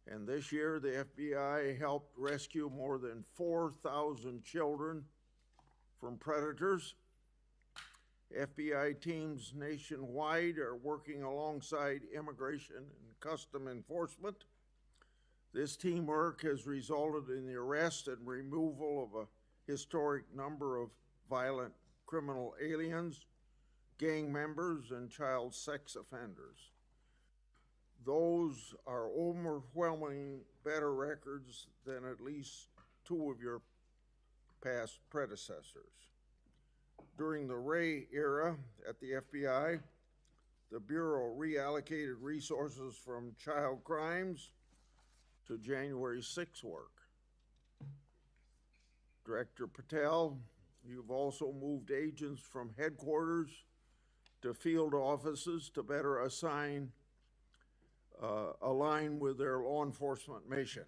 And this year, the FBI helped rescue more than 4,000 children from predators. FBI teams nationwide are working alongside immigration and custom enforcement. This teamwork has resulted in the arrest and removal of a historic number of violent criminal aliens, gang members, and child sex offenders. Those are overwhelming better records than at least two of your past predecessors. During the Wray era at the FBI, the Bureau reallocated resources from child crimes to January 6 work. Director Patel, you've also moved agents from headquarters to field offices to better align with their law enforcement mission.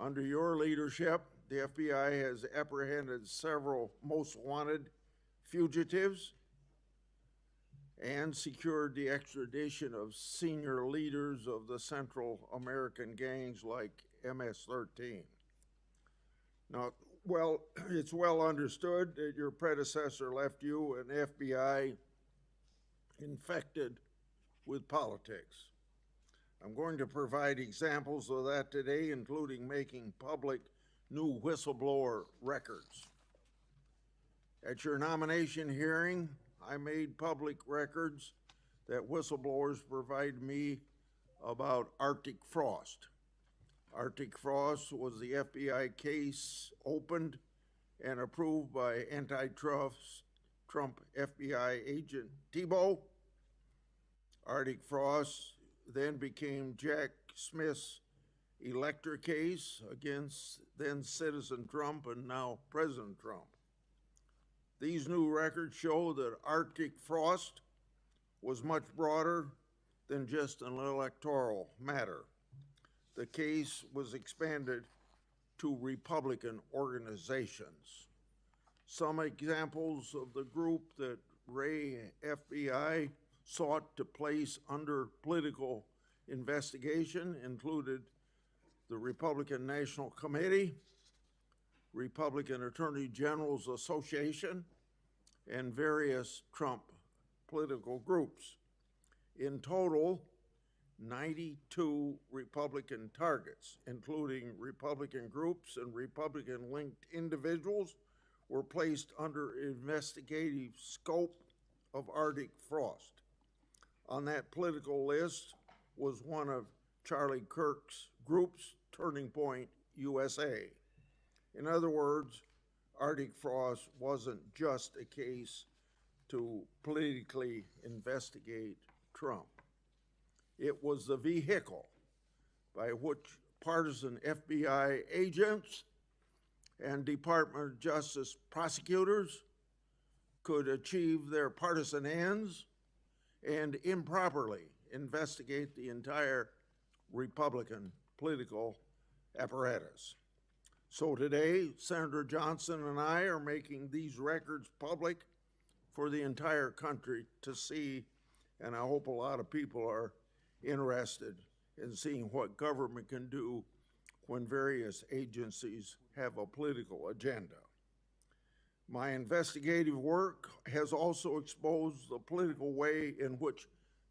Under your leadership, the FBI has apprehended several most wanted fugitives and secured the extradition of senior leaders of the Central American gangs like MS-13. Now, well, it's well understood that your predecessor left you an FBI infected with politics. I'm going to provide examples of that today, including making public new whistleblower records. At your nomination hearing, I made public records that whistleblowers provided me about Arctic Frost. Arctic Frost was the FBI case opened and approved by antitrust Trump FBI agent Thibault. Arctic Frost then became Jack Smith's elector case against then Citizen Trump and now President Trump. These new records show that Arctic Frost was much broader than just an electoral matter. The case was expanded to Republican organizations. Some examples of the group that Wray FBI sought to place under political investigation included the Republican National Committee, Republican Attorney Generals Association, and various Trump political groups. In total, 92 Republican targets, including Republican groups and Republican-linked individuals, were placed under investigative scope of Arctic Frost. On that political list was one of Charlie Kirk's groups, Turning Point USA. In other words, Arctic Frost wasn't just a case to politically investigate Trump. It was the vehicle by which partisan FBI agents and Department of Justice prosecutors could achieve their partisan ends and improperly investigate the entire Republican political apparatus. So today, Senator Johnson and I are making these records public for the entire country to see, and I hope a lot of people are interested in seeing what government can do when various agencies have a political agenda. My investigative work has also exposed the political way in which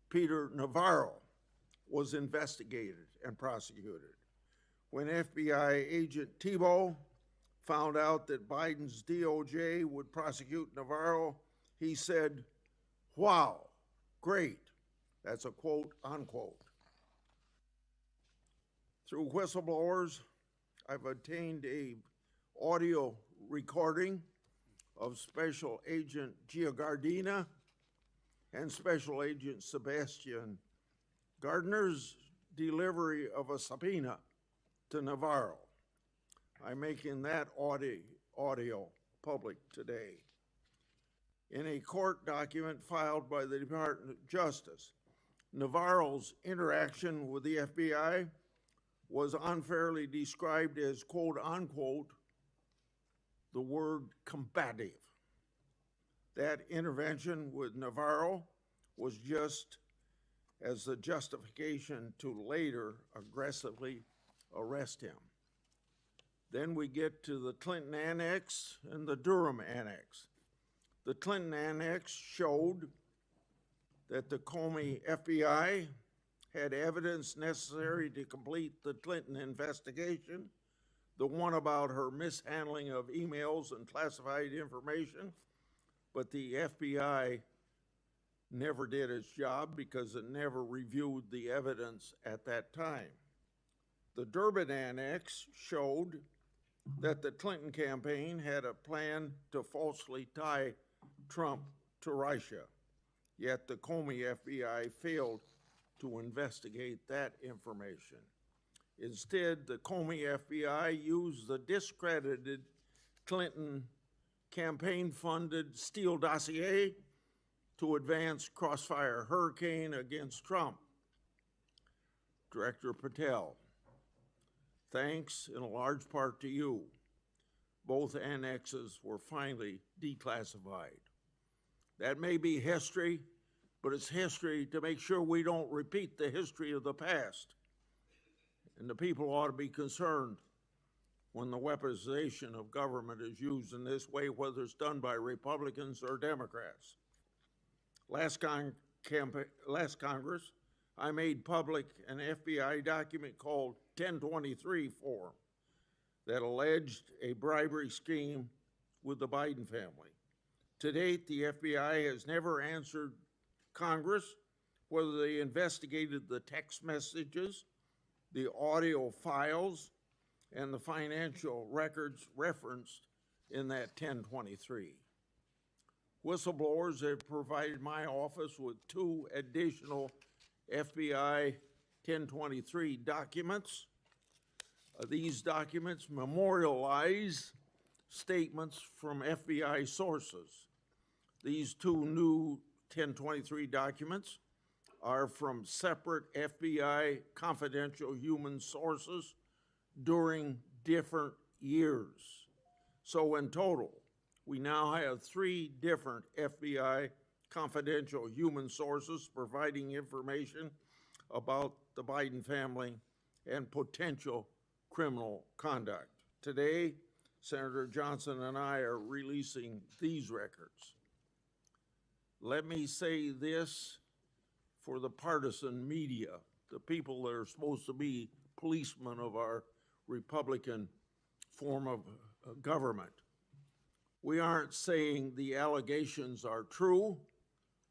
Peter Navarro was investigated and prosecuted. When FBI agent Thibault found out that Biden's DOJ would prosecute Navarro, he said, "Wow, great." That's a quote, unquote. Through whistleblowers, I've obtained an audio recording of Special Agent Giagardina and Special Agent Sebastian Gardner's delivery of a subpoena to Navarro. I'm making that audio public today. In a court document filed by the Department of Justice, Navarro's interaction with the FBI was unfairly described as, quote, unquote, the word combative. That intervention with Navarro was just as the justification to later aggressively arrest him. Then we get to the Clinton Annex and the Durham Annex. The Clinton Annex showed that the Comey FBI had evidence necessary to complete the Clinton investigation, the one about her mishandling of emails and classified information, but the FBI never did its job because it never reviewed the evidence at that time. The Durbin Annex showed that the Clinton campaign had a plan to falsely tie Trump to Russia, yet the Comey FBI failed to investigate that information. Instead, the Comey FBI used the discredited Clinton campaign-funded Steele dossier to advance crossfire hurricane against Trump. Director Patel, thanks in a large part to you, both annexes were finally declassified. That may be history, but it's history to make sure we don't repeat the history of the past. And the people ought to be concerned when the weaponization of government is used in this way, whether it's done by Republicans or Democrats. Last Congress, I made public an FBI document called 1023 form that alleged a bribery scheme with the Biden family. To date, the FBI has never answered Congress whether they investigated the text messages, the audio files, and the financial records referenced in that 1023. Whistleblowers have provided my office with 2 additional FBI 1023 documents. These documents memorialize statements from FBI sources. These 2 new 1023 documents are from separate FBI confidential human sources during different years. So in total, we now have 3 different FBI confidential human sources providing information about the Biden family and potential criminal conduct. Today, Senator Johnson and I are releasing these records. Let me say this for the partisan media, the people that are supposed to be policemen of our Republican form of government. We aren't saying the allegations are true.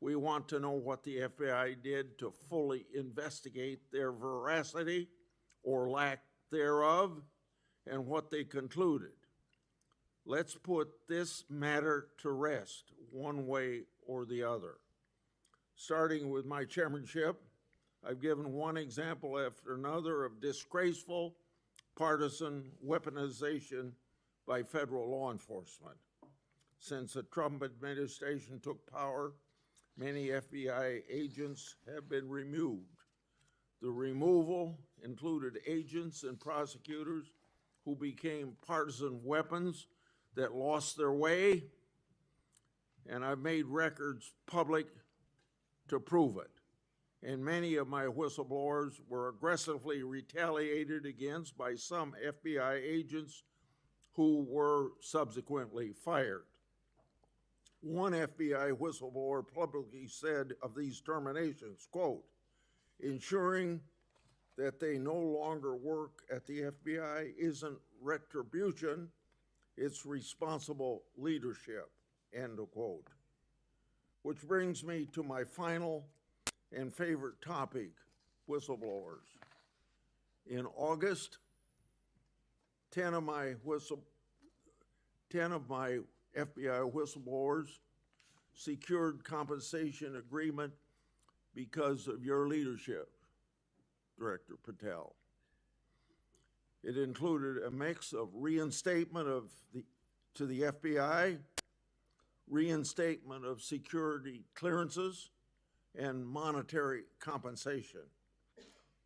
We want to know what the FBI did to fully investigate their veracity or lack thereof and what they concluded. Let's put this matter to rest one way or the other. Starting with my chairmanship, I've given one example after another of disgraceful partisan weaponization by federal law enforcement. Since the Trump administration took power, many FBI agents have been removed. The removal included agents and prosecutors who became partisan weapons that lost their way, and I've made records public to prove it. And many of my whistleblowers were aggressively retaliated against by some FBI agents who were subsequently fired. One FBI whistleblower publicly said of these terminations, quote, ensuring that they no longer work at the FBI isn't retribution, it's responsible leadership, end of quote. Which brings me to my final and favorite topic, whistleblowers. In August, 10 of my FBI whistleblowers secured compensation agreement because of your leadership, Director Patel. It included a mix of reinstatement to the FBI, reinstatement of security clearances, and monetary compensation.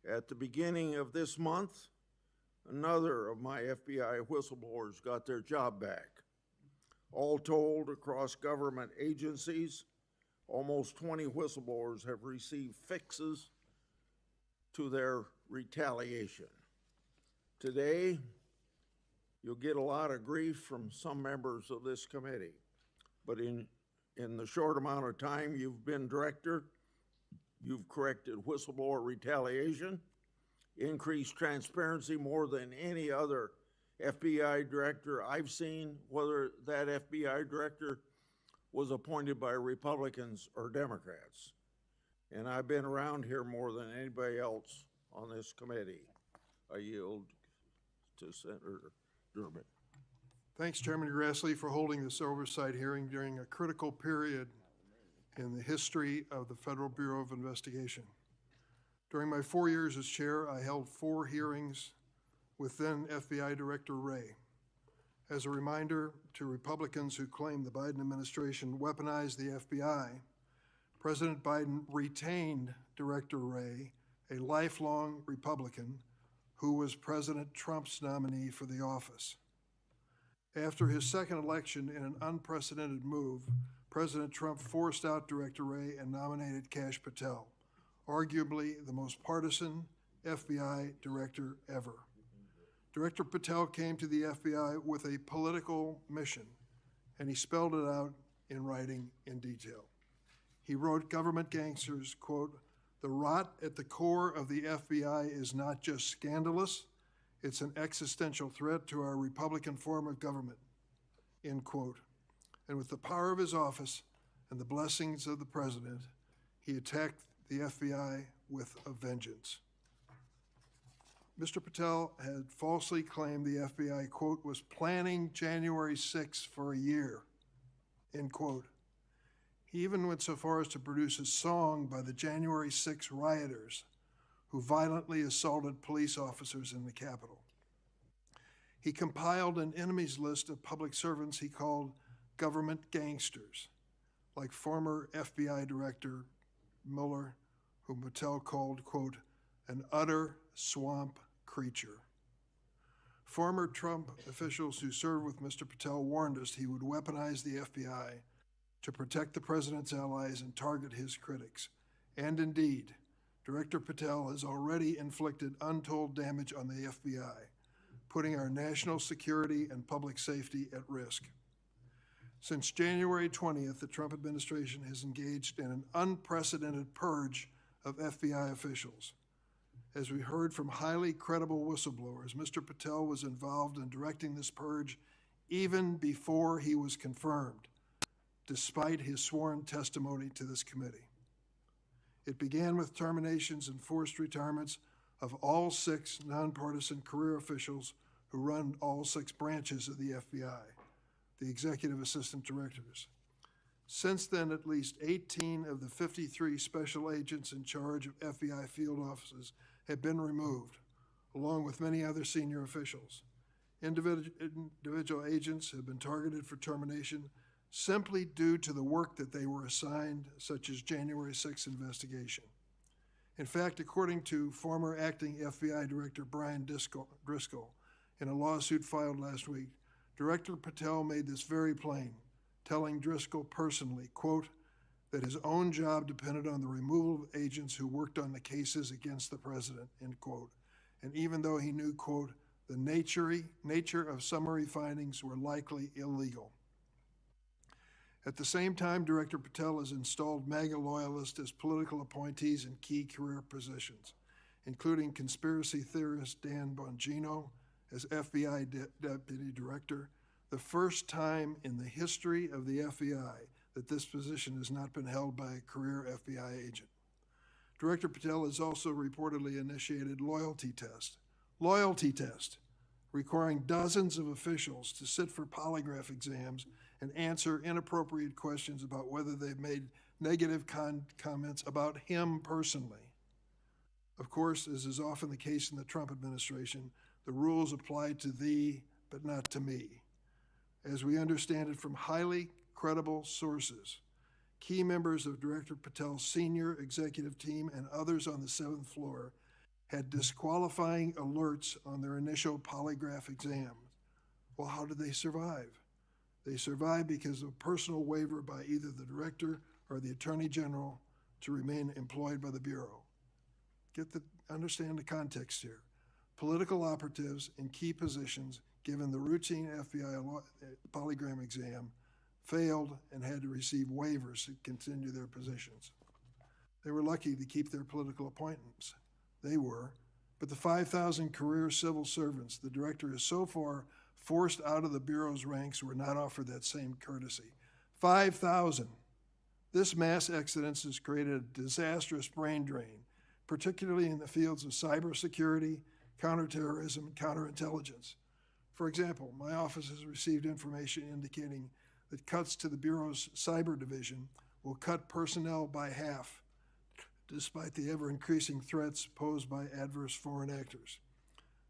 At the beginning of this month, another of my FBI whistleblowers got their job back. All told, across government agencies, almost 20 whistleblowers have received fixes to their retaliation. Today, you'll get a lot of grief from some members of this committee, but in the short amount of time you've been director, you've corrected whistleblower retaliation, increased transparency more than any other FBI director I've seen, whether that FBI director was appointed by Republicans or Democrats. And I've been around here more than anybody else on this committee. I yield to Senator Durbin. Thanks, Chairman Grassley, for holding this oversight hearing during a critical period in the history of the Federal Bureau of Investigation. During my 4 years as chair, I held 4 hearings with then FBI Director Wray. As a reminder to Republicans who claim the Biden administration weaponized the FBI, President Biden retained Director Wray, a lifelong Republican who was President Trump's nominee for the office. After his second election, in an unprecedented move, President Trump forced out Director Wray and nominated Kash Patel, arguably the most partisan FBI director ever. Director Patel came to the FBI with a political mission, and he spelled it out in writing in detail. He wrote, "Government gangsters," quote, "the rot at the core of the FBI is not just scandalous, it's an existential threat to our Republican form of government," end quote. And with the power of his office and the blessings of the president, he attacked the FBI with a vengeance. Mr. Patel had falsely claimed the FBI, quote, "was planning January 6th for a year," end quote. He even went so far as to produce a song by the January 6 rioters who violently assaulted police officers in the Capitol. He compiled an enemies list of public servants he called government gangsters, like former FBI Director Mueller, whom Patel called, quote, "an utter swamp creature." Former Trump officials who served with Mr. Patel warned us he would weaponize the FBI to protect the president's allies and target his critics. And indeed, Director Patel has already inflicted untold damage on the FBI, putting our national security and public safety at risk. Since January 20th, the Trump administration has engaged in an unprecedented purge of FBI officials. As we heard from highly credible whistleblowers, Mr. Patel was involved in directing this purge even before he was confirmed, despite his sworn testimony to this committee. It began with terminations and forced retirements of all 6 nonpartisan career officials who run all 6 branches of the FBI, the executive assistant directors. Since then, at least 18 of the 53 special agents in charge of FBI field offices have been removed, along with many other senior officials. Individual agents have been targeted for termination simply due to the work that they were assigned, such as January 6th investigation. In fact, according to former acting FBI Director Brian Driscoll, in a lawsuit filed last week, Director Patel made this very plain, telling Driscoll personally, quote, that his own job depended on the removal of agents who worked on the cases against the president, end quote. And even though he knew, quote, the nature of summary findings were likely illegal. At the same time, Director Patel has installed MAGA loyalists as political appointees in key career positions, including conspiracy theorist Dan Bongino as FBI Deputy Director, the first time in the history of the FBI that this position has not been held by a career FBI agent. Director Patel has also reportedly initiated loyalty test, requiring dozens of officials to sit for polygraph exams and answer inappropriate questions about whether they've made negative comments about him personally. Of course, as is often the case in the Trump administration, the rules apply to thee, but not to me. As we understand it from highly credible sources, key members of Director Patel's senior executive team and others on the 7th floor had disqualifying alerts on their initial polygraph exam. Well, how did they survive? They survived because of a personal waiver by either the director or the Attorney General to remain employed by the Bureau. Understand the context here. Political operatives in key positions, given the routine FBI polygraph exam, failed and had to receive waivers to continue their positions. They were lucky to keep their political appointments. They were, but the 5,000 career civil servants the director has so far forced out of the Bureau's ranks were not offered that same courtesy. 5,000. This mass exodus has created a disastrous brain drain, particularly in the fields of cybersecurity, counterterrorism, and counterintelligence. For example, my office has received information indicating that cuts to the Bureau's cyber division will cut personnel by half, despite the ever-increasing threats posed by adverse foreign actors.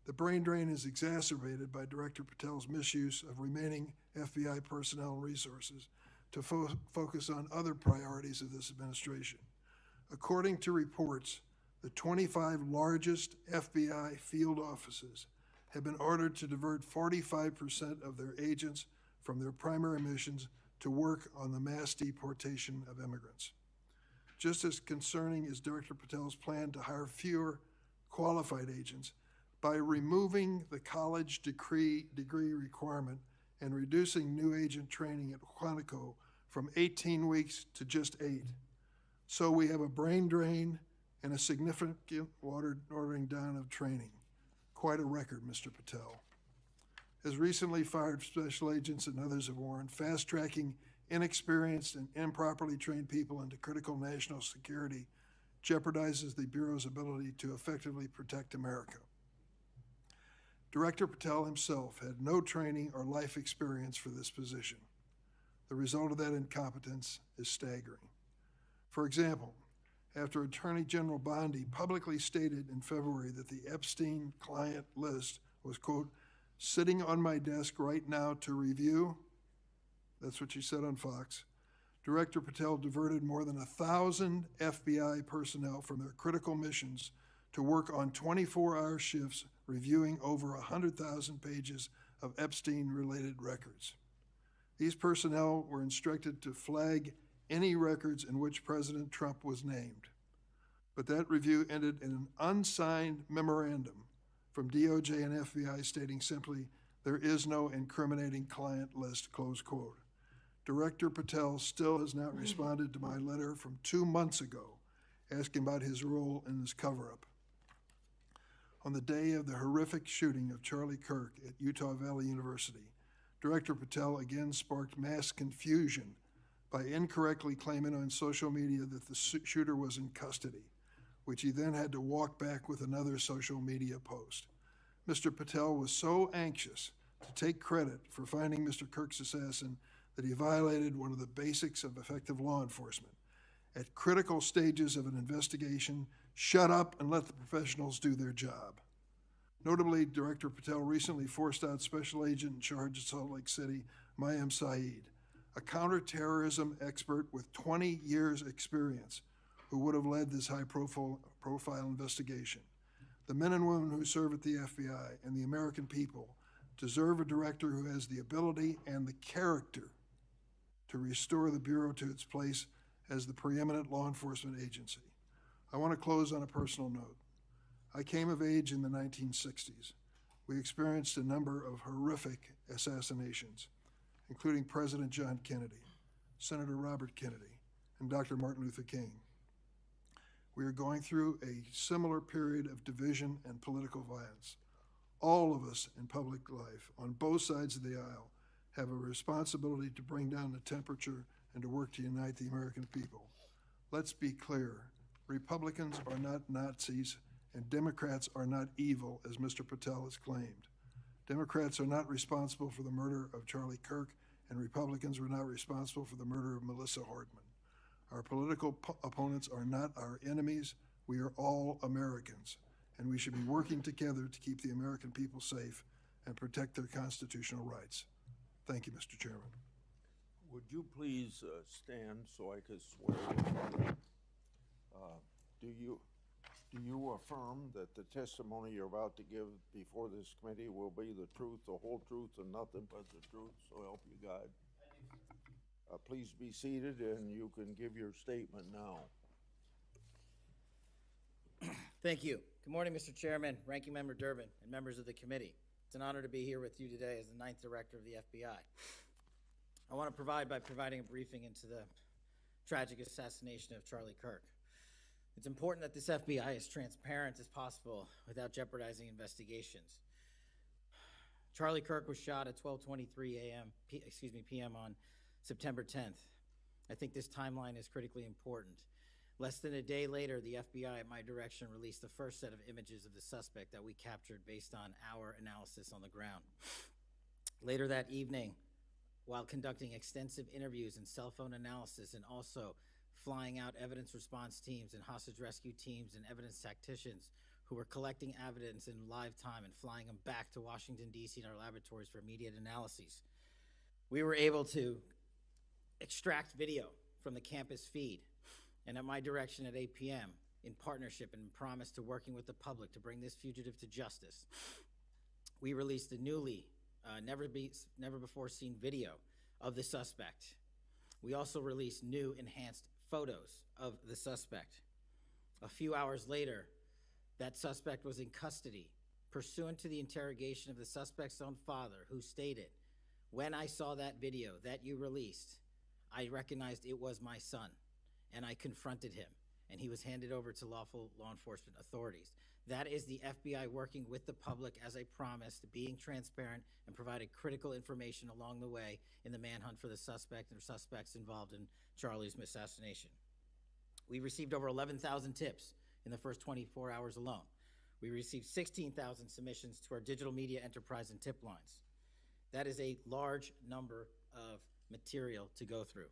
The brain drain is exacerbated by Director Patel's misuse of remaining FBI personnel and resources to focus on other priorities of this administration. According to reports, the 25 largest FBI field offices have been ordered to divert 45% of their agents from their primary missions to work on the mass deportation of immigrants. Just as concerning is Director Patel's plan to hire fewer qualified agents by removing the college degree requirement and reducing new agent training at Quantico from 18 weeks to just 8. So we have a brain drain and a significant watering down of training. Quite a record, Mr. Patel. As recently fired special agents and others have warned, fast-tracking inexperienced and improperly trained people into critical national security jeopardizes the Bureau's ability to effectively protect America. Director Patel himself had no training or life experience for this position. The result of that incompetence is staggering. For example, after Attorney General Bondi publicly stated in February that the Epstein client list was, quote, sitting on my desk right now to review, that's what she said on Fox, Director Patel diverted more than 1,000 FBI personnel from their critical missions to work on 24-hour shifts reviewing over 100,000 pages of Epstein-related records. These personnel were instructed to flag any records in which President Trump was named. But that review ended in an unsigned memorandum from DOJ and FBI stating simply, there is no incriminating client list, close quote. Director Patel still has not responded to my letter from 2 months ago asking about his role in this cover-up. On the day of the horrific shooting of Charlie Kirk at Utah Valley University, Director Patel again sparked mass confusion by incorrectly claiming on social media that the shooter was in custody, which he then had to walk back with another social media post. Mr. Patel was so anxious to take credit for finding Mr. Kirk's assassin that he violated one of the basics of effective law enforcement. At critical stages of an investigation, shut up and let the professionals do their job. Notably, Director Patel recently forced out Special Agent in charge of Salt Lake City, Mayim Saeed, a counterterrorism expert with 20 years experience, who would have led this high-profile investigation. The men and women who serve at the FBI and the American people deserve a director who has the ability and the character to restore the Bureau to its place as the preeminent law enforcement agency. I want to close on a personal note. I came of age in the 1960s. We experienced a number of horrific assassinations, including President John Kennedy, Senator Robert Kennedy, and Dr. Martin Luther King. We are going through a similar period of division and political violence. All of us in public life, on both sides of the aisle, have a responsibility to bring down the temperature and to work to unite the American people. Let's be clear, Republicans are not Nazis and Democrats are not evil, as Mr. Patel has claimed. Democrats are not responsible for the murder of Charlie Kirk, and Republicans were not responsible for the murder of Melissa Hardman. Our political opponents are not our enemies. We are all Americans, and we should be working together to keep the American people safe and protect their constitutional rights. Thank you, Mr. Chairman. Would you please stand so I could swear you? Do you affirm that the testimony you're about to give before this committee will be the truth, the whole truth, and nothing but the truth, so help you God? Please be seated and you can give your statement now. Thank you. Good morning, Mr. Chairman, Ranking Member Durbin, and members of the committee. It's an honor to be here with you today as the 9th Director of the FBI. I want to providing a briefing into the tragic assassination of Charlie Kirk. It's important that this FBI is transparent as possible without jeopardizing investigations. Charlie Kirk was shot at 12:23 p.m. on September 10th. I think this timeline is critically important. Less than a day later, the FBI, at my direction, released the first set of images of the suspect that we captured based on our analysis on the ground. Later that evening, while conducting extensive interviews and cell phone analysis and also flying out evidence response teams and hostage rescue teams and evidence tacticians who were collecting evidence in live time and flying them back to Washington, D.C. in our laboratories for immediate analyses, we were able to extract video from the campus feed, and at my direction at 8 p.m., in partnership and promise to working with the public to bring this fugitive to justice, we released a newly, never before seen video of the suspect. We also released new enhanced photos of the suspect. A few hours later, that suspect was in custody, pursuant to the interrogation of the suspect's own father, who stated, "When I saw that video that you released, I recognized it was my son, and I confronted him, and he was handed over to lawful law enforcement authorities." That is the FBI working with the public as I promised, being transparent and providing critical information along the way in the manhunt for the suspect and suspects involved in Charlie's assassination. We received over 11,000 tips in the first 24 hours alone. We received 16,000 submissions to our digital media enterprise and tip lines. That is a large number of material to go through.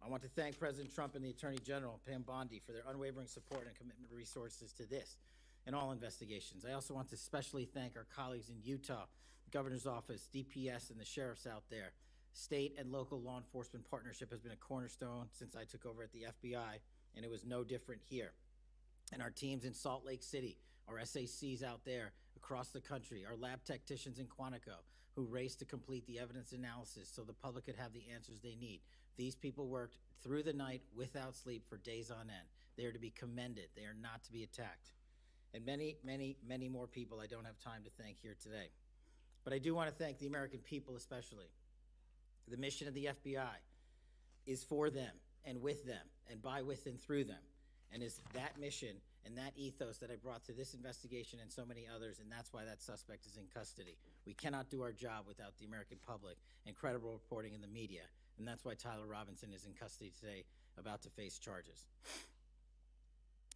I want to thank President Trump and the Attorney General, Pam Bondi, for their unwavering support and commitment of resources to this and all investigations. I also want to especially thank our colleagues in Utah, the Governor's Office, DPS, and the sheriffs out there. State and local law enforcement partnership has been a cornerstone since I took over at the FBI, and it was no different here. And our teams in Salt Lake City, our SACs out there across the country, our lab technicians in Quantico, who raced to complete the evidence analysis so the public could have the answers they need. These people worked through the night without sleep for days on end. They are to be commended. They are not to be attacked. And many, many, many more people I don't have time to thank here today. But I do want to thank the American people especially. The mission of the FBI is for them and with them and by, with, and through them. And is that mission and that ethos that I brought to this investigation and so many others, and that's why that suspect is in custody. We cannot do our job without the American public and credible reporting in the media, and that's why Tyler Robinson is in custody today, about to face charges.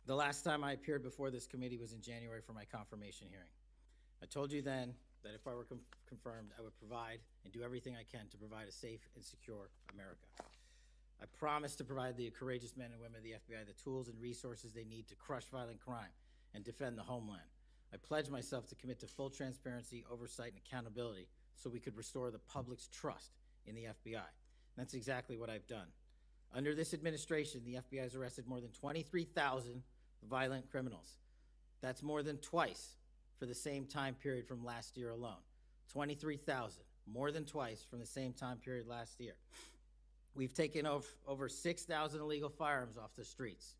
The last time I appeared before this committee was in January for my confirmation hearing. I told you then that if I were confirmed, I would provide and do everything I can to provide a safe and secure America. I promise to provide the courageous men and women of the FBI the tools and resources they need to crush violent crime and defend the homeland. I pledge myself to commit to full transparency, oversight, and accountability so we could restore the public's trust in the FBI. And that's exactly what I've done. Under this administration, the FBI has arrested more than 23,000 violent criminals. That's more than twice for the same time period from last year alone. 23,000, more than twice from the same time period last year. We've taken over 6,000 illegal firearms off the streets.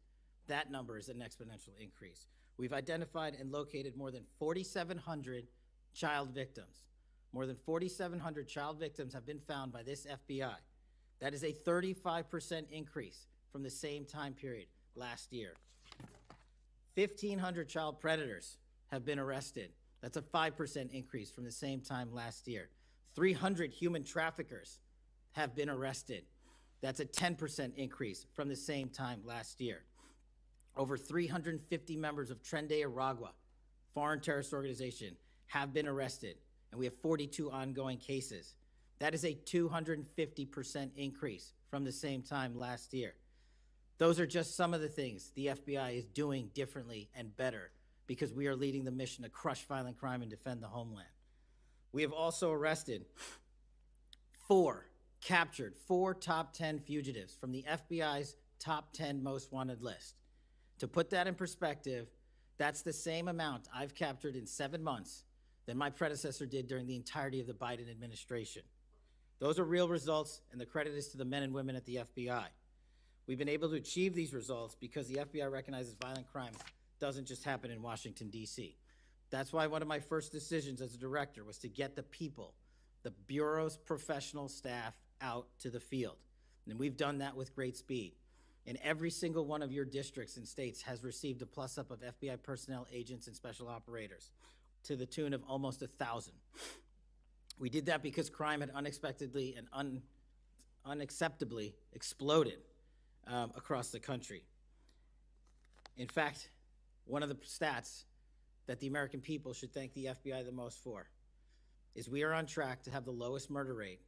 That number is an exponential increase. We've identified and located more than 4,700 child victims. More than 4,700 child victims have been found by this FBI. That is a 35% increase from the same time period last year. 1,500 child predators have been arrested. That's a 5% increase from the same time last year. 300 human traffickers have been arrested. That's a 10% increase from the same time last year. Over 350 members of Tren de Aragua, foreign terrorist organization, have been arrested, and we have 42 ongoing cases. That is a 250% increase from the same time last year. Those are just some of the things the FBI is doing differently and better because we are leading the mission to crush violent crime and defend the homeland. We have also captured four top 10 fugitives from the FBI's top 10 most wanted list. To put that in perspective, that's the same amount I've captured in 7 months than my predecessor did during the entirety of the Biden administration. Those are real results, and the credit is to the men and women at the FBI. We've been able to achieve these results because the FBI recognizes violent crime doesn't just happen in Washington, D.C. That's why one of my first decisions as a director was to get the people, the Bureau's professional staff, out to the field. And we've done that with great speed. And every single one of your districts and states has received a plus-up of FBI personnel, agents, and special operators to the tune of almost 1,000. We did that because crime had unexpectedly and unacceptably exploded across the country. In fact, one of the stats that the American people should thank the FBI the most for is we are on track to have the lowest murder rate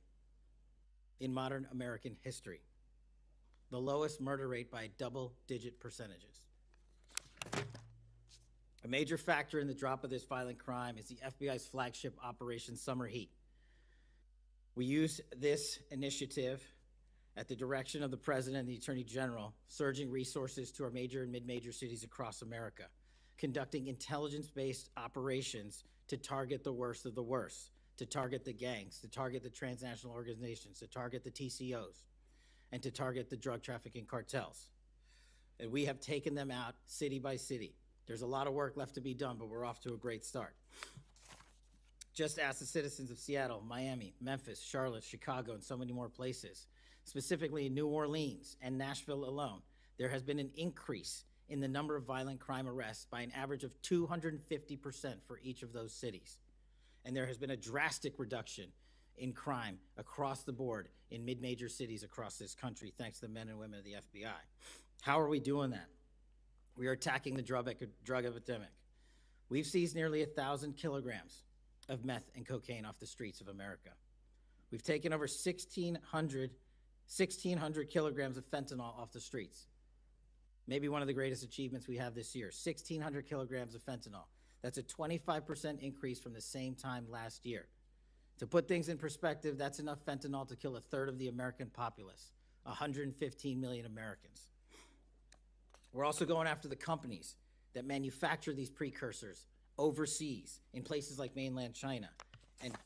in modern American history. The lowest murder rate by double-digit percentages. A major factor in the drop of this violent crime is the FBI's flagship Operation Summer Heat. We used this initiative at the direction of the President and the Attorney General, surging resources to our major and mid-major cities across America, conducting intelligence-based operations to target the worst of the worst, to target the gangs, to target the transnational organizations, to target the TCOs, and to target the drug trafficking cartels. And we have taken them out city by city. There's a lot of work left to be done, but we're off to a great start. Just ask the citizens of Seattle, Miami, Memphis, Charlotte, Chicago, and so many more places. Specifically in New Orleans and Nashville alone, there has been an increase in the number of violent crime arrests by an average of 250% for each of those cities. And there has been a drastic reduction in crime across the board in mid-major cities across this country, thanks to the men and women of the FBI. How are we doing that? We are attacking the drug epidemic. We've seized nearly 1,000 kilograms of meth and cocaine off the streets of America. We've taken over 1,600 kilograms of fentanyl off the streets. Maybe one of the greatest achievements we have this year, 1,600 kilograms of fentanyl. That's a 25% increase from the same time last year. To put things in perspective, that's enough fentanyl to kill a third of the American populace, 115 million Americans. We're also going after the companies that manufacture these precursors overseas in places like mainland China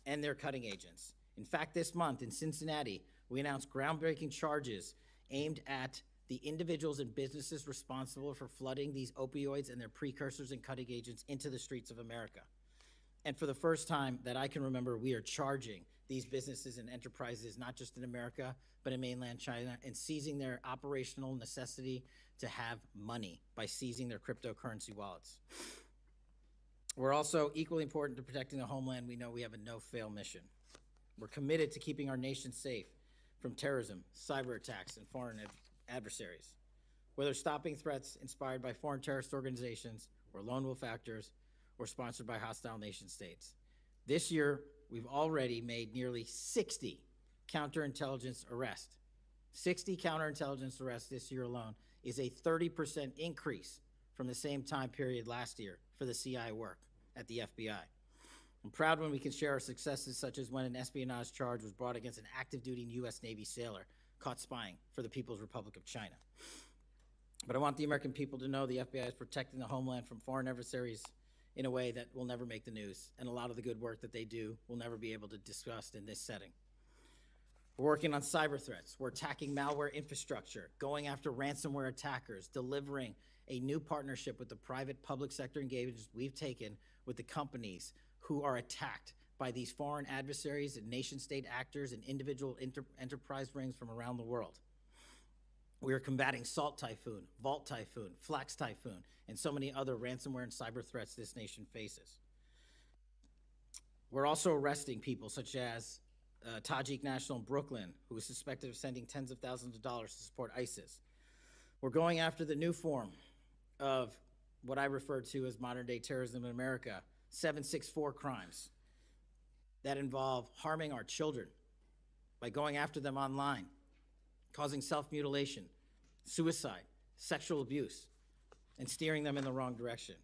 and their cutting agents. In fact, this month in Cincinnati, we announced groundbreaking charges aimed at the individuals and businesses responsible for flooding these opioids and their precursors and cutting agents into the streets of America. And for the first time that I can remember, we are charging these businesses and enterprises, not just in America, but in mainland China, and seizing their operational necessity to have money by seizing their cryptocurrency wallets. We're also equally important to protecting the homeland. We know we have a no-fail mission. We're committed to keeping our nation safe from terrorism, cyber attacks, and foreign adversaries. Whether stopping threats inspired by foreign terrorist organizations or lone wolf actors, or sponsored by hostile nation states. This year, we've already made nearly 60 counterintelligence arrests. 60 counterintelligence arrests this year alone is a 30% increase from the same time period last year for the CI work at the FBI. I'm proud when we can share our successes, such as when an espionage charge was brought against an active duty US Navy sailor caught spying for the People's Republic of China. But I want the American people to know the FBI is protecting the homeland from foreign adversaries in a way that will never make the news, and a lot of the good work that they do will never be able to discuss in this setting. We're working on cyber threats. We're attacking malware infrastructure, going after ransomware attackers, delivering a new partnership with the private public sector engagements we've taken with the companies who are attacked by these foreign adversaries and nation-state actors and individual enterprise rings from around the world. We are combating Salt Typhoon, Vault Typhoon, Flax Typhoon, and so many other ransomware and cyber threats this nation faces. We're also arresting people such as Tajik national in Brooklyn, who is suspected of sending tens of thousands of dollars to support ISIS. We're going after the new form of what I refer to as modern-day terrorism in America, 764 crimes that involve harming our children by going after them online, causing self-mutilation, suicide, sexual abuse, and steering them in the wrong direction.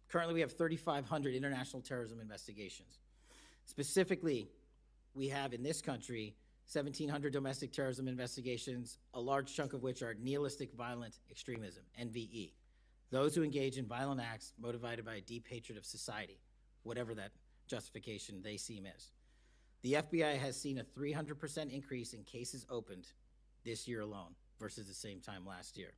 Currently, we have 3,500 international terrorism investigations. Specifically, we have in this country 1,700 domestic terrorism investigations, a large chunk of which are nihilistic violent extremism, NVE. Those who engage in violent acts motivated by a deep hatred of society, whatever that justification they seem is. The FBI has seen a 300% increase in cases opened this year alone versus the same time last year.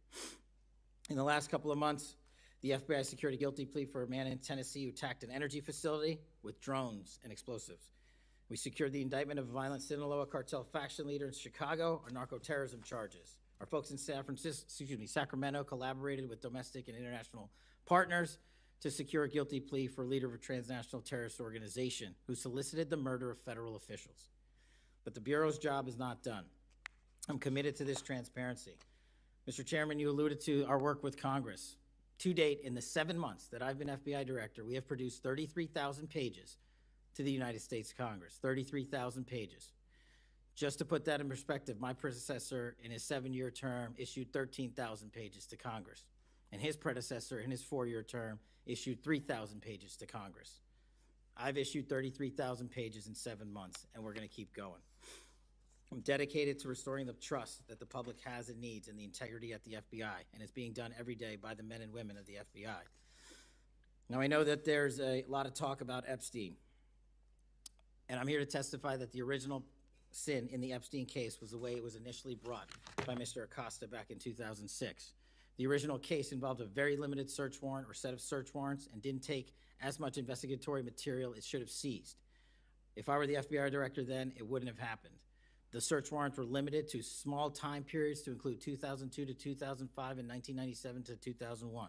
In the last couple of months, the FBI secured a guilty plea for a man in Tennessee who attacked an energy facility with drones and explosives. We secured the indictment of a violent Sinaloa cartel faction leader in Chicago on narco-terrorism charges. Our folks in Sacramento collaborated with domestic and international partners to secure a guilty plea for a leader of a transnational terrorist organization who solicited the murder of federal officials. But the Bureau's job is not done. I'm committed to this transparency. Mr. Chairman, you alluded to our work with Congress. To date, in the 7 months that I've been FBI director, we have produced 33,000 pages to the United States Congress, 33,000 pages. Just to put that in perspective, my predecessor in his 7-year term issued 13,000 pages to Congress, and his predecessor in his 4-year term issued 3,000 pages to Congress. I've issued 33,000 pages in 7 months, and we're gonna keep going. I'm dedicated to restoring the trust that the public has and needs in the integrity at the FBI, and it's being done every day by the men and women of the FBI. Now, I know that there's a lot of talk about Epstein, and I'm here to testify that the original sin in the Epstein case was the way it was initially brought by Mr. Acosta back in 2006. The original case involved a very limited search warrant or set of search warrants and didn't take as much investigatory material it should have seized. If I were the FBI director then, it wouldn't have happened. The search warrants were limited to small time periods to include 2002 to 2005 and 1997 to 2001.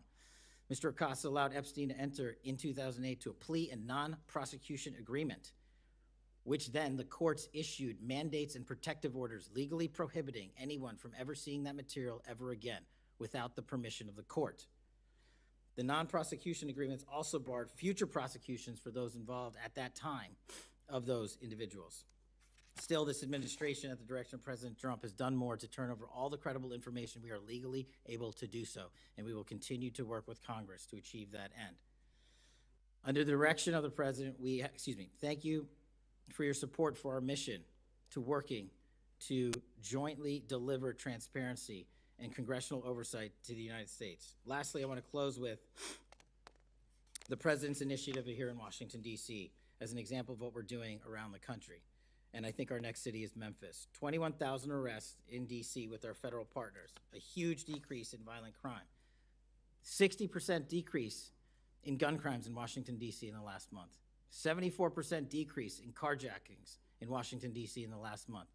Mr. Acosta allowed Epstein to enter in 2008 to a plea and non-prosecution agreement, which then the courts issued mandates and protective orders legally prohibiting anyone from ever seeing that material ever again without the permission of the court. The non-prosecution agreements also barred future prosecutions for those involved at that time of those individuals. Still, this administration, at the direction of President Trump, has done more to turn over all the credible information we are legally able to do so, and we will continue to work with Congress to achieve that end. Under the direction of the President, thank you for your support for our mission to working to jointly deliver transparency and congressional oversight to the United States. Lastly, I want to close with the President's initiative here in Washington, D.C. as an example of what we're doing around the country. And I think our next city is Memphis. 21,000 arrests in D.C. with our federal partners, a huge decrease in violent crime, 60% decrease in gun crimes in Washington, D.C. in the last month, 74% decrease in carjackings in Washington, D.C. in the last month,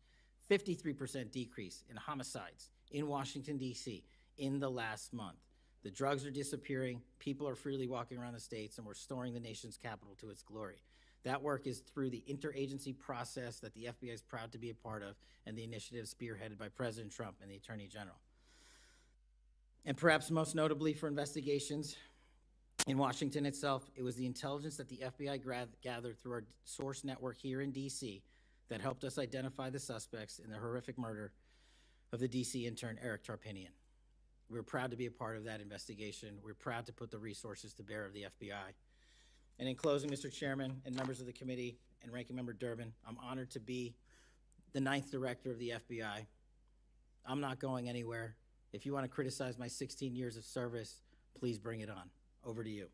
53% decrease in homicides in Washington, D.C. in the last month. The drugs are disappearing, people are freely walking around the states, and we're restoring the nation's capital to its glory. That work is through the interagency process that the FBI is proud to be a part of, and the initiative spearheaded by President Trump and the Attorney General. And perhaps most notably for investigations in Washington itself, it was the intelligence that the FBI gathered through our source network here in D.C. that helped us identify the suspects in the horrific murder of the D.C. intern Eric Tarpinian. We're proud to be a part of that investigation. We're proud to put the resources to bear of the FBI. And in closing, Mr. Chairman and members of the committee and Ranking Member Durbin, I'm honored to be the 9th director of the FBI. I'm not going anywhere. If you want to criticize my 16 years of service, please bring it on. Over to you.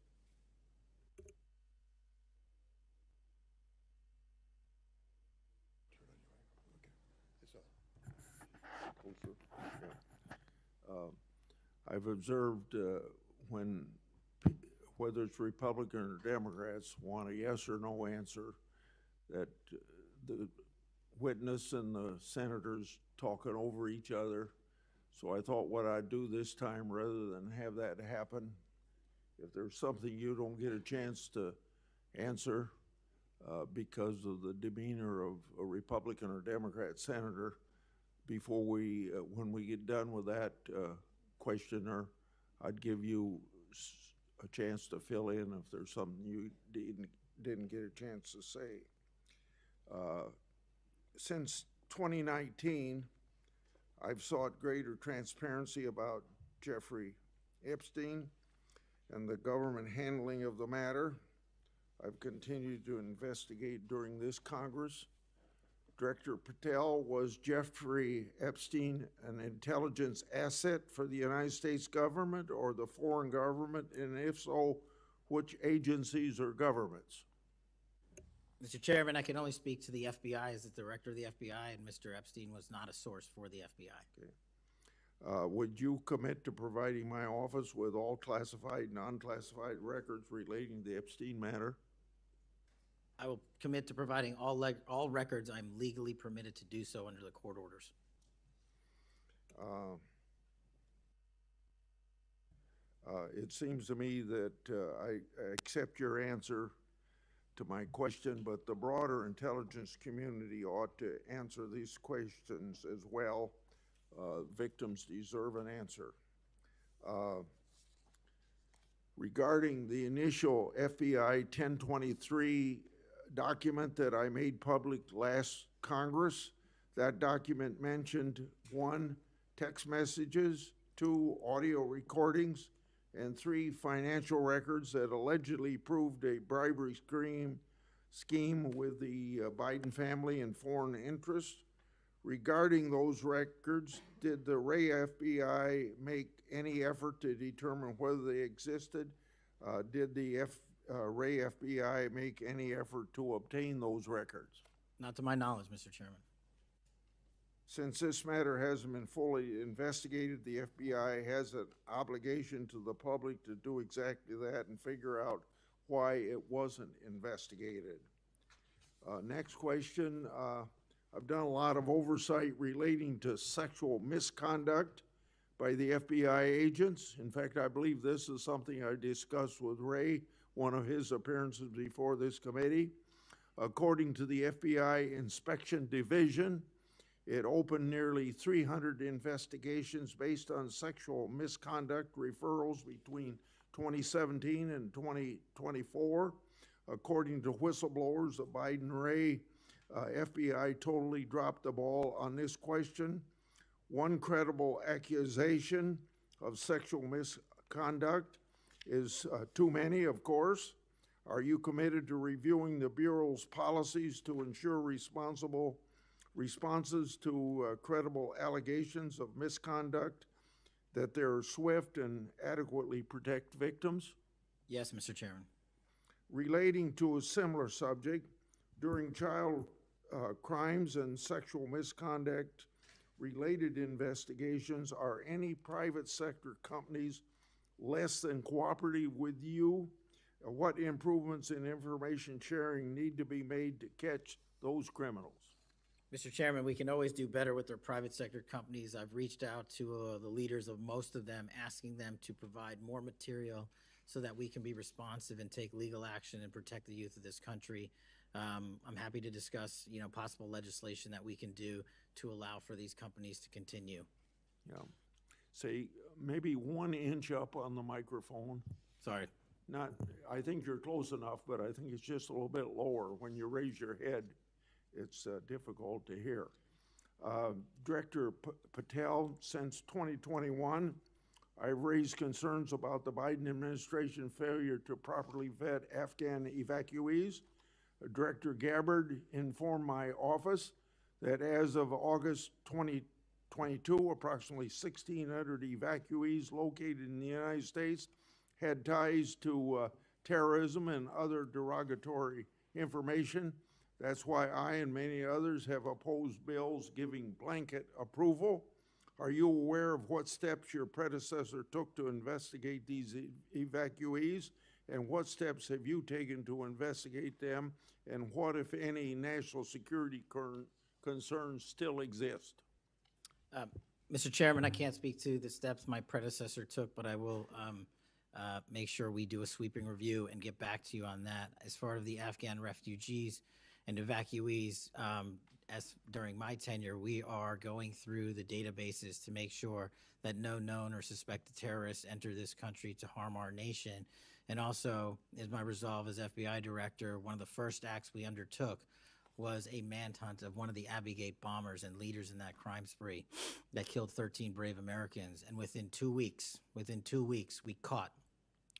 I've observed whether it's Republican or Democrats want a yes or no answer, that the witness and the senators talking over each other. So I thought what I'd do this time, rather than have that happen, if there's something you don't get a chance to answer because of the demeanor of a Republican or Democrat senator, before we, when we get done with that questioner, I'd give you a chance to fill in if there's something you didn't get a chance to say. Since 2019, I've sought greater transparency about Jeffrey Epstein and the government handling of the matter. I've continued to investigate during this Congress. Director Patel, was Jeffrey Epstein an intelligence asset for the United States government or the foreign government? And if so, which agencies or governments? Mr. Chairman, I can only speak to the FBI as the director of the FBI, and Mr. Epstein was not a source for the FBI. Would you commit to providing my office with all classified and unclassified records relating to the Epstein matter? I will commit to providing all records I'm legally permitted to do so under the court orders. It seems to me that I accept your answer to my question, but the broader intelligence community ought to answer these questions as well. Victims deserve an answer. Regarding the initial FBI 1023 document that I made public last Congress, that document mentioned 1, text messages, 2, audio recordings, and 3, financial records that allegedly proved a bribery scheme with the Biden family and foreign interests. Regarding those records, did the Ray FBI make any effort to determine whether they existed? Did the Ray FBI make any effort to obtain those records? Not to my knowledge, Mr. Chairman. Since this matter hasn't been fully investigated, the FBI has an obligation to the public to do exactly that and figure out why it wasn't investigated. Next question. I've done a lot of oversight relating to sexual misconduct by the FBI agents. In fact, I believe this is something I discussed with Ray, one of his appearances before this committee. According to the FBI Inspection Division, it opened nearly 300 investigations based on sexual misconduct referrals between 2017 and 2024. According to whistleblowers, the Biden-Ray FBI totally dropped the ball on this question. One credible accusation of sexual misconduct is too many, of course. Are you committed to reviewing the Bureau's policies to ensure responsible responses to credible allegations of misconduct, that they're swift and adequately protect victims? Yes, Mr. Chairman. Relating to a similar subject, during child crimes and sexual misconduct related investigations, are any private sector companies less than cooperative with you? What improvements in information sharing need to be made to catch those criminals? Mr. Chairman, we can always do better with our private sector companies. I've reached out to the leaders of most of them, asking them to provide more material so that we can be responsive and take legal action and protect the youth of this country. I'm happy to discuss, possible legislation that we can do to allow for these companies to continue. Yeah. Say maybe 1 inch up on the microphone. Sorry. I think you're close enough, but I think it's just a little bit lower. When you raise your head, it's difficult to hear. Director Patel, since 2021, I've raised concerns about the Biden administration failure to properly vet Afghan evacuees. Director Gabbard informed my office that as of August 2022, approximately 1,600 evacuees located in the United States had ties to terrorism and other derogatory information. That's why I and many others have opposed bills giving blanket approval. Are you aware of what steps your predecessor took to investigate these evacuees? And what steps have you taken to investigate them? And what, if any, national security concerns still exist? Mr. Chairman, I can't speak to the steps my predecessor took, but I will make sure we do a sweeping review and get back to you on that. As far as the Afghan refugees and evacuees, as during my tenure, we are going through the databases to make sure that no known or suspected terrorists enter this country to harm our nation. And also, as my resolve as FBI director, one of the first acts we undertook was a manhunt of one of the Abbey Gate bombers and leaders in that crime spree that killed 13 brave Americans. And within 2 weeks, we caught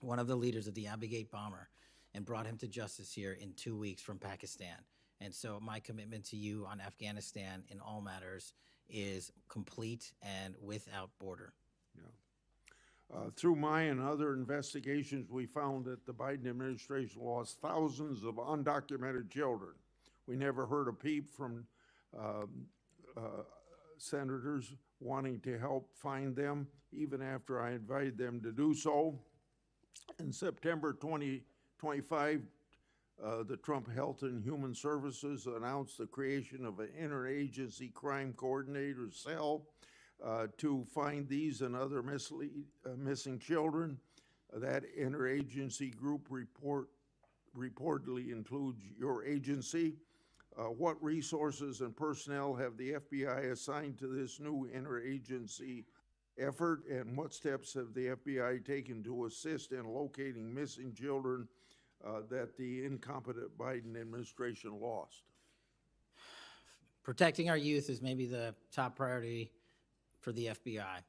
one of the leaders of the Abbey Gate bomber and brought him to justice here in 2 weeks from Pakistan. And so my commitment to you on Afghanistan in all matters is complete and without border. Through my and other investigations, we found that the Biden administration lost thousands of undocumented children. We never heard a peep from senators wanting to help find them, even after I invited them to do so. In September 2025, the Trump Health and Human Services announced the creation of an interagency crime coordinator cell to find these and other missing children. That interagency group reportedly includes your agency. What resources and personnel have the FBI assigned to this new interagency effort, and what steps have the FBI taken to assist in locating missing children that the incompetent Biden administration lost? Protecting our youth is maybe the top priority for the FBI.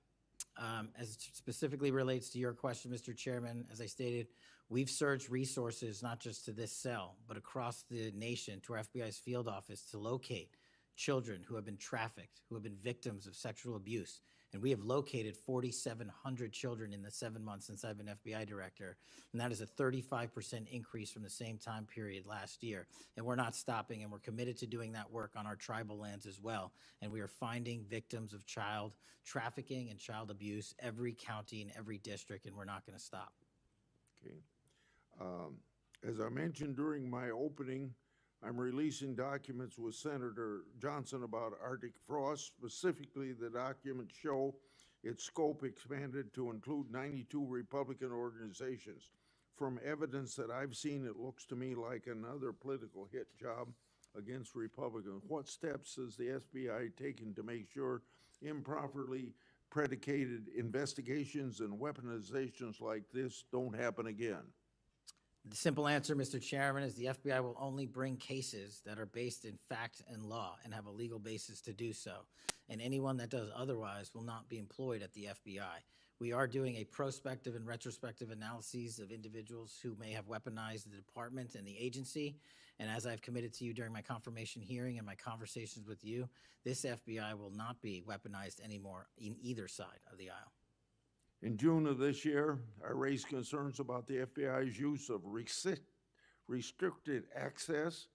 As it specifically relates to your question, Mr. Chairman, as I stated, we've surged resources not just to this cell, but across the nation to our FBI's field office to locate children who have been trafficked, who have been victims of sexual abuse. And we have located 4,700 children in the 7 months since I've been FBI director. And that is a 35% increase from the same time period last year. And we're not stopping, and we're committed to doing that work on our tribal lands as well. And we are finding victims of child trafficking and child abuse every county and every district, and we're not going to stop. Okay. As I mentioned during my opening, I'm releasing documents with Senator Johnson about Arctic frost. Specifically, the documents show its scope expanded to include 92 Republican organizations. From evidence that I've seen, it looks to me like another political hit job against Republicans. What steps has the FBI taken to make sure improperly predicated investigations and weaponizations like this don't happen again? The simple answer, Mr. Chairman, is the FBI will only bring cases that are based in fact and law and have a legal basis to do so. And anyone that does otherwise will not be employed at the FBI. We are doing a prospective and retrospective analyses of individuals who may have weaponized the department and the agency. And as I've committed to you during my confirmation hearing and my conversations with you, this FBI will not be weaponized anymore in either side of the aisle. In June of this year, I raised concerns about the FBI's use of restricted access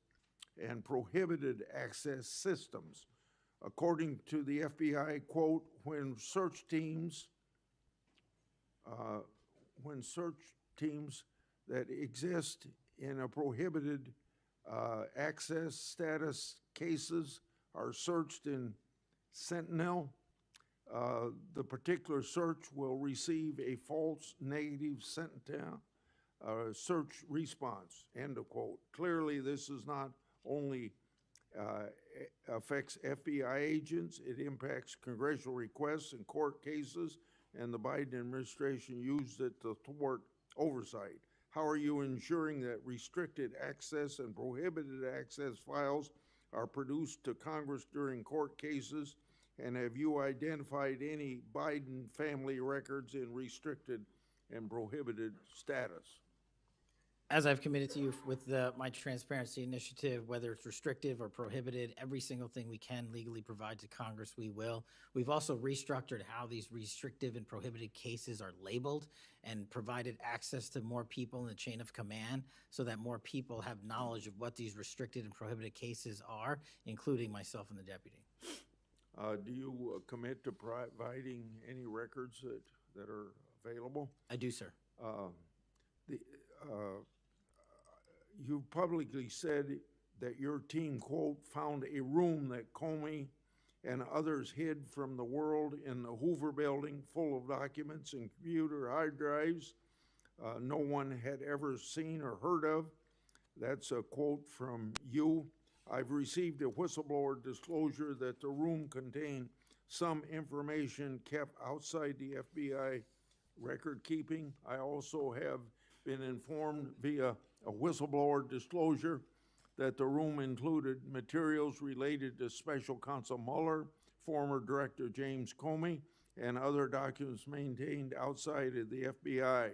and prohibited access systems. According to the FBI, quote, when search teams that exist in a prohibited access status cases are searched in Sentinel, the particular search will receive a false negative Sentinel search response, end of quote. Clearly, this is not only affects FBI agents, it impacts congressional requests and court cases, and the Biden administration used it to thwart oversight. How are you ensuring that restricted access and prohibited access files are produced to Congress during court cases? And have you identified any Biden family records in restricted and prohibited status? As I've committed to you with my transparency initiative, whether it's restrictive or prohibited, every single thing we can legally provide to Congress, we will. We've also restructured how these restrictive and prohibited cases are labeled and provided access to more people in the chain of command so that more people have knowledge of what these restricted and prohibited cases are, including myself and the deputy. Do you commit to providing any records that are available? I do, sir. You publicly said that your team, quote, found a room that Comey and others hid from the world in the Hoover building full of documents and computer hard drives no one had ever seen or heard of. That's a quote from you. I've received a whistleblower disclosure that the room contained some information kept outside the FBI record keeping. I also have been informed via a whistleblower disclosure that the room included materials related to Special Counsel Mueller, former Director James Comey, and other documents maintained outside of the FBI.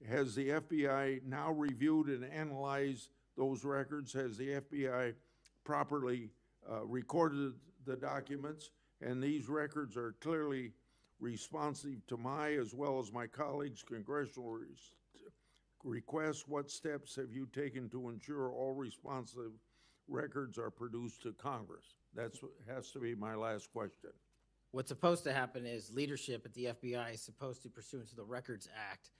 Has the FBI now reviewed and analyzed those records? Has the FBI properly recorded the documents? And these records are clearly responsive to my as well as my colleagues' congressional requests. What steps have you taken to ensure all responsive records are produced to Congress? That's what has to be my last question. What's supposed to happen is leadership at the FBI is supposed to, pursuant to the Records Act,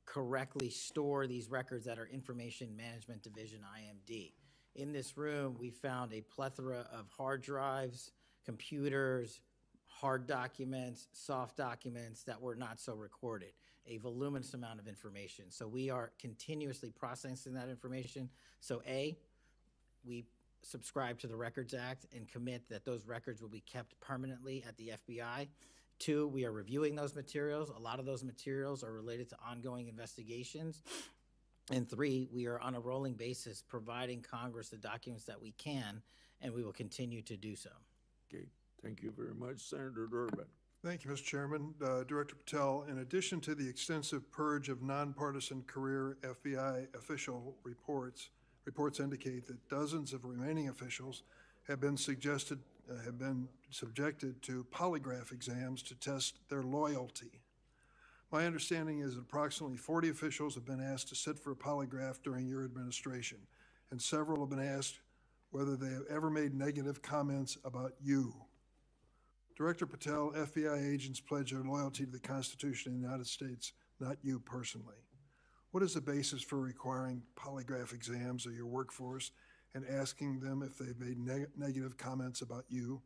correctly store these records at our Information Management Division, IMD. In this room, we found a plethora of hard drives, computers, hard documents, soft documents that were not so recorded, a voluminous amount of information. So we are continuously processing that information. So A, we subscribe to the Records Act and commit that those records will be kept permanently at the FBI. 2, we are reviewing those materials. A lot of those materials are related to ongoing investigations. And 3, we are on a rolling basis providing Congress the documents that we can, and we will continue to do so. Okay, thank you very much. Senator Durbin. Thank you, Mr. Chairman. Director Patel, in addition to the extensive purge of nonpartisan career FBI official reports indicate that dozens of remaining officials have been subjected to polygraph exams to test their loyalty. My understanding is that approximately 40 officials have been asked to sit for a polygraph during your administration, and several have been asked whether they have ever made negative comments about you. Director Patel, FBI agents pledge their loyalty to the Constitution of the United States, not you personally. What is the basis for requiring polygraph exams of your workforce and asking them if they've made negative comments about you?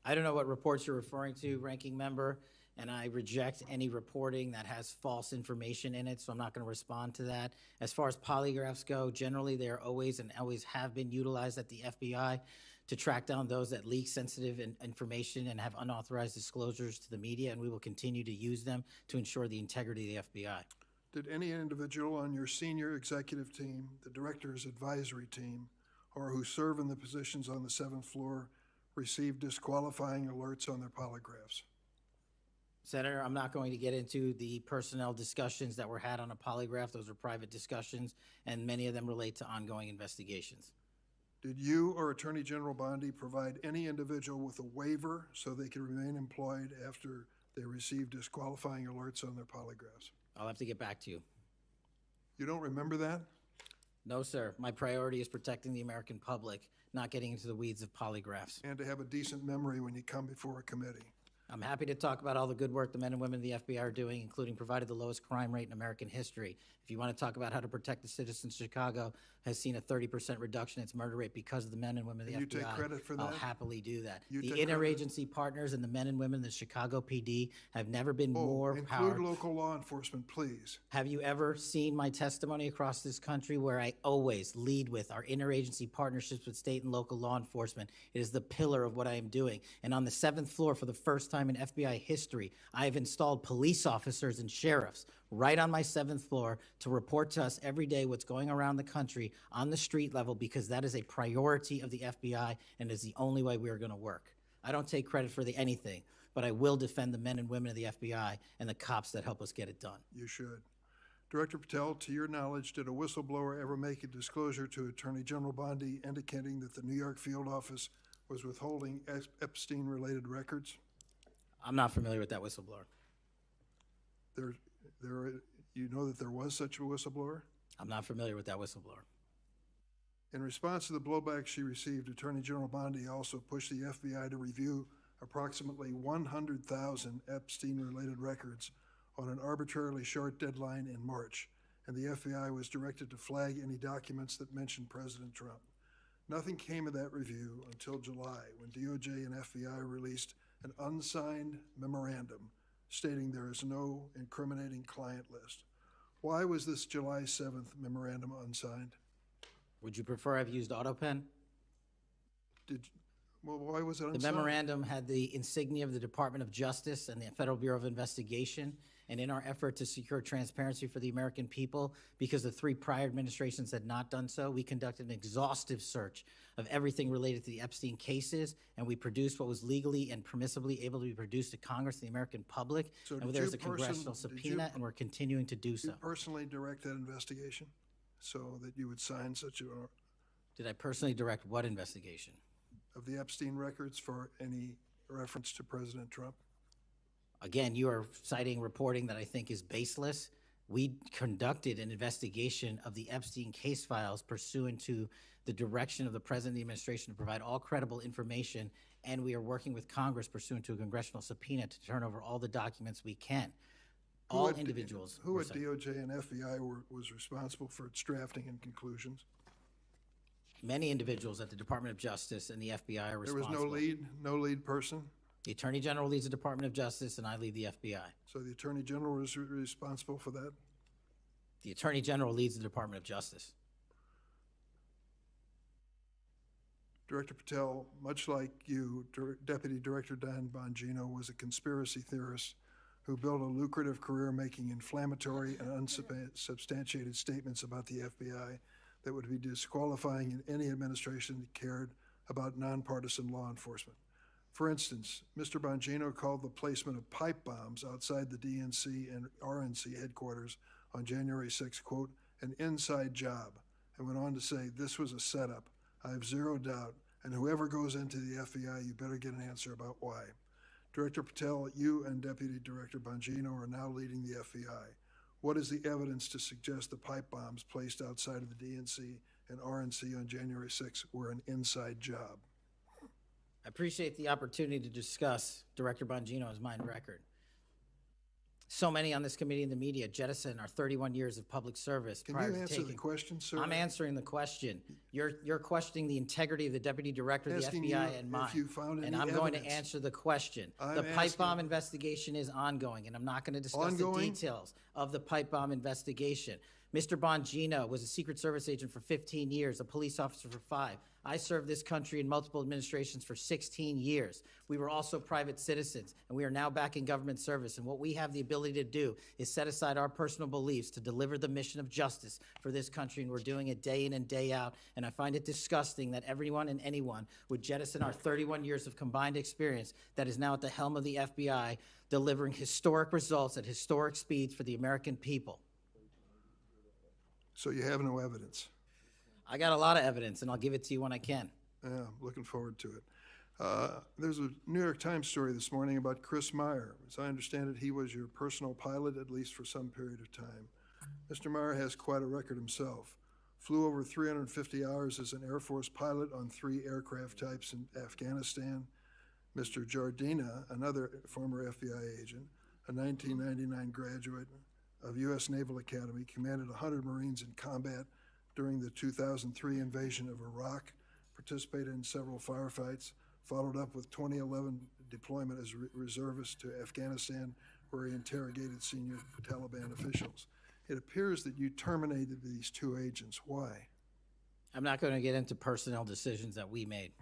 I don't know what reports you're referring to, Ranking Member, and I reject any reporting that has false information in it, so I'm not going to respond to that. As far as polygraphs go, generally they are always and always have been utilized at the FBI to track down those that leak sensitive information and have unauthorized disclosures to the media, and we will continue to use them to ensure the integrity of the FBI. Did any individual on your senior executive team, the director's advisory team, or who serve in the positions on the 7th floor receive disqualifying alerts on their polygraphs? Senator, I'm not going to get into the personnel discussions that were had on a polygraph. Those are private discussions, and many of them relate to ongoing investigations. Did you or Attorney General Bondi provide any individual with a waiver so they could remain employed after they received disqualifying alerts on their polygraphs? I'll have to get back to you. You don't remember that? No, sir. My priority is protecting the American public, not getting into the weeds of polygraphs. And to have a decent memory when you come before a committee. I'm happy to talk about all the good work the men and women of the FBI are doing, including provided the lowest crime rate in American history. If you want to talk about how to protect the citizens, Chicago has seen a 30% reduction in its murder rate because of the men and women of the FBI. You take credit for that? I'll happily do that. You The take credit? interagency partners and the men and women of the Chicago PD have never been more include powerful. local law enforcement, please. Have you ever seen my testimony across this country where I always lead with our interagency partnerships with state and local law enforcement? It is the pillar of what I am doing. And on the 7th floor, for the first time in FBI history, I have installed police officers and sheriffs right on my 7th floor to report to us every day what's going around the country on the street level, because that is a priority of the FBI and is the only way we are going to work. I don't take credit for anything, but I will defend the men and women of the FBI and the cops that help us get it done. You should. Director Patel, to your knowledge, did a whistleblower ever make a disclosure to Attorney General Bondi indicating that the New York field office was withholding Epstein-related records? I'm not familiar with that whistleblower. You know that there was such a whistleblower? I'm not familiar with that whistleblower. In response to the blowback she received, Attorney General Bondi also pushed the FBI to review approximately 100,000 Epstein-related records on an arbitrarily short deadline in March, and the FBI was directed to flag any documents that mentioned President Trump. Nothing came of that review until July, when DOJ and FBI released an unsigned memorandum stating there is no incriminating client list. Why was this July 7th memorandum unsigned? Would you prefer I've used AutoPen? Why was it unsigned? The memorandum had the insignia of the Department of Justice and the Federal Bureau of Investigation. And in our effort to secure transparency for the American people, because the 3 prior administrations had not done so, we conducted an exhaustive search of everything related to the Epstein cases, and we produced what was legally and permissibly able to be produced to Congress and the American public. So and did there's you a congressional subpoena, and we're continuing to do so. Did you personally direct that investigation so that you would sign such a, Did I personally direct what investigation? of the Epstein records for any reference to President Trump? Again, you are citing reporting that I think is baseless. We conducted an investigation of the Epstein case files pursuant to the direction of the President of the administration to provide all credible information, and we are working with Congress pursuant to a congressional subpoena to turn over all the documents we can. All individuals. Who were at cited. DOJ and FBI was responsible for its drafting and conclusions? Many individuals at the Department of Justice and the FBI are There was responsible. no lead person? The Attorney General leads the Department of Justice, and I lead the FBI. So the Attorney General was responsible for that? The Attorney General leads the Department of Justice. Director Patel, much like you, Deputy Director Dan Bongino was a conspiracy theorist who built a lucrative career making inflammatory and unsubstantiated statements about the FBI that would be disqualifying in any administration that cared about nonpartisan law enforcement. For instance, Mr. Bongino called the placement of pipe bombs outside the DNC and RNC headquarters on January 6, quote, an inside job, and went on to say this was a setup. I have zero doubt, and whoever goes into the FBI, you better get an answer about why. Director Patel, you and Deputy Director Bongino are now leading the FBI. What is the evidence to suggest the pipe bombs placed outside of the DNC and RNC on January 6 were an inside job? I appreciate the opportunity to discuss Director Bongino's mine record. So many on this committee and the media jettison our 31 years of public service. Can you answer the question, sir? I'm answering the question. You're questioning the integrity of the Deputy Director of the Asking FBI you and mine. if you found any and I'm going to evidence. answer the question. I'm The pipe asking- bomb investigation is ongoing, and I'm not going to discuss the Ongoing? details of the pipe bomb investigation. Mr. Bongino was a Secret Service agent for 15 years, a police officer for 5. I served this country in multiple administrations for 16 years. We were also private citizens, and we are now back in government service. And what we have the ability to do is set aside our personal beliefs to deliver the mission of justice for this country, and we're doing it day in and day out. And I find it disgusting that everyone and anyone would jettison our 31 years of combined experience that is now at the helm of the FBI, delivering historic results at historic speeds for the American people. So you have no evidence? I got a lot of evidence, and I'll give it to you when I can. Yeah, I'm looking forward to it. There's a New York Times story this morning about Chris Meyer. As I understand it, he was your personal pilot, at least for some period of time. Mr. Meyer has quite a record himself. Flew over 350 hours as an Air Force pilot on 3 aircraft types in Afghanistan. Mr. Jardina, another former FBI agent, a 1999 graduate of US Naval Academy, commanded 100 Marines in combat during the 2003 invasion of Iraq, participated in several firefights, followed up with 2011 deployment as reservist to Afghanistan, where he interrogated senior Taliban officials. It appears that you terminated these 2 agents. Why? I'm not going to get into personnel decisions that we made.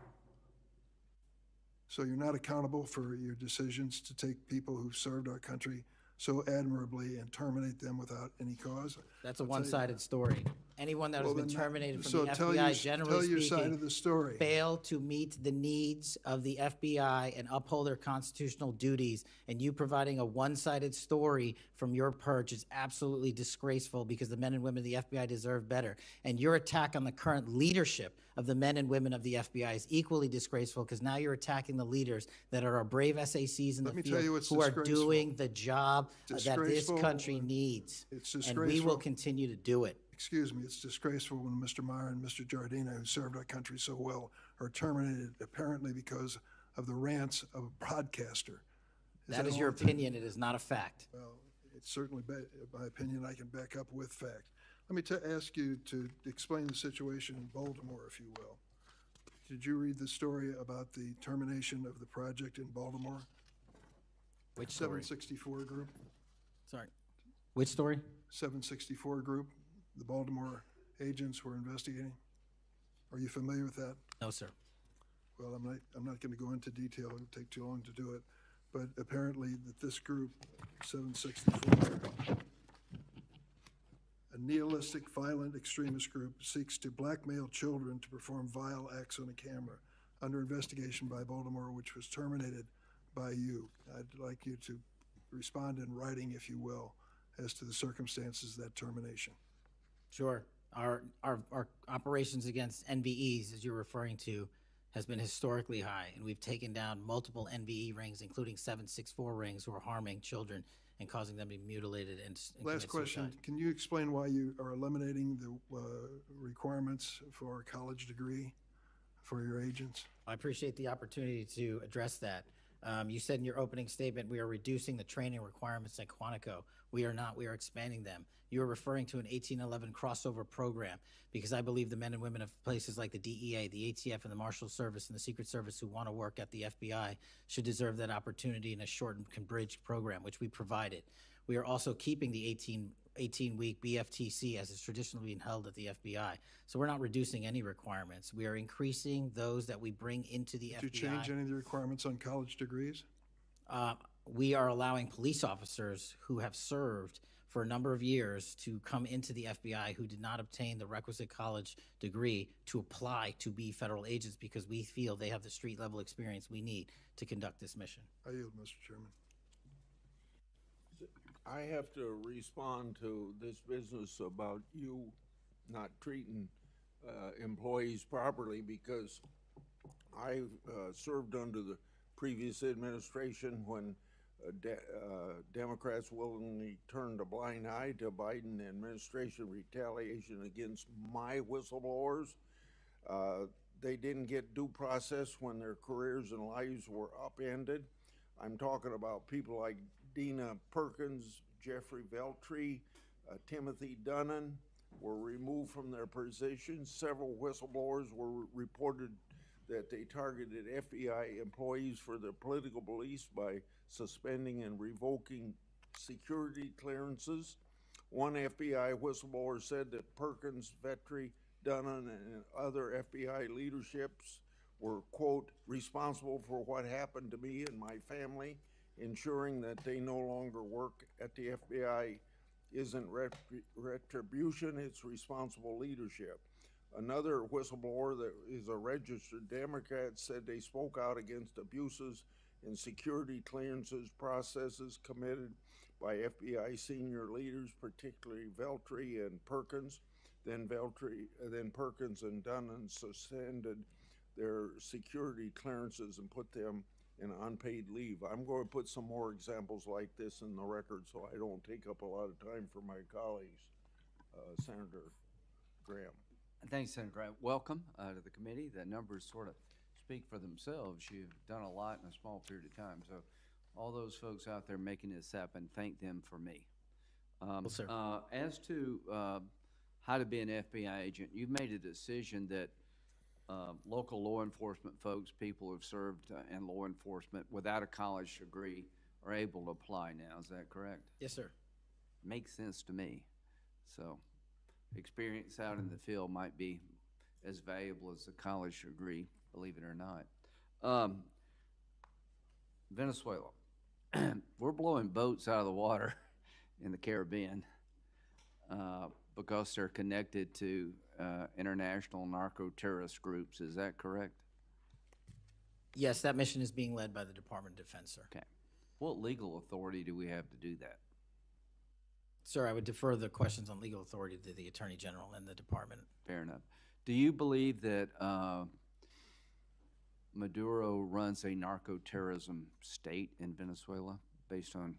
So you're not accountable for your decisions to take people who've served our country so admirably and terminate them without any cause? That's a one-sided story. Anyone that has Well, been then terminated from so the tell FBI, your generally side speaking, of the story. failed to meet the needs of the FBI and uphold their constitutional duties. And you providing a one-sided story from your perch is absolutely disgraceful, because the men and women of the FBI deserve better. And your attack on the current leadership of the men and women of the FBI is equally disgraceful, because now you're attacking the leaders that are our brave SACs in the Let me tell you field what's who are disgraceful. doing the job that this Disgraceful. country needs. It's And we disgraceful. will continue to do it. Excuse me, it's disgraceful when Mr. Meyer and Mr. Jardina, who served our country so well, are terminated apparently because of the rants of a broadcaster. That is all your it- opinion. It is not a fact. Well, it's certainly my opinion I can back up with fact. Let me ask you to explain the situation in Baltimore, if you will. Did you read the story about the termination of the project in Baltimore? Which story? 764 Group? Sorry. Which story? 764 Group, the Baltimore agents were investigating. Are you familiar with that? No, sir. Well, I'm not going to go into detail. It would take too long to do it. But apparently that this group, 764, a nihilistic, violent extremist group, seeks to blackmail children to perform vile acts on a camera under investigation by Baltimore, which was terminated by you. I'd like you to respond in writing, if you will, as to the circumstances of that termination. Sure. Our operations against NVEs, as you're referring to, has been historically high, and we've taken down multiple NVE rings, including 764 rings, who are harming children and causing them to be mutilated and Last commit question, suicide. can you explain why you are eliminating the requirements for a college degree for your agents? I appreciate the opportunity to address that. You said in your opening statement, we are reducing the training requirements at Quantico. We are not, we are expanding them. You are referring to an 1811 crossover program because I believe the men and women of places like the DEA, the ATF, and the Marshal Service and the Secret Service who want to work at the FBI should deserve that opportunity in a shortened bridge program, which we provided. We are also keeping the 18-week BFTC as is traditionally been held at the FBI. So we're not reducing any requirements. We are increasing those that we bring into the FBI. Did you change any of the requirements on college degrees? We are allowing police officers who have served for a number of years to come into the FBI who did not obtain the requisite college degree to apply to be federal agents because we feel they have the street level experience we need to conduct this mission. I yield, Mr. Chairman. I have to respond to this business about you not treating employees properly because I served under the previous administration when Democrats willingly turned a blind eye to Biden administration retaliation against my whistleblowers. They didn't get due process when their careers and lives were upended. I'm talking about people like Dina Perkins, Jeffrey Veltri, Timothy Dunnan were removed from their positions. Several whistleblowers were reported that they targeted FBI employees for their political beliefs by suspending and revoking security clearances. One FBI whistleblower said that Perkins, Vetri, Dunnan, and other FBI leaderships were, quote, responsible for what happened to me and my family, ensuring that they no longer work at the FBI isn't retribution, it's responsible leadership. Another whistleblower that is a registered Democrat said they spoke out against abuses in security clearances processes committed by FBI senior leaders, particularly Veltri and Perkins. Then Perkins and Dunnan suspended their security clearances and put them in unpaid leave. I'm going to put some more examples like this in the record so I don't take up a lot of time for my colleagues. Senator Graham. Thanks, Senator Graham. Welcome to the committee. The numbers sort of speak for themselves. You've done a lot in a small period of time. So all those folks out there making this happen, thank them for me. Well, sir. As to how to be an FBI agent, you've made a decision that local law enforcement folks, people who've served in law enforcement without a college degree are able to apply now. Is that correct? Yes, sir. Makes sense to me. So experience out in the field might be as valuable as a college degree, believe it or not. Venezuela. We're blowing boats out of the water in the Caribbean because they're connected to international narco-terrorist groups. Is that correct? Yes, that mission is being led by the Department of Defense, sir. Okay. What legal authority do we have to do that? Sir, I would defer the questions on legal authority to the Attorney General and the department. Fair enough. Do you believe that Maduro runs a narco-terrorism state in Venezuela based on?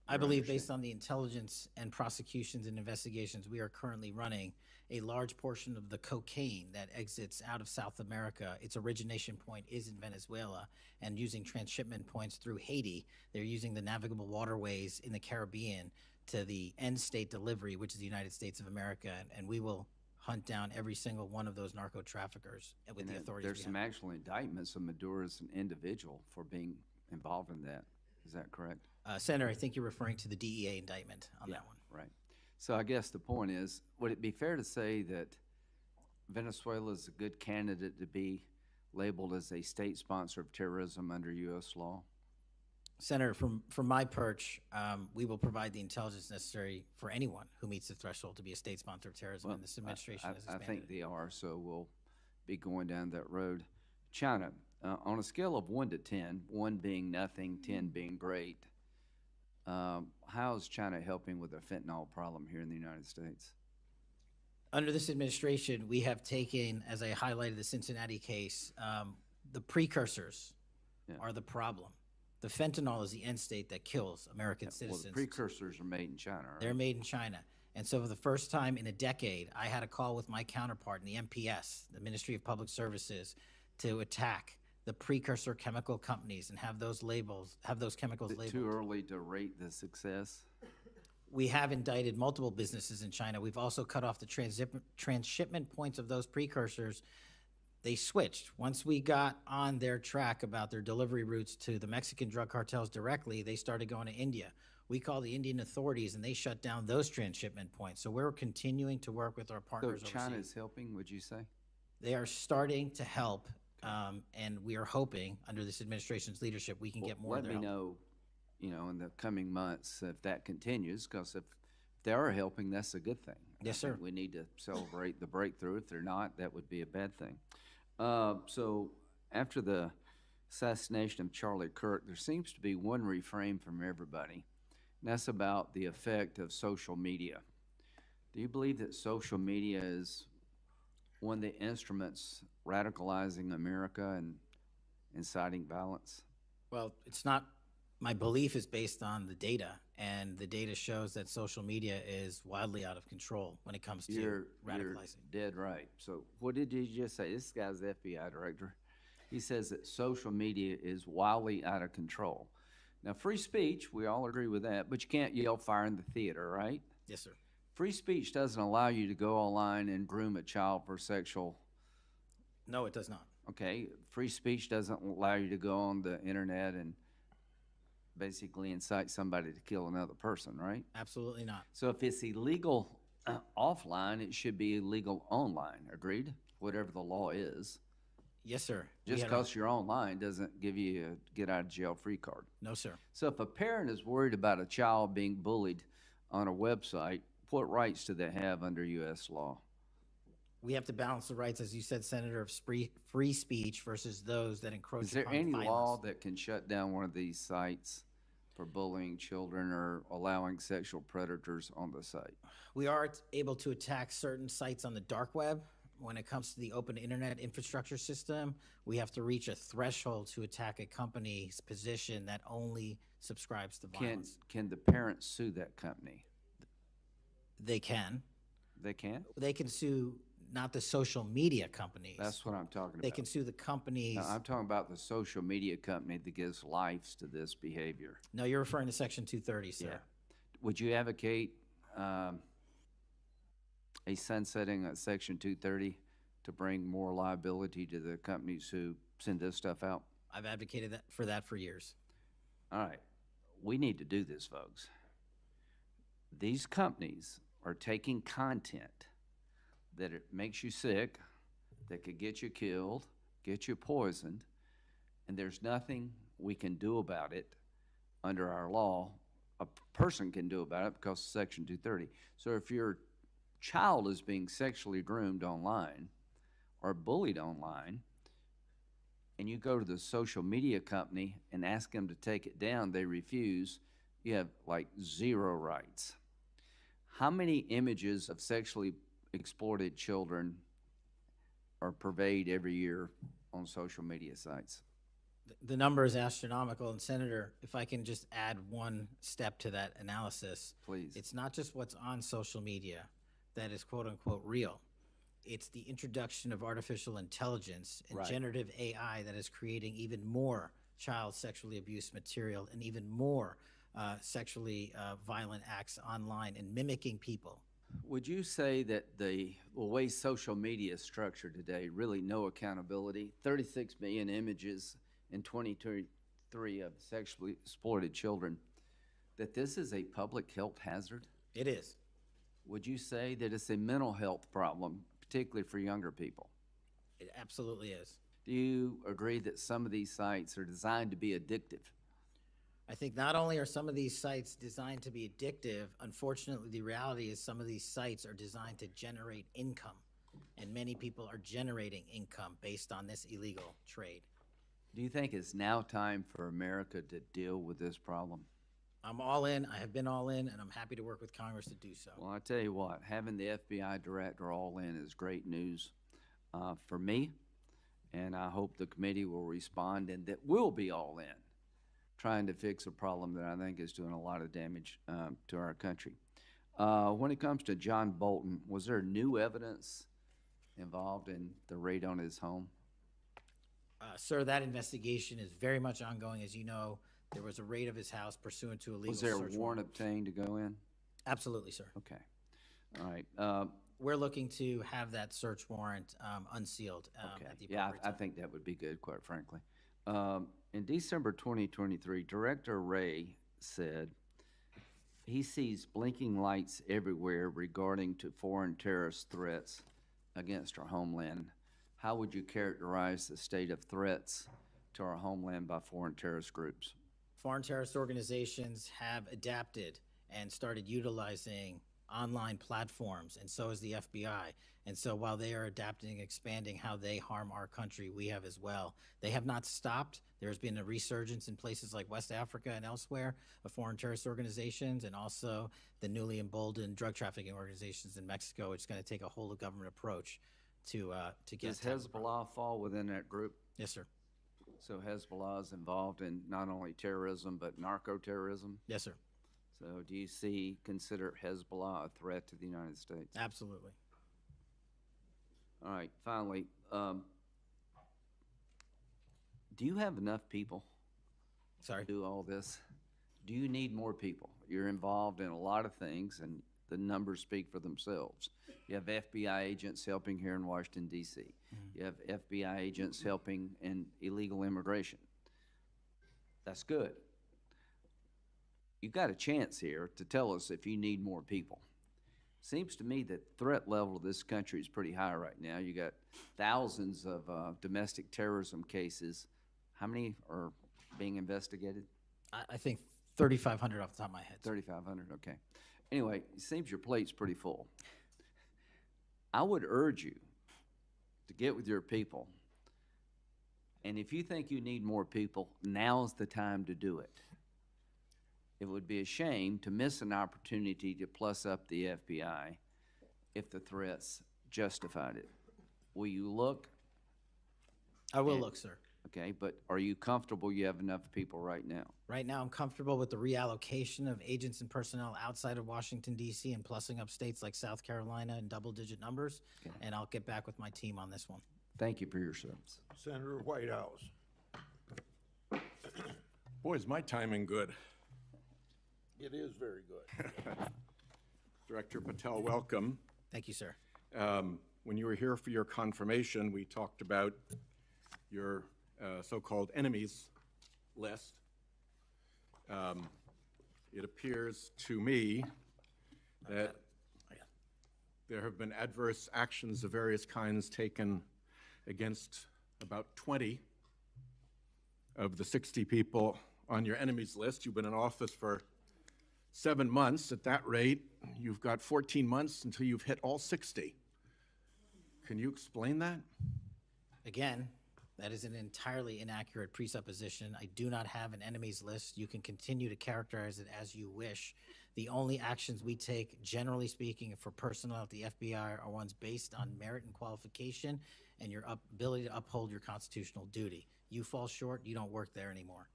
I believe based on the intelligence and prosecutions and investigations we are currently running, a large portion of the cocaine that exits out of South America, its origination point is in Venezuela, and using transshipment points through Haiti, they're using the navigable waterways in the Caribbean to the end state delivery, which is the United States of America, and we will hunt down every single one of those narco traffickers with the authorities. There's some actual indictments of Maduro as an individual for being involved in that. Is that correct? Senator, I think you're referring to the DEA indictment on that one. Right. So I guess the point is, would it be fair to say that Venezuela is a good candidate to be labeled as a state sponsor of terrorism under U.S. law? Senator, from my perch, we will provide the intelligence necessary for anyone who meets the threshold to be a state sponsor of terrorism, and this administration has expanded. I think they are, so we'll be going down that road. China, on a scale of 1 to 10, 1 being nothing, 10 being great, how is China helping with the fentanyl problem here in the United States? Under this administration, we have taken, as I highlighted the Cincinnati case, the precursors are the problem. The fentanyl is the end state that kills American Well, citizens. the precursors are made in China, right? They're made in China. And so for the first time in a decade, I had a call with my counterpart in the MPS, the Ministry of Public Services, to attack the precursor chemical companies and have those chemicals Is it labeled. too early to rate the success? We have indicted multiple businesses in China. We've also cut off the transshipment points of those precursors. They switched. Once we got on their track about their delivery routes to the Mexican drug cartels directly, they started going to India. We called the Indian authorities, and they shut down those transshipment points. So we're continuing to work with our So partners China overseas. is helping, would you say? They are starting to help, and we are hoping, under this administration's leadership, we can get more of Let their me help. know, in the coming months if that continues, because if they are helping, that's a good thing. Yes, I think sir. we need to celebrate the breakthrough. If they're not, that would be a bad thing. So after the assassination of Charlie Kirk, there seems to be one refrain from everybody, and that's about the effect of social media. Do you believe that social media is one of the instruments radicalizing America and inciting violence? Well, it's not, my belief is based on the data, and the data shows that social media is wildly out of control when it comes to You're radicalizing. dead right. So what did you just say? This guy's the FBI director. He says that social media is wildly out of control. Now, free speech, we all agree with that, but you can't yell fire in the theater, right? Yes, sir. Free speech doesn't allow you to go online and groom a child for sexual. No, it does not. Okay, free speech doesn't allow you to go on the internet and basically incite somebody to kill another person, right? Absolutely not. So if it's illegal offline, it should be illegal online. Agreed? Whatever the law is. Yes, sir. Just because you're online doesn't give you a get out of jail free card. No, sir. So if a parent is worried about a child being bullied on a website, what rights do they have under U.S. law? We have to balance the rights, as you said, Senator, of free speech versus those that encroach Is there upon any violence. law that can shut down one of these sites for bullying children or allowing sexual predators on the site? We are able to attack certain sites on the dark web. When it comes to the open internet infrastructure system, we have to reach a threshold to attack a company's position that only subscribes to violence. Can the parents sue that company? They can. They can? They can sue not the social media companies. That's what I'm talking They about. can sue the companies. No, I'm talking about the social media company that gives lives to this behavior. No, you're referring to Section 230, sir. Yeah. Would you advocate a sunsetting of Section 230 to bring more liability to the companies who send this stuff out? I've advocated that for years. All right. We need to do this, folks. These companies are taking content that it makes you sick, that could get you killed, get you poisoned, and there's nothing we can do about it under our law. A person can do about it because of Section 230. So if your child is being sexually groomed online or bullied online, and you go to the social media company and ask them to take it down, they refuse, you have like zero rights. How many images of sexually exploited children are purveyed every year on social media sites? The number is astronomical, and Senator, if I can just add one step to that analysis. Please. It's not just what's on social media that is quote-unquote real. It's the introduction of artificial intelligence and Right. generative AI that is creating even more child sexually abused material and even more sexually violent acts online and mimicking people. Would you say that the way social media is structured today, really no accountability, 36 million images in 2023 of sexually exploited children, that this is a public health hazard? It is. Would you say that it's a mental health problem, particularly for younger people? It absolutely is. Do you agree that some of these sites are designed to be addictive? I think not only are some of these sites designed to be addictive, unfortunately, the reality is some of these sites are designed to generate income, and many people are generating income based on this illegal trade. Do you think it's now time for America to deal with this problem? I'm all in. I have been all in, and I'm happy to work with Congress to do so. Well, I tell you what, having the FBI director all in is great news for me, and I hope the committee will respond and that we'll be all in, trying to fix a problem that I think is doing a lot of damage to our country. When it comes to John Bolton, was there new evidence involved in the raid on his home? Sir, that investigation is very much ongoing. As you know, there was a raid of his house pursuant to a legal Was there a search warrant obtained to go in? Absolutely, sir. Okay. All right. We're looking to have that search warrant unsealed Okay. at the Yeah, appropriate I time. think that would be good, quite frankly. In December 2023, Director Wray said he sees blinking lights everywhere regarding to foreign terrorist threats against our homeland. How would you characterize the state of threats to our homeland by foreign terrorist groups? Foreign terrorist organizations have adapted and started utilizing online platforms, and so has the FBI. And so while they are adapting and expanding how they harm our country, we have as well. They have not stopped. There's been a resurgence in places like West Africa and elsewhere of foreign terrorist organizations, and also the newly emboldened drug trafficking organizations in Mexico. It's going to take a whole of government approach to get. Does Hezbollah fall within that group? Yes, sir. So Hezbollah is involved in not only terrorism, but narco-terrorism? Yes, sir. So do you consider Hezbollah a threat to the United States? Absolutely. All right, finally, do you have enough people Sorry. to do all this? Do you need more people? You're involved in a lot of things, and the numbers speak for themselves. You have FBI agents helping here in Washington, D.C. You have FBI agents helping in illegal immigration. That's good. You've got a chance here to tell us if you need more people. Seems to me that threat level of this country is pretty high right now. You got thousands of domestic terrorism cases. How many are being investigated? I think 3,500 off the top of my head. 3,500, okay. Anyway, it seems your plate's pretty full. I would urge you to get with your people, and if you think you need more people, now's the time to do it. It would be a shame to miss an opportunity to plus up the FBI if the threats justified it. Will you look? I will look, sir. Okay, but are you comfortable you have enough people right now? Right now, I'm comfortable with the reallocation of agents and personnel outside of Washington, D.C. and plussing up states like South Carolina in double-digit numbers, and I'll get back with my team on this one. Thank you for your service. Senator Whitehouse. Boy, is my timing good. It is very good. Director Patel, welcome. Thank you, sir. When you were here for your confirmation, we talked about your so-called enemies list. It appears to me that there have been adverse actions of various kinds taken against about 20 of the 60 people on your enemies list. You've been in office for 7 months. At that rate, you've got 14 months until you've hit all 60. Can you explain that? Again, that is an entirely inaccurate presupposition. I do not have an enemies list. You can continue to characterize it as you wish. The only actions we take, generally speaking, for personnel at the FBI are ones based on merit and qualification and your ability to uphold your constitutional duty. You fall short, you don't work there anymore.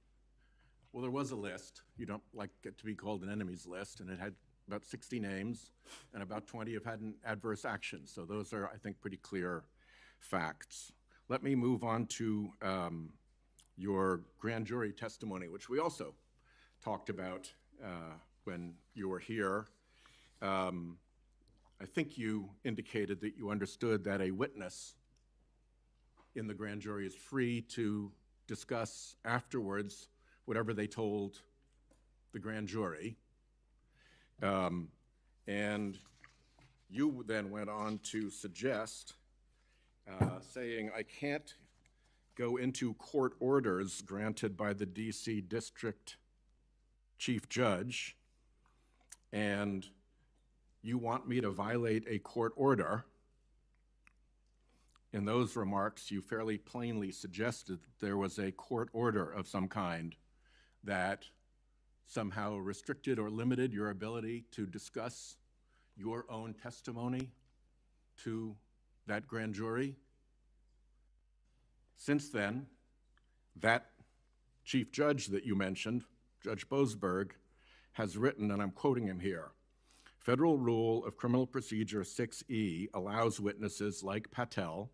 Well, there was a list. You don't like it to be called an enemies list, and it had about 60 names, and about 20 have had an adverse action. So those are, I think, pretty clear facts. Let me move on to your grand jury testimony, which we also talked about when you were here. I think you indicated that you understood that a witness in the grand jury is free to discuss afterwards whatever they told the grand jury. And you then went on to suggest, saying, I can't go into court orders granted by the DC District Chief Judge, and you want me to violate a court order. In those remarks, you fairly plainly suggested that there was a court order of some kind that somehow restricted or limited your ability to discuss your own testimony to that grand jury? Since then, that chief judge that you mentioned, Judge Boasberg, has written, and I'm quoting him here, Federal Rule of Criminal Procedure 6E allows witnesses like Patel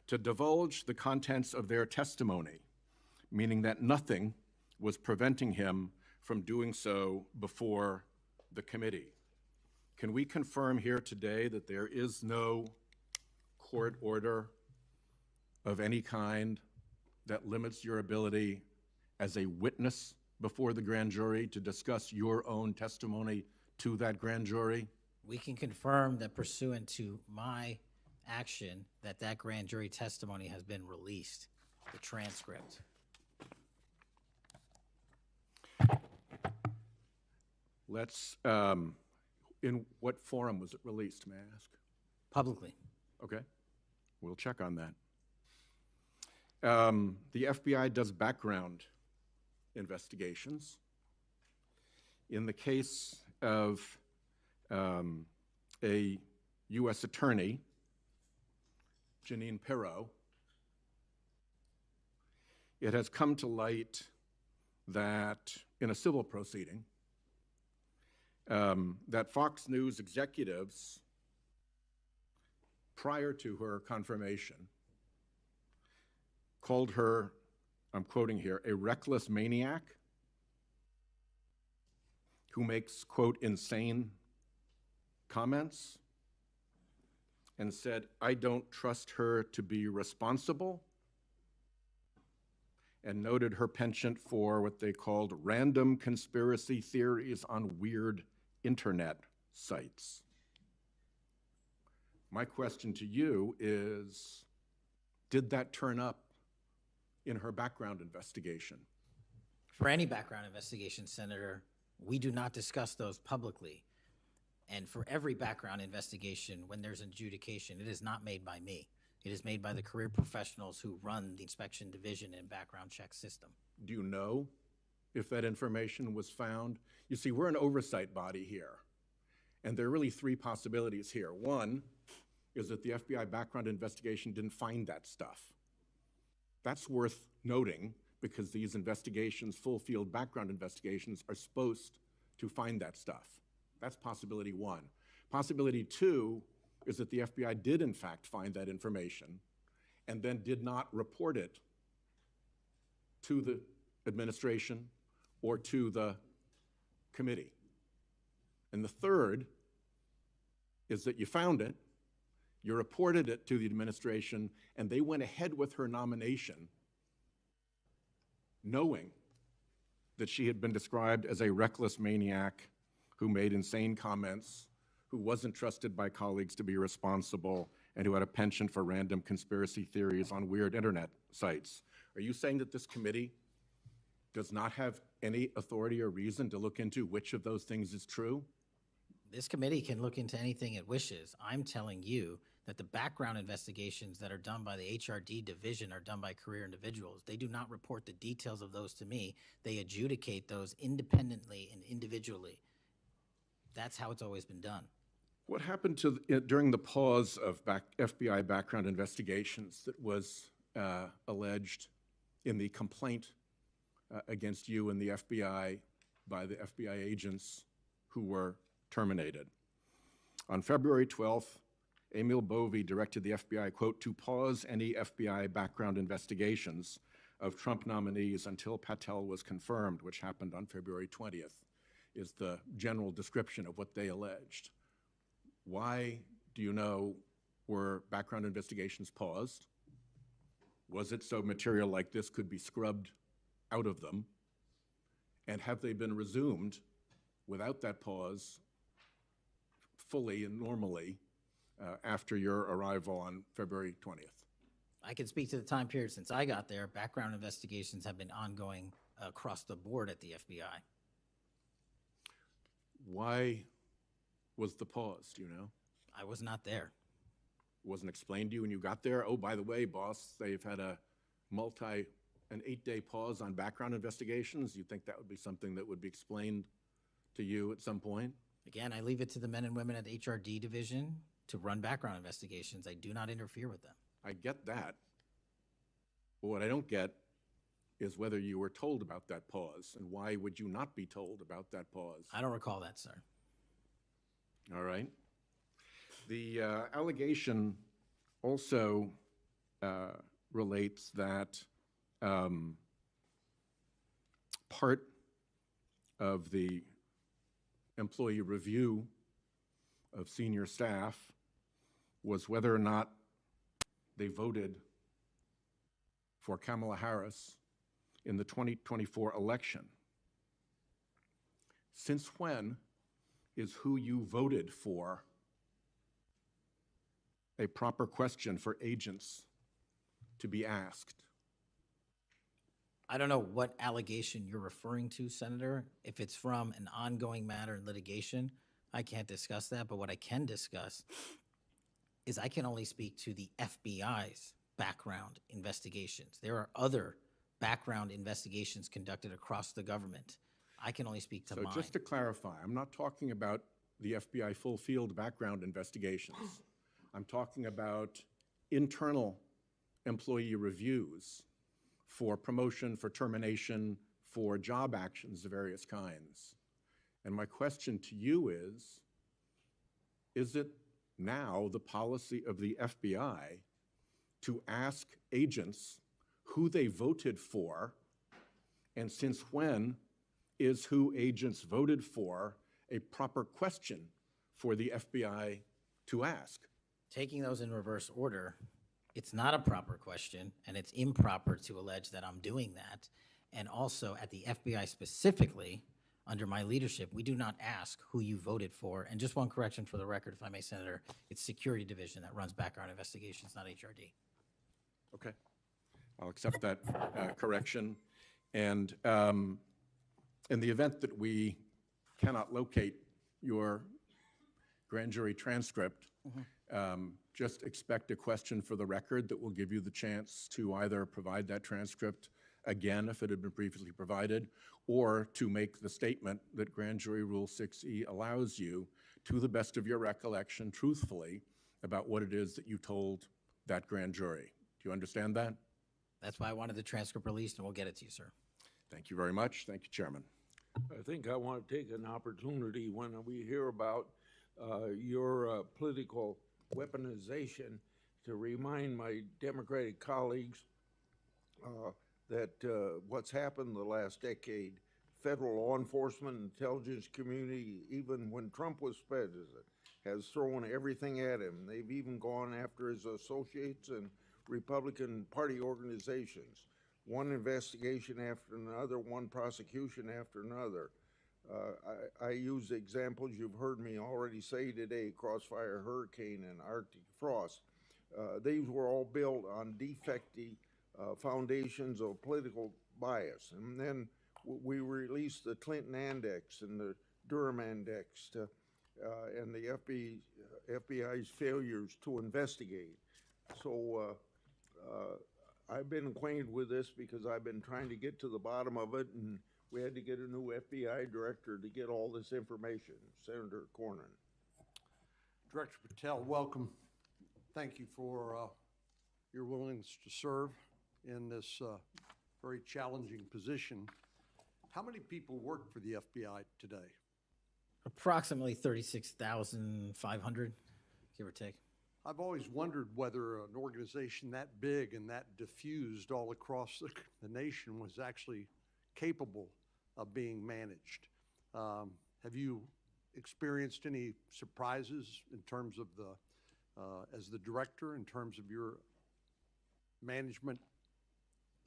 to divulge the contents of their testimony, meaning that nothing was preventing him from doing so before the committee. Can we confirm here today that there is no court order of any kind that limits your ability as a witness before the grand jury to discuss your own testimony to that grand jury? We can confirm that pursuant to my action, that grand jury testimony has been released, the transcript. Let's, in what forum was it released, may I ask? Publicly. Okay, we'll check on that. The FBI does background investigations. In the case of a U.S. attorney, Jeanine Pirro, it has come to light that in a civil proceeding, that Fox News executives, prior to her confirmation, called her, I'm quoting here, a reckless maniac who makes, quote, insane comments, and said, I don't trust her to be responsible, and noted her penchant for what they called random conspiracy theories on weird internet sites. My question to you is, did that turn up in her background investigation? For any background investigation, Senator, we do not discuss those publicly. And for every background investigation, when there's adjudication, it is not made by me. It is made by the career professionals who run the inspection division and background check system. Do you know if that information was found? You see, we're an oversight body here, and there are really three possibilities here. One is that the FBI background investigation didn't find that stuff. That's worth noting because these investigations, full field background investigations, are supposed to find that stuff. That's possibility one. Possibility two is that the FBI did in fact find that information and then did not report it to the administration or to the committee. And the third is that you found it, you reported it to the administration, and they went ahead with her nomination knowing that she had been described as a reckless maniac who made insane comments, who wasn't trusted by colleagues to be responsible, and who had a penchant for random conspiracy theories on weird internet sites. Are you saying that this committee does not have any authority or reason to look into which of those things is true? This committee can look into anything it wishes. I'm telling you that the background investigations that are done by the HRD division are done by career individuals. They do not report the details of those to me. They adjudicate those independently and individually. That's how it's always been done. What happened to during the pause of FBI background investigations that was alleged in the complaint against you and the FBI by the FBI agents who were terminated? On February 12th, Emil Bovee directed the FBI, quote, to pause any FBI background investigations of Trump nominees until Patel was confirmed, which happened on February 20th, is the general description of what they alleged. Why, do you know, were background investigations paused? Was it so material like this could be scrubbed out of them? And have they been resumed without that pause fully and normally after your arrival on February 20th? I can speak to the time period since I got there. Background investigations have been ongoing across the board at the FBI. Why was the pause, do you know? I was not there. Wasn't explained to you when you got there? Oh, by the way, boss, they've had a an 8-day pause on background investigations? You think that would be something that would be explained to you at some point? Again, I leave it to the men and women at the HRD division to run background investigations. I do not interfere with them. I get that. But what I don't get is whether you were told about that pause, and why would you not be told about that pause? I don't recall that, sir. All right. The allegation also relates that part of the employee review of senior staff was whether or not they voted for Kamala Harris in the 2024 election. Since when is who you voted for a proper question for agents to be asked? I don't know what allegation you're referring to, Senator. If it's from an ongoing matter in litigation, I can't discuss that. But what I can discuss is I can only speak to the FBI's background investigations. There are other background investigations conducted across the government. I can only speak to So mine. just to clarify, I'm not talking about the FBI full field background investigations. I'm talking about internal employee reviews for promotion, for termination, for job actions of various kinds. And my question to you is it now the policy of the FBI to ask agents who they voted for, and since when is who agents voted for a proper question for the FBI to ask? Taking those in reverse order, it's not a proper question, and it's improper to allege that I'm doing that. And also, at the FBI specifically, under my leadership, we do not ask who you voted for. And just one correction for the record, if I may, Senator, it's Security Division that runs background investigations, not HRD. Okay, I'll accept that correction. And in the event that we cannot locate your grand jury transcript, just expect a question for the record that will give you the chance to either provide that transcript again if it had been previously provided, or to make the statement that Grand Jury Rule 6E allows you, to the best of your recollection, truthfully, about what it is that you told that grand jury. Do you understand that? That's why I wanted the transcript released, and we'll get it to you, sir. Thank you very much. Thank you, Chairman. I think I want to take an opportunity when we hear about your political weaponization to remind my Democratic colleagues that what's happened the last decade, federal law enforcement, intelligence community, even when Trump was president, has thrown everything at him. They've even gone after his associates and Republican Party organizations. One investigation after another, one prosecution after another. I use examples you've heard me already say today: Crossfire Hurricane and Arctic Frost. These were all built on defective foundations of political bias. And then we released the Clinton Index and the Durham Index and the FBI's failures to investigate. So I've been acquainted with this because I've been trying to get to the bottom of it, and we had to get a new FBI director to get all this information, Senator Cornyn. Director Patel, welcome. Thank you for your willingness to serve in this very challenging position. How many people work for the FBI today? Approximately 36,500, give or take. I've always wondered whether an organization that big and that diffused all across the nation was actually capable of being managed. Have you experienced any surprises in terms of as the director, in terms of your management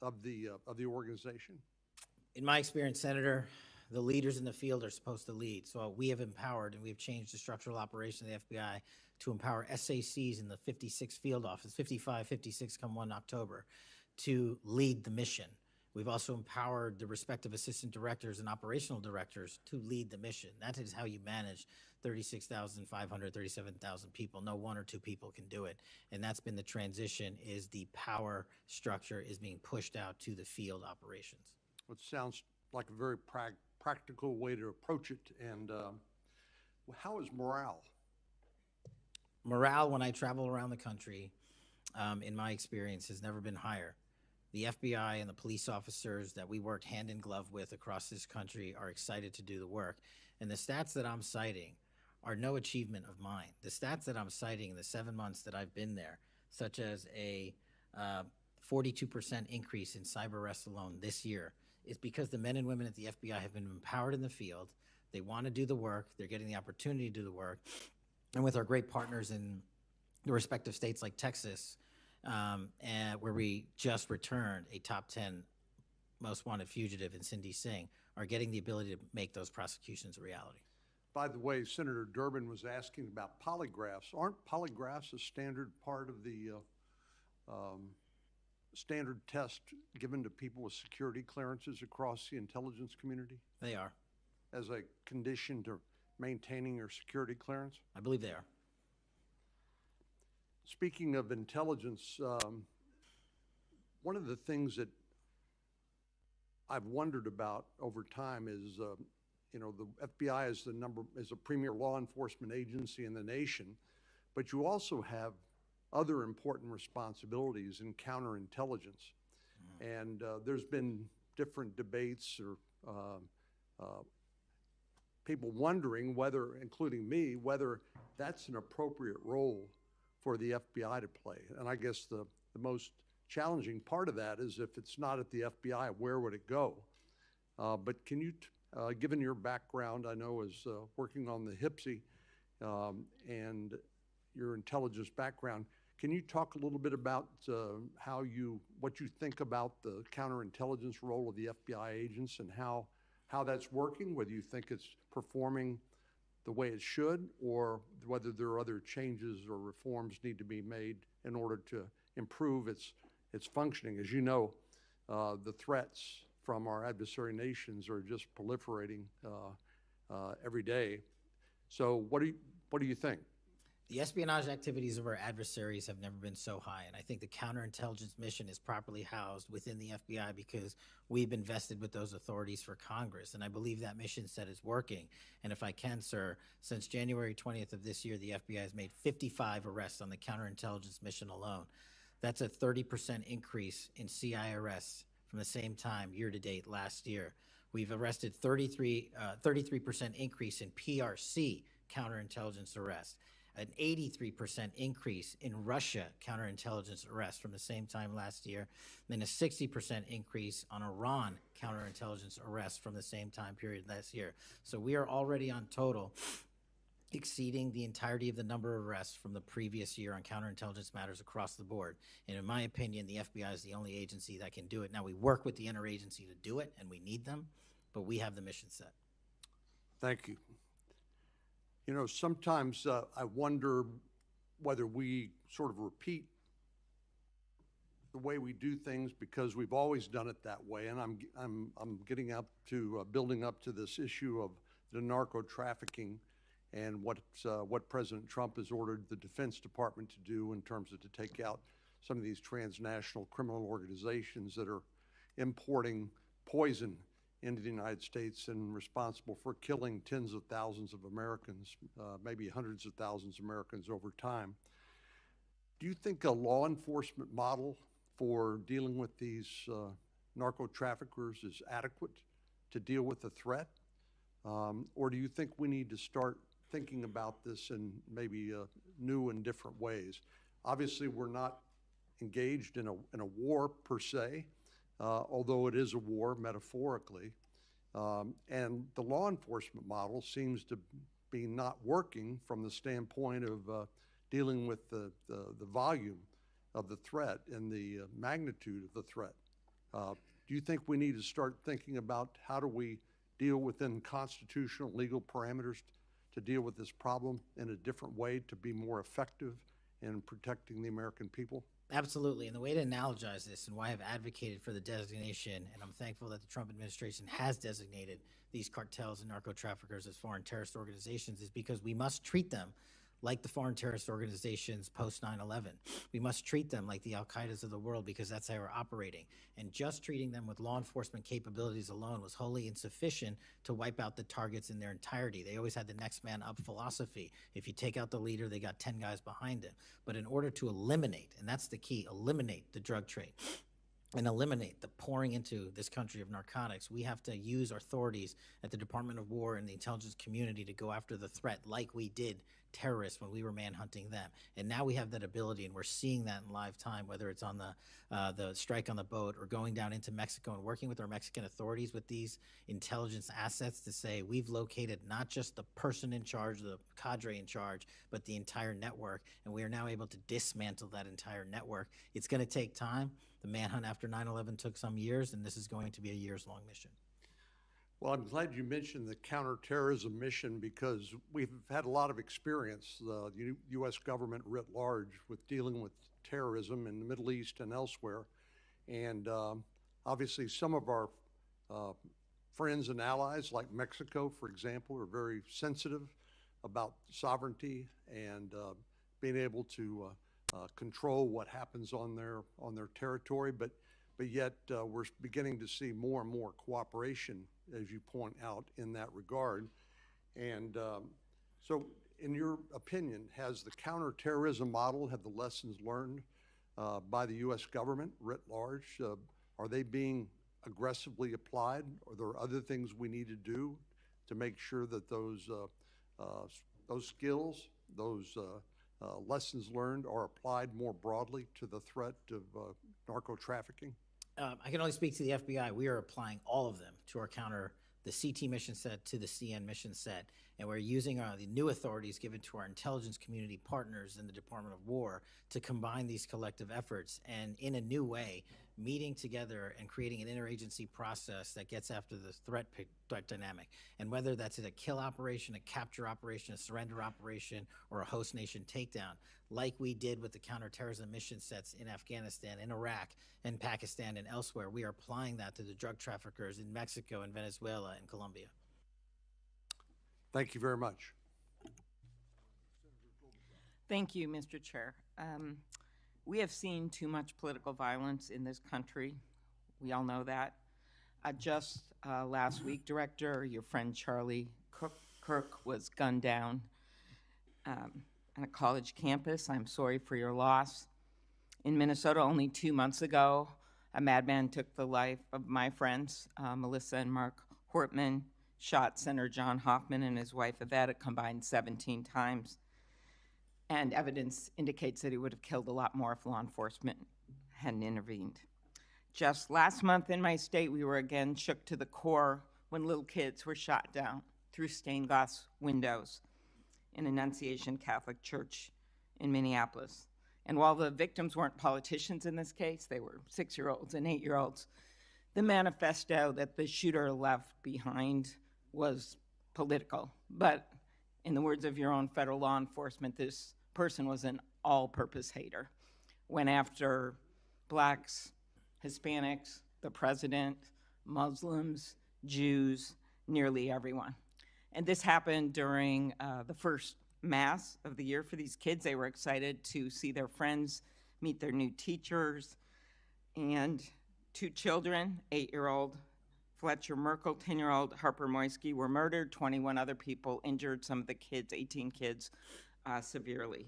of the organization? In my experience, Senator, the leaders in the field are supposed to lead. So we have empowered, and we've changed the structural operation of the FBI to empower SACs in the 56 field office, 55, 56 come 1 October, to lead the mission. We've also empowered the respective assistant directors and operational directors to lead the mission. That is how you manage 36,500, 37,000 people. No one or two people can do it. And that's been the transition, is the power structure is being pushed out to the field operations. It sounds like a very practical way to approach it. And how is morale? Morale, when I travel around the country, in my experience, has never been higher. The FBI and the police officers that we worked hand in glove with across this country are excited to do the work. And the stats that I'm citing are no achievement of mine. The stats that I'm citing in the 7 months that I've been there, such as a 42% increase in cyber arrests alone this year, is because the men and women at the FBI have been empowered in the field. They want to do the work. They're getting the opportunity to do the work. And with our great partners in the respective states like Texas, and where we just returned a top 10 most wanted fugitive in Cindy Singh, are getting the ability to make those prosecutions a reality. By the way, Senator Durbin was asking about polygraphs. Aren't polygraphs a standard part of the standard test given to people with security clearances across the intelligence community They are. as a condition to maintaining your security clearance? I believe they are. Speaking of intelligence, one of the things that I've wondered about over time is, you know, the FBI is a premier law enforcement agency in the nation, but you also have other important responsibilities in counterintelligence. And there's been different debates or people wondering whether, including me, whether that's an appropriate role for the FBI to play. And I guess the most challenging part of that is if it's not at the FBI, where would it go? But can you, given your background, I know as working on the HPSI and your intelligence background, can you talk a little bit about what you think about the counterintelligence role of the FBI agents and how that's working, whether you think it's performing the way it should, or whether there are other changes or reforms need to be made in order to improve its functioning? As you know, the threats from our adversary nations are just proliferating every day. So what do you think? The espionage activities of our adversaries have never been so high, and I think the counterintelligence mission is properly housed within the FBI because we've been vested with those authorities for Congress, and I believe that mission set is working. And if I can, sir, since January 20th of this year, the FBI has made 55 arrests on the counterintelligence mission alone. That's a 30% increase in CI arrests from the same time year-to-date last year. We've arrested 33% increase in PRC counterintelligence arrests, an 83% increase in Russia counterintelligence arrests from the same time last year, then a 60% increase on Iran counterintelligence arrests from the same time period last year. So we are already on total exceeding the entirety of the number of arrests from the previous year on counterintelligence matters across the board. And in my opinion, the FBI is the only agency that can do it. Now, we work with the interagency to do it, and we need them, but we have the mission set. Thank you. You know, sometimes I wonder whether we sort of repeat the way we do things because we've always done it that way. And I'm getting up to building up to this issue of the narco trafficking and what President Trump has ordered the Defense Department to do in terms of to take out some of these transnational criminal organizations that are importing poison into the United States and responsible for killing tens of thousands of Americans, maybe hundreds of thousands of Americans over time. Do you think a law enforcement model for dealing with these narco traffickers is adequate to deal with the threat? Or do you think we need to start thinking about this in maybe new and different ways? Obviously, we're not engaged in a war per se, although it is a war metaphorically. And the law enforcement model seems to be not working from the standpoint of dealing with the volume of the threat and the magnitude of the threat. Do you think we need to start thinking about how do we deal within constitutional legal parameters to deal with this problem in a different way to be more effective in protecting the American people? Absolutely. And the way to analogize this and why I've advocated for the designation, and I'm thankful that the Trump administration has designated these cartels and narco traffickers as foreign terrorist organizations, is because we must treat them like the foreign terrorist organizations post 9/11. We must treat them like the Al-Qaedas of the world, because that's how we're operating. And just treating them with law enforcement capabilities alone was wholly insufficient to wipe out the targets in their entirety. They always had the next man up philosophy. If you take out the leader, they got 10 guys behind him. But in order to eliminate, and that's the key, eliminate the drug trade and eliminate the pouring into this country of narcotics, we have to use our authorities at the Department of War and the intelligence community to go after the threat like we did terrorists when we were manhunting them. And now we have that ability, and we're seeing that in live time, whether it's on the strike on the boat or going down into Mexico and working with our Mexican authorities with these intelligence assets to say we've located not just the person in charge, the cadre in charge, but the entire network, and we are now able to dismantle that entire network. It's going to take time. The manhunt after 9/11 took some years, and this is going to be a years-long mission. Well, I'm glad you mentioned the counterterrorism mission, because we've had a lot of experience, the U.S. government writ large, with dealing with terrorism in the Middle East and elsewhere. And obviously some of our friends and allies, like Mexico, for example, are very sensitive about sovereignty and being able to control what happens on their territory. But yet we're beginning to see more and more cooperation, as you point out, in that regard. And so in your opinion, has the counterterrorism model, have the lessons learned by the U.S. government writ large, are they being aggressively applied? Are there other things we need to do to make sure that those skills, those lessons learned are applied more broadly to the threat of narco trafficking? I can only speak to the FBI. We are applying all of them to our the CT mission set to the CN mission set, and we're using the new authorities given to our intelligence community partners in the Department of War to combine these collective efforts, and in a new way, meeting together and creating an interagency process that gets after the threat dynamic. And whether that's a kill operation, a capture operation, a surrender operation, or a host nation takedown, like we did with the counterterrorism mission sets in Afghanistan, in Iraq, and Pakistan, and elsewhere, we are applying that to the drug traffickers in Mexico and Venezuela and Colombia. Thank you very much. Thank you, Mr. Chair. We have seen too much political violence in this country. We all know that. Just last week, Director, your friend Charlie Kirk was gunned down on a college campus. I'm sorry for your loss. In Minnesota, only 2 months ago, a madman took the life of my friends, Melissa and Mark Hortman, shot Senator John Hoffman and his wife Yvette a combined 17 times. And evidence indicates that he would have killed a lot more if law enforcement hadn't intervened. Just last month in my state, we were again shook to the core when little kids were shot down through stained glass windows in Annunciation Catholic Church in Minneapolis. And while the victims weren't politicians in this case, they were 6-year-olds and 8-year-olds, the manifesto that the shooter left behind was political. But in the words of your own federal law enforcement, this person was an all-purpose hater. Went after blacks, Hispanics, the president, Muslims, Jews, nearly everyone. And this happened during the first Mass of the year for these kids. They were excited to see their friends, meet their new teachers, and 2 children, 8-year-old Fletcher Merkel, 10-year-old Harper Moisky, were murdered. 21 other people injured, some of the kids, 18 kids, severely.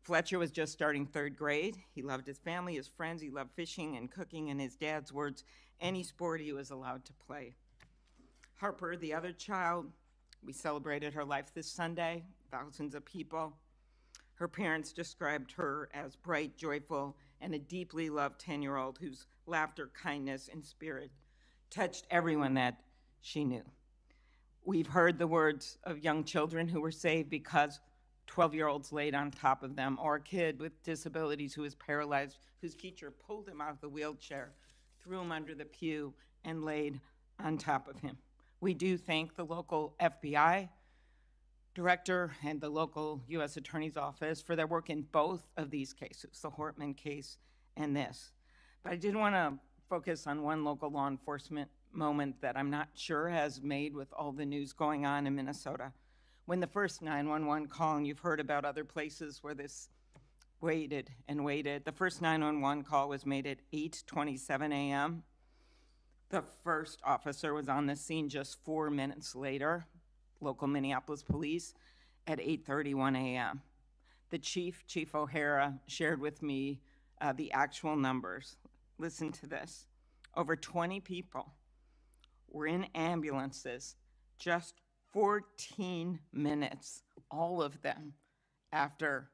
Fletcher was just starting 3rd grade. He loved his family, his friends. He loved fishing and cooking, in his dad's words, any sport he was allowed to play. Harper, the other child, we celebrated her life this Sunday, thousands of people. Her parents described her as bright, joyful, and a deeply loved 10-year-old whose laughter, kindness, and spirit touched everyone that she knew. We've heard the words of young children who were saved because 12-year-olds laid on top of them, or a kid with disabilities who was paralyzed, whose teacher pulled him out of the wheelchair, threw him under the pew, and laid on top of him. We do thank the local FBI Director and the local U.S. Attorney's Office for their work in both of these cases, the Hortman case and this. But I did want to focus on one local law enforcement moment that I'm not sure has made with all the news going on in Minnesota. When the first 911 call, and you've heard about other places where this waited and waited, the first 911 call was made at 8:27 a.m. The first officer was on the scene just 4 minutes later, local Minneapolis police, at 8:31 a.m. The Chief O'Hara, shared with me the actual numbers. Listen to this. Over 20 people were in ambulances just 14 minutes, all of them, after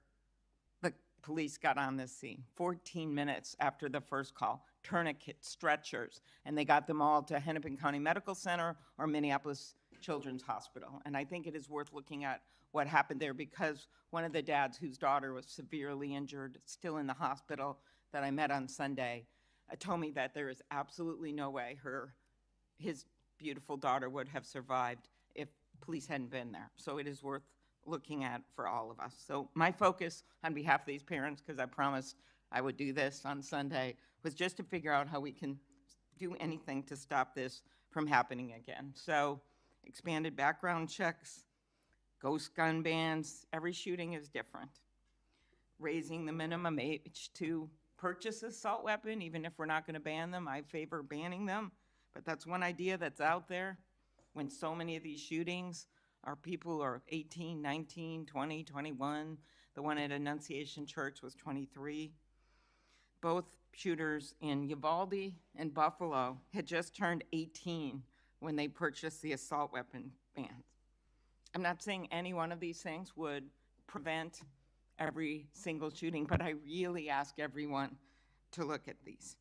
the police got on the scene. 14 minutes after the first call. Tourniquets, stretchers, and they got them all to Hennepin County Medical Center or Minneapolis Children's Hospital. And I think it is worth looking at what happened there, because one of the dads whose daughter was severely injured, still in the hospital, that I met on Sunday, told me that there is absolutely no way his beautiful daughter would have survived if police hadn't been there. So it is worth looking at for all of us. So my focus on behalf of these parents, because I promised I would do this on Sunday, was just to figure out how we can do anything to stop this from happening again. So expanded background checks, ghost gun bans, every shooting is different. Raising the minimum age to purchase an assault weapon, even if we're not going to ban them, I favor banning them. But that's one idea that's out there when so many of these shootings are people who are 18, 19, 20, 21. The one at Annunciation Church was 23. Both shooters in Uvalde and Buffalo had just turned 18 when they purchased the assault weapon bans. I'm not saying any one of these things would prevent every single shooting, but I really ask everyone to look at these.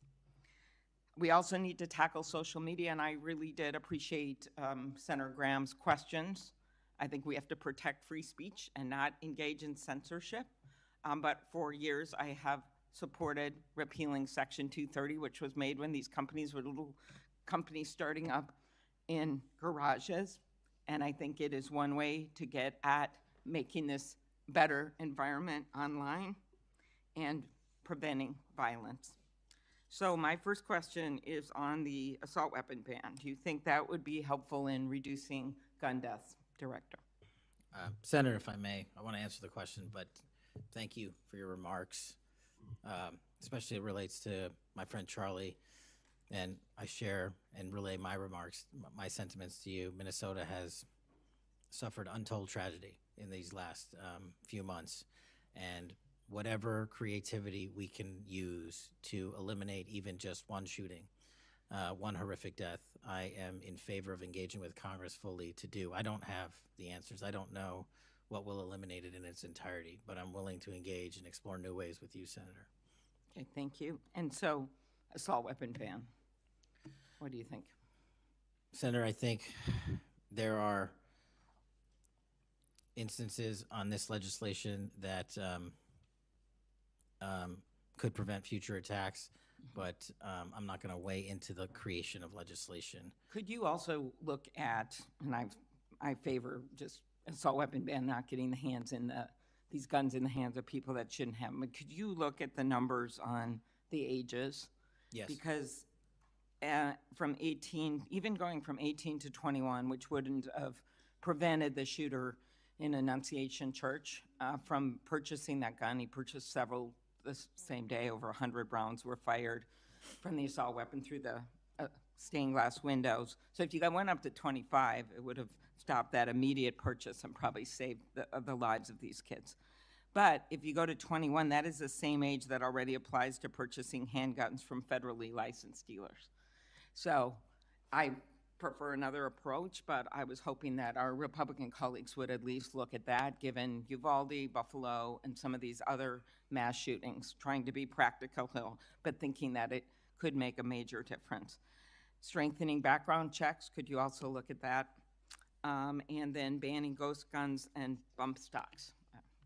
We also need to tackle social media, and I really did appreciate Senator Graham's questions. I think we have to protect free speech and not engage in censorship. But for years, I have supported repealing Section 230, which was made when these companies were little companies starting up in garages. And I think it is one way to get at making this better environment online and preventing violence. So my first question is on the assault weapon ban. Do you think that would be helpful in reducing gun deaths, Director? Senator, if I may, I want to answer the question, but thank you for your remarks. Especially it relates to my friend Charlie, and I share and relay my remarks, my sentiments to you. Minnesota has suffered untold tragedy in these last few months, and whatever creativity we can use to eliminate even just one shooting, one horrific death, I am in favor of engaging with Congress fully to do. I don't have the answers. I don't know what will eliminate it in its entirety, but I'm willing to engage and explore new ways with you, Senator. Okay, thank you. And so, assault weapon ban, what do you think? Senator, I think there are instances on this legislation that could prevent future attacks, but I'm not going to weigh into the creation of legislation. Could you also look at, and I favor just assault weapon ban, not getting these guns in the hands of people that shouldn't have them, but could you look at the numbers on the ages? Yes. Because from 18, even going from 18 to 21, which wouldn't have prevented the shooter in Annunciation Church from purchasing that gun. He purchased several the same day. Over 100 rounds were fired from the assault weapon through the stained glass windows. So if you went up to 25, it would have stopped that immediate purchase and probably saved the lives of these kids. But if you go to 21, that is the same age that already applies to purchasing handguns from federally licensed dealers. So I prefer another approach, but I was hoping that our Republican colleagues would at least look at that, given Uvalde, Buffalo, and some of these other mass shootings, trying to be practical, but thinking that it could make a major difference. Strengthening background checks, could you also look at that? And then banning ghost guns and bump stocks.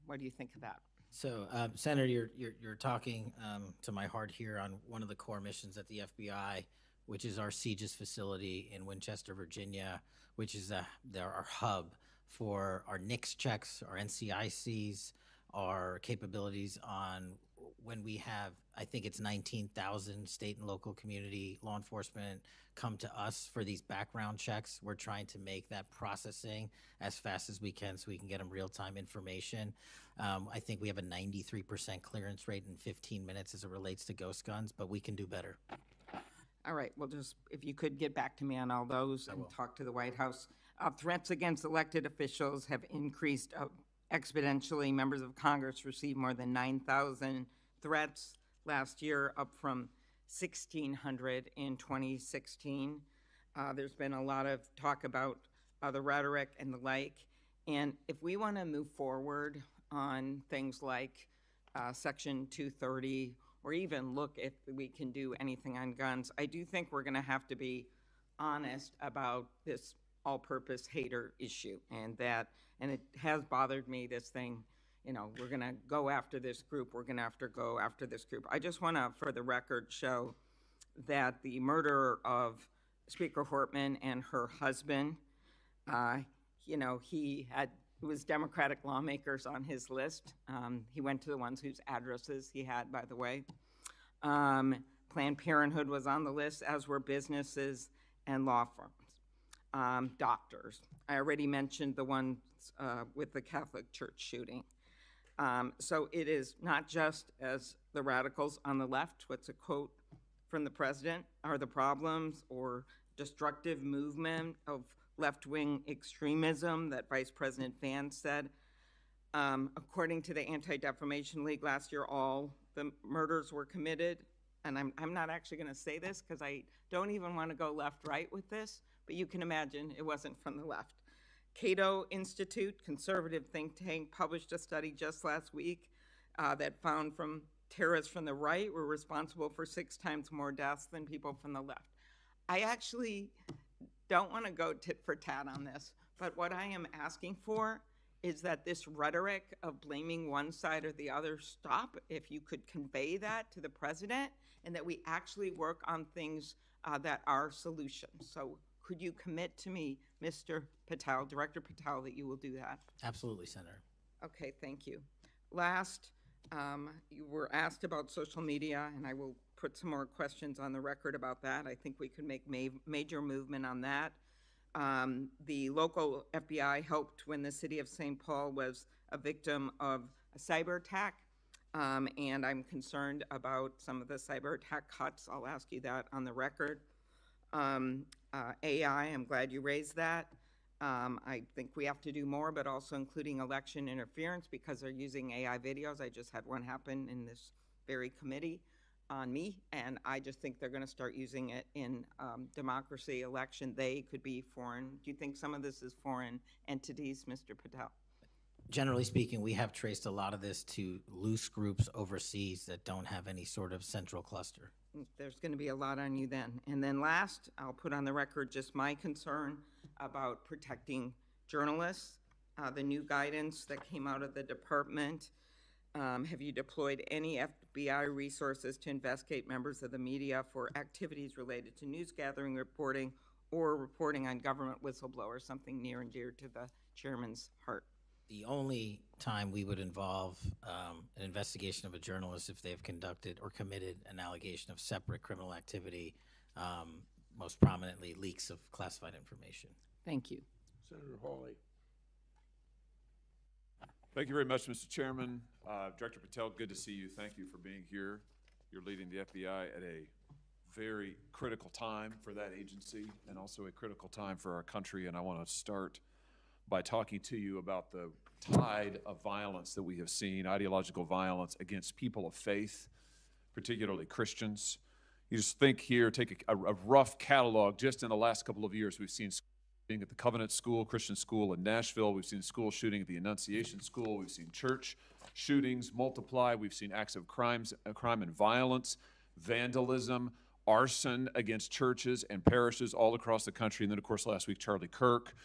What do you think of that? So, Senator, you're talking to my heart here on one of the core missions at the FBI, which is our CJIS facility in Winchester, Virginia, which is our hub for our NICS checks, our NCICs, our capabilities on when we have, I think it's 19,000 state and local community law enforcement come to us for these background checks. We're trying to make that processing as fast as we can so we can get them real-time information. I think we have a 93% clearance rate in 15 minutes as it relates to ghost guns, but we can do better. All right, well, just if you could get back to me on all those and talk to the White House. Threats against elected officials have increased exponentially. Members of Congress received more than 9,000 threats last year, up from 1,600 in 2016. There's been a lot of talk about the rhetoric and the like. And if we want to move forward on things like Section 230, or even look if we can do anything on guns, I do think we're going to have to be honest about this all-purpose hater issue, and it has bothered me, this thing, you know, we're going to go after this group, we're going to have to go after this group. I just want to, for the record, show that the murder of Speaker Hortman and her husband, you know, it was Democratic lawmakers on his list. He went to the ones whose addresses he had, by the way. Planned Parenthood was on the list, as were businesses and law firms. Doctors. I already mentioned the ones with the Catholic Church shooting. So it is not just, as the radicals on the left, what's a quote from the president, are the problems or destructive movement of left-wing extremism that Vice President Vance said. According to the Anti-Defamation League last year, all the murders were committed, and I'm not actually going to say this because I don't even want to go left-right with this, but you can imagine it wasn't from the left. Cato Institute, conservative think tank, published a study just last week that found terrorists from the right were responsible for 6 times more deaths than people from the left. I actually don't want to go tit for tat on this, but what I am asking for is that this rhetoric of blaming one side or the other stop. If you could convey that to the president, and that we actually work on things that are solutions. So could you commit to me, Mr. Patel, Director Patel, that you will do that? Absolutely, Senator. Okay, thank you. Last, you were asked about social media, and I will put some more questions on the record about that. I think we could make major movement on that. The local FBI helped when the city of St. Paul was a victim of a cyber attack, and I'm concerned about some of the cyber attack cuts. I'll ask you that on the record. AI, I'm glad you raised that. I think we have to do more, but also including election interference, because they're using AI videos. I just had one happen in this very committee on me, and I just think they're going to start using it in democracy, election. They could be foreign. Do you think some of this is foreign entities, Mr. Patel? Generally speaking, we have traced a lot of this to loose groups overseas that don't have any sort of central cluster. There's going to be a lot on you then. And then last, I'll put on the record just my concern about protecting journalists. The new guidance that came out of the department. Have you deployed any FBI resources to investigate members of the media for activities related to news gathering, reporting, or reporting on government whistleblowers, something near and dear to the chairman's heart? The only time we would involve an investigation of a journalist if they've conducted or committed an allegation of separate criminal activity, most prominently leaks of classified information. Thank you. Senator Hawley. Thank you very much, Mr. Chairman. Director Patel, good to see you. Thank you for being here. You're leading the FBI at a very critical time for that agency and also a critical time for our country. And I want to start by talking to you about the tide of violence that we have seen, ideological violence against people of faith, particularly Christians. You just think here, take a rough catalog. Just in the last couple of years, we've seen at the Covenant School, Christian school in Nashville. We've seen school shooting at the Annunciation School. We've seen church shootings multiply. We've seen acts of crime and violence, vandalism, arson against churches and parishes all across the country. And then, of course, last week, Charlie Kirk,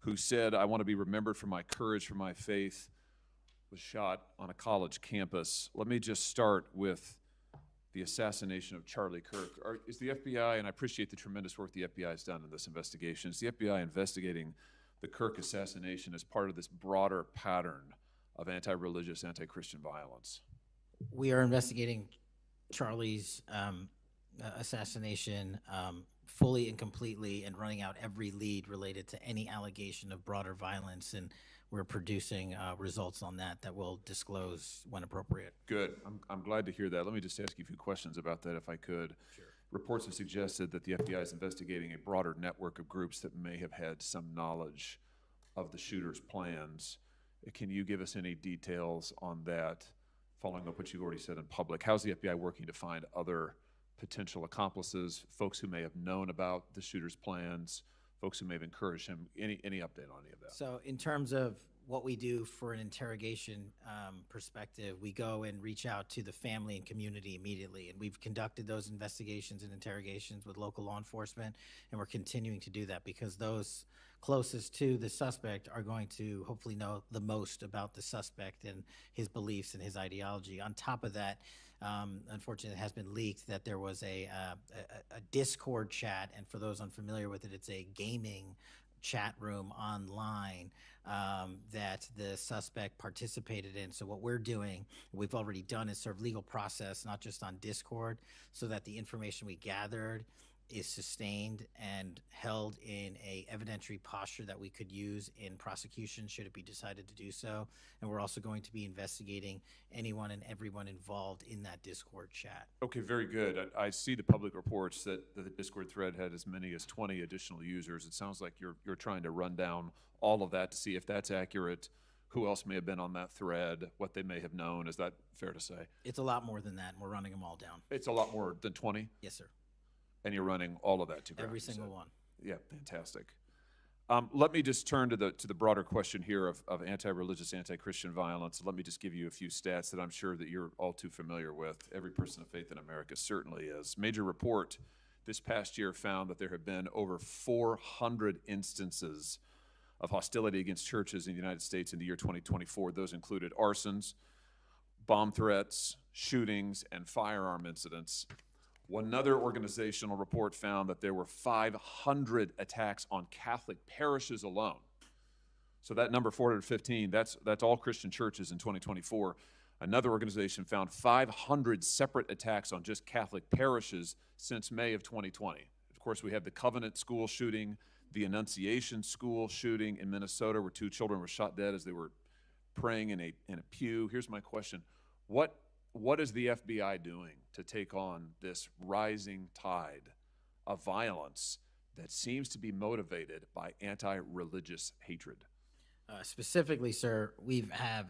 who said, "I want to be remembered for my courage, for my faith," was shot on a college campus. Let me just start with the assassination of Charlie Kirk. Is the FBI, and I appreciate the tremendous work the FBI has done in this investigation, is the FBI investigating the Kirk assassination as part of this broader pattern of anti-religious, anti-Christian violence? We are investigating Charlie's assassination fully and completely, and running out every lead related to any allegation of broader violence, and we're producing results on that we'll disclose when appropriate. Good. I'm glad to hear that. Let me just ask you a few questions about that, if I could. Sure. Reports have suggested that the FBI is investigating a broader network of groups that may have had some knowledge of the shooter's plans. Can you give us any details on that, following up what you've already said in public? How's the FBI working to find other potential accomplices, folks who may have known about the shooter's plans, folks who may have encouraged him? Any update on any of that? So in terms of what we do for an interrogation perspective, we go and reach out to the family and community immediately. And we've conducted those investigations and interrogations with local law enforcement, and we're continuing to do that because those closest to the suspect are going to hopefully know the most about the suspect and his beliefs and his ideology. On top of that, unfortunately, it has been leaked that there was a Discord chat, and for those unfamiliar with it, it's a gaming chat room online that the suspect participated in. So what we're doing, we've already done, is serve legal process, not just on Discord, so that the information we gathered is sustained and held in a evidentiary posture that we could use in prosecution should it be decided to do so. And we're also going to be investigating anyone and everyone involved in that Discord chat. Okay, very good. I see the public reports that the Discord thread had as many as 20 additional users. It sounds like you're trying to run down all of that to see if that's accurate, who else may have been on that thread, what they may have known. Is that fair to say? It's a lot more than that, and we're running them all down. It's a lot more than 20? Yes, sir. And you're running all of that to ground? Every single one. Yeah, fantastic. Let me just turn to the broader question here of anti-religious, anti-Christian violence. Let me just give you a few stats that I'm sure that you're all too familiar with. Every person of faith in America certainly is. Major report this past year found that there have been over 400 instances of hostility against churches in the United States in the year 2024. Those included arsons, bomb threats, shootings, and firearm incidents. Another organizational report found that there were 500 attacks on Catholic parishes alone. So that number 415, that's all Christian churches in 2024. Another organization found 500 separate attacks on just Catholic parishes since May of 2020. Of course, we have the Covenant school shooting, the Annunciation school shooting in Minnesota, where 2 children were shot dead as they were praying in a pew. Here's my question. What is the FBI doing to take on this rising tide of violence that seems to be motivated by anti-religious hatred? Specifically, sir, we have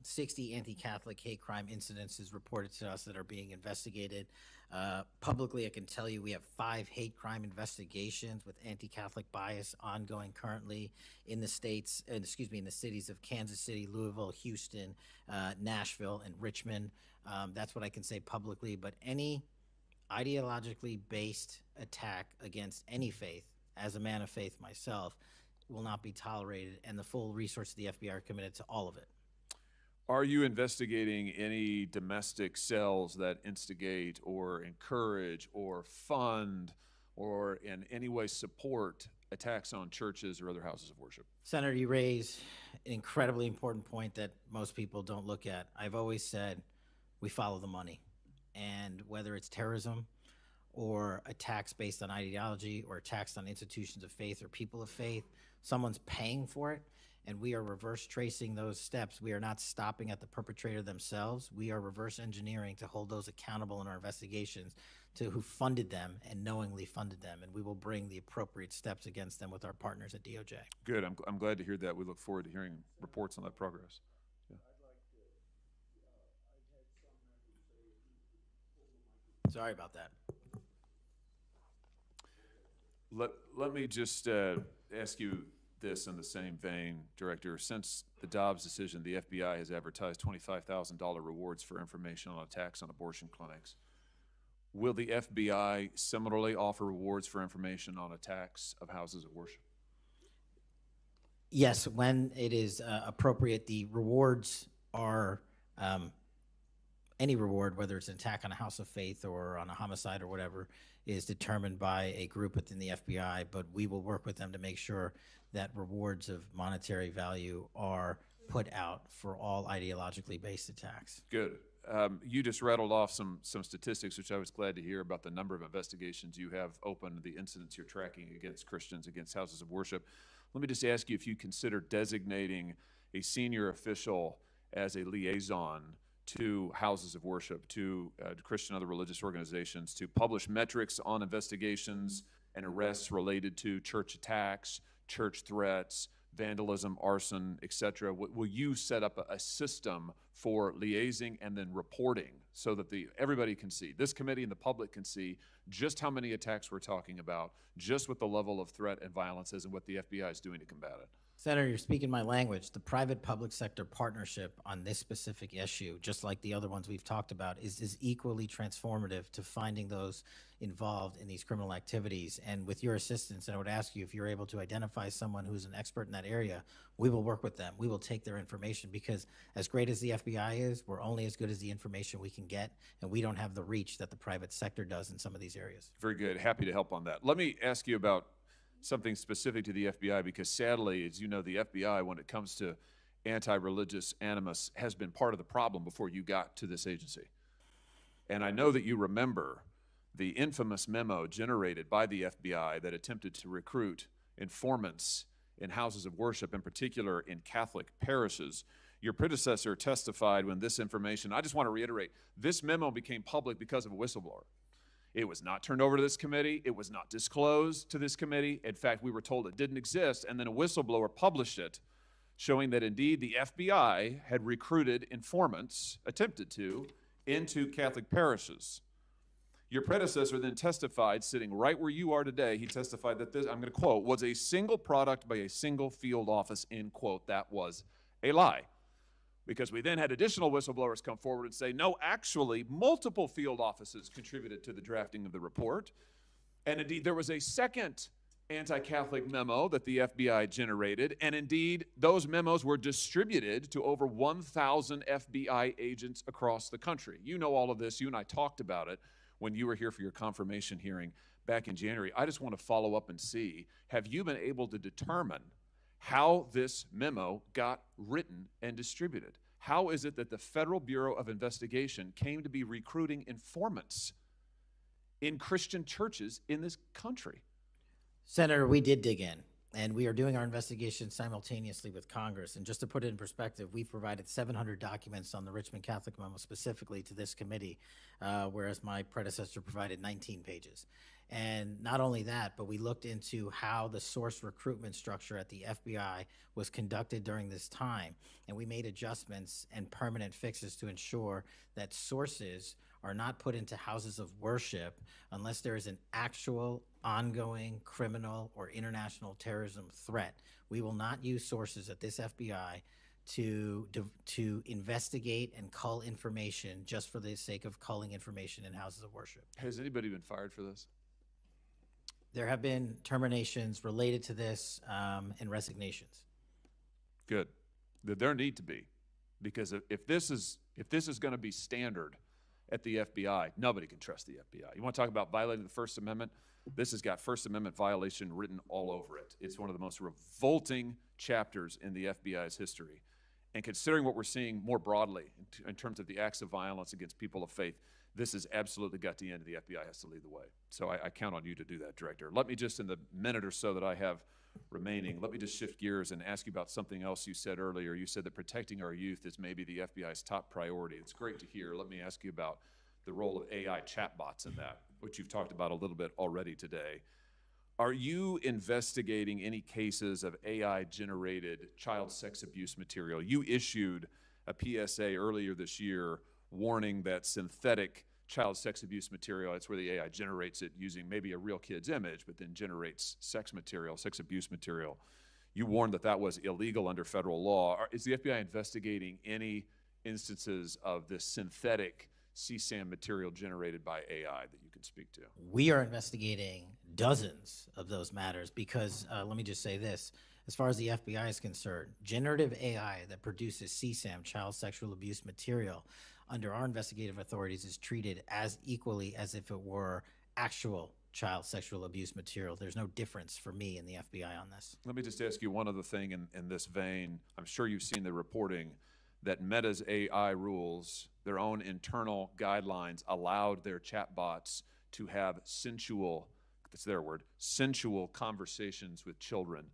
60 anti-Catholic hate crime incidences reported to us that are being investigated. Publicly, I can tell you we have 5 hate crime investigations with anti-Catholic bias ongoing currently in the states, in the cities of Kansas City, Louisville, Houston, Nashville, and Richmond. That's what I can say publicly, but any ideologically based attack against any faith, as a man of faith myself, will not be tolerated, and the full resources of the FBI are committed to all of it. Are you investigating any domestic cells that instigate or encourage or fund or in any way support attacks on churches or other houses of worship? Senator, you raise an incredibly important point that most people don't look at. I've always said we follow the money, and whether it's terrorism or attacks based on ideology or attacks on institutions of faith or people of faith, someone's paying for it, and we are reverse tracing those steps. We are not stopping at the perpetrator themselves. We are reverse engineering to hold those accountable in our investigations to who funded them and knowingly funded them, and we will bring the appropriate steps against them with our partners at DOJ. Good. I'm glad to hear that. We look forward to hearing reports on that progress. Yeah. Sorry about that. Let me just ask you this in the same vein, Director. Since the Dobbs decision, the FBI has advertised $25,000 rewards for information on attacks on abortion clinics. Will the FBI similarly offer rewards for information on attacks of houses of worship? Yes, when it is appropriate. The rewards are any reward, whether it's an attack on a house of faith or on a homicide or whatever, is determined by a group within the FBI, but we will work with them to make sure that rewards of monetary value are put out for all ideologically based attacks. Good. You just rattled off some statistics, which I was glad to hear, about the number of investigations you have open, the incidents you're tracking against Christians, against houses of worship. Let me just ask you if you consider designating a senior official as a liaison to houses of worship, to Christian and other religious organizations, to publish metrics on investigations and arrests related to church attacks, church threats, vandalism, arson, etc. Will you set up a system for liaising and then reporting so that everybody can see, this committee and the public can see just how many attacks we're talking about, just what the level of threat and violence is and what the FBI is doing to combat it? Senator, you're speaking my language. The private-public sector partnership on this specific issue, just like the other ones we've talked about, is equally transformative to finding those involved in these criminal activities. And with your assistance, and I would ask you if you're able to identify someone who's an expert in that area, we will work with them. We will take their information, because as great as the FBI is, we're only as good as the information we can get, and we don't have the reach that the private sector does in some of these areas. Very good. Happy to help on that. Let me ask you about something specific to the FBI, because sadly, as you know, the FBI, when it comes to anti-religious animus, has been part of the problem before you got to this agency. And I know that you remember the infamous memo generated by the FBI that attempted to recruit informants in houses of worship, in particular in Catholic parishes. Your predecessor testified when this information, I just want to reiterate, this memo became public because of a whistleblower. It was not turned over to this committee. It was not disclosed to this committee. In fact, we were told it didn't exist, and then a whistleblower published it, showing that indeed the FBI had recruited informants, attempted to, into Catholic parishes. Your predecessor then testified, sitting right where you are today, he testified that this, I'm going to quote, was a single product by a single field office, end quote. That was a lie. Because we then had additional whistleblowers come forward and say, no, actually, multiple field offices contributed to the drafting of the report. And indeed, there was a second anti-Catholic memo that the FBI generated, and indeed, those memos were distributed to over 1,000 FBI agents across the country. You know all of this. You and I talked about it when you were here for your confirmation hearing back in January. I just want to follow up and see, have you been able to determine how this memo got written and distributed? How is it that the Federal Bureau of Investigation came to be recruiting informants in Christian churches in this country? Senator, we did dig in, and we are doing our investigation simultaneously with Congress. And just to put it in perspective, we've provided 700 documents on the Richmond Catholic memo specifically to this committee, whereas my predecessor provided 19 pages. And not only that, but we looked into how the source recruitment structure at the FBI was conducted during this time. And we made adjustments and permanent fixes to ensure that sources are not put into houses of worship unless there is an actual ongoing criminal or international terrorism threat. We will not use sources at this FBI to investigate and cull information just for the sake of culling information in houses of worship. Has anybody been fired for this? There have been terminations related to this and resignations. Good. There need to be, because if this is going to be standard at the FBI, nobody can trust the FBI. You want to talk about violating the First Amendment? This has got First Amendment violation written all over it. It's one of the most revolting chapters in the FBI's history. And considering what we're seeing more broadly in terms of the acts of violence against people of faith, this has absolutely got to end, and the FBI has to lead the way. So I count on you to do that, Director. Let me just, in the minute or so that I have remaining, let me just shift gears and ask you about something else you said earlier. You said that protecting our youth is maybe the FBI's top priority. It's great to hear. Let me ask you about the role of AI chatbots in that, which you've talked about a little bit already today. Are you investigating any cases of AI-generated child sex abuse material? You issued a PSA earlier this year warning that synthetic child sex abuse material, that's where the AI generates it using maybe a real kid's image, but then generates sex material, sex abuse material. You warned that that was illegal under federal law. Is the FBI investigating any instances of this synthetic CSAM material generated by AI that you can speak to? We are investigating dozens of those matters because, let me just say this, as far as the FBI is concerned, generative AI that produces CSAM, child sexual abuse material, under our investigative authorities is treated as equally as if it were actual child sexual abuse material. There's no difference for me and the FBI on this. Let me just ask you one other thing in this vein. I'm sure you've seen the reporting that Meta's AI rules, their own internal guidelines, allowed their chatbots to have sensual, that's their word, sensual conversations with children.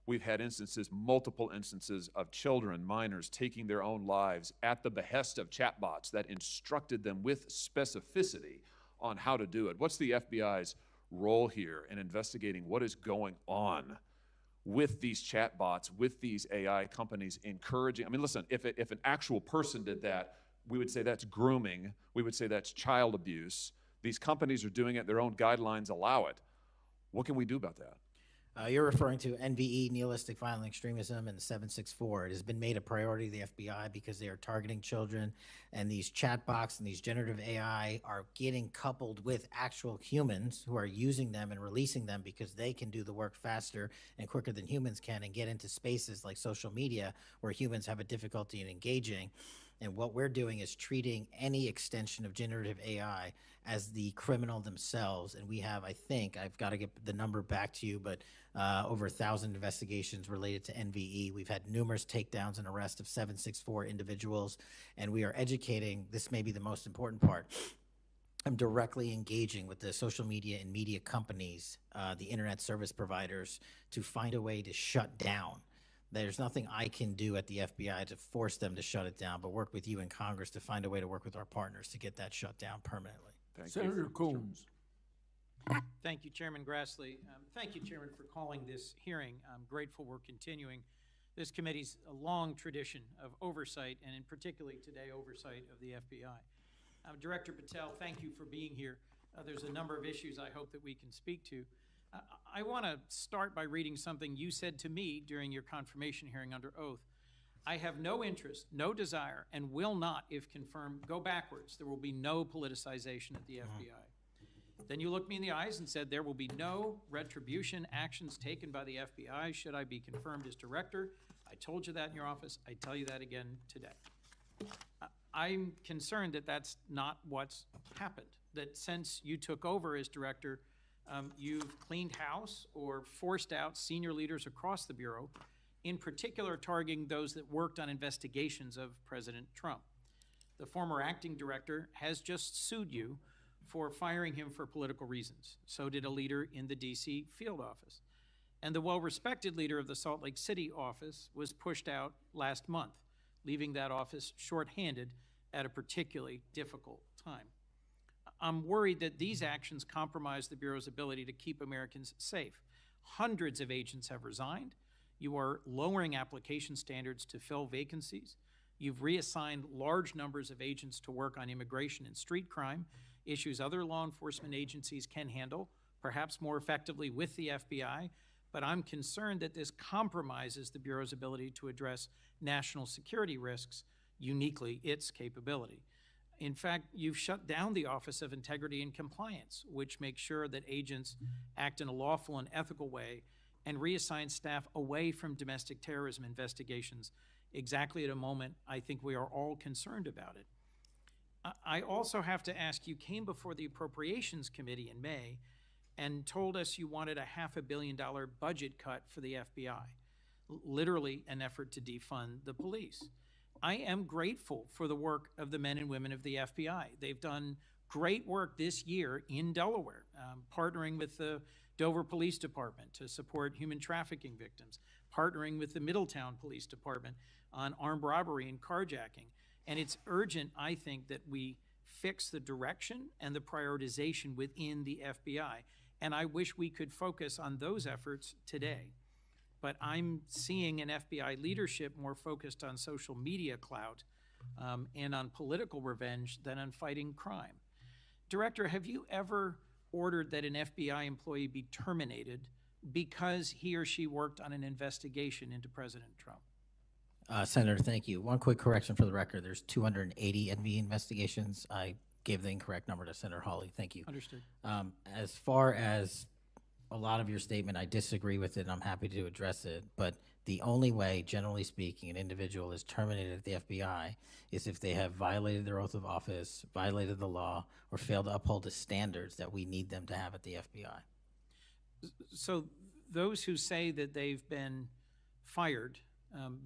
We've had instances, multiple instances of children, minors, taking their own lives at the behest of chatbots that instructed them with specificity on how to do it. What's the FBI's role here in investigating what is going on with these chatbots, with these AI companies encouraging? I mean, listen, if an actual person did that, we would say that's grooming. We would say that's child abuse. These companies are doing it. Their own guidelines allow it. What can we do about that? You're referring to NVE, nihilistic violent extremism, and 764. It has been made a priority of the FBI because they are targeting children, and these chatbots and these generative AI are getting coupled with actual humans who are using them and releasing them because they can do the work faster and quicker than humans can and get into spaces like social media where humans have a difficulty in engaging. And what we're doing is treating any extension of generative AI as the criminal themselves. And we have, I think, I've got to get the number back to you, but over 1,000 investigations related to NVE. We've had numerous takedowns and arrests of 764 individuals, and we are educating. This may be the most important part. I'm directly engaging with the social media and media companies, the internet service providers, to find a way to shut down. There's nothing I can do at the FBI to force them to shut it down, but work with you in Congress to find a way to work with our partners to get that shut down permanently. Thank you. Senator Coons. Thank you, Chairman Grassley. Thank you, Chairman, for calling this hearing. I'm grateful we're continuing this committee's long tradition of oversight, and in particularly today, oversight of the FBI. Director Patel, thank you for being here. There's a number of issues I hope that we can speak to. I want to start by reading something you said to me during your confirmation hearing under oath. I have no interest, no desire, and will not, if confirmed, go backwards. There will be no politicization at the FBI. Then you looked me in the eyes and said there will be no retribution actions taken by the FBI should I be confirmed as director. I told you that in your office. I tell you that again today. I'm concerned that that's not what's happened, that since you took over as director, you've cleaned house or forced out senior leaders across the Bureau, in particular targeting those that worked on investigations of President Trump. The former acting director has just sued you for firing him for political reasons. So did a leader in the DC field office. And the well-respected leader of the Salt Lake City office was pushed out last month, leaving that office shorthanded at a particularly difficult time. I'm worried that these actions compromise the Bureau's ability to keep Americans safe. Hundreds of agents have resigned. You are lowering application standards to fill vacancies. You've reassigned large numbers of agents to work on immigration and street crime, issues other law enforcement agencies can handle, perhaps more effectively with the FBI, but I'm concerned that this compromises the Bureau's ability to address national security risks, uniquely its capability. In fact, you've shut down the Office of Integrity and Compliance, which makes sure that agents act in a lawful and ethical way, and reassign staff away from domestic terrorism investigations exactly at a moment I think we are all concerned about it. I also have to ask, you came before the Appropriations Committee in May and told us you wanted a $500 million budget cut for the FBI, literally an effort to defund the police. I am grateful for the work of the men and women of the FBI. They've done great work this year in Delaware, partnering with the Dover Police Department to support human trafficking victims, partnering with the Middletown Police Department on armed robbery and carjacking. And it's urgent, I think, that we fix the direction and the prioritization within the FBI. And I wish we could focus on those efforts today. But I'm seeing an FBI leadership more focused on social media clout and on political revenge than on fighting crime. Director, have you ever ordered that an FBI employee be terminated because he or she worked on an investigation into President Trump? Senator, thank you. One quick correction for the record. There's 280 NVE investigations. I gave the incorrect number to Senator Hawley. Thank you. Understood. As far as a lot of your statement, I disagree with it, and I'm happy to address it. But The only way, generally speaking, an individual is terminated at the FBI is if they have violated their oath of office, violated the law, or failed to uphold the standards that we need them to have at the FBI. So those who say that they've been fired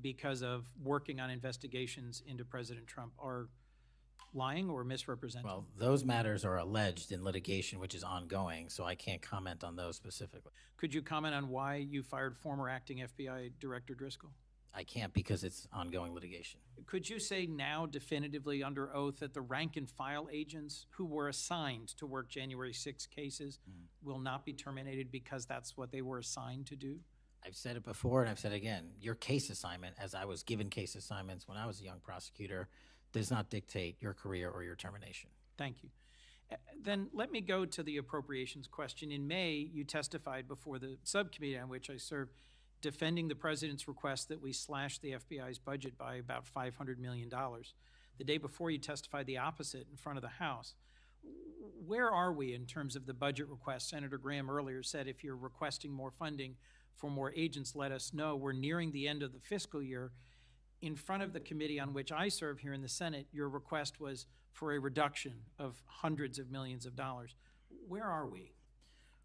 because of working on investigations into President Trump are lying or misrepresenting? Well, those matters are alleged in litigation, which is ongoing, so I can't comment on those specifically. Could you comment on why you fired former acting FBI Director Driscoll? I can't because it's ongoing litigation. Could you say now definitively under oath that the rank and file agents who were assigned to work January 6 cases will not be terminated because that's what they were assigned to do? I've said it before and I've said it again. Your case assignment, as I was given case assignments when I was a young prosecutor, does not dictate your career or your termination. Thank you. Then let me go to the appropriations question. In May, you testified before the subcommittee on which I served, defending the president's request that we slash the FBI's budget by about $500 million. The day before, you testified the opposite in front of the House. Where are we in terms of the budget request? Senator Graham earlier said if you're requesting more funding for more agents, let us know. We're nearing the end of the fiscal year. In front of the committee on which I serve here in the Senate, your request was for a reduction of hundreds of millions of dollars. Where are we?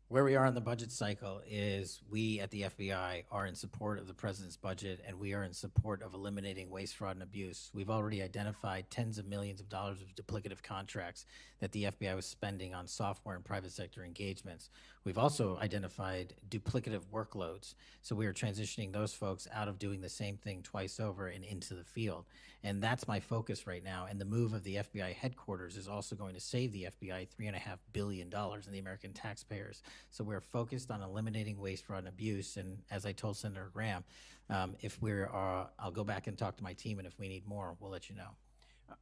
Where we are in the budget cycle is we at the FBI are in support of the president's budget, and we are in support of eliminating waste, fraud, and abuse. We've already identified tens of millions of dollars of duplicative contracts that the FBI was spending on software and private sector engagements. We've also identified duplicative workloads. So we are transitioning those folks out of doing the same thing twice over and into the field. And that's my focus right now. And the move of the FBI headquarters is also going to save the FBI $3.5 billion in the American taxpayers. So we're focused on eliminating waste, fraud, and abuse. And as I told Senator Graham, I'll go back and talk to my team, and if we need more, we'll let you know.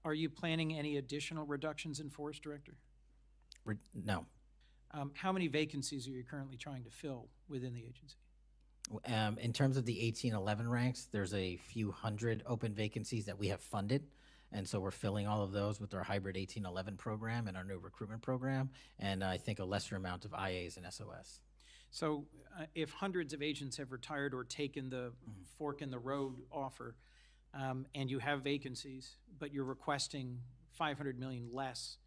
Are you planning any additional reductions in force, Director? No. How many vacancies are you currently trying to fill within the agency? In terms of the 1811 ranks, there's a few hundred open vacancies that we have funded. And so we're filling all of those with our hybrid 1811 program and our new recruitment program, and I think a lesser amount of IAs and SOS. So if hundreds of agents have retired or taken the fork in the road offer, and you have vacancies, but you're requesting $500 million less,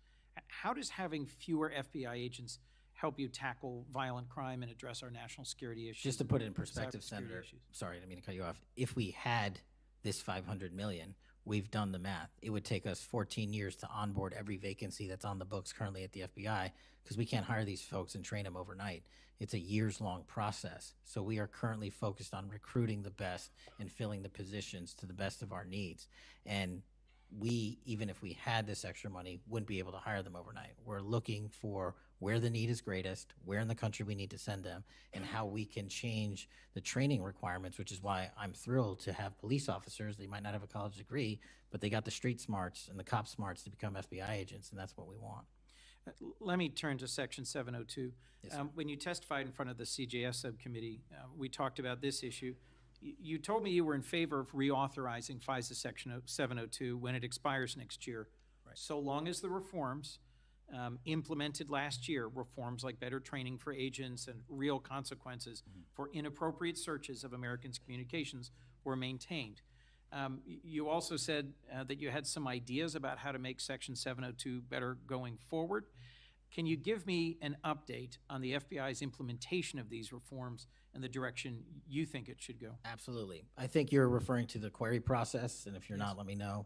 how does having fewer FBI agents help you tackle violent crime and address our national security issues? Just to put it in perspective, cybersecurity Senator, issues? sorry, I didn't mean to cut you off. If we had this $500 million, we've done the math. It would take us 14 years to onboard every vacancy that's on the books currently at the FBI, because we can't hire these folks and train them overnight. It's a years-long process. So we are currently focused on recruiting the best and filling the positions to the best of our needs. And we, even if we had this extra money, wouldn't be able to hire them overnight. We're looking for where the need is greatest, where in the country we need to send them, and how we can change the training requirements, which is why I'm thrilled to have police officers. They might not have a college degree, but they got the street smarts and the cop smarts to become FBI agents, and that's what we want. Let me turn to Section 702. Yes, sir. When you testified in front of the CJS subcommittee, we talked about this issue. You told me you were in favor of reauthorizing FISA Section 702 when it expires next year, Right. so long as the reforms implemented last year, reforms like better training for agents and real consequences for inappropriate searches of Americans' communications were maintained. You also said that you had some ideas about how to make Section 702 better going forward. Can you give me an update on the FBI's implementation of these reforms and the direction you think it should go? Absolutely. I think you're referring to the query process, and if you're not, let me know.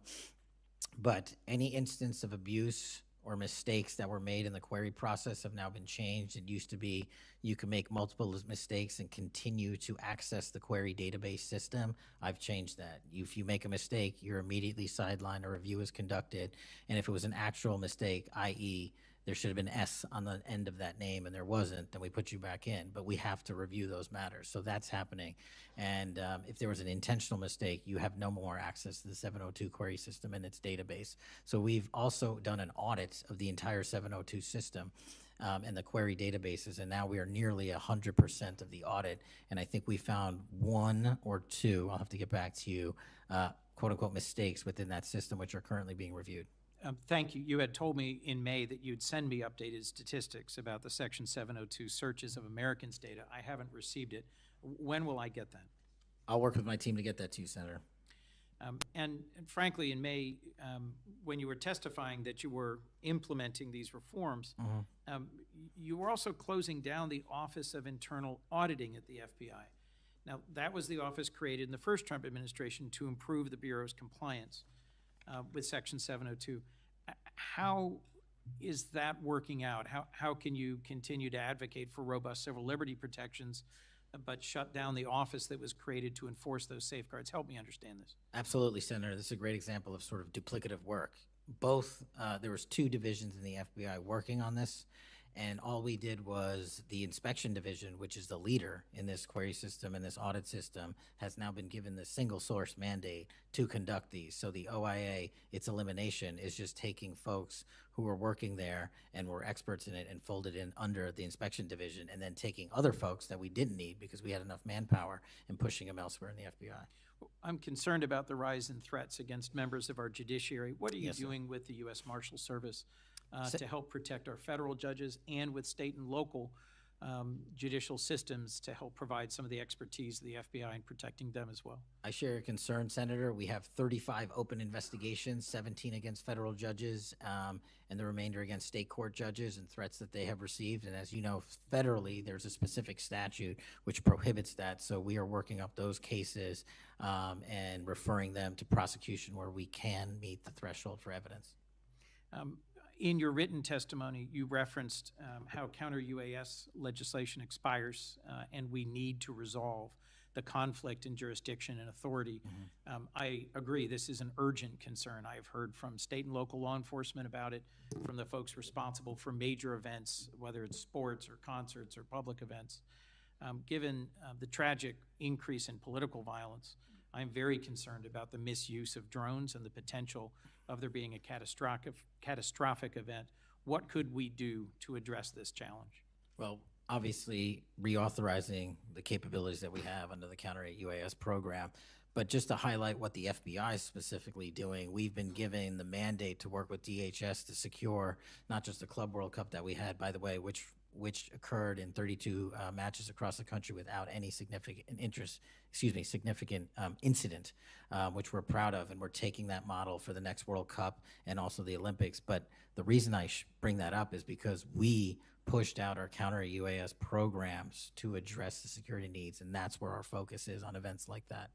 But any instance of abuse or mistakes that were made in the query process have now been changed. It used to be you can make multiple mistakes and continue to access the query database system. I've changed that. If you make a mistake, you're immediately sidelined, a review is conducted, and if it was an actual mistake, i.e., there should have been S on the end of that name and there wasn't, then we put you back in. But we have to review those matters. So that's happening. And if there was an intentional mistake, you have no more access to the 702 query system and its database. So we've also done an audit of the entire 702 system and the query databases, and now we are nearly 100% of the audit. And I think we found one or two, I'll have to get back to you, quote unquote mistakes within that system, which are currently being reviewed. Thank you. You had told me in May that you'd send me updated statistics about the Section 702 searches of Americans data. I haven't received it. When will I get that? I'll work with my team to get that to you, Senator. And frankly, in May, when you were testifying that you were implementing these reforms, you were also closing down the Office of Internal Auditing at the FBI. Now, that was the office created in the first Trump administration to improve the Bureau's compliance with Section 702. How is that working out? How can you continue to advocate for robust civil liberty protections but shut down the office that was created to enforce those safeguards? Help me understand this. Absolutely, Senator. This is a great example of sort of duplicative work. Both, there was 2 divisions in the FBI working on this, and all we did was the inspection division, which is the leader in this query system and this audit system, has now been given the single source mandate to conduct these. So the OIA, its elimination, is just taking folks who were working there and were experts in it and folded in under the inspection division, and then taking other folks that we didn't need because we had enough manpower and pushing them elsewhere in the FBI. I'm concerned about the rise in threats against members of our judiciary. What are you Yes, sir. doing with the U.S. Marshal Service to help protect our federal judges and with state and local judicial systems to help provide some of the expertise of the FBI in protecting them as well? I share your concern, Senator. We have 35 open investigations, 17 against federal judges, and the remainder against state court judges and threats that they have received. And as you know, federally, there's a specific statute which prohibits that. So we are working up those cases and referring them to prosecution where we can meet the threshold for evidence. In your written testimony, you referenced how counter-UAS legislation expires and we need to resolve the conflict in jurisdiction and authority. I agree, this is an urgent concern. I have heard from state and local law enforcement about it, from the folks responsible for major events, whether it's sports or concerts or public events. Given the tragic increase in political violence, I'm very concerned about the misuse of drones and the potential of there being a catastrophic event. What could we do to address this challenge? Well, obviously, reauthorizing the capabilities that we have under the Counter-UAS program. But just to highlight what the FBI is specifically doing, we've been given the mandate to work with DHS to secure not just the Club World Cup that we had, by the way, which occurred in 32 matches across the country without any significant incident, which we're proud of, and we're taking that model for the next World Cup and also the Olympics. But the reason I bring that up is because we pushed out our counter-UAS programs to address the security needs, and that's where our focus is on events like that.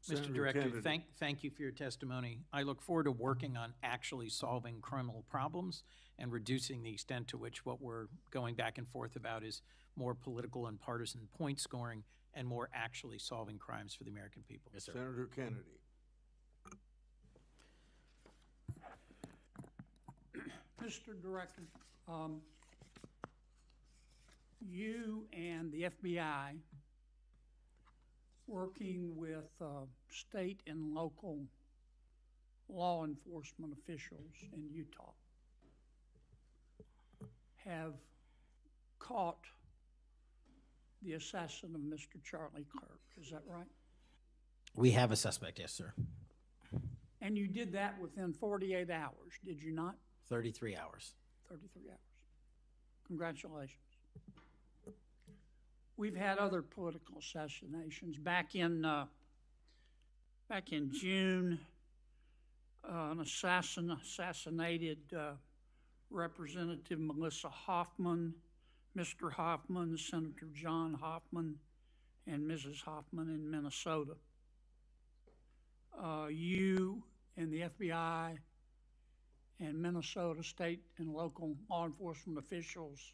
Mr. Director, thank you for your testimony. I look forward to working on actually solving criminal problems and reducing the extent to which what we're going back and forth about is more political and partisan point scoring and more actually solving crimes for the American people. Yes, sir. Senator Kennedy. Mr. Director, you and the FBI, working with state and local law enforcement officials in Utah, have caught the assassin of Mr. Charlie Kirk. Is that right? We have a suspect, yes, sir. And you did that within 48 hours, did you not? 33 hours. 33 hours. Congratulations. We've had other political assassinations. Back in June, an assassinated Representative Melissa Hoffman, Mr. Hoffman, Senator John Hoffman, and Mrs. Hoffman in Minnesota. You and the FBI and Minnesota state and local law enforcement officials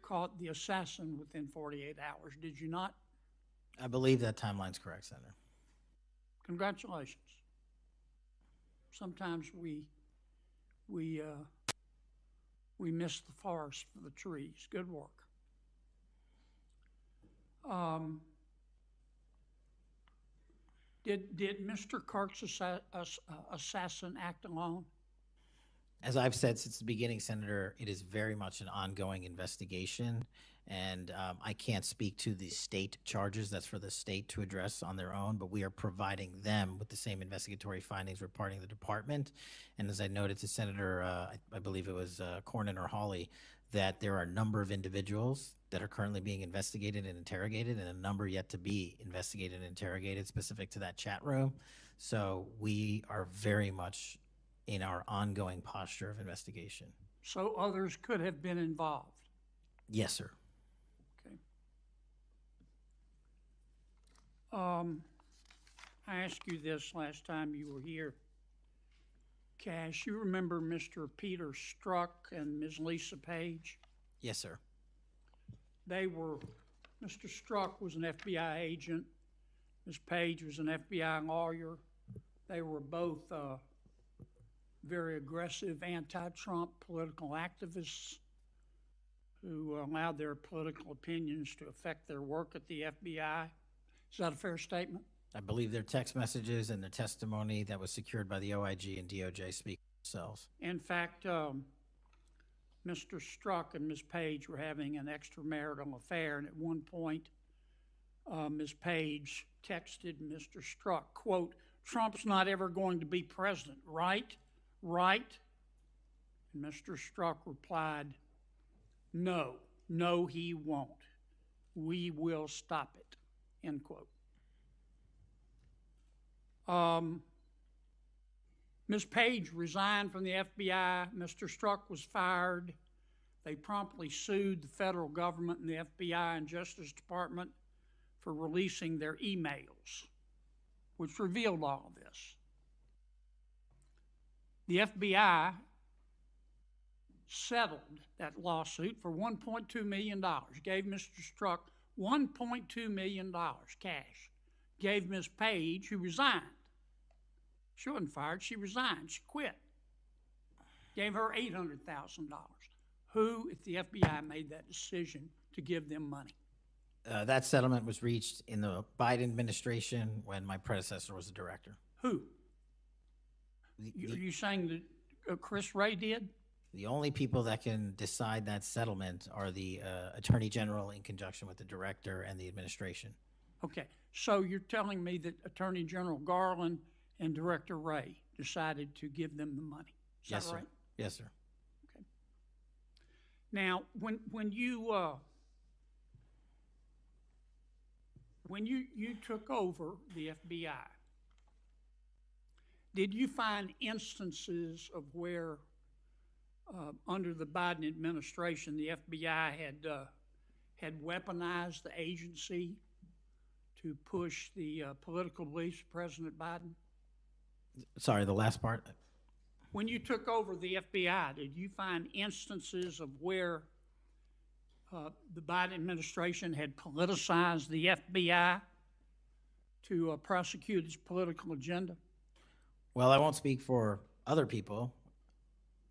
caught the assassin within 48 hours, did you not? I believe that timeline's correct, Senator. Congratulations. Sometimes we miss the forest for the trees. Good work. Did Mr. Kirk's assassin act alone? As I've said since the beginning, Senator, it is very much an ongoing investigation, and I can't speak to the state charges. That's for the state to address on their own, but we are providing them with the same investigatory findings reporting the department. And as I noted to Senator, I believe it was Cornyn or Hawley, that there are a number of individuals that are currently being investigated and interrogated, and a number yet to be investigated and interrogated specific to that chat room. So we are very much in our ongoing posture of investigation. So others could have been involved. Yes, sir. Okay. I asked you this last time you were here. Cash, you remember Mr. Peter Struck and Ms. Lisa Page? Yes, sir. Mr. Struck was an FBI agent. Ms. Page was an FBI lawyer. They were both very aggressive anti-Trump political activists who allowed their political opinions to affect their work at the FBI. Is that a fair statement? I believe their text messages and their testimony that was secured by the OIG and DOJ speak for themselves. In fact, Mr. Struck and Ms. Page were having an extramarital affair, and at one point, Ms. Page texted Mr. Struck, quote, "Trump's not ever going to be president, right? Right?" And Mr. Struck replied, "No, he won't. We will stop it," end quote. Ms. Page resigned from the FBI. Mr. Struck was fired. They promptly sued the federal government and the FBI and Justice Department for releasing their emails, which revealed all of this. The FBI settled that lawsuit for $1.2 million, gave Mr. Struck $1.2 million cash, gave Ms. Page, who resigned. She wasn't fired, she resigned, she quit. Gave her $800,000. Who, if the FBI made that decision to give them money? That settlement was reached in the Biden administration when my predecessor was the director. Who? Are you saying that Chris Wray did? The only people that can decide that settlement are the Attorney General in conjunction with the director and the administration. Okay, so you're telling me that Attorney General Garland and Director Wray decided to give them the money? Is Yes, that sir. right? Yes, sir. Okay. Now, when you took over the FBI, did you find instances of where, under the Biden administration, the FBI had weaponized the agency to push the political beliefs of President Biden? Sorry, the last part. When you took over the FBI, did you find instances of where the Biden administration had politicized the FBI to prosecute its political agenda? Well, I won't speak for other people.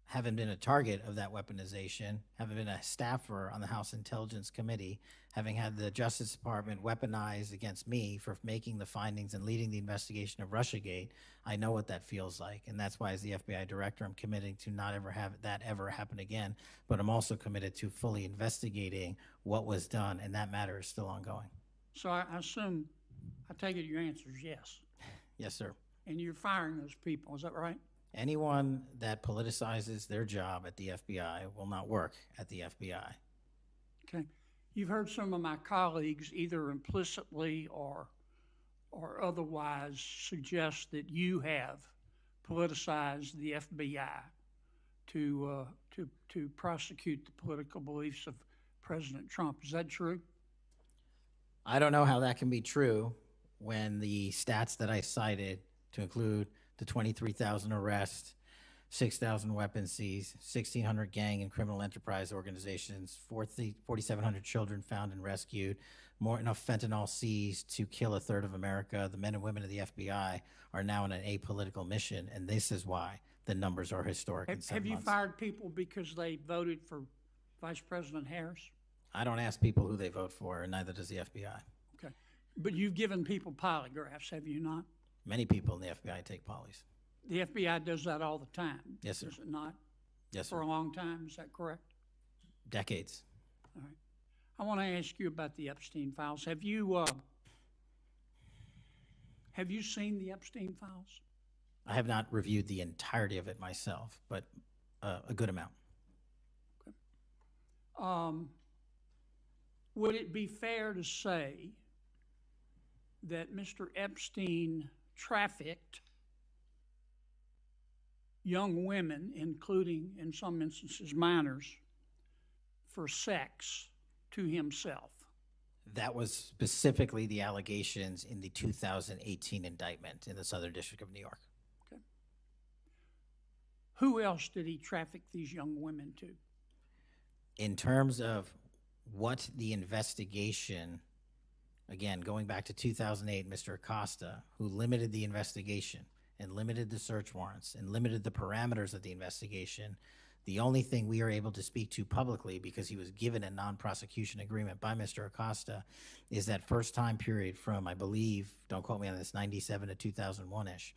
Haven't been a target of that weaponization, haven't been a staffer on the House Intelligence Committee, having had the Justice Department weaponized against me for making the findings and leading the investigation of Russiagate. I know what that feels like, and that's why as the FBI director, I'm committed to not ever have that ever happen again, but I'm also committed to fully investigating what was done, and that matter is still ongoing. So I assume, I take it your answer is yes. Yes, sir. And you're firing those people, is that right? Anyone that politicizes their job at the FBI will not work at the FBI. Okay. You've heard some of my colleagues either implicitly or otherwise suggest that you have politicized the FBI to prosecute the political beliefs of President Trump. Is that true? I don't know how that can be true when the stats that I cited, to include the 23,000 arrests, 6,000 weapons seized, 1,600 gang and criminal enterprise organizations, 4,700 children found and rescued, more enough fentanyl seized to kill a third of America. The men and women of the FBI are now on an apolitical mission, and this is why the numbers are historic in 7 Have you months. fired people because they voted for Vice President Harris? I don't ask people who they vote for, and neither does the FBI. Okay. But you've given people polygraphs, have you not? Many people in the FBI take polys. The FBI does that all the time. Yes, sir. Does it not? Yes, For sir. a long time, is that correct? Decades. All right. I want to ask you about the Epstein files. Have you seen the Epstein files? I have not reviewed the entirety of it myself, but a good amount. Would it be fair to say that Mr. Epstein trafficked young women, including, in some instances, minors, for sex to himself? That was specifically the allegations in the 2018 indictment in the Southern District of New York. Okay. Who else did he traffic these young women to? In terms of what the investigation, again, going back to 2008, Mr. Acosta, who limited the investigation and limited the search warrants and limited the parameters of the investigation, the only thing we are able to speak to publicly, because he was given a non-prosecution agreement by Mr. Acosta, is that first time period from, I believe, don't quote me on this, 97 to 2001-ish.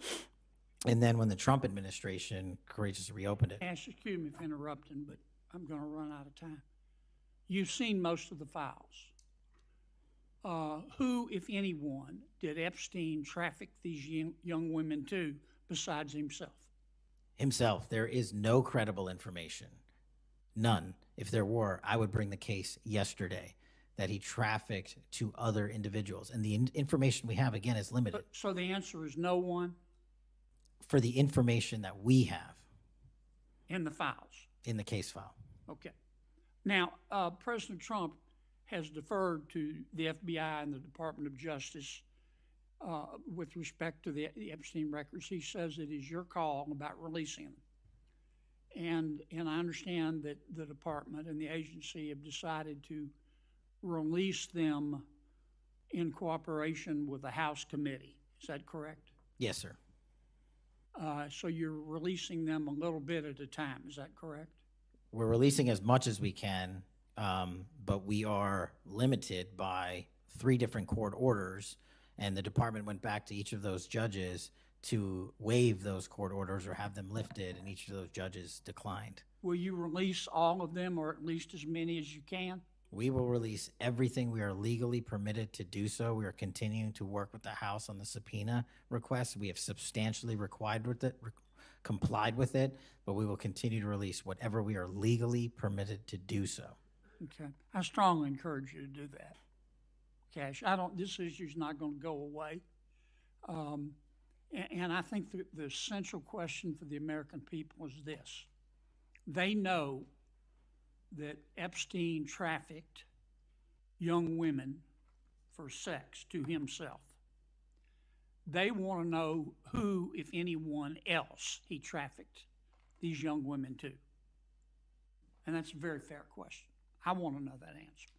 And then when the Trump administration courageously reopened it. Excuse me for interrupting, but I'm going to run out of time. You've seen most of the files. Who, if anyone, did Epstein traffic these young women to besides himself? Himself. There is no credible information. None. If there were, I would bring the case yesterday that he trafficked to other individuals. And the information we have, again, is limited. So the answer is no one For the information that we have in the files? in the case file. Okay. Now, President Trump has deferred to the FBI and the Department of Justice with respect to the Epstein records. He says it is your call about releasing them. And I understand that the department and the agency have decided to release them in cooperation with the House committee. Is that correct? Yes, sir. So you're releasing them a little bit at a time. Is that correct? We're releasing as much as we can, but we are limited by 3 different court orders, and the department went back to each of those judges to waive those court orders or have them lifted, and each of those judges declined. Will you release all of them, or at least as many as you can? We will release everything we are legally permitted to do so. We are continuing to work with the House on the subpoena request. We have substantially complied with it, but we will continue to release whatever we are legally permitted to do so. Okay. I strongly encourage you to do that, Kash. This issue's not going to go away. And I think the central question for the American people is this. They know that Epstein trafficked young women for sex to himself. They want to know who, if anyone else, he trafficked these young women to. And that's a very fair question. I want to know that answer.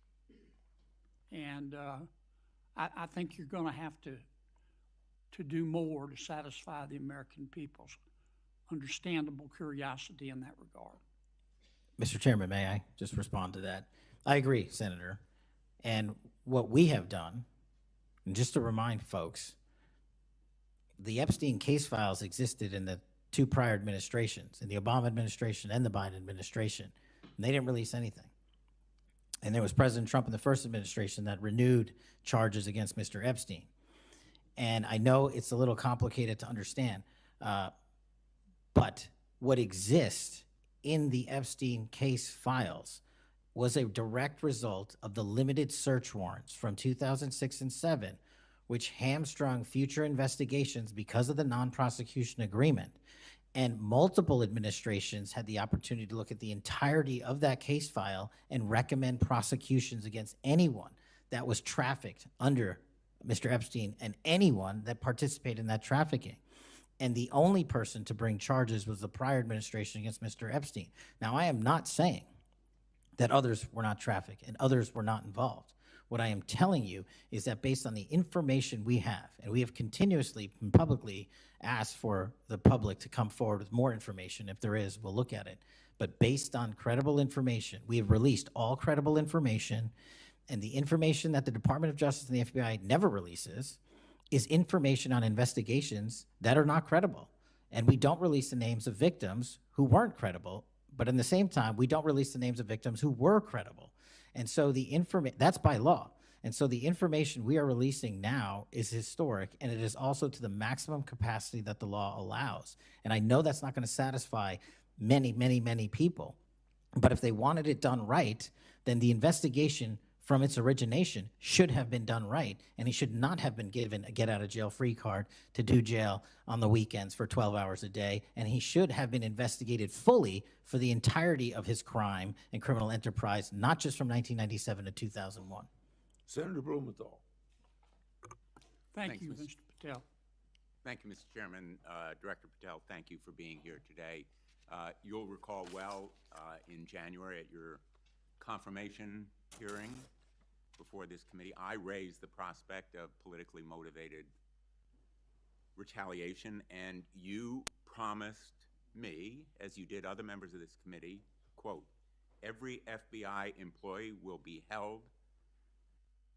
And I think you're going to have to do more to satisfy the American people's understandable curiosity in that regard. Mr. Chairman, may I just respond to that? I agree, Senator. And what we have done, and just to remind folks, the Epstein case files existed in the 2 prior administrations, in the Obama administration and the Biden administration, and they didn't release anything. And there was President Trump in the first administration that renewed charges against Mr. Epstein. And I know it's a little complicated to understand, but what exists in the Epstein case files was a direct result of the limited search warrants from 2006 and 7, which hamstrung future investigations because of the non-prosecution agreement. And multiple administrations had the opportunity to look at the entirety of that case file and recommend prosecutions against anyone that was trafficked under Mr. Epstein and anyone that participated in that trafficking. And the only person to bring charges was the prior administration against Mr. Epstein. Now, I am not saying that others were not trafficked and others were not involved. What I am telling you is that based on the information we have, and we have continuously and publicly asked for the public to come forward with more information. If there is, we'll look at it. But based on credible information, we have released all credible information, and the information that the Department of Justice and the FBI never releases is information on investigations that are not credible. And we don't release the names of victims who weren't credible, But in the same time, we don't release the names of victims who were credible. And so that's by law. And so the information we are releasing now is historic, and it is also to the maximum capacity that the law allows. And I know that's not going to satisfy many, many, many people. But if they wanted it done right, then the investigation from its origination should have been done right, and he should not have been given a get-out-of-jail-free card to do jail on the weekends for 12 hours a day, and he should have been investigated fully for the entirety of his crime and criminal enterprise, not just from 1997 to 2001. Senator Blumenthal. Thank Thanks, you, Mr. Mr. Patel. Thank you, Mr. Chairman. Director Patel, thank you for being here today. You'll recall well in January at your confirmation hearing before this committee, I raised the prospect of politically motivated retaliation, and you promised me, as you did other members of this committee, quote, every FBI employee will be held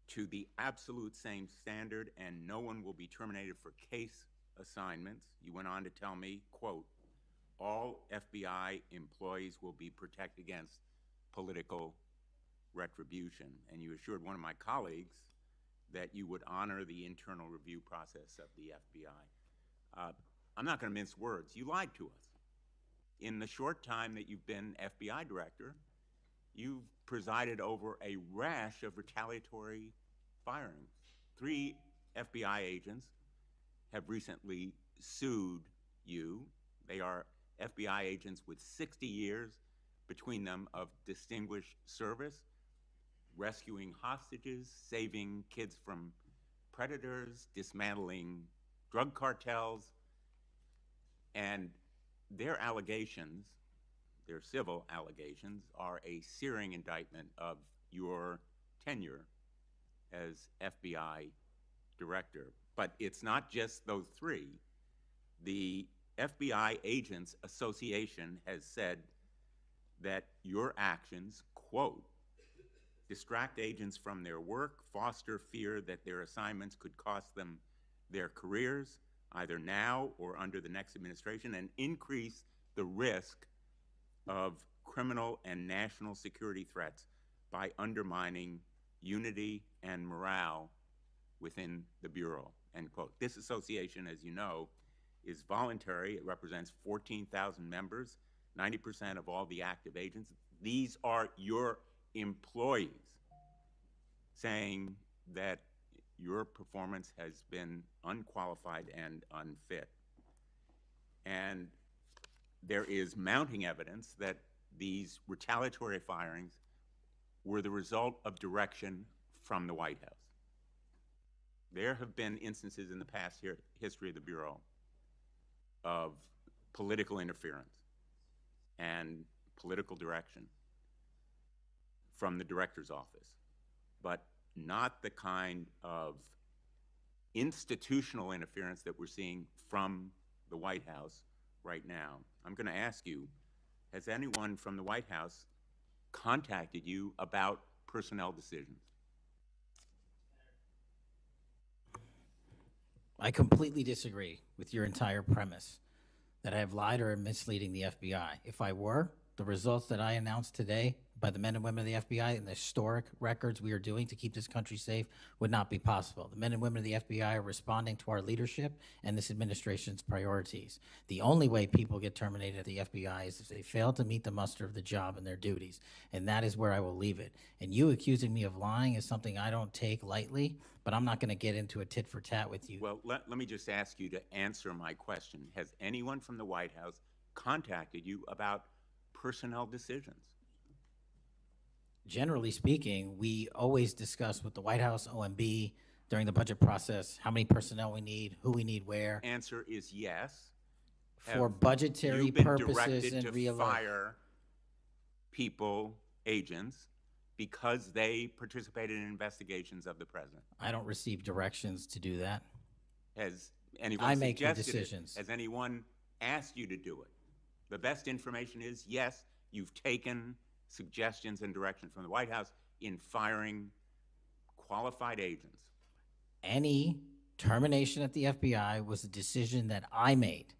to the absolute same standard and no one will be terminated for case assignments. You went on to tell me, quote, all FBI employees will be protected against political retribution. And you assured one of my colleagues that you would honor the internal review process of the FBI. I'm not going to mince words. You lied to us. In the short time that you've been FBI director, you've presided over a rash of retaliatory firings. 3 FBI agents have recently sued you. They are FBI agents with 60 years between them of distinguished service, rescuing hostages, saving kids from predators, dismantling drug cartels, and their allegations, their civil allegations, are a searing indictment of your tenure as FBI director. But it's not just those 3. The FBI Agents Association has said that your actions, quote, distract agents from their work, foster fear that their assignments could cost them their careers, either now or under the next administration, and increase the risk of criminal and national security threats by undermining unity and morale within the Bureau, end quote. This association, as you know, is voluntary. It represents 14,000 members, 90% of all the active agents. These are your employees saying that your performance has been unqualified and unfit. And there is mounting evidence that these retaliatory firings were the result of direction from the White House. There have been instances in the past history of the Bureau of political interference and political direction from the director's office, but not the kind of institutional interference that we're seeing from the White House right now. I'm going to ask you, has anyone from the White House contacted you about personnel decisions? I completely disagree with your entire premise that I have lied or am misleading the FBI. If I were, the results that I announced today by the men and women of the FBI and the historic records we are doing to keep this country safe would not be possible. The men and women of the FBI are responding to our leadership and this administration's priorities. The only way people get terminated at the FBI is if they fail to meet the muster of the job and their duties, and that is where I will leave it. And you accusing me of lying is something I don't take lightly, but I'm not going to get into a tit for tat with you. Well, let me just ask you to answer my question. Has anyone from the White House contacted you about personnel decisions? Generally speaking, we always discuss with the White House, OMB, during the budget process, how many personnel we need, who we need where. Answer is yes. For budgetary purposes and to fire people, agents, because they participated in investigations of the president? I don't receive directions to do that. Has anyone I make the suggested decisions. it? Has anyone asked you to do it? The best information is, yes, you've taken suggestions and direction from the White House in firing qualified agents. Any termination at the FBI was a decision that I made,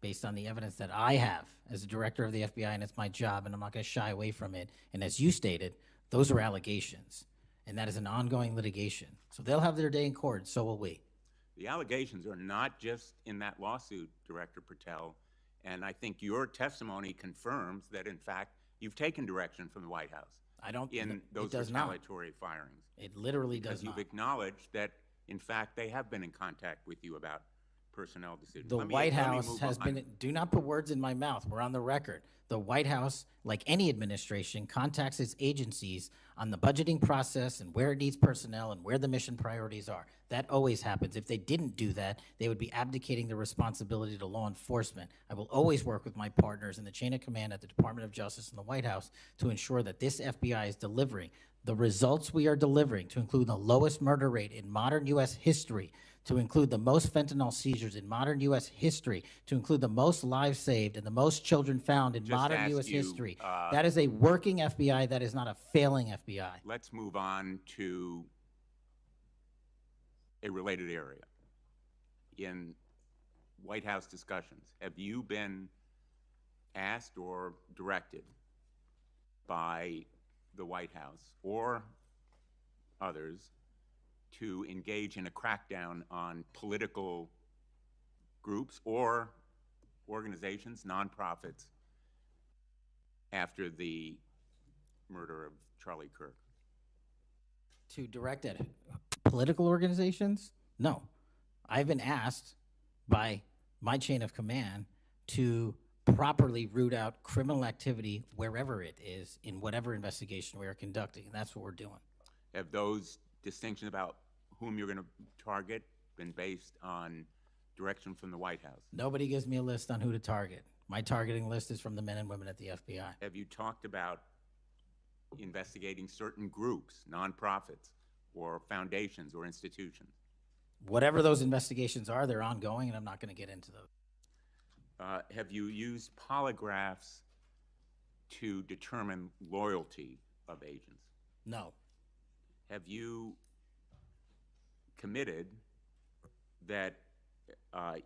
based on the evidence that I have as a director of the FBI, and it's my job, and I'm not going to shy away from it. And as you stated, those are allegations, and that is an ongoing litigation. So they'll have their day in court, so will we. The allegations are not just in that lawsuit, Director Patel, and I think your testimony confirms that, in fact, you've taken direction from the White House I don't. in those retaliatory firings. It literally does Because you've not. acknowledged that, in fact, they have been in contact with you about personnel decisions. The White House has been, do not put words in my mouth, we're on the record. The White House, like any administration, contacts its agencies on the budgeting process and where it needs personnel and where the mission priorities are. That always happens. If they didn't do that, they would be abdicating the responsibility to law enforcement. I will always work with my partners in the chain of command at the Department of Justice and the White House to ensure that this FBI is delivering the results we are delivering, to include the lowest murder rate in modern U.S. history, to include the most fentanyl seizures in modern U.S. history, to include the most lives saved and the most children found in modern U.S. history. That is a working FBI. That is not a failing FBI. Let's move on to a related area. In White House discussions, have you been asked or directed by the White House or others to engage in a crackdown on political groups or organizations, nonprofits, after the murder of Charlie Kirk? To direct at political organizations? No. I've been asked by my chain of command to properly root out criminal activity wherever it is in whatever investigation we are conducting, and that's what we're doing. Have those distinctions about whom you're going to target been based on direction from the White House? Nobody gives me a list on who to target. My targeting list is from the men and women at the FBI. Have you talked about investigating certain groups, nonprofits, or foundations or institutions? Whatever those investigations are, they're ongoing, and I'm not going to get into those. Have you used polygraphs to determine loyalty of agents? No. Have you committed that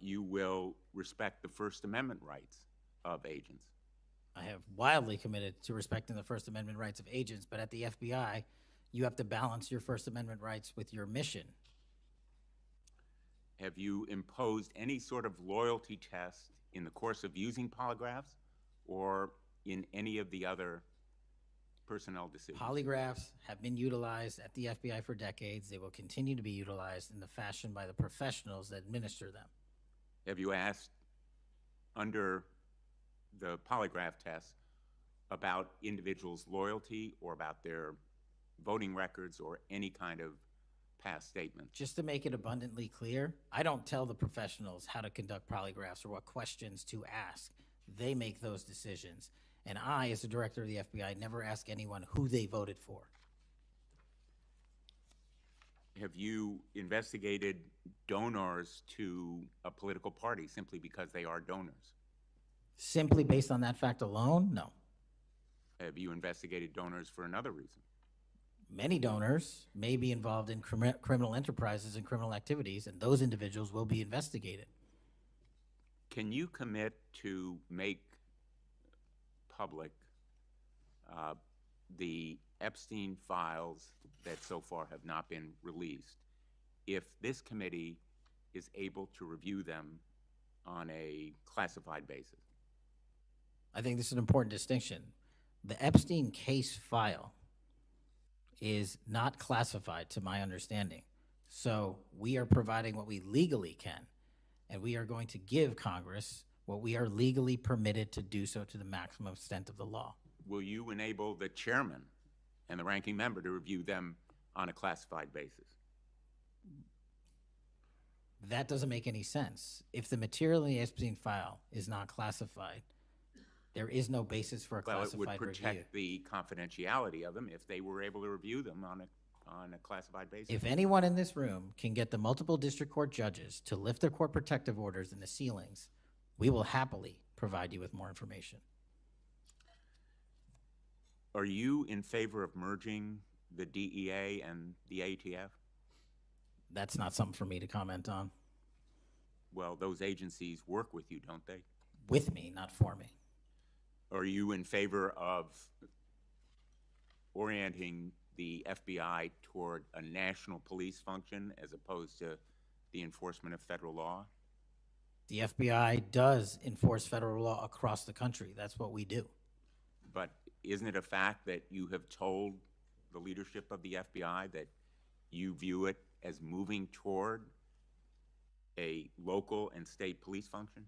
you will respect the First Amendment rights of agents? I have wildly committed to respecting the First Amendment rights of agents, but at the FBI, you have to balance your First Amendment rights with your mission. Have you imposed any sort of loyalty test in the course of using polygraphs or in any of the other personnel decisions? Polygraphs have been utilized at the FBI for decades. They will continue to be utilized in the fashion by the professionals that administer them. Have you asked, under the polygraph test, about individuals' loyalty or about their voting records or any kind of past statements? Just to make it abundantly clear, I don't tell the professionals how to conduct polygraphs or what questions to ask. They make those decisions. And I, as the director of the FBI, never ask anyone who they voted for. Have you investigated donors to a political party simply because they are donors? Simply based on that fact alone, no. Have you investigated donors for another reason? Many donors may be involved in criminal enterprises and criminal activities, and those individuals will be investigated. Can you commit to make public the Epstein files that so far have not been released if this committee is able to review them on a classified basis? I think this is an important distinction. The Epstein case file is not classified, to my understanding. So we are providing what we legally can, and we are going to give Congress what we are legally permitted to do so to the maximum extent of the law. Will you enable the chairman and the ranking member to review them on a classified basis? That doesn't make any sense. If the material in the Epstein file is not classified, there is no basis for a classified review. Well, it would protect the confidentiality of them if they were able to review them on a classified basis. If anyone in this room can get the multiple district court judges to lift their court protective orders in the ceilings, we will happily provide you with more information. Are you in favor of merging the DEA and the ATF? That's not something for me to comment on. Well, those agencies work with you, don't they? with me, not for me. Are you in favor of orienting the FBI toward a national police function as opposed to the enforcement of federal law? The FBI does enforce federal law across the country. That's what we do. But isn't it a fact that you have told the leadership of the FBI that you view it as moving toward a local and state police function?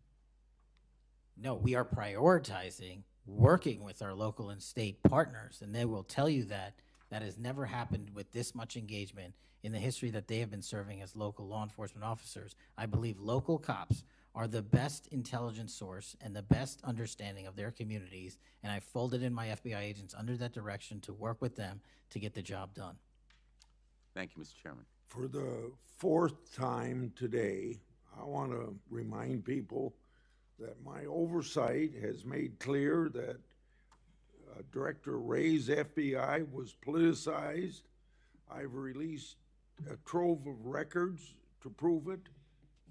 No, we are prioritizing working with our local and state partners, and they will tell you that that has never happened with this much engagement in the history that they have been serving as local law enforcement officers. I believe local cops are the best intelligence source and the best understanding of their communities, and I folded in my FBI agents under that direction to work with them to get the job done. Thank you, Mr. Chairman. For the fourth time today, I want to remind people that my oversight has made clear that Director Wray's FBI was politicized. I've released a trove of records to prove it,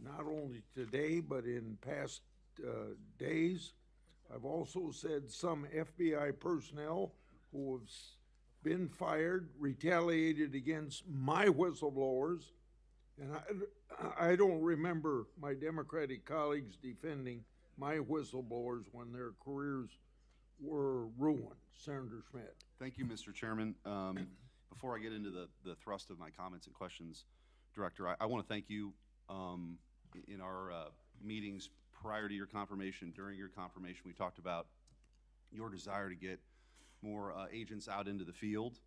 not only today, but in past days. I've also said some FBI personnel who have been fired, retaliated against my whistleblowers, and I don't remember my Democratic colleagues defending my whistleblowers when their careers were ruined. Senator Schmidt. Thank you, Mr. Chairman. Before I get into the thrust of my comments and questions, Director, I want to thank you. In our meetings prior to your confirmation, during your confirmation, we talked about your desire to get more agents out into the field,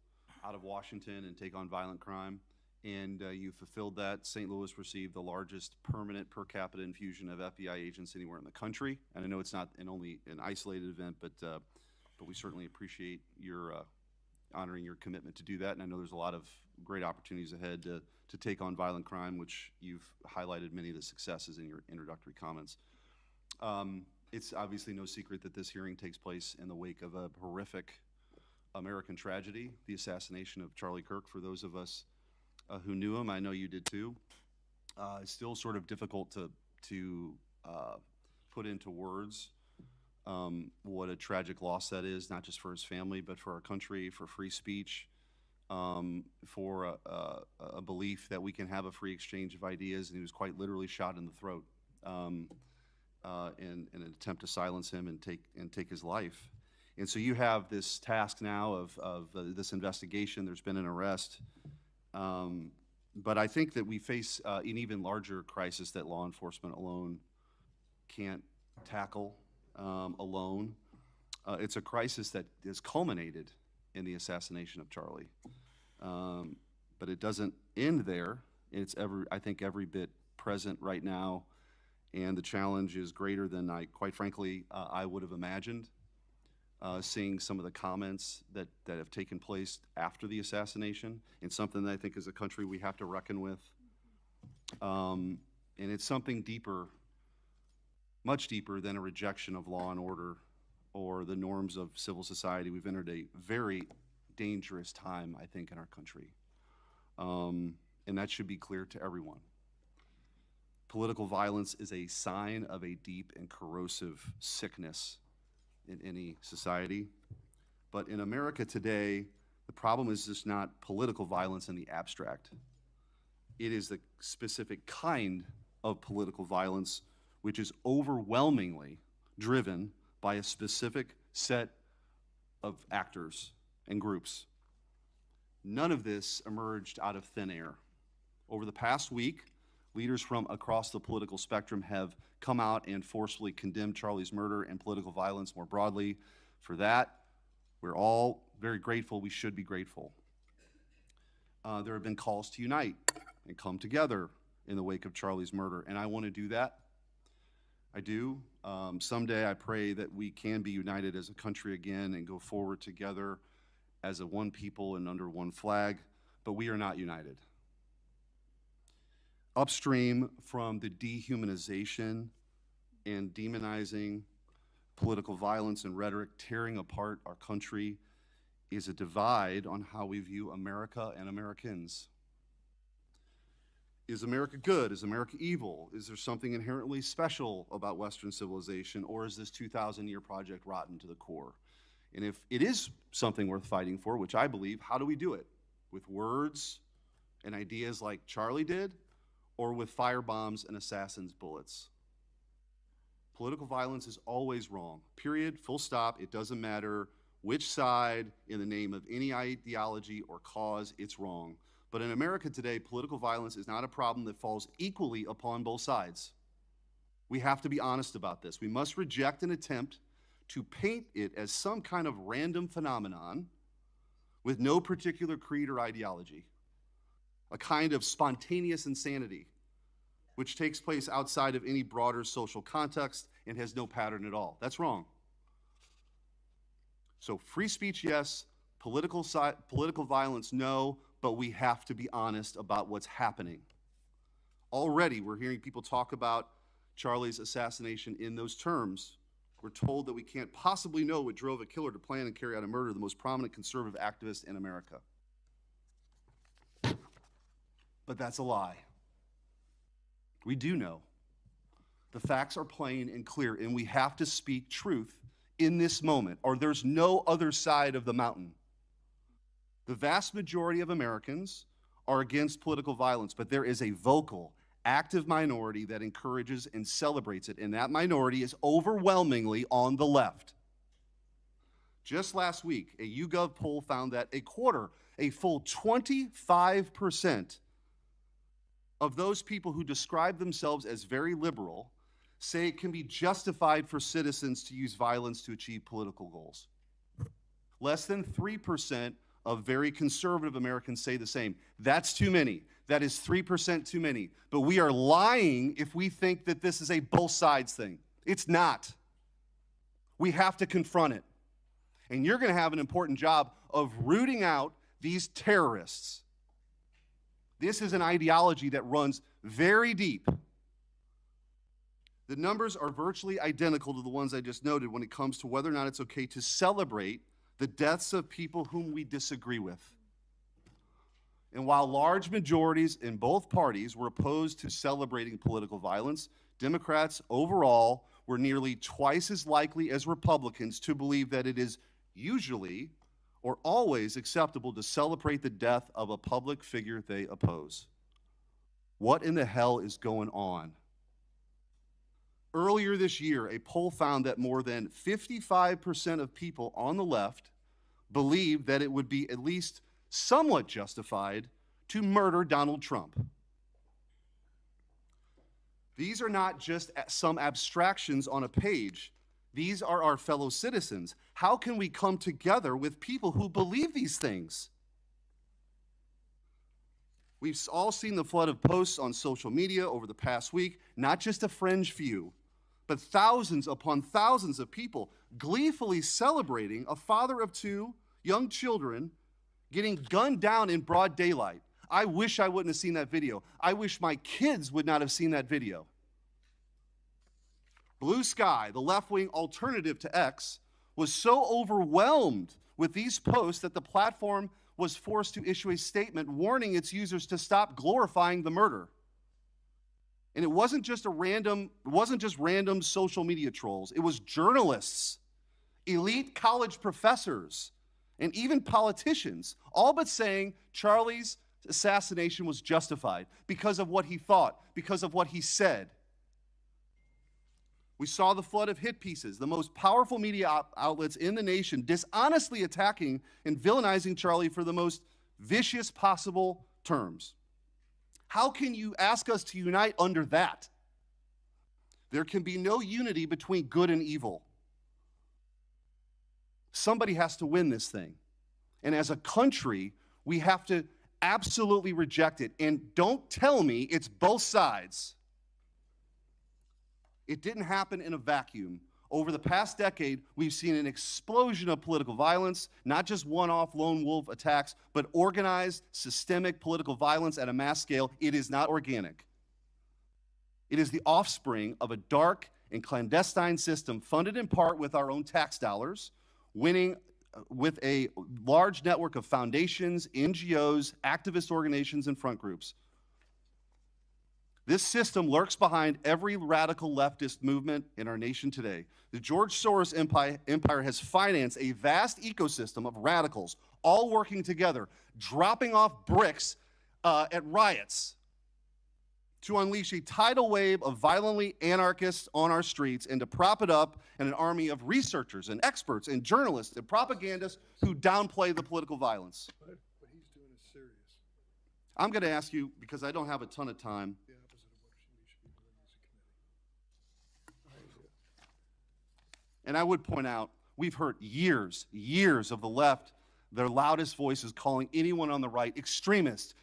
out of Washington, and take on violent crime. And you fulfilled that. St. Louis received the largest permanent per capita infusion of FBI agents anywhere in the country. And I know it's not only an isolated event, but we certainly appreciate your honoring your commitment to do that. And I know there's a lot of great opportunities ahead to take on violent crime, which you've highlighted many of the successes in your introductory comments. It's obviously no secret that this hearing takes place in the wake of a horrific American tragedy, the assassination of Charlie Kirk. For those of us who knew him, I know you did too. It's still sort of difficult to put into words what a tragic loss that is, not just for his family, but for our country, for free speech, for a belief that we can have a free exchange of ideas. And he was quite literally shot in the throat in an attempt to silence him and take his life. And so you have this task now of this investigation. There's been an arrest. But I think that we face an even larger crisis that law enforcement alone can't tackle alone. It's a crisis that is culminated in the assassination of Charlie. But it doesn't end there. It's I think every bit present right now, and the challenge is greater than quite frankly, I would have imagined. Seeing some of the comments that have taken place after the assassination, and something that I think as a country we have to reckon with. And it's something deeper, much deeper than a rejection of law and order or the norms of civil society. We've entered a very dangerous time, I think, in our country. And that should be clear to everyone. Political violence is a sign of a deep and corrosive sickness in any society. But in America today, the problem is just not political violence in the abstract. It is the specific kind of political violence which is overwhelmingly driven by a specific set of actors and groups. None of this emerged out of thin air. Over the past week, leaders from across the political spectrum have come out and forcefully condemned Charlie's murder and political violence more broadly. For that, we're all very grateful. We should be grateful. There have been calls to unite and come together in the wake of Charlie's murder, and I want to do that. I do. Someday I pray that we can be united as a country again and go forward together as a one people and under one flag, but we are not united. Upstream from the dehumanization and demonizing political violence and rhetoric tearing apart our country is a divide on how we view America and Americans. Is America good? Is America evil? Is there something inherently special about Western civilization, or is this 2,000-year project rotten to the core? And if it is something worth fighting for, which I believe, how do we do it? With words and ideas like Charlie did, or with firebombs and assassins' bullets? Political violence is always wrong. Period, full stop. It doesn't matter which side, in the name of any ideology or cause, it's wrong. But in America today, political violence is not a problem that falls equally upon both sides. We have to be honest about this. We must reject an attempt to paint it as some kind of random phenomenon with no particular creed or ideology, a kind of spontaneous insanity, which takes place outside of any broader social context and has no pattern at all. That's wrong. So free speech, yes. Political violence, no. But we have to be honest about what's happening. Already, we're hearing people talk about Charlie's assassination in those terms. We're told that we can't possibly know what drove a killer to plan and carry out a murder of the most prominent conservative activist in America. But that's a lie. We do know. The facts are plain and clear, and we have to speak truth in this moment, or there's no other side of the mountain. The vast majority of Americans are against political violence, but there is a vocal, active minority that encourages and celebrates it, and that minority is overwhelmingly on the left. Just last week, a YouGov poll found that a full 25% of those people who describe themselves as very liberal say it can be justified for citizens to use violence to achieve political goals. Less than 3% of very conservative Americans say the same. That's too many. That is 3% too many. But we are lying if we think that this is a both sides thing. It's not. We have to confront it. And you're going to have an important job of rooting out these terrorists. This is an ideology that runs very deep. The numbers are virtually identical to the ones I just noted when it comes to whether or not it's okay to celebrate the deaths of people whom we disagree with. And while large majorities in both parties were opposed to celebrating political violence, Democrats overall were nearly twice as likely as Republicans to believe that it is usually or always acceptable to celebrate the death of a public figure they oppose. What in the hell is going on? Earlier this year, a poll found that more than 55% of people on the left believed that it would be at least somewhat justified to murder Donald Trump. These are not just some abstractions on a page. These are our fellow citizens. How can we come together with people who believe these things? We've all seen the flood of posts on social media over the past week, not just a fringe few, but thousands upon thousands of people gleefully celebrating a father of two young children getting gunned down in broad daylight. I wish I wouldn't have seen that video. I wish my kids would not have seen that video. Blue Sky, the left-wing alternative to X, was so overwhelmed with these posts that the platform was forced to issue a statement warning its users to stop glorifying the murder. And it wasn't just random social media trolls. It was journalists, elite college professors, and even politicians, all but saying Charlie's assassination was justified because of what he thought, because of what he said. We saw the flood of hit pieces, the most powerful media outlets in the nation dishonestly attacking and villainizing Charlie for the most vicious possible terms. How can you ask us to unite under that? There can be no unity between good and evil. Somebody has to win this thing. And as a country, we have to absolutely reject it. And don't tell me it's both sides. It didn't happen in a vacuum. Over the past decade, we've seen an explosion of political violence, not just one-off lone wolf attacks, but organized, systemic political violence at a mass scale. It is not organic. It is the offspring of a dark and clandestine system funded in part with our own tax dollars, winning with a large network of foundations, NGOs, activist organizations, and front groups. This system lurks behind every radical leftist movement in our nation today. The George Soros empire has financed a vast ecosystem of radicals, all working together, dropping off bricks at riots to unleash a tidal wave of violently anarchists on our streets and to prop it up in an army of researchers and experts and journalists and propagandists who downplay the political violence. What he's doing is serious. I'm going to ask you, because I don't have a ton of time, The opposite of what we should be doing as a committee. and I would point out, we've heard years of the left, their loudest voices calling anyone on the right extremists,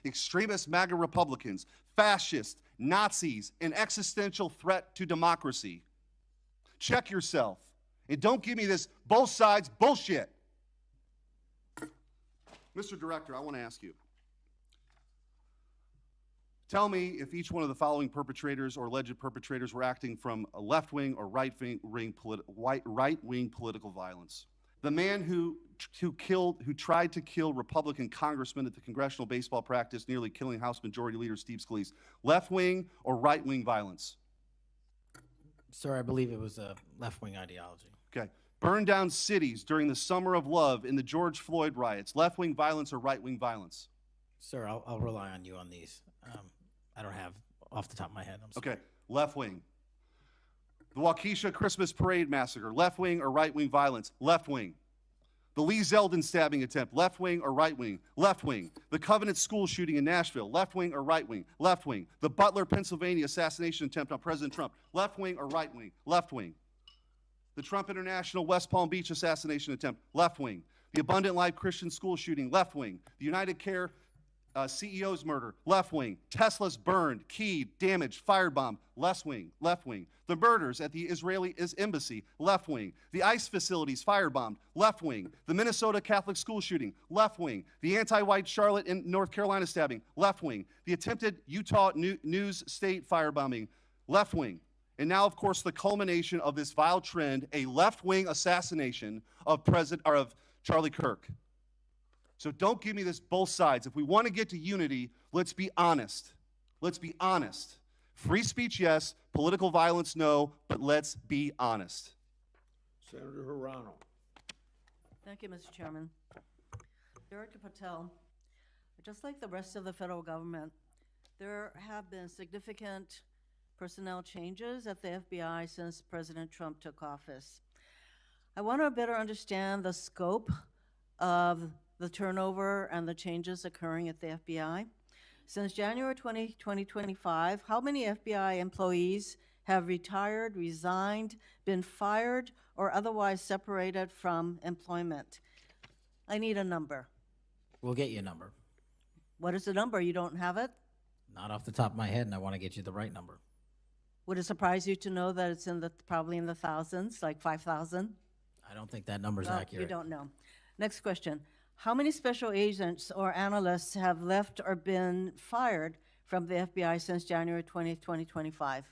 MAGA Republicans, fascists, Nazis, an existential threat to democracy. Check yourself, and don't give me this both sides bullshit. Mr. Director, I want to ask you, tell me if each one of the following perpetrators or alleged perpetrators were acting from a left-wing or right-wing political violence. The man who tried to kill Republican congressman at the congressional baseball practice, nearly killing House Majority Leader Steve Scalise, left-wing or right-wing violence? Sir, I believe it was a left-wing ideology. Okay. Burned down cities during the Summer of Love in the George Floyd riots, left-wing violence or right-wing violence? Sir, I'll rely on you on these. I don't have off the top of my head. I'm sorry. Okay, left-wing. The Waukesha Christmas Parade massacre, left-wing or right-wing violence? Left-wing. The Lee Zeldin stabbing attempt, left-wing or right-wing? Left-wing. The Covenant school shooting in Nashville, left-wing or right-wing? Left-wing. The Butler, Pennsylvania assassination attempt on President Trump, left-wing or right-wing? Left-wing. The Trump International West Palm Beach assassination attempt, left-wing. The Abundant Life Christian school shooting, left-wing. The United Care CEO's murder, left-wing. Tesla's burned, keyed, damaged, firebombed, left-wing. The murders at the Israeli embassy, left-wing. The ICE facilities firebombed, left-wing. The Minnesota Catholic school shooting, left-wing. The anti-white Charlotte and North Carolina stabbing, left-wing. The attempted Utah News State firebombing, left-wing. And now, of course, the culmination of this vile trend, a left-wing assassination of Charlie Kirk. So don't give me this both sides. If we want to get to unity, let's be honest. Let's be honest. Free speech, yes. Political violence, no. But let's be honest. Senator Hirano. Thank you, Mr. Chairman. Director Patel, just like the rest of the federal government, there have been significant personnel changes at the FBI since President Trump took office. I want to better understand the scope of the turnover and the changes occurring at the FBI. Since January 2025, how many FBI employees have retired, resigned, been fired, or otherwise separated from employment? I need a number. We'll get you a number. What is the number? You don't have it? Not off the top of my head, and I want to get you the right number. Would it surprise you to know that it's probably in the thousands, like 5,000? I don't think that number's Well, accurate. you don't know. Next question. How many special agents or analysts have left or been fired from the FBI since January 20th, 2025?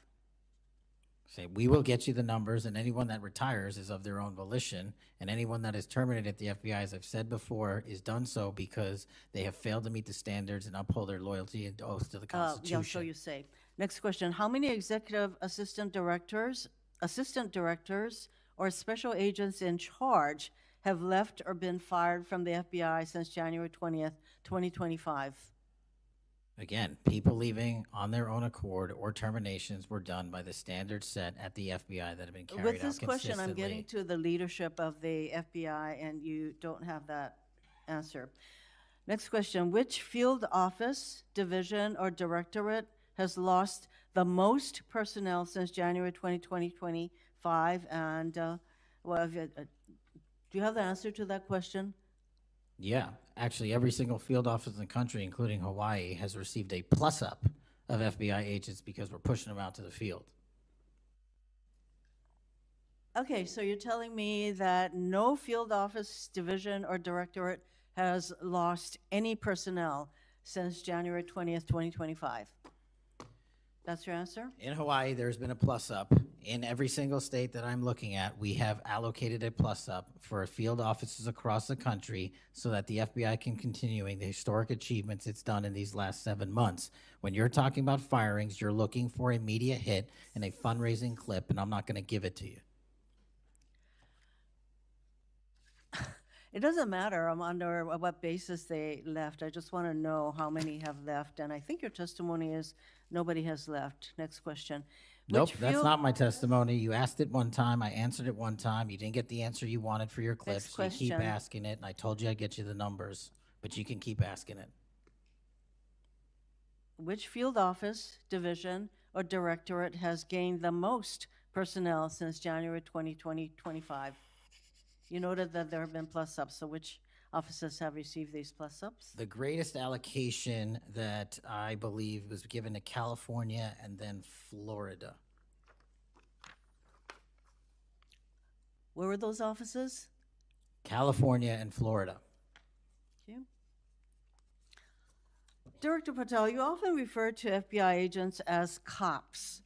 Say, we will get you the numbers, and anyone that retires is of their own volition, and anyone that is terminated at the FBI, as I've said before, is done so because they have failed to meet the standards and uphold their loyalty and oath to the Constitution. Yeah, so you say. Next question. How many executive assistant directors, or special agents in charge have left or been fired from the FBI since January 20th, 2025? Again, people leaving on their own accord or terminations were done by the standards set at the FBI that have been carried out With this question, I'm getting consistently. to the leadership of the FBI, and you don't have that answer. Next question. Which field office, division, or directorate has lost the most personnel since January 2025? And do you have the answer to that question? Yeah, actually, every single field office in the country, including Hawaii, has received a plus-up of FBI agents because we're pushing them out to the field. Okay, so you're telling me that no field office, division, or directorate has lost any personnel since January 20th, 2025? That's your answer? In Hawaii, there's been a plus-up. In every single state that I'm looking at, we have allocated a plus up for field offices across the country so that the FBI can continuing the historic achievements it's done in these last 7 months. When you're talking about firings, you're looking for a media hit and a fundraising clip, and I'm not going to give it to you. It doesn't matter under what basis they left. I just want to know how many have left. And I think your testimony is nobody has left. Next question. Nope, Which that's field- not my testimony. You asked it one time, I answered it one time. You didn't get the answer you wanted for your clips. You keep question. asking it, and I told you I'd get you the numbers, but you can keep asking it. Which field office, division, or directorate has gained the most personnel since January 2025? You noted that there have been plus-ups, so which offices have received these plus-ups? The greatest allocation that I believe was given to California and then Florida. Where were those offices? California and Florida. Thank you. Director Patel, you often refer to FBI agents as cops.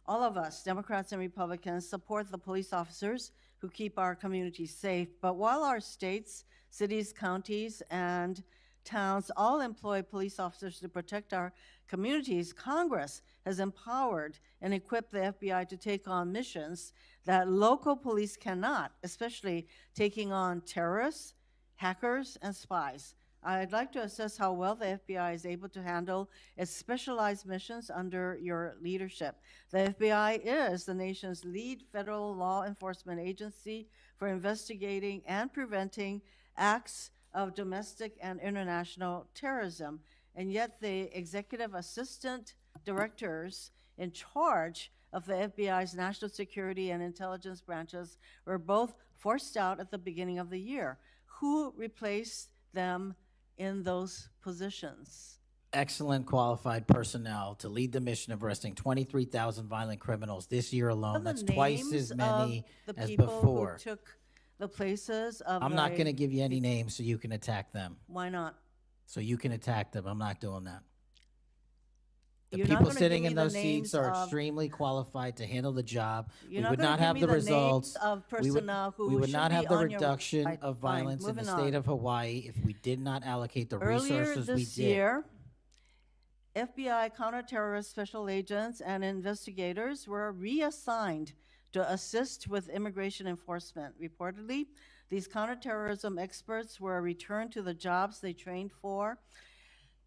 All of us, Democrats and Republicans, support the police officers who keep our communities safe. But while our states, cities, counties, and towns all employ police officers to protect our communities, Congress has empowered and equipped the FBI to take on missions that local police cannot, especially taking on terrorists, hackers, and spies. I'd like to assess how well the FBI is able to handle its specialized missions under your leadership. The FBI is the nation's lead federal law enforcement agency for investigating and preventing acts of domestic and international terrorism. And yet the executive assistant directors in charge of the FBI's national security and intelligence branches were both forced out at the beginning of the year. Who replaced them in those positions? Excellent qualified personnel to lead the mission of arresting 23,000 violent criminals this year alone. That's twice as many as before. Who took the places of I'm not going to give you any names so you can attack them. Why not? So you can attack them. I'm not doing that. The You're not people gonna sitting give in me the those seats names are of- extremely qualified to handle the job. You're We not would gonna not give have me the the names results. of We would- personnel who We would should not be have the on your reduction website. of Fine, violence in the moving state on. of Hawaii if we did not allocate the Earlier resources we this did. year, FBI counterterrorist special agents and investigators were reassigned to assist with immigration enforcement. Reportedly, these counterterrorism experts were returned to the jobs they trained for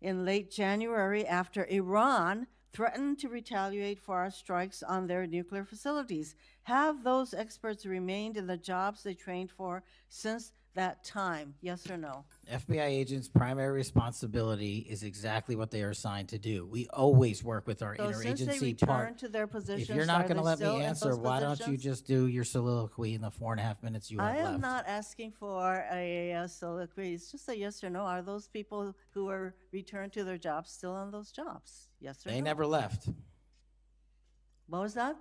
in late January after Iran threatened to retaliate for our strikes on their nuclear facilities. Have those experts remained in the jobs they trained for since that time? Yes or no? FBI agents' primary responsibility is exactly what they are assigned to do. We always work with our So since they interagency returned part. to their positions, If you're not are going to they let still me in answer, those why don't you positions? just do your soliloquy in the 4.5 minutes you have I left? am not asking for a soliloquy. It's just a yes or no. Are those people who were returned to their jobs still on those jobs? Yes or no? They never left. What was that?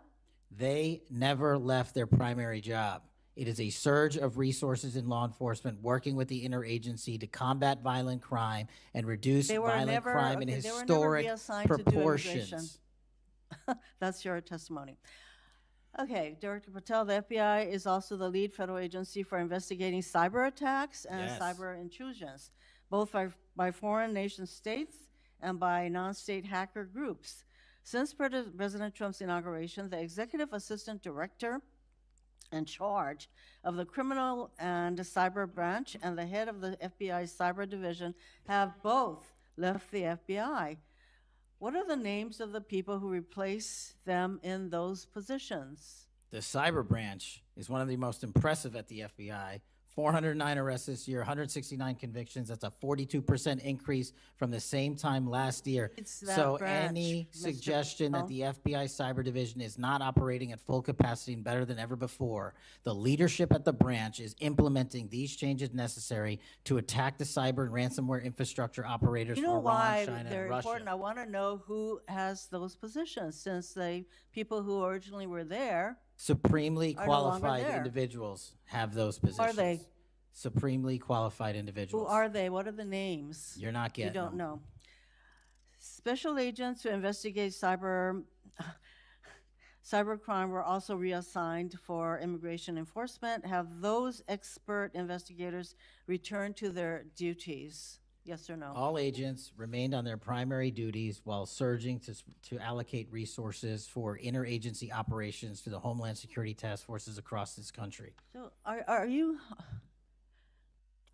They never left their primary job. It is a surge of resources in law enforcement working with the interagency to combat violent crime and reduce They were violent never, crime in okay, they were never historic reassigned to do immigration. proportions. That's your testimony. Okay, Director Patel, the FBI is also the lead federal agency for investigating cyber attacks and Yes. cyber intrusions, both by foreign nation states and by non-state hacker groups. Since President Trump's inauguration, the executive assistant director in charge of the criminal and cyber branch and the head of the FBI's cyber division have both left the FBI. What are the names of the people who replace them in those positions? The cyber branch is one of the most impressive at the FBI. 409 arrests this year, 169 convictions. That's a 42% increase from the same time last year. It's that So branch, any Mr. suggestion that Patel. the FBI cyber division is not operating at full capacity and better than ever before, the leadership at the branch is implementing these changes necessary to attack the cyber and ransomware infrastructure operators You for know Iran, why China, they're and Russia. important? I want to know who has those positions, since the people who originally were there. Supremely are no longer qualified there. individuals have those positions. Are they? Supremely qualified Who individuals. are they? What are the names? You're not You getting don't them. know. Special agents who investigate cyber. cybercrime were also reassigned for immigration enforcement. Have those expert investigators returned to their duties? Yes or no? All agents remained on their primary duties while surging to allocate resources for interagency operations to the Homeland Security task forces across this country. So are you,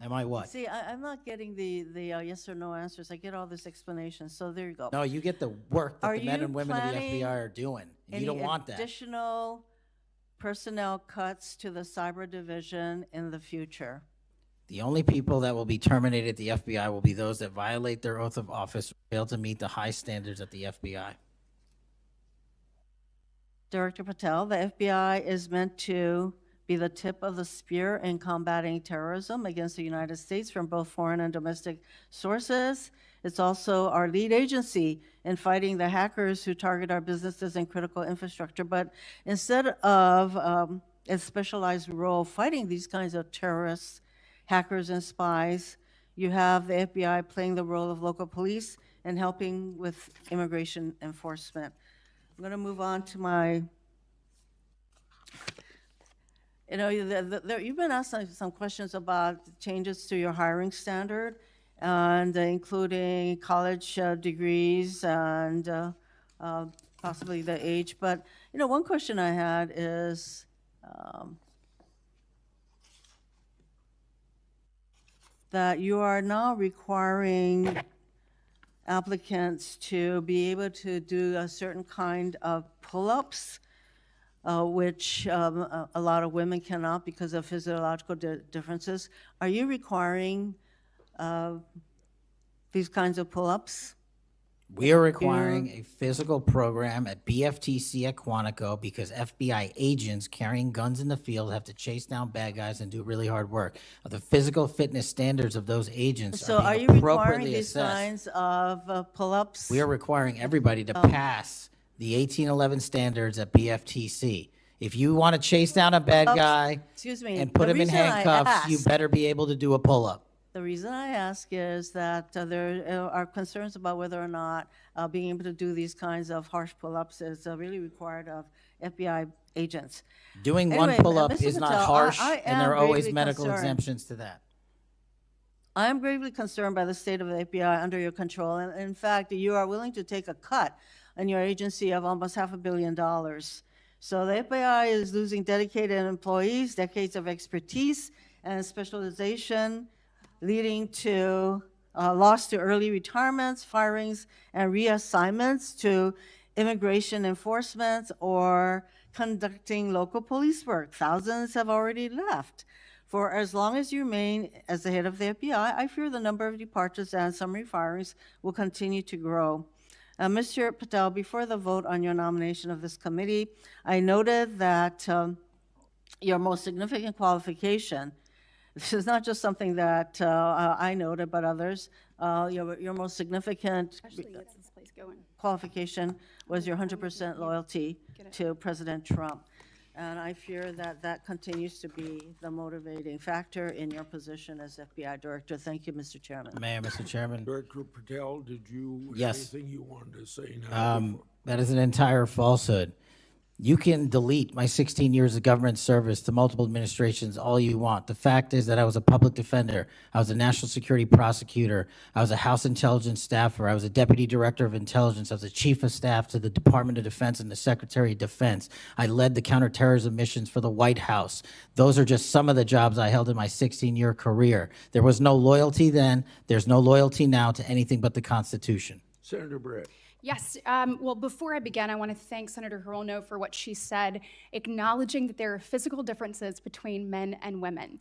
Am I what? see, I'm not getting the yes or no answers. I get all this explanation, so there you go. No, you get the work that Are the men you and women of the planning FBI are doing. And you don't want that. Additional personnel cuts to the cyber division in the future? The only people that will be terminated at the FBI will be those that violate their oath of office or fail to meet the high standards at the FBI. Director Patel, the FBI is meant to be the tip of the spear in combating terrorism against the United States from both foreign and domestic sources. It's also our lead agency in fighting the hackers who target our businesses and critical infrastructure. But instead of a specialized role fighting these kinds of terrorists, hackers, and spies, you have the FBI playing the role of local police and helping with immigration enforcement. I'm going to move on to my, you've been asked some questions about changes to your hiring standard, and including college degrees and possibly the age. But, one question I had is, that you are now requiring applicants to be able to do a certain kind of pull-ups, which a lot of women cannot because of physiological differences. Are you requiring these kinds of pull-ups? We are requiring a physical program at BFTC at Quantico because FBI agents carrying guns in the field have to chase down bad guys and do really hard work. The physical fitness standards of those agents So are are being you requiring appropriately these assessed. kinds of pull-ups? We are requiring everybody to pass the 1811 standards at BFTC. If you want to chase down a bad guy Excuse me, and put the him in reason I handcuffs, you ask- better be able to do a pull-up. The reason I ask is that there are concerns about whether or not being able to do these kinds of harsh pull-ups is really required of FBI agents. Doing Anyway, one pull-up Mr. is not Patel, harsh, I and there are am always gravely medical concerned. exemptions to that. I am gravely concerned by the state of the FBI under your control. And in fact, you are willing to take a cut on your agency of almost $500 million. So the FBI is losing dedicated employees, decades of expertise and specialization, leading to loss to early retirements, firings, and reassignments to immigration enforcement or conducting local police work. Thousands have already left. For as long as you remain as the head of the FBI, I fear the number of departures and summary firings will continue to grow. Mr. Patel, before the vote on your nomination of this committee, I noted that your most significant qualification, this is not just something that I noted, but others, your most significant qualification was your 100% loyalty to President Trump. And I fear that that continues to be the motivating factor in your position as FBI director. Thank you, Mr. Chairman. Mayor, Mr. Chairman. Director Patel, did you have Yes. anything you wanted to say now? That is an entire falsehood. You can delete my 16 years of government service to multiple administrations all you want. The fact is that I was a public defender. I was a national security prosecutor. I was a House intelligence staffer. I was a deputy director of intelligence. I was a chief of staff to the Department of Defense and the Secretary of Defense. I led the counterterrorism missions for the White House. Those are just some of the jobs I held in my 16-year career. There was no loyalty then. There's no loyalty now to anything but the Constitution. Senator Britt. Yes. Well, before I begin, I want to thank Senator Hirono for what she said, acknowledging that there are physical differences between men and women.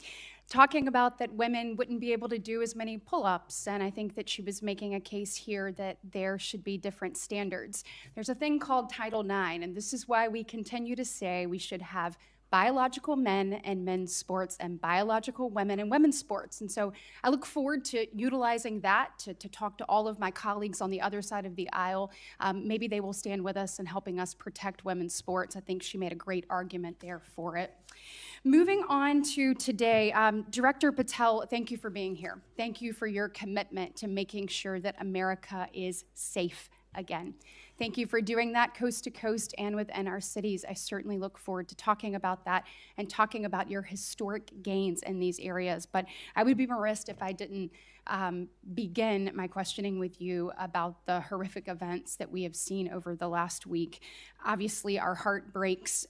Talking about that women wouldn't be able to do as many pull-ups, and I think that she was making a case here that there should be different standards. There's a thing called Title IX, and this is why we continue to say we should have biological men and men's sports and biological women and women's sports. And so I look forward to utilizing that to talk to all of my colleagues on the other side of the aisle. Maybe they will stand with us in helping us protect women's sports. I think she made a great argument there for it. Moving on to today, Director Patel, thank you for being here. Thank you for your commitment to making sure that America is safe again. Thank you for doing that coast to coast and within our cities. I certainly look forward to talking about that and talking about your historic gains in these areas. But I would be remiss if I didn't begin my questioning with you about the horrific events that we have seen over the last week. Obviously, our heart breaks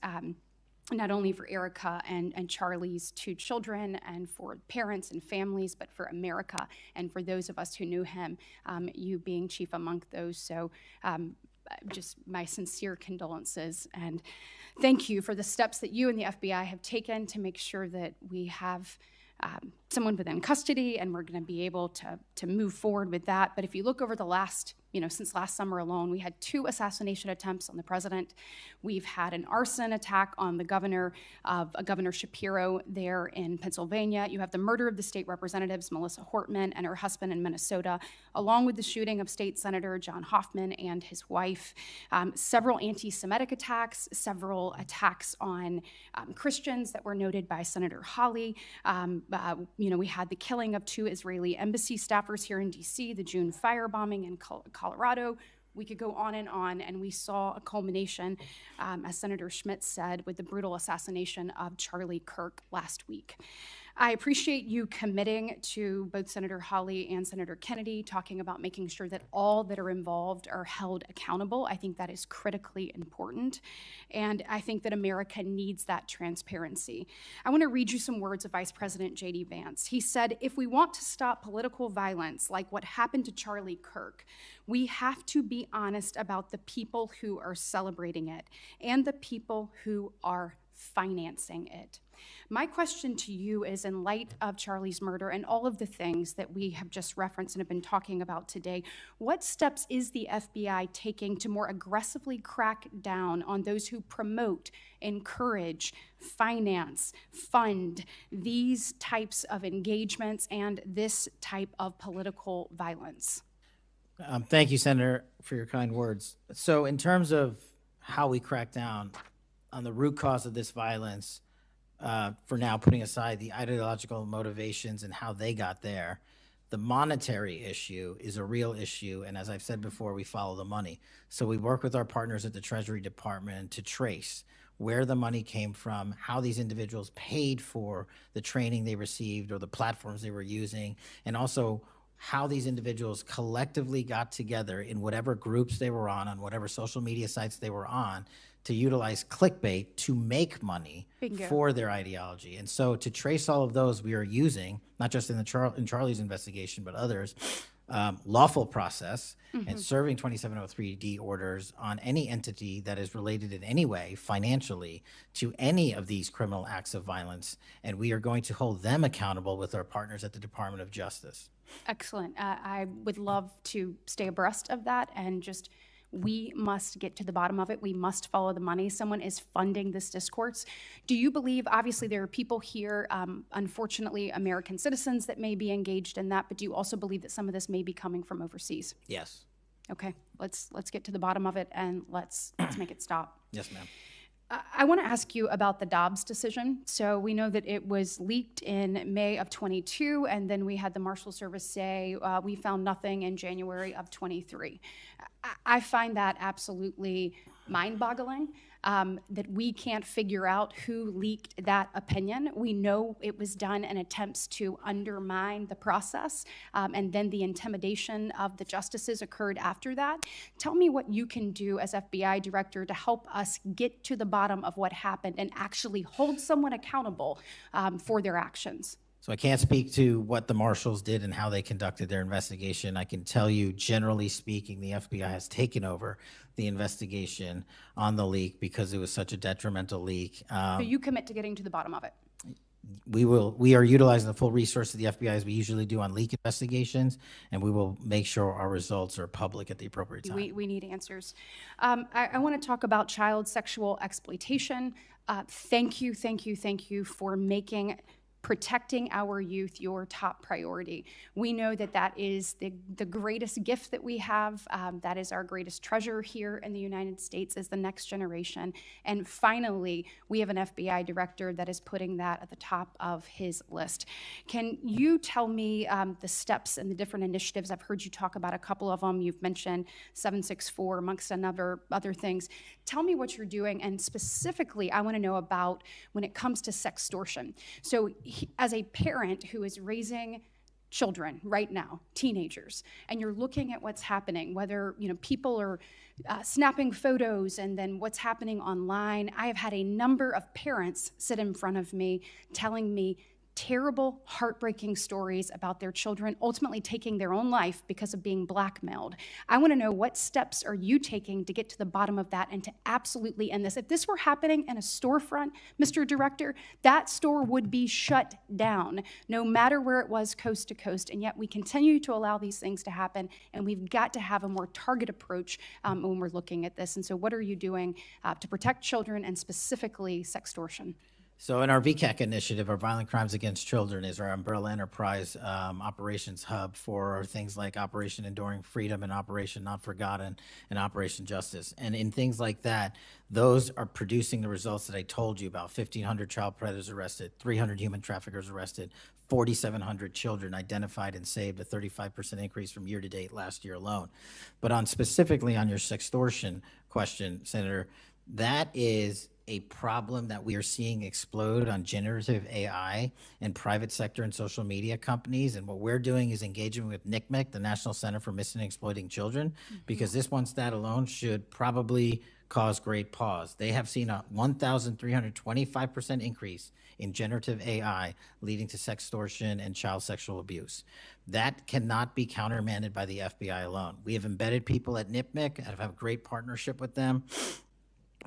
not only for Erica and Charlie's 2 children and for parents and families, but for America and for those of us who knew him, you being chief among those. So just my sincere condolences and thank you for the steps that you and the FBI have taken to make sure that we have someone within custody, and we're going to be able to move forward with that. But if you look over the last, since last summer alone, we had 2 assassination attempts on the president. We've had an arson attack on the governor Shapiro there in Pennsylvania. You have the murder of the state representatives, Melissa Hortman and her husband in Minnesota, along with the shooting of State Senator John Hoffman and his wife. Several anti-Semitic attacks, several attacks on Christians that were noted by Senator Hawley. We had the killing of 2 Israeli embassy staffers here in D.C., the June firebombing in Colorado. We could go on, and we saw a culmination, as Senator Schmidt said, with the brutal assassination of Charlie Kirk last week. I appreciate you committing to both Senator Hawley and Senator Kennedy, talking about making sure that all that are involved are held accountable. I think that is critically important, and I think that America needs that transparency. I want to read you some words of Vice President J.D. Vance. He said, "If we want to stop political violence like what happened to Charlie Kirk, we have to be honest about the people who are celebrating it and the people who are financing it." My question to you is, in light of Charlie's murder and all of the things that we have just referenced and have been talking about today, what steps is the FBI taking to more aggressively crack down on those who promote, encourage, finance, fund these types of engagements and this type of political violence? Thank you, Senator, for your kind words. So in terms of how we crack down on the root cause of this violence, for now putting aside the ideological motivations and how they got there, the monetary issue is a real issue, and as I've said before, we follow the money. So we work with our partners at the Treasury Department to trace where the money came from, how these individuals paid for the training they received or the platforms they were using, and also how these individuals collectively got together in whatever groups they were on whatever social media sites they were on, to utilize clickbait to make money Bingo. For their ideology. And so to trace all of those, we are using, not just in in Charlie's investigation, but others, lawful process and serving 2703D orders on any entity that is related in any way financially to any of these criminal acts of violence. And we are going to hold them accountable with our partners at the Department of Justice. Excellent. I would love to stay abreast of that, and just we must get to the bottom of it. We must follow the money. Someone is funding this discourse. Do you believe, obviously there are people here, unfortunately American citizens, that may be engaged in that, but do you also believe that some of this may be coming from overseas? Yes. Okay, let's get to the bottom of it, and let's make it stop. Yes, ma'am. I want to ask you about the Dobbs decision. So we know that it was leaked in May of 22, and then we had the Marshal Service say we found nothing in January of 23. I find that absolutely mind-boggling, that we can't figure out who leaked that opinion. We know it was done in attempts to undermine the process, and then the intimidation of the justices occurred after that. Tell me what you can do as FBI director to help us get to the bottom of what happened and actually hold someone accountable for their actions. So I can't speak to what the marshals did and how they conducted their investigation. I can tell you, generally speaking, the FBI has taken over the investigation on the leak because it was such a detrimental leak. So you commit to getting to the bottom of it? We are utilizing the full resource of the FBI as we usually do on leak investigations, and we will make sure our results are public at the appropriate time. We need answers. I want to talk about child sexual exploitation. Thank you for making protecting our youth your top priority. We know that that is the greatest gift that we have. That is our greatest treasure here in the United States, is the next generation. And finally, we have an FBI director that is putting that at the top of his list. Can you tell me the steps and the different initiatives? I've heard you talk about a couple of them. You've mentioned 764 amongst other things. Tell me what you're doing, and specifically, I want to know about when it comes to sextortion. So as a parent who is raising children right now, teenagers, and you're looking at what's happening, whether people are snapping photos and then what's happening online. I have had a number of parents sit in front of me telling me terrible, heartbreaking stories about their children ultimately taking their own life because of being blackmailed. I want to know, what steps are you taking to get to the bottom of that and to absolutely end this? If this were happening in a storefront, Mr. Director, that store would be shut down, no matter where it was, coast to coast, and yet we continue to allow these things to happen, and we've got to have a more targeted approach when we're looking at this. And so what are you doing to protect children, and specifically sextortion? So in our VCAC initiative, our Violent Crimes Against Children is our umbrella enterprise operations hub for things like Operation Enduring Freedom and Operation Not Forgotten and Operation Justice. And in things like that, those are producing the results that I told you about. 1,500 child predators arrested, 300 human traffickers arrested, 4,700 children identified and saved, a 35% increase from year to date last year alone. But specifically on your sextortion question, Senator, that is a problem that we are seeing explode on generative AI in private sector and social media companies. And what we're doing is engaging with NCMEC, the National Center for Missing and Exploiting Children, because this one stat alone should probably cause great pause. They have seen a 1,325% increase in generative AI leading to sextortion and child sexual abuse. That cannot be countermanded by the FBI alone. We have embedded people at NCMEC and have a great partnership with them.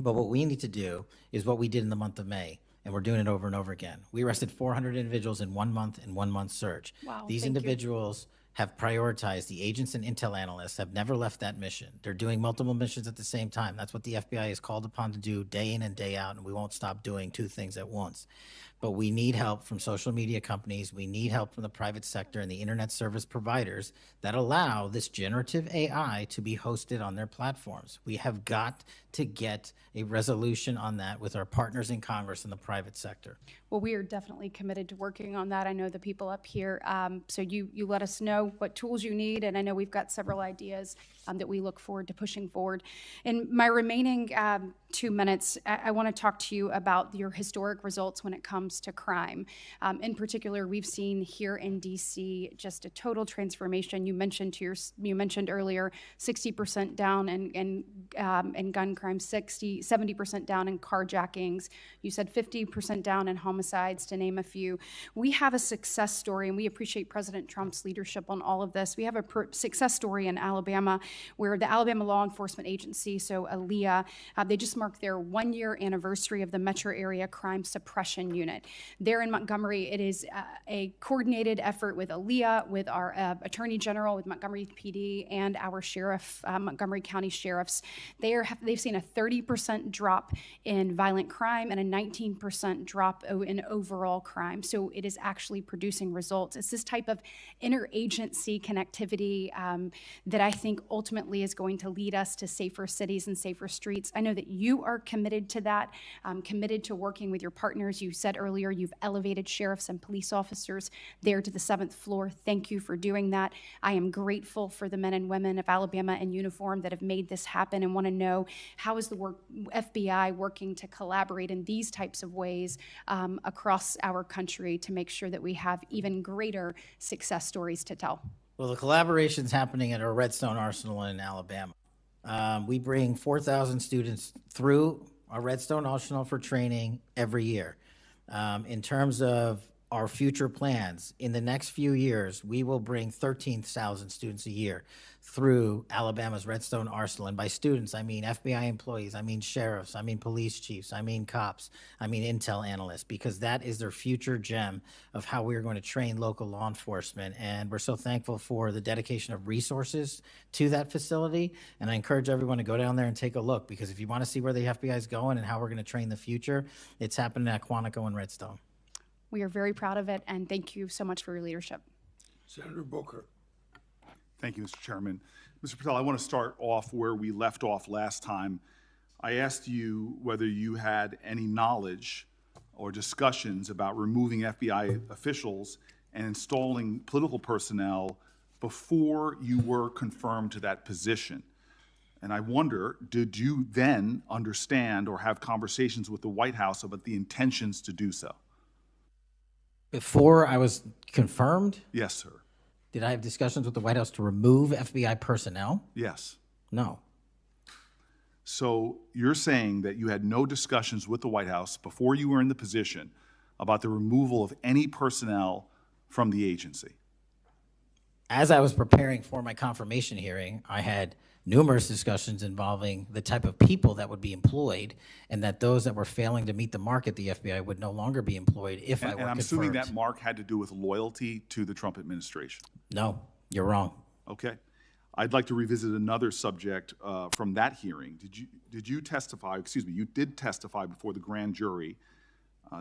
But what we need to do is what we did in the month of May, and we're doing it over and over again. We arrested 400 individuals in 1 month in 1 month surge. Wow, These thank you. individuals have prioritized. The agents and intel analysts have never left that mission. They're doing multiple missions at the same time. That's what the FBI is called upon to do day in and day out, and we won't stop doing two things at once. But we need help from social media companies. We need help from the private sector and the internet service providers that allow this generative AI to be hosted on their platforms. We have got to get a resolution on that with our partners in Congress and the private sector. Well, we are definitely committed to working on that. I know the people up here, so you let us know what tools you need, and I know we've got several ideas that we look forward to pushing forward. In my remaining 2 minutes, I want to talk to you about your historic results when it comes to crime. In particular, we've seen here in DC just a total transformation. You mentioned earlier 60% down in gun crime, 70% down in carjackings. You said 50% down in homicides, to name a few. We have a success story, and we appreciate President Trump's leadership on all of this. We have a success story in Alabama, where the Alabama Law Enforcement Agency, so ALEA, they just marked their 1-year anniversary of the Metro Area Crime Suppression Unit. There in Montgomery, it is a coordinated effort with ALEA, with our Attorney General, with Montgomery PD, and our sheriff, Montgomery County sheriffs. They've seen a 30% drop in violent crime and a 19% drop in overall crime. So it is actually producing results. It's this type of interagency connectivity that I think ultimately is going to lead us to safer cities and safer streets. I know that you are committed to that, committed to working with your partners. You said earlier you've elevated sheriffs and police officers there to the 7th floor. Thank you for doing that. I am grateful for the men and women of Alabama in uniform that have made this happen, and want to know, how is the FBI working to collaborate in these types of ways across our country to make sure that we have even greater success stories to tell? Well, the collaboration's happening at our Redstone Arsenal in Alabama. We bring 4,000 students through our Redstone Arsenal for training every year. In terms of our future plans, in the next few years, we will bring 13,000 students a year through Alabama's Redstone Arsenal. And by students, I mean FBI employees, I mean sheriffs, I mean police chiefs, I mean cops, I mean intel analysts, because that is their future gem of how we're going to train local law enforcement. And we're so thankful for the dedication of resources to that facility. And I encourage everyone to go down there and take a look, because if you want to see where the FBI is going and how we're going to train the future, it's happening at Quantico and Redstone. We are very proud of it, and thank you so much for your leadership. Senator Booker. Thank you, Mr. Chairman. Mr. Patel, I want to start off where we left off last time. I asked you whether you had any knowledge or discussions about removing FBI officials and installing political personnel before you were confirmed to that position. And I wonder, did you then understand or have conversations with the White House about the intentions to do so? Before I was confirmed, Yes, sir. did I have discussions with the White House to remove FBI personnel? Yes. No. So you're saying that you had no discussions with the White House before you were in the position about the removal of any personnel from the agency? As I was preparing for my confirmation hearing, I had numerous discussions involving the type of people that would be employed, and that those that were failing to meet the mark at the FBI would no longer be employed if I were And I'm confirmed. assuming that mark had to do with loyalty to the Trump administration. No, you're wrong. Okay. I'd like to revisit another subject from that hearing. Did you testify, excuse me, you did testify before the grand jury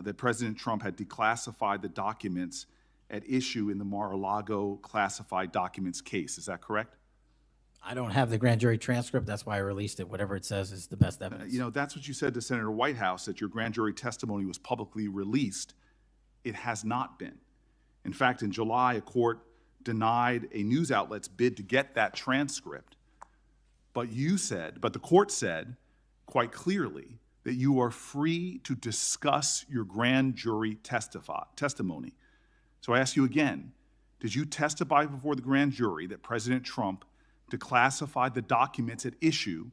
that President Trump had declassified the documents at issue in the Mar-a-Lago classified documents case. Is that correct? I don't have the grand jury transcript. That's why I released it. Whatever it says is the best evidence. You know, that's what you said to Senator Whitehouse, that your grand jury testimony was publicly released. It has not been. In fact, in July, a court denied a news outlet's bid to get that transcript. But the court said quite clearly that you are free to discuss your grand jury testimony. So I ask you again, did you testify before the grand jury that President Trump declassified the documents at issue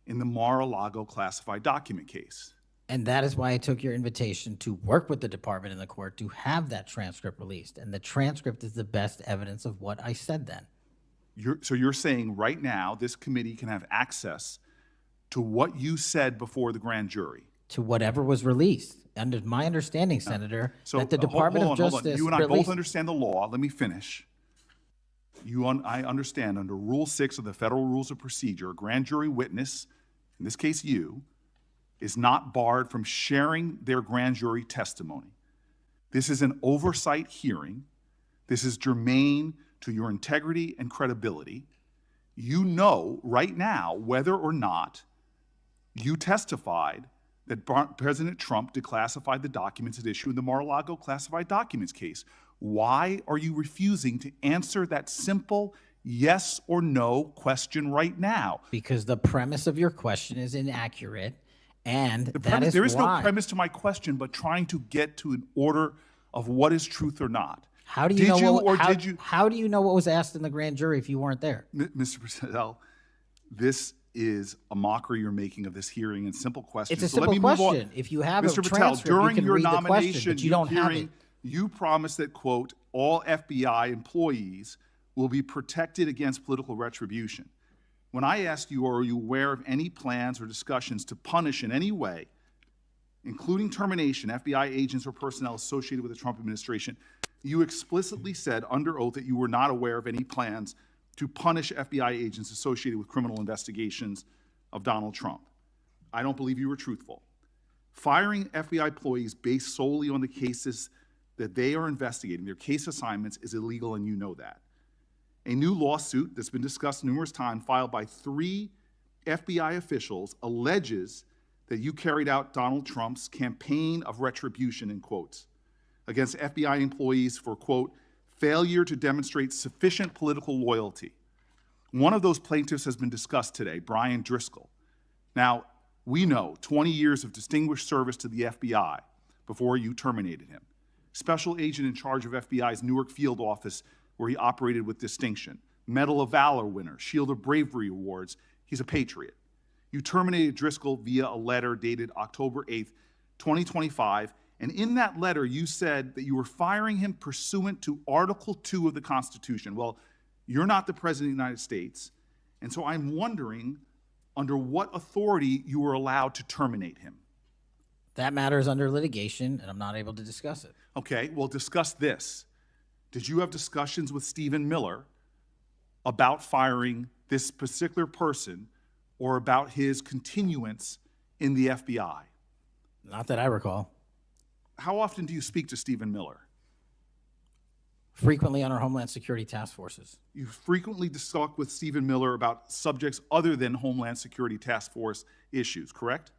in the Mar-a-Lago classified document case? And that is why I took your invitation to work with the department and the court to have that transcript released. And the transcript is the best evidence of what I said then. So you're saying right now this committee can have access to what you said before the grand jury? To whatever was released. Under my understanding, Senator, that the Department of Justice You and I both released. understand the law. Let me finish. I understand under Rule 6 of the Federal Rules of Procedure, a grand jury witness, in this case you, is not barred from sharing their grand jury testimony. This is an oversight hearing. This is germane to your integrity and credibility. You know right now whether or not you testified that President Trump declassified the documents at issue in the Mar-a-Lago classified documents case. Why are you refusing to answer that simple yes or no question right now? Because the premise of your question is inaccurate, and There is no premise to my question, but trying to get to an order of what is truth or not. How do you How do you know what was asked in the grand jury if you weren't there? Mr. Patel, this is a mockery you're making of this hearing and simple questions. It's a simple question. If you have Mr. a Patel, transcript, during you can your read the question, nomination, but you don't have it. You promised that, quote, all FBI employees will be protected against political retribution. When I asked you, are you aware of any plans or discussions to punish in any way, including termination, FBI agents or personnel associated with the Trump administration, you explicitly said under oath that you were not aware of any plans to punish FBI agents associated with criminal investigations of Donald Trump. I don't believe you were truthful. Firing FBI employees based solely on the cases that they are investigating, their case assignments, is illegal, and you know that. A new lawsuit that's been discussed numerous times, filed by 3 FBI officials, alleges that you carried out Donald Trump's campaign of retribution, in quotes, against FBI employees for, quote, failure to demonstrate sufficient political loyalty. One of those plaintiffs has been discussed today, Brian Driscoll. Now, we know 20 years of distinguished service to the FBI before you terminated him. Special agent in charge of FBI's Newark field office, where he operated with distinction. Medal of Valor winner, Shield of Bravery awards. He's a patriot. You terminated Driscoll via a letter dated October 8th, 2025, and in that letter you said that you were firing him pursuant to Article 2 of the Constitution. Well, you're not the President of the United States, and so I'm wondering under what authority you were allowed to terminate him. That matter is under litigation, and I'm not able to discuss it. Okay, well, discuss this. Did you have discussions with Stephen Miller about firing this particular person or about his continuance in the FBI? Not that I recall. how often do you speak to Stephen Miller? Frequently on our Homeland Security task forces. You frequently talk with Stephen Miller about subjects other than Homeland Security Task Force issues, correct?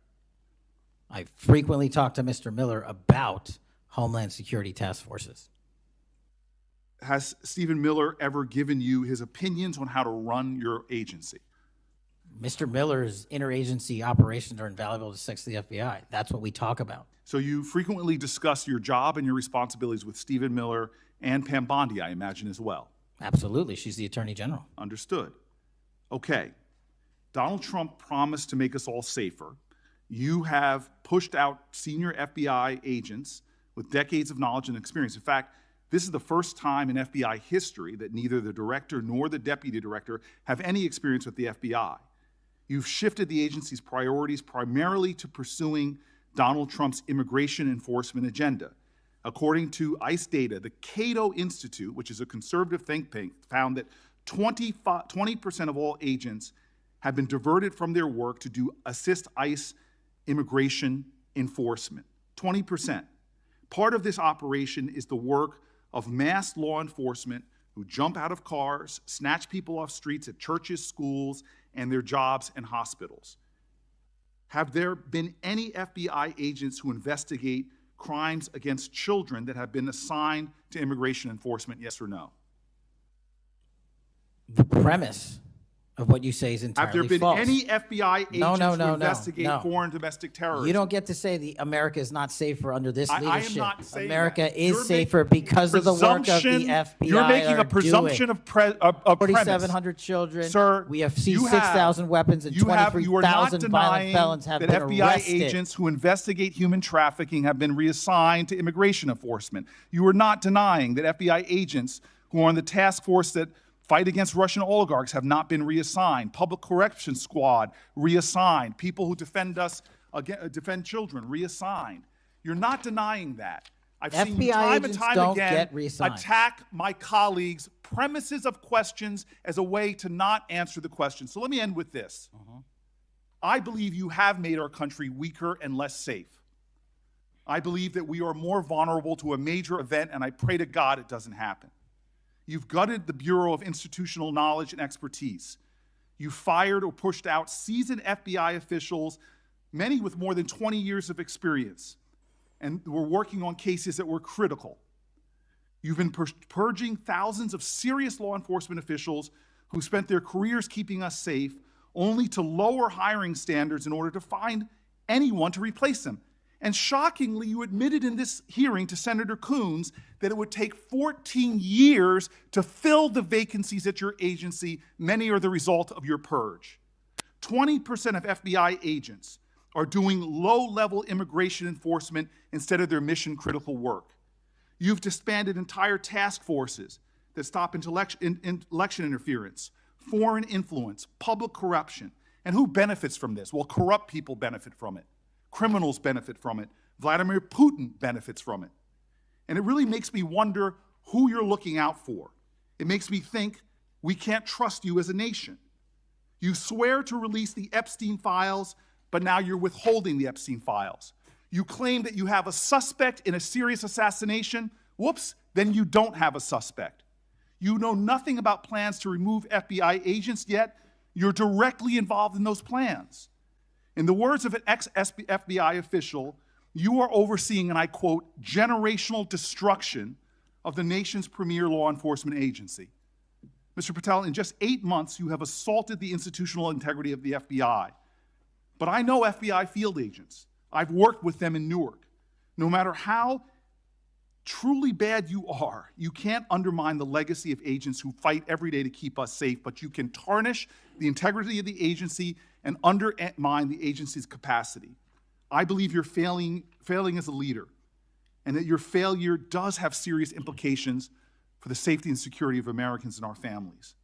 I frequently talk to Mr. Miller about Homeland Security task forces. Has Stephen Miller ever given you his opinions on how to run your agency? Mr. Miller's interagency operations are invaluable to the FBI. That's what we talk about. So you frequently discuss your job and your responsibilities with Stephen Miller and Pam Bondi, I imagine, as well. Absolutely. She's the Attorney General. Understood. Okay. Donald Trump promised to make us all safer. You have pushed out senior FBI agents with decades of knowledge and experience. In fact, this is the first time in FBI history that neither the director nor the deputy director have any experience with the FBI. You've shifted the agency's priorities primarily to pursuing Donald Trump's immigration enforcement agenda. According to ICE data, the Cato Institute, which is a conservative think tank, found that 20% of all agents have been diverted from their work to assist ICE immigration enforcement. 20%. Part of this operation is the work of mass law enforcement who jump out of cars, snatch people off streets at churches, schools, and their jobs and hospitals. Have there been any FBI agents who investigate crimes against children that have been assigned to immigration enforcement, yes or no? The premise of what you say is entirely false. Have there been any FBI agents who investigate no. foreign domestic terrorism? You don't get to say America is not safer under this leadership. I am not saying America that. is You're safer because of the work of the FBI. You're making a presumption of premise. 4,700 children. Sir, we have seen 6,000 weapons and 23,000 violent felons have been arrested. That FBI agents who investigate human trafficking have been reassigned to immigration enforcement. You are not denying that FBI agents who are on the task force that fight against Russian oligarchs have not been reassigned. Public Correction Squad reassigned. People who defend children reassigned. You're not denying that. I've seen you time and time again attack my colleagues' premises of questions as a way to not answer the question. So let me end with this. I believe you have made our country weaker and less safe. I believe that we are more vulnerable to a major event, and I pray to God it doesn't happen. You've gutted the Bureau of Institutional Knowledge and Expertise. You fired or pushed out seasoned FBI officials, many with more than 20 years of experience, and were working on cases that were critical. You've been purging thousands of serious law enforcement officials who spent their careers keeping us safe, only to lower hiring standards in order to find anyone to replace them. And shockingly, you admitted in this hearing to Senator Coons that it would take 14 years to fill the vacancies at your agency. Many are the result of your purge. 20% of FBI agents are doing low-level immigration enforcement instead of their mission-critical work. You've disbanded entire task forces that stop election interference, foreign influence, public corruption. And who benefits from this? Well, corrupt people benefit from it. Criminals benefit from it. Vladimir Putin benefits from it. And it really makes me wonder who you're looking out for. It makes me think we can't trust you as a nation. You swear to release the Epstein files, but now you're withholding the Epstein files. You claim that you have a suspect in a serious assassination. Whoops, then you don't have a suspect. You know nothing about plans to remove FBI agents, yet you're directly involved in those plans. In the words of an ex-FBI official, you are overseeing, and I quote, generational destruction of the nation's premier law enforcement agency. Mr. Patel, in just 8 months, you have assaulted the institutional integrity of the FBI. But I know FBI field agents. I've worked with them in Newark. No matter how truly bad you are, you can't undermine the legacy of agents who fight every day to keep us safe, but you can tarnish the integrity of the agency and undermine the agency's capacity. I believe you're failing as a leader, and that your failure does have serious implications for the safety and security of Americans and our families.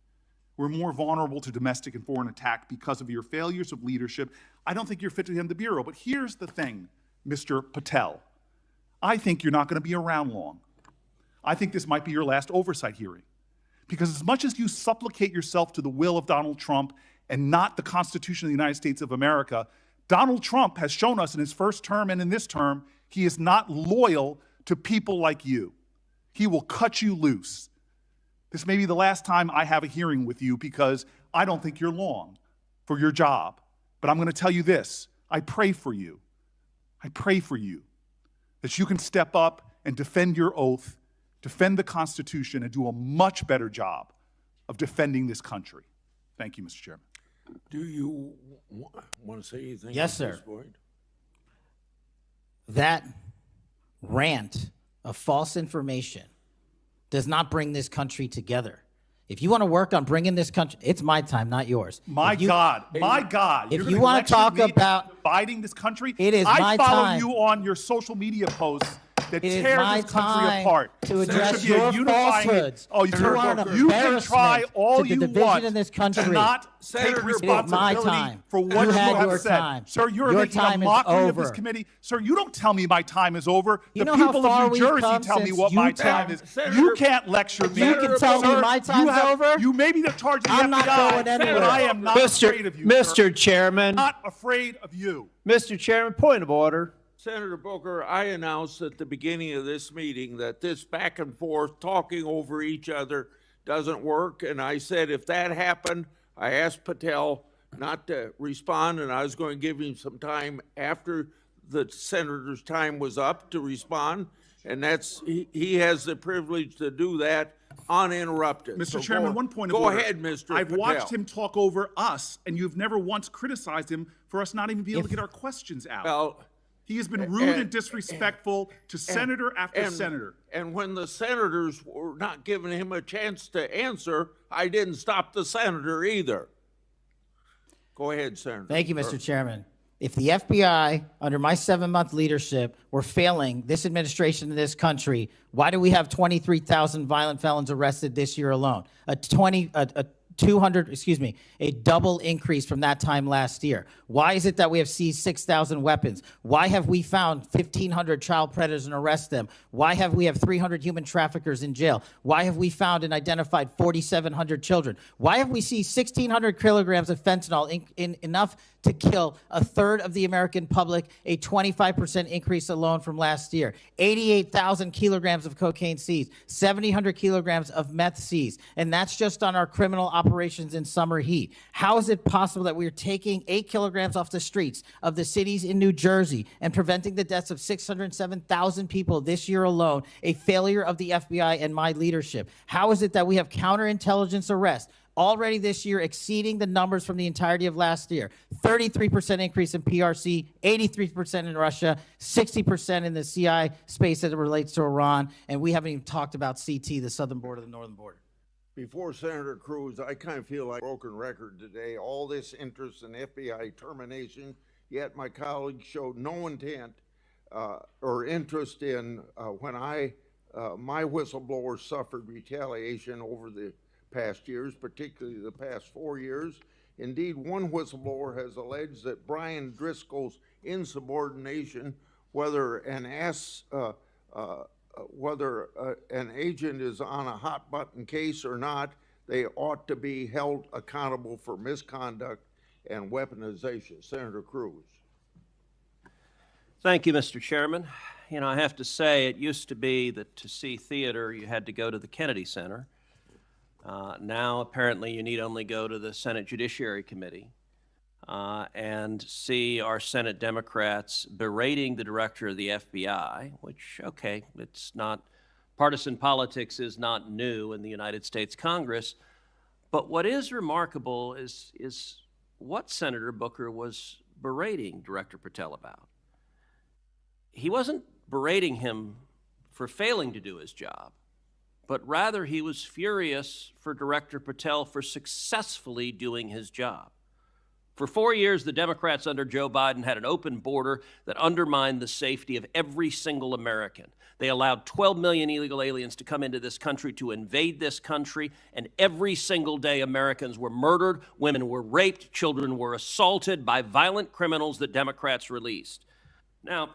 We're more vulnerable to domestic and foreign attack because of your failures of leadership. I don't think you're fit to hand the Bureau, but here's the thing, Mr. Patel. I think you're not going to be around long. I think this might be your last oversight hearing. Because as much as you supplicate yourself to the will of Donald Trump and not the Constitution of the United States of America, Donald Trump has shown us in his first term and in this term, He is not loyal to people like you. He will cut you loose. This may be the last time I have a hearing with you because I don't think you're long for your job. But I'm going to tell you this. I pray for you. I pray for you that you can step up and defend your oath, defend the Constitution, and do a much better job of defending this country. Thank you, Mr. Chairman. Do you want to say anything? Yes, at this sir. point? That rant of false information does not bring this country together. If you want to work on bringing this country, it's my time, not yours. My God. If You're you gonna want to lecture talk me about dividing this country, it is I my follow time. you on your social media posts that It is tear my this country time apart. to There address should be a your unifying- falsehoods. Oh, You are an you can try embarrassment all to the you division want in this to country. not Senator, take it is responsibility my time. for what You you had have your said. time. Sir, you're Your making a time is mockery of this over. committee. Sir, you don't tell me my time is over. You The know how people far of New we've Jersey come tell me since what you my tell- time is. Senator- You can't lecture me. You can tell me Sir, my you time's have- over? You may be the charge of the I'm not FBI, going anywhere. but I am not afraid of you, sir. Mr. Chairman, Not afraid of you. Mr. Chairman, point of order. Senator Booker, I announced at the beginning of this meeting that this back and forth, talking over each other, doesn't work. And I said if that happened, I asked Patel not to respond, and I was going to give him some time after the senator's time was up to respond. And he has the privilege to do that uninterrupted. Mr. So Chairman, one point of Go order. ahead, Mr. I've Patel. watched him talk over us, and you've never once criticized him for us not even being able to get our questions out. Well, He has been rude and disrespectful to senator after senator. And when the senators were not giving him a chance to answer, I didn't stop the senator either. Go ahead, Senator. Thank you, Mr. Chairman. If the FBI, under my 7-month leadership, were failing this administration in this country, why do we have 23,000 violent felons arrested this year alone? A double increase from that time last year. Why is it that we have seized 6,000 weapons? Why have we found 1,500 child predators and arrested them? Why have we 300 human traffickers in jail? Why have we found and identified 4,700 children? Why have we seized 1,600 kilograms of fentanyl, enough to kill a third of the American public, a 25% increase alone from last year? 88,000 kilograms of cocaine seized, 7,000 kilograms of meth seized, and that's just on our criminal operations in summer heat. How is it possible that we are taking 8 kilograms off the streets of the cities in New Jersey and preventing the deaths of 607,000 people this year alone, a failure of the FBI and my leadership? How is it that we have counterintelligence arrests already this year exceeding the numbers from the entirety of last year? 33% increase in PRC, 83% in Russia, 60% in the CI space as it relates to Iran, and we haven't even talked about CT, the southern border, the northern border. Before Senator Cruz, I kind of feel like a broken record today. All this interest in FBI termination, yet my colleagues showed no intent or interest in when my whistleblowers suffered retaliation over the past years, particularly the past 4 years. Indeed, one whistleblower has alleged that Brian Driscoll's insubordination, whether an agent is on a hot button case or not, they ought to be held accountable for misconduct and weaponization. Senator Cruz. Thank you, Mr. Chairman. You know, I have to say, it used to be that to see theater, you had to go to the Kennedy Center. Now, apparently, you need only go to the Senate Judiciary Committee and see our Senate Democrats berating the director of the FBI, which, okay, it's not, partisan politics is not new in the United States Congress. But what is remarkable is what Senator Booker was berating Director Patel about. He wasn't berating him for failing to do his job, but rather he was furious for Director Patel for successfully doing his job. For 4 years, the Democrats under Joe Biden had an open border that undermined the safety of every single American. They allowed 12 million illegal aliens to come into this country to invade this country, and every single day Americans were murdered, women were raped, children were assaulted by violent criminals that Democrats released. Now,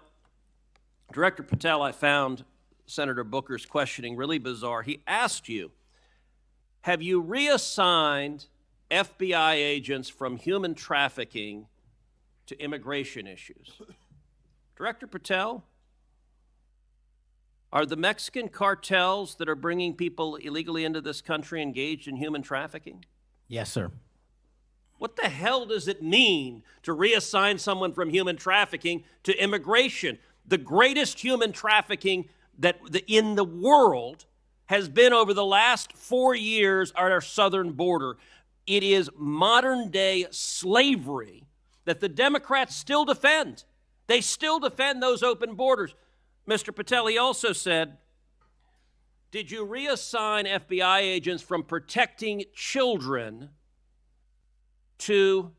Director Patel, I found Senator Booker's questioning really bizarre. He asked you, have you reassigned FBI agents from human trafficking to immigration issues? Director Patel, Are the Mexican cartels that are bringing people illegally into this country engaged in human trafficking? Yes, sir. What the hell does it mean to reassign someone from human trafficking to immigration? The greatest human trafficking in the world has been over the last 4 years at our southern border. It is modern-day slavery that the Democrats still defend. They still defend those open borders. Mr. Patel, he also said, did you reassign FBI agents from protecting children to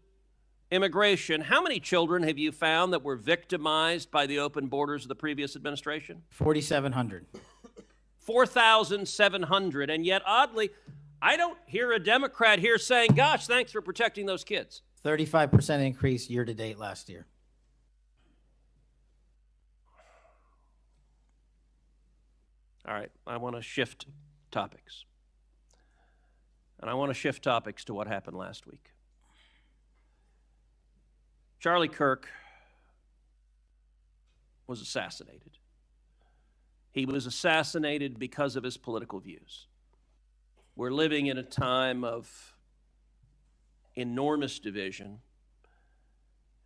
immigration? How many children have you found that were victimized by the open borders of the previous administration? 4,700. 4,700. And yet, oddly, I don't hear a Democrat here saying, gosh, thanks for protecting those kids. 35% increase year to date last year. All right, I want to shift topics. And I want to shift topics to what happened last week. Charlie Kirk was assassinated. He was assassinated because of his political views. We're living in a time of enormous division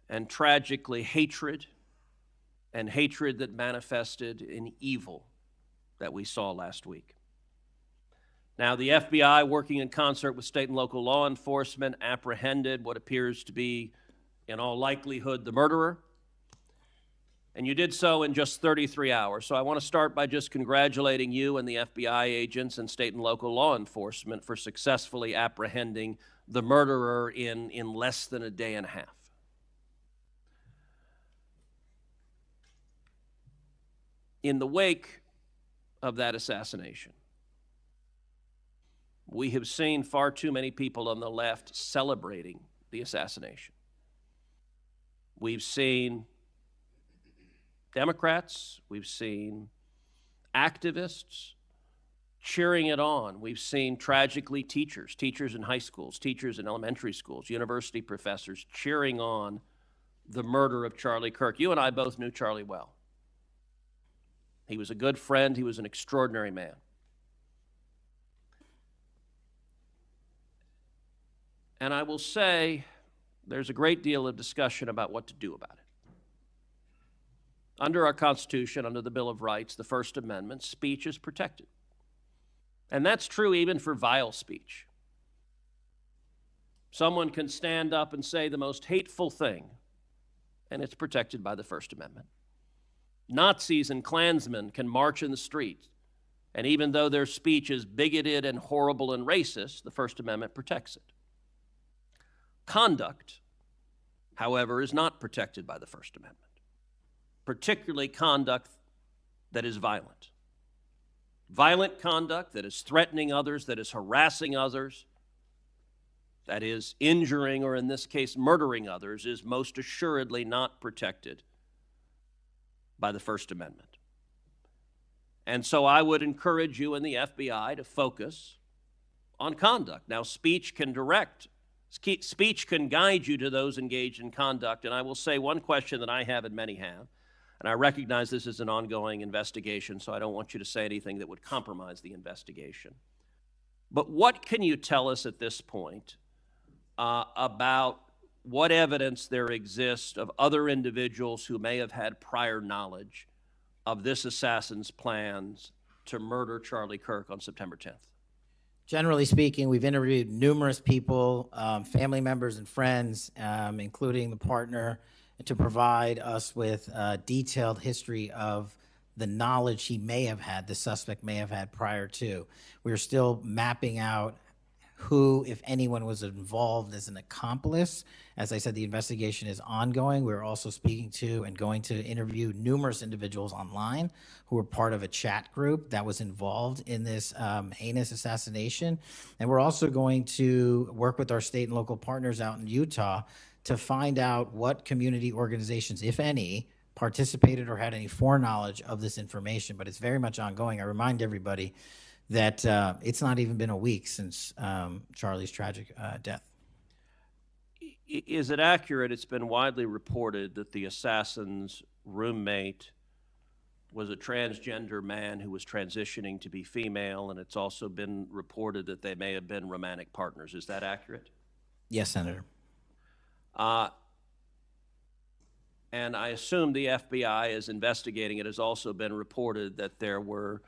and tragically hatred, and hatred that manifested in evil that we saw last week. Now, the FBI, working in concert with state and local law enforcement, apprehended what appears to be, in all likelihood, the murderer. And you did so in just 33 hours. So I want to start by just congratulating you and the FBI agents and state and local law enforcement for successfully apprehending the murderer in less than a day and a half. In the wake of that assassination, we have seen far too many people on the left celebrating the assassination. We've seen Democrats, we've seen activists cheering it on. We've seen, tragically, teachers in high schools, teachers in elementary schools, university professors cheering on the murder of Charlie Kirk. You and I both knew Charlie well. He was a good friend. He was an extraordinary man. And I will say there's a great deal of discussion about what to do about it. Under our Constitution, under the Bill of Rights, the First Amendment, speech is protected. And that's true even for vile speech. Someone can stand up and say the most hateful thing, and it's protected by the First Amendment. Nazis and Klansmen can march in the street, and even though their speech is bigoted and horrible and racist, the First Amendment protects it. Conduct, however, is not protected by the First Amendment, particularly conduct that is violent. Violent conduct that is threatening others, that is harassing others, that is injuring, or in this case, murdering others, is most assuredly not protected by the First Amendment. And so I would encourage you and the FBI to focus on conduct. Now, speech can guide you to those engaged in conduct. And I will say one question that I have and many have, and I recognize this is an ongoing investigation, so I don't want you to say anything that would compromise the investigation. But what can you tell us at this point about what evidence there exists of other individuals who may have had prior knowledge of this assassin's plans to murder Charlie Kirk on September 10th? Generally speaking, we've interviewed numerous people, family members and friends, including the partner, to provide us with a detailed history of the knowledge he may have had, the suspect may have had prior to. We're still mapping out who, if anyone, was involved as an accomplice. As I said, the investigation is ongoing. We're also speaking to and going to interview numerous individuals online who were part of a chat group that was involved in this heinous assassination. And we're also going to work with our state and local partners out in Utah to find out what community organizations, if any, participated or had any foreknowledge of this information. But it's very much ongoing. I remind everybody that it's not even been a week since Charlie's tragic death. Is it accurate, it's been widely reported, that the assassin's roommate was a transgender man who was transitioning to be female, and it's also been reported that they may have been romantic partners. Is that accurate? Yes, Senator. And I assume the FBI is investigating. It has also been reported that there were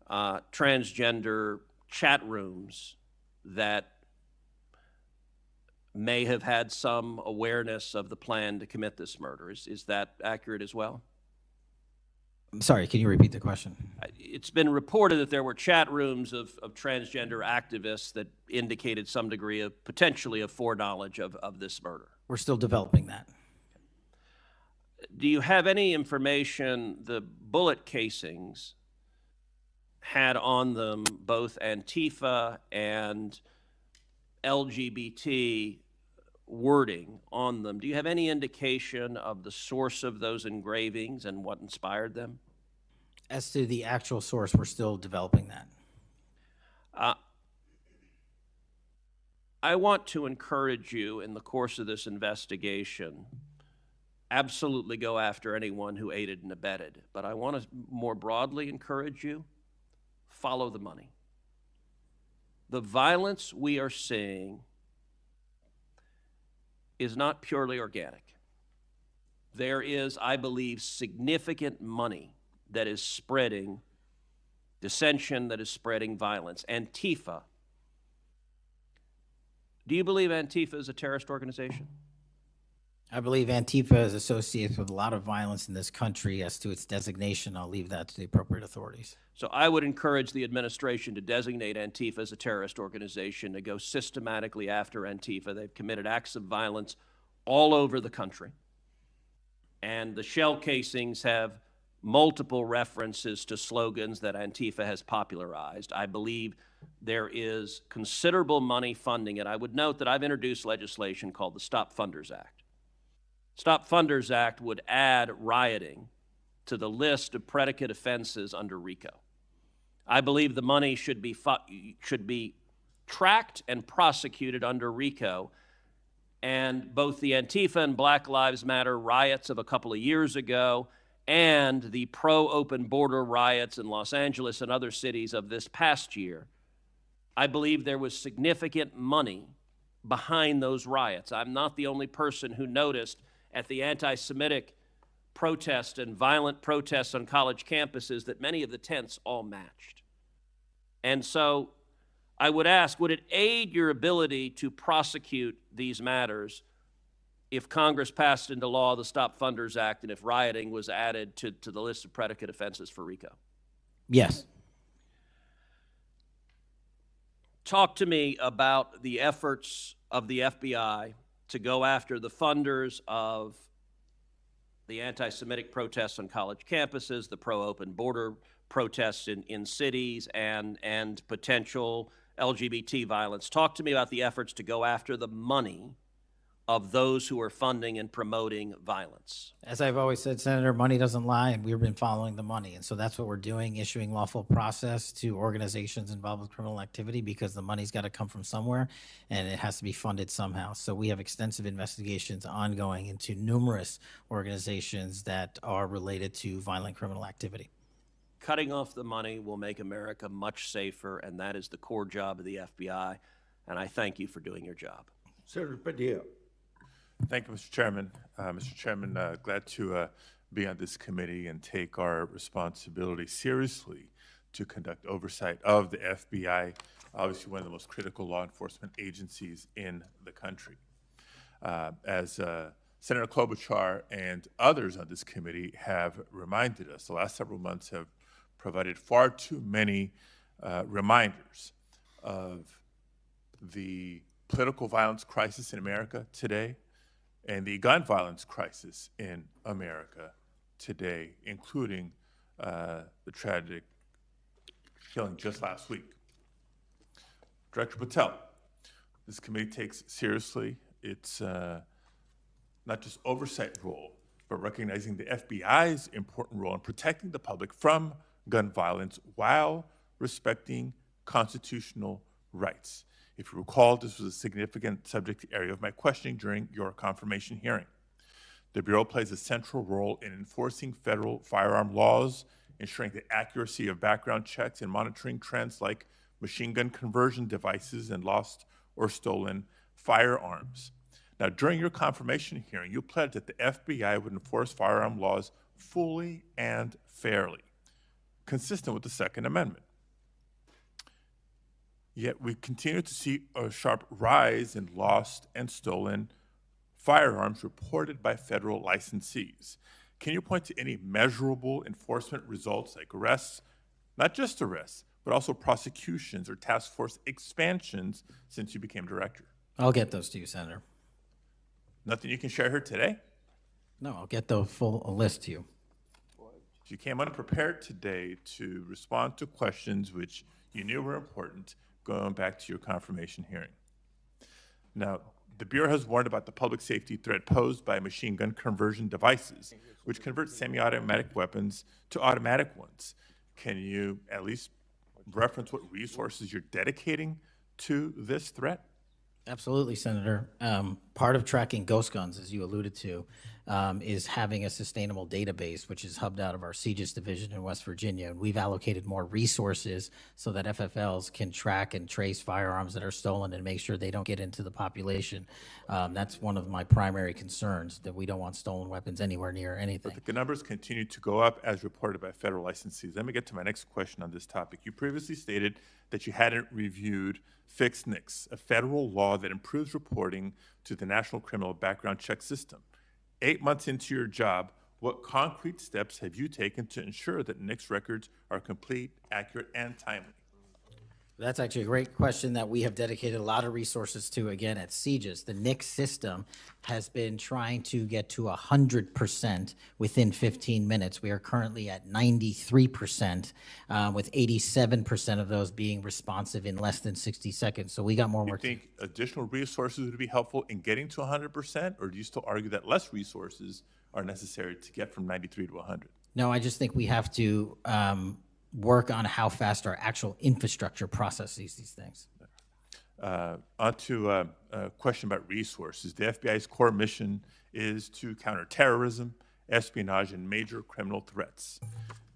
transgender chat rooms that may have had some awareness of the plan to commit this murder. Is that accurate as well? I'm sorry, can you repeat the question? It's been reported that there were chat rooms of transgender activists that indicated some degree of potentially of foreknowledge of this murder. We're still developing that. Do you have any information the bullet casings had on them both Antifa and LGBT wording on them? Do you have any indication of the source of those engravings and what inspired them? As to the actual source, we're still developing that. I want to encourage you in the course of this investigation, absolutely go after anyone who aided and abetted. But I want to more broadly encourage you, follow the money. The violence we are seeing is not purely organic. There is, I believe, significant money that is spreading dissension, that is spreading violence. Antifa. Do you believe Antifa is a terrorist organization? I believe Antifa is associated with a lot of violence in this country. As to its designation, I'll leave that to the appropriate authorities. So I would encourage the administration to designate Antifa as a terrorist organization, to go systematically after Antifa. They've committed acts of violence all over the country. And the shell casings have multiple references to slogans that Antifa has popularized. I believe there is considerable money funding it. I would note that I've introduced legislation called the Stop Funders Act. Stop Funders Act would add rioting to the list of predicate offenses under RICO. I believe the money should be tracked and prosecuted under RICO, and both the Antifa and Black Lives Matter riots of a couple of years ago and the pro-open border riots in Los Angeles and other cities of this past year, I believe there was significant money behind those riots. I'm not the only person who noticed at the anti-Semitic protests and violent protests on college campuses that many of the tents all matched. And so I would ask, would it aid your ability to prosecute these matters if Congress passed into law the Stop Funders Act and if rioting was added to the list of predicate offenses for RICO? Yes. Talk to me about the efforts of the FBI to go after the funders of the anti-Semitic protests on college campuses, the pro-open border protests in cities, and potential LGBT violence. Talk to me about the efforts to go after the money of those who are funding and promoting violence. As I've always said, Senator, money doesn't lie, and we've been following the money. And so that's what we're doing, issuing lawful process to organizations involved with criminal activity, because the money's got to come from somewhere, and it has to be funded somehow. So we have extensive investigations ongoing into numerous organizations that are related to violent criminal activity. Cutting off the money will make America much safer, and that is the core job of the FBI, and I thank you for doing your job. Senator Padilla. Thank you, Mr. Chairman. Mr. Chairman, glad to be on this committee and take our responsibility seriously to conduct oversight of the FBI, obviously one of the most critical law enforcement agencies in the country. As Senator Klobuchar and others on this committee have reminded us, the last several months have provided far too many reminders of the political violence crisis in America today and the gun violence crisis in America today, including the tragic killing just last week. Director Patel, this committee takes seriously its not just oversight role, but recognizing the FBI's important role in protecting the public from gun violence while respecting constitutional rights. If you recall, this was a significant subject area of my questioning during your confirmation hearing. The Bureau plays a central role in enforcing federal firearm laws ensuring the accuracy of background checks and monitoring trends like machine gun conversion devices and lost or stolen firearms. Now, during your confirmation hearing, you pledged that the FBI would enforce firearm laws fully and fairly, consistent with the Second Amendment. Yet we continue to see a sharp rise in lost and stolen firearms reported by federal licensees. Can you point to any measurable enforcement results like arrests, not just arrests, but also prosecutions or task force expansions since you became director? I'll get those to you, Senator. Nothing you can share here today? No, I'll get the full list to you. You came unprepared today to respond to questions which you knew were important, going back to your confirmation hearing. Now, the Bureau has warned about the public safety threat posed by machine gun conversion devices, which convert semi-automatic weapons to automatic ones. Can you at least reference what resources you're dedicating to this threat? Absolutely, Senator. Part of tracking ghost guns, as you alluded to, is having a sustainable database, which is hubbed out of our CJIS division in West Virginia. And we've allocated more resources so that FFLs can track and trace firearms that are stolen and make sure they don't get into the population. That's one of my primary concerns, that we don't want stolen weapons anywhere near anything. But the numbers continue to go up as reported by federal licensees. Let me get to my next question on this topic. You previously stated that you hadn't reviewed Fix NICS, a federal law that improves reporting to the National Criminal Background Check System. 8 months into your job, what concrete steps have you taken to ensure that NICS records are complete, accurate, and timely? That's actually a great question that we have dedicated a lot of resources to, again, at CJIS. The NICS system has been trying to get to 100% within 15 minutes. We are currently at 93%, with 87% of those being responsive in less than 60 seconds. So we got more work. Do you think additional resources would be helpful in getting to 100%, or do you still argue that less resources are necessary to get from 93 to 100? No, I just think we have to work on how fast our actual infrastructure processes these things. On to a question about resources. The FBI's core mission is to counter terrorism, espionage, and major criminal threats.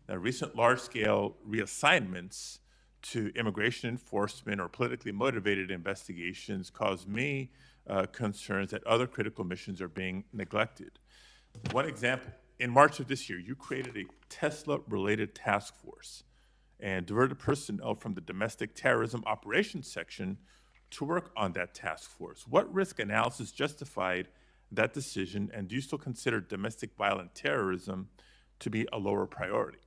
Now, recent large-scale reassignments to immigration enforcement or politically motivated investigations cause me concerns that other critical missions are being neglected. One example, in March of this year, you created a Tesla-related task force and diverted personnel from the domestic terrorism operations section to work on that task force. What risk analysis justified that decision, and do you still consider domestic violent terrorism to be a lower priority?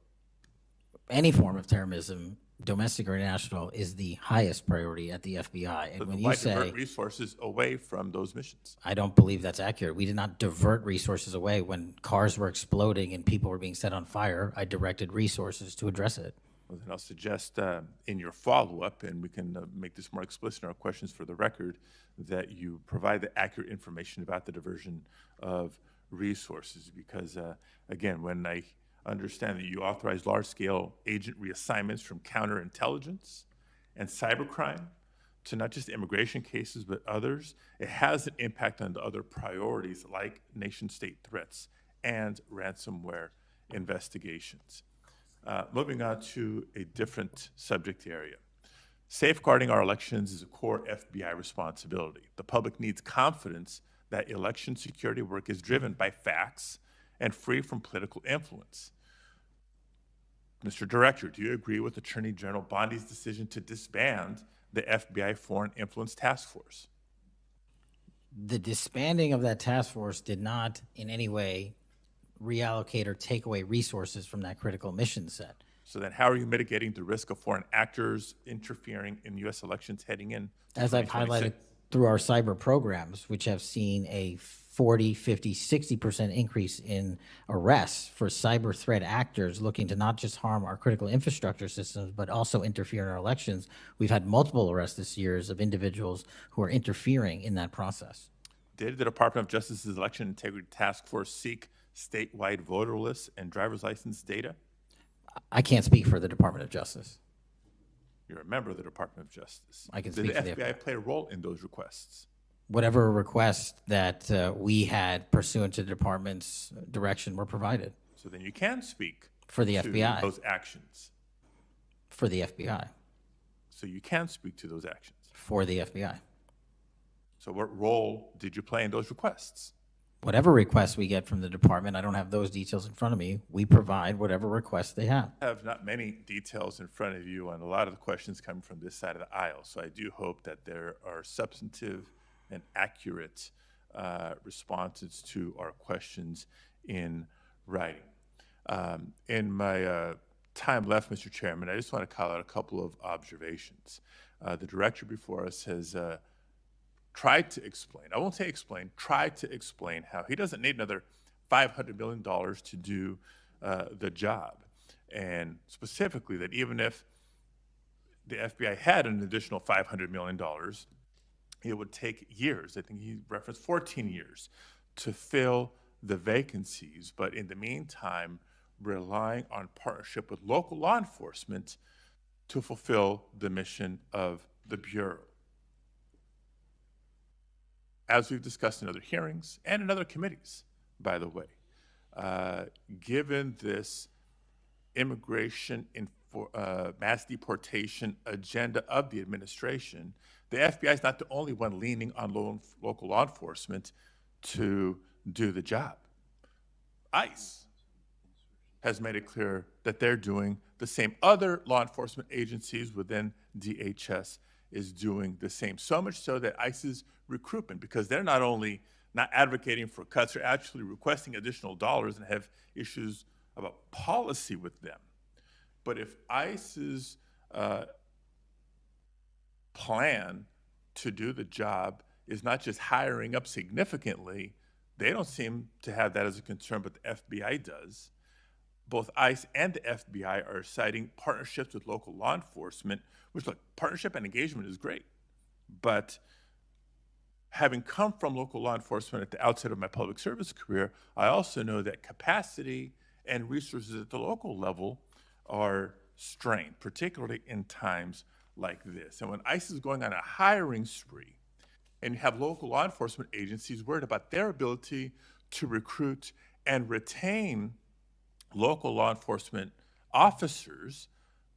Any form of terrorism, domestic or national, is the highest priority at the FBI. And when you say divert resources away from those missions? I don't believe that's accurate. We did not divert resources away. When cars were exploding and people were being set on fire, I directed resources to address it. Well, then I'll suggest in your follow-up, and we can make this more explicit in our questions for the record, that you provide the accurate information about the diversion of resources. Because, again, when I understand that you authorize large-scale agent reassignments from counterintelligence and cybercrime to not just immigration cases, but others, it has an impact on the other priorities like nation-state threats and ransomware investigations. Moving on to a different subject area. Safeguarding our elections is a core FBI responsibility. The public needs confidence that election security work is driven by facts and free from political influence. Mr. Director, do you agree with Attorney General Bondi's decision to disband the FBI Foreign Influence Task Force? The disbanding of that task force did not in any way reallocate or take away resources from that critical mission set. So then how are you mitigating the risk of foreign actors interfering in U.S. elections heading in? As I've highlighted through our cyber programs, which have seen a 40, 50, 60% increase in arrests for cyber threat actors looking to not just harm our critical infrastructure systems, but also interfere in our elections. We've had multiple arrests this year of individuals who are interfering in that process. Did the Department of Justice's Election Integrity Task Force seek statewide voter lists and driver's license data? I can't speak for the Department of Justice. You're a member of the Department of Justice. I can Did speak the for the FBI play a role in those requests? Whatever request that we had pursuant to the department's direction were provided. So then you can speak For the to FBI. those actions. For the FBI. So you can speak to those actions. For the FBI. So what role did you play in those requests? Whatever requests we get from the department, I don't have those details in front of me. We provide whatever requests they have. I have not many details in front of you on a lot of the questions coming from this side of the aisle. So I do hope that there are substantive and accurate responses to our questions in writing. In my time left, Mr. Chairman, I just want to call out a couple of observations. The director before us has tried to explain, I won't say explain, tried to explain how he doesn't need another $500 million to do the job. And specifically that even if the FBI had an additional $500 million, it would take years. I think he referenced 14 years to fill the vacancies. But in the meantime, relying on partnership with local law enforcement to fulfill the mission of the Bureau. As we've discussed in other hearings and in other committees, by the way, given this immigration mass deportation agenda of the administration, the FBI is not the only one leaning on local law enforcement to do the job. ICE has made it clear that they're doing the same. Other law enforcement agencies within DHS is doing the same. So much so that ICE's recruitment, because they're not only not advocating for cuts, they're actually requesting additional dollars and have issues about policy with them. But if ICE's plan to do the job is not just hiring up significantly, they don't seem to have that as a concern, but the FBI does. Both ICE and the FBI are citing partnerships with local law enforcement, which, look, partnership and engagement is great. But having come from local law enforcement at the outset of my public service career, I also know that capacity and resources at the local level are strained, particularly in times like this. And when ICE is going on a hiring spree, and you have local law enforcement agencies worried about their ability to recruit and retain local law enforcement officers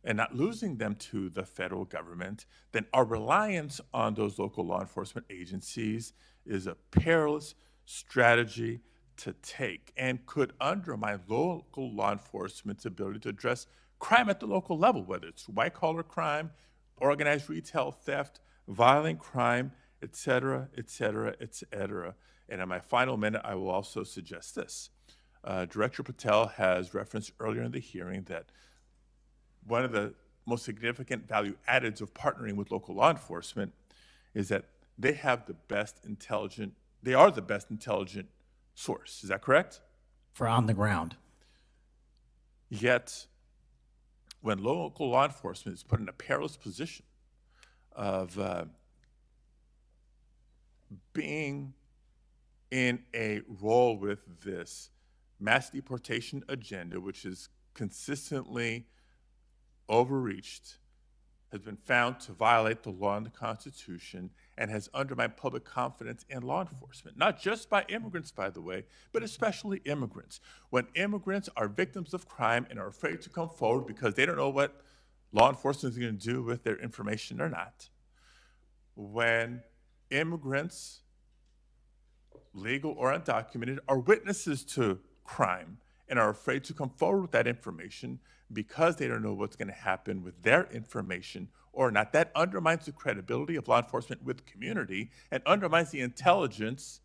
and not losing them to the federal government, then our reliance on those local law enforcement agencies is a perilous strategy to take and could undermine local law enforcement's ability to address crime at the local level, whether it's white-collar crime, organized retail theft, violent crime, et cetera, et cetera, et cetera. And in my final minute, I will also suggest this. Director Patel has referenced earlier in the hearing that one of the most significant value addeds of partnering with local law enforcement is that they are the best intelligent source. Is that correct? For on the ground. Yet, when local law enforcement is put in a perilous position of being in a role with this mass deportation agenda, which is consistently overreached, has been found to violate the law and the Constitution, and has undermined public confidence in law enforcement, not just by immigrants, by the way, but especially immigrants. When immigrants are victims of crime and are afraid to come forward because they don't know what law enforcement is going to do with their information or not, when immigrants, legal or undocumented, are witnesses to crime and are afraid to come forward with that information because they don't know what's going to happen with their information or not, that undermines the credibility of law enforcement with the community and undermines the intelligence,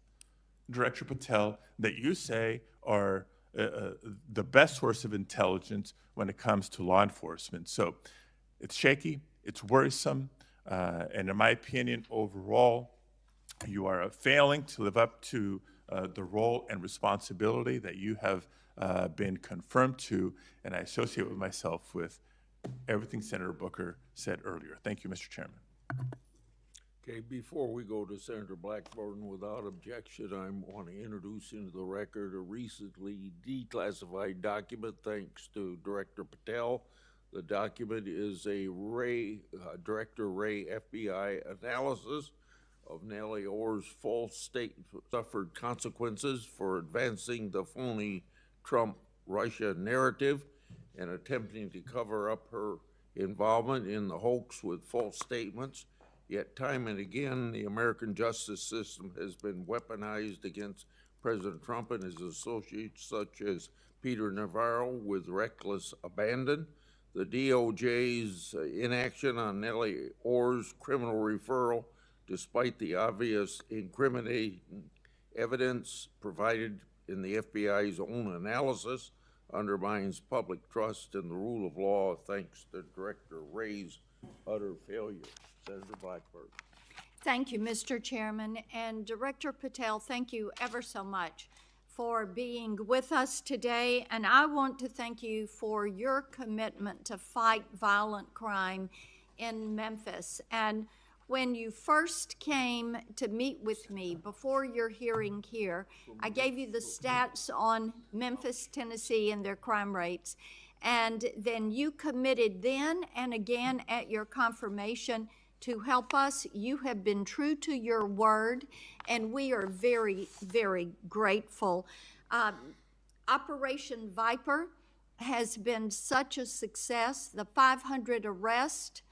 Director Patel, that you say are the best source of intelligence when it comes to law enforcement. So it's shaky, it's worrisome, and in my opinion, overall, you are failing to live up to the role and responsibility that you have been confirmed to, and I associate with myself with everything Senator Booker said earlier. Thank you, Mr. Chairman. Okay, before we go to Senator Blackburn, without objection, I want to introduce into the record a recently declassified document thanks to Director Patel. The document is a Director Ray FBI analysis of Nellie Orr's false statement suffered consequences for advancing the phony Trump-Russia narrative. and attempting to cover up her involvement in the hoax with false statements. Yet time and again, the American justice system has been weaponized against President Trump and his associates, such as Peter Navarro, with reckless abandon. The DOJ's inaction on Nellie Orr's criminal referral, despite the obvious incriminating evidence provided in the FBI's own analysis, undermines public trust in the rule of law thanks to Director Wray's utter failure. Senator Blackburn. Thank you, Mr. Chairman. And Director Patel, thank you ever so much for being with us today. And I want to thank you for your commitment to fight violent crime in Memphis. And when you first came to meet with me before your hearing here, I gave you the stats on Memphis, Tennessee, and their crime rates. And then you committed then and again at your confirmation to help us. You have been true to your word, and we are very, very grateful. Operation Viper has been such a success. The 500 arrests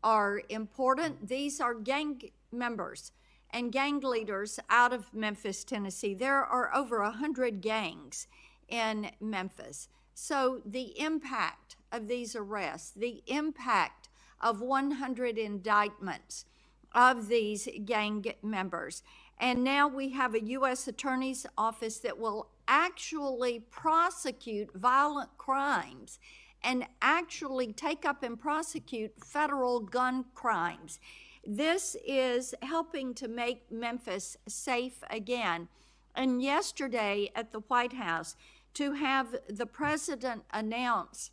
are important. These are gang members and gang leaders out of Memphis, Tennessee. There are over 100 gangs in Memphis. So the impact of these arrests, the impact of 100 indictments of these gang members. And now we have a U.S. Attorney's Office that will actually prosecute violent crimes and actually take up and prosecute federal gun crimes. This is helping to make Memphis safe again. And yesterday at the White House, to have the president announce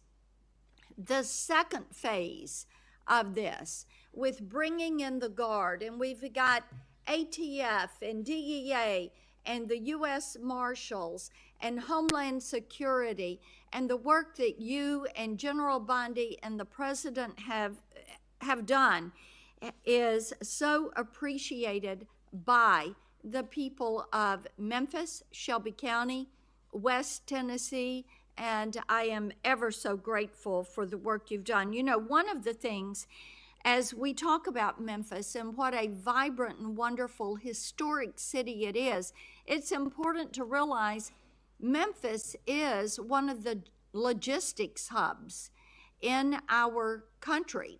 the second phase of this with bringing in the Guard, and we've got ATF and DEA and the U.S. Marshals and Homeland Security, and the work that you and General Bondi and the President have done is so appreciated by the people of Memphis, Shelby County, West Tennessee, and I am ever so grateful for the work you've done. You know, one of the things as we talk about Memphis and what a vibrant and wonderful historic city it is, it's important to realize Memphis is one of the logistics hubs in our country.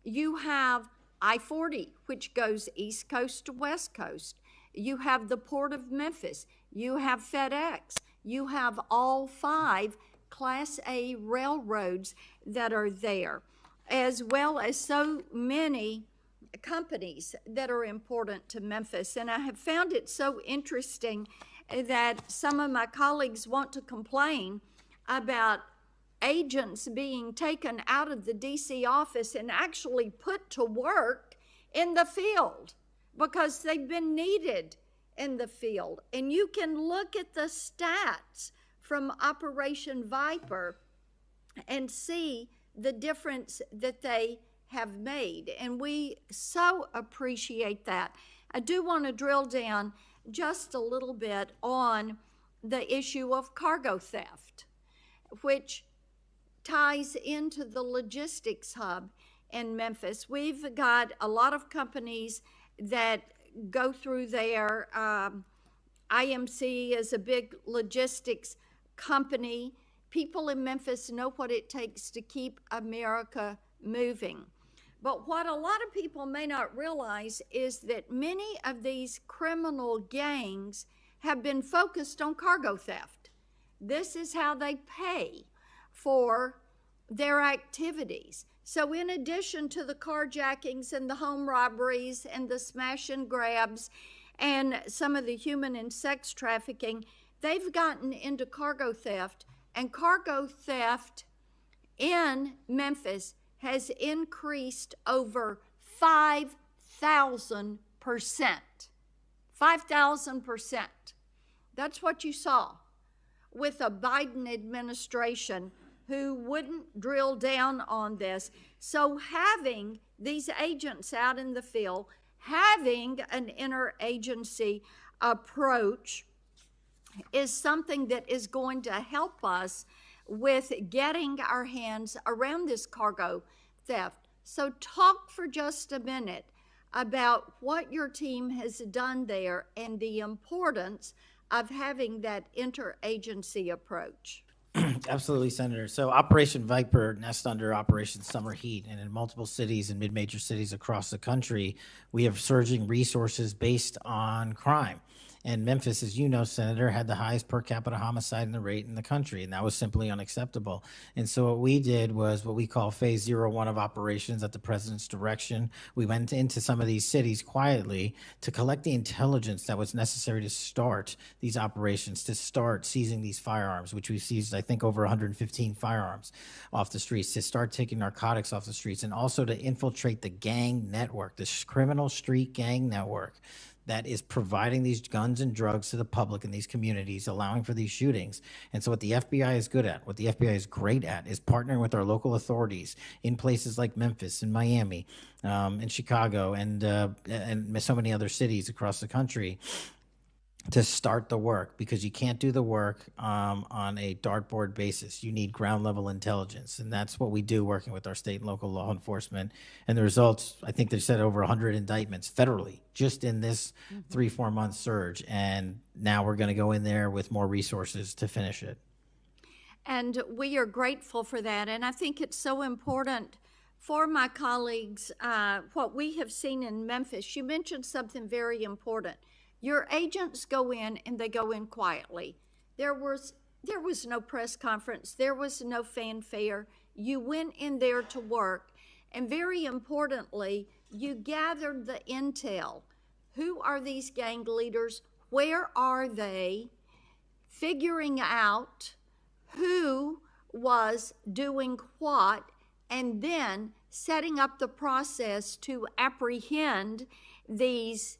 You have I-40, which goes East Coast to West Coast. You have the Port of Memphis. You have FedEx. You have all 5 Class A railroads that are there, as well as so many companies that are important to Memphis. And I have found it so interesting that some of my colleagues want to complain about agents being taken out of the DC office and actually put to work in the field because they've been needed in the field. And you can look at the stats from Operation Viper and see the difference that they have made. And we so appreciate that. I do want to drill down just a little bit on the issue of cargo theft, which ties into the logistics hub in Memphis. We've got a lot of companies that go through there. IMC is a big logistics company. People in Memphis know what it takes to keep America moving. But what a lot of people may not realize is that many of these criminal gangs have been focused on cargo theft. This is how they pay for their activities. So in addition to the carjackings and the home robberies and the smash and grabs and some of the human and sex trafficking, they've gotten into cargo theft. And cargo theft in Memphis has increased over 5,000%. 5,000%. That's what you saw with a Biden administration who wouldn't drill down on this. So having these agents out in the field, having an interagency approach is something that is going to help us with getting our hands around this cargo theft. So talk for just a minute about what your team has done there and the importance of having that interagency approach. Absolutely, Senator. So Operation Viper nests under Operation Summer Heat, and in multiple cities and mid-major cities across the country, we have surging resources based on crime. And Memphis, as you know, Senator, had the highest per capita homicide rate in the country, and that was simply unacceptable. And so what we did was what we call Phase 01 of operations at the president's direction. We went into some of these cities quietly to collect the intelligence that was necessary to start these operations, to start seizing these firearms, which we seized, I think, over 115 firearms off the streets, to start taking narcotics off the streets, and also to infiltrate the gang network, this criminal street gang network that is providing these guns and drugs to the public in these communities, allowing for these shootings. And so what the FBI is good at, what the FBI is great at, is partnering with our local authorities in places like Memphis and Miami, and Chicago, and so many other cities across the country to start the work, because you can't do the work on a dartboard basis. You need ground level intelligence, and that's what we do working with our state and local law enforcement. And the results, I think they said over 100 indictments federally just in this 3-4 month surge, and now we're going to go in there with more resources to finish it. And we are grateful for that, and I think it's so important for my colleagues, what we have seen in Memphis. You mentioned something very important. Your agents go in and they go in quietly. There was no press conference. There was no fanfare. You went in there to work. And very importantly, you gathered the intel. Who are these gang leaders? Where are they? Figuring out who was doing what, and then setting up the process to apprehend these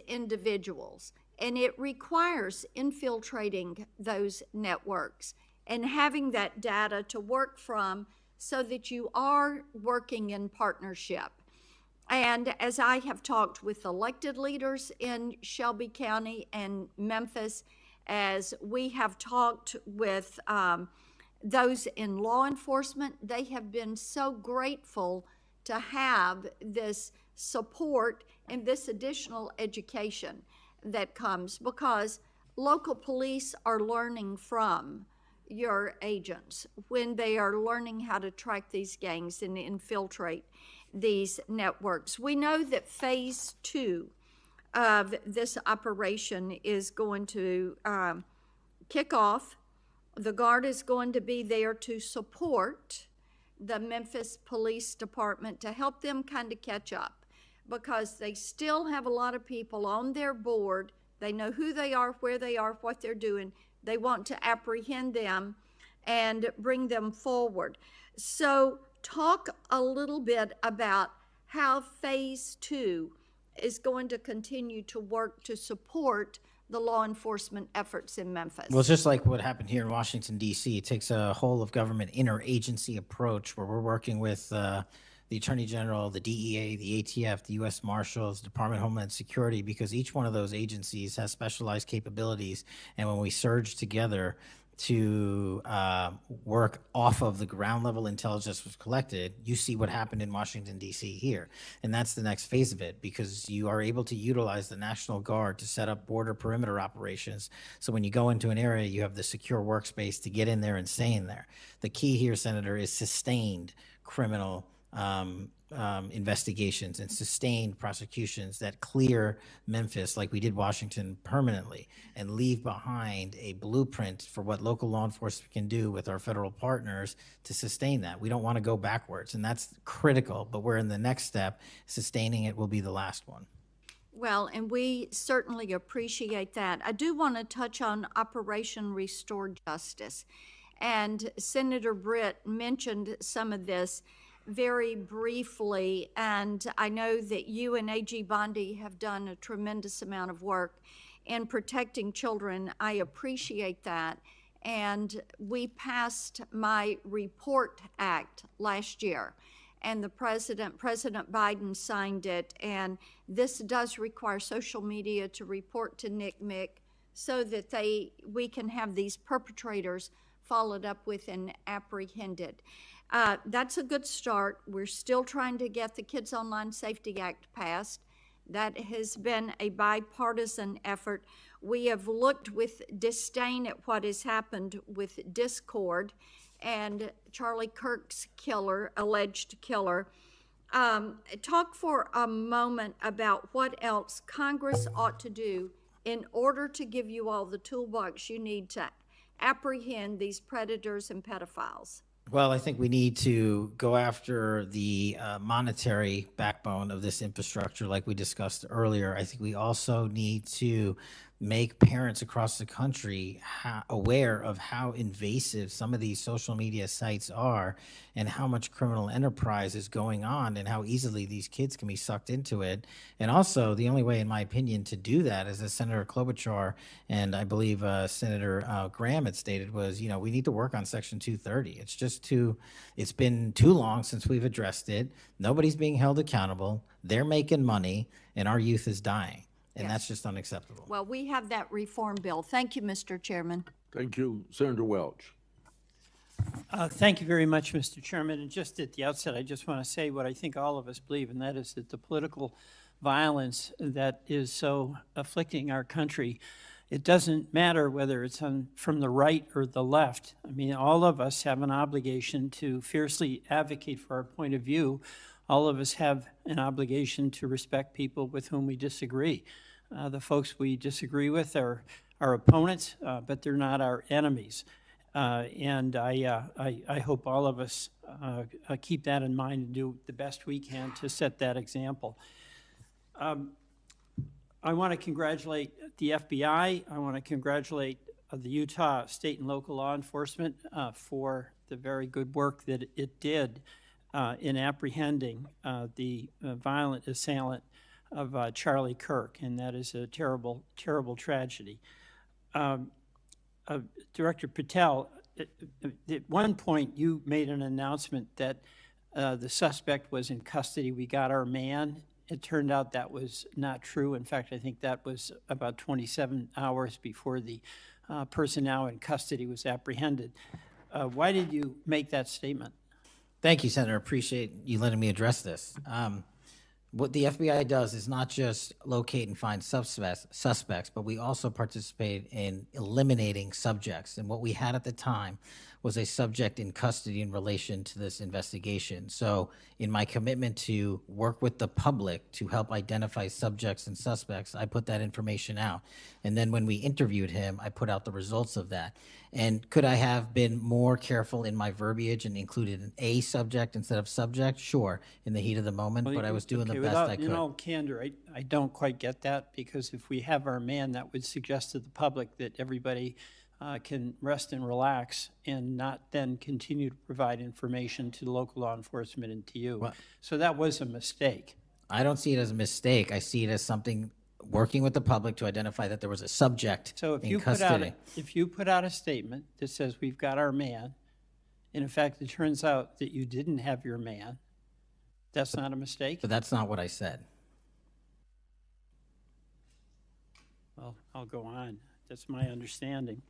individuals. And it requires infiltrating those networks and having that data to work from so that you are working in partnership. And as I have talked with elected leaders in Shelby County and Memphis, as we have talked with those in law enforcement, they have been so grateful to have this support and this additional education that comes, because local police are learning from your agents when they are learning how to track these gangs and infiltrate these networks. We know that phase 2 of this operation is going to kick off. The Guard is going to be there to support the Memphis Police Department to help them kind of catch up, because they still have a lot of people on their board. They know who they are, where they are, what they're doing. They want to apprehend them and bring them forward. So talk a little bit about how phase 2 is going to continue to work to support the law enforcement efforts in Memphis. Well, it's just like what happened here in Washington, D.C. It takes a whole of government interagency approach where we're working with the Attorney General, the DEA, the ATF, the U.S. Marshals, Department of Homeland Security, because each one of those agencies has specialized capabilities. And when we surge together to work off of the ground level intelligence was collected, you see what happened in Washington, D.C. here. And that's the next phase of it, because you are able to utilize the National Guard to set up border perimeter operations. So when you go into an area, you have the secure workspace to get in there and stay in there. The key here, Senator, is sustained criminal investigations and sustained prosecutions that clear Memphis, like we did Washington, permanently, and leave behind a blueprint for what local law enforcement can do with our federal partners to sustain that. We don't want to go backwards, and that's critical, but we're in the next step. Sustaining it will be the last one. Well, and we certainly appreciate that. I do want to touch on Operation Restore Justice. And Senator Britt mentioned some of this very briefly, and I know that you and A.G. Bondi have done a tremendous amount of work in protecting children. I appreciate that. And we passed my Report Act last year, and the President Biden signed it, and this does require social media to report to NCMEC so that we can have these perpetrators followed up with and apprehended. That's a good start. We're still trying to get the Kids Online Safety Act passed. That has been a bipartisan effort. We have looked with disdain at what has happened with Discord and Charlie Kirk's killer, alleged killer. Talk for a moment about what else Congress ought to do in order to give you all the toolbox you need to apprehend these predators and pedophiles. Well, I think we need to go after the monetary backbone of this infrastructure like we discussed earlier. I think we also need to make parents across the country aware of how invasive some of these social media sites are and how much criminal enterprise is going on and how easily these kids can be sucked into it. And also, the only way, in my opinion, to do that, as Senator Klobuchar and I believe Senator Graham had stated, was, you know, we need to work on Section 230. It's been too long since we've addressed it. Nobody's being held accountable. They're making money, and our youth is dying. And that's just unacceptable. Well, we have that reform bill. Thank you, Mr. Chairman. Thank you, Senator Welch. Thank you very much, Mr. Chairman. And just at the outset, I just want to say what I think all of us believe, and that is that the political violence that is so afflicting our country, it doesn't matter whether it's from the right or the left. I mean, all of us have an obligation to fiercely advocate for our point of view. All of us have an obligation to respect people with whom we disagree. The folks we disagree with are our opponents, but they're not our enemies. And I hope all of us keep that in mind and do the best we can to set that example. I want to congratulate the FBI. I want to congratulate the Utah state and local law enforcement for the very good work that it did in apprehending the violent assailant of Charlie Kirk, and that is a terrible, terrible tragedy. Director Patel, at one point you made an announcement that the suspect was in custody. We got our man. It turned out that was not true. In fact, I think that was about 27 hours before the person now in custody was apprehended. Why did you make that statement? Thank you, Senator. Appreciate you letting me address this. What the FBI does is not just locate and find suspects, but we also participate in eliminating subjects. And what we had at the time was a subject in custody in relation to this investigation. So in my commitment to work with the public to help identify subjects and suspects, I put that information out. And then when we interviewed him, I put out the results of that. And could I have been more careful in my verbiage and included an A subject instead of subject? Sure, in the heat of the moment, but I was doing the best I could. In all candor, I don't quite get that, because if we have our man, that would suggest to the public that everybody can rest and relax and not then continue to provide information to local law enforcement and to you. Well, so that was a mistake. I don't see it as a mistake. I see it as something working with the public to identify that there was a subject So if in you custody. if you put out a statement that says we've got our man, and in fact it turns out that you didn't have your man, that's not a mistake? But that's not what I said. Well, I'll go on. That's my understanding.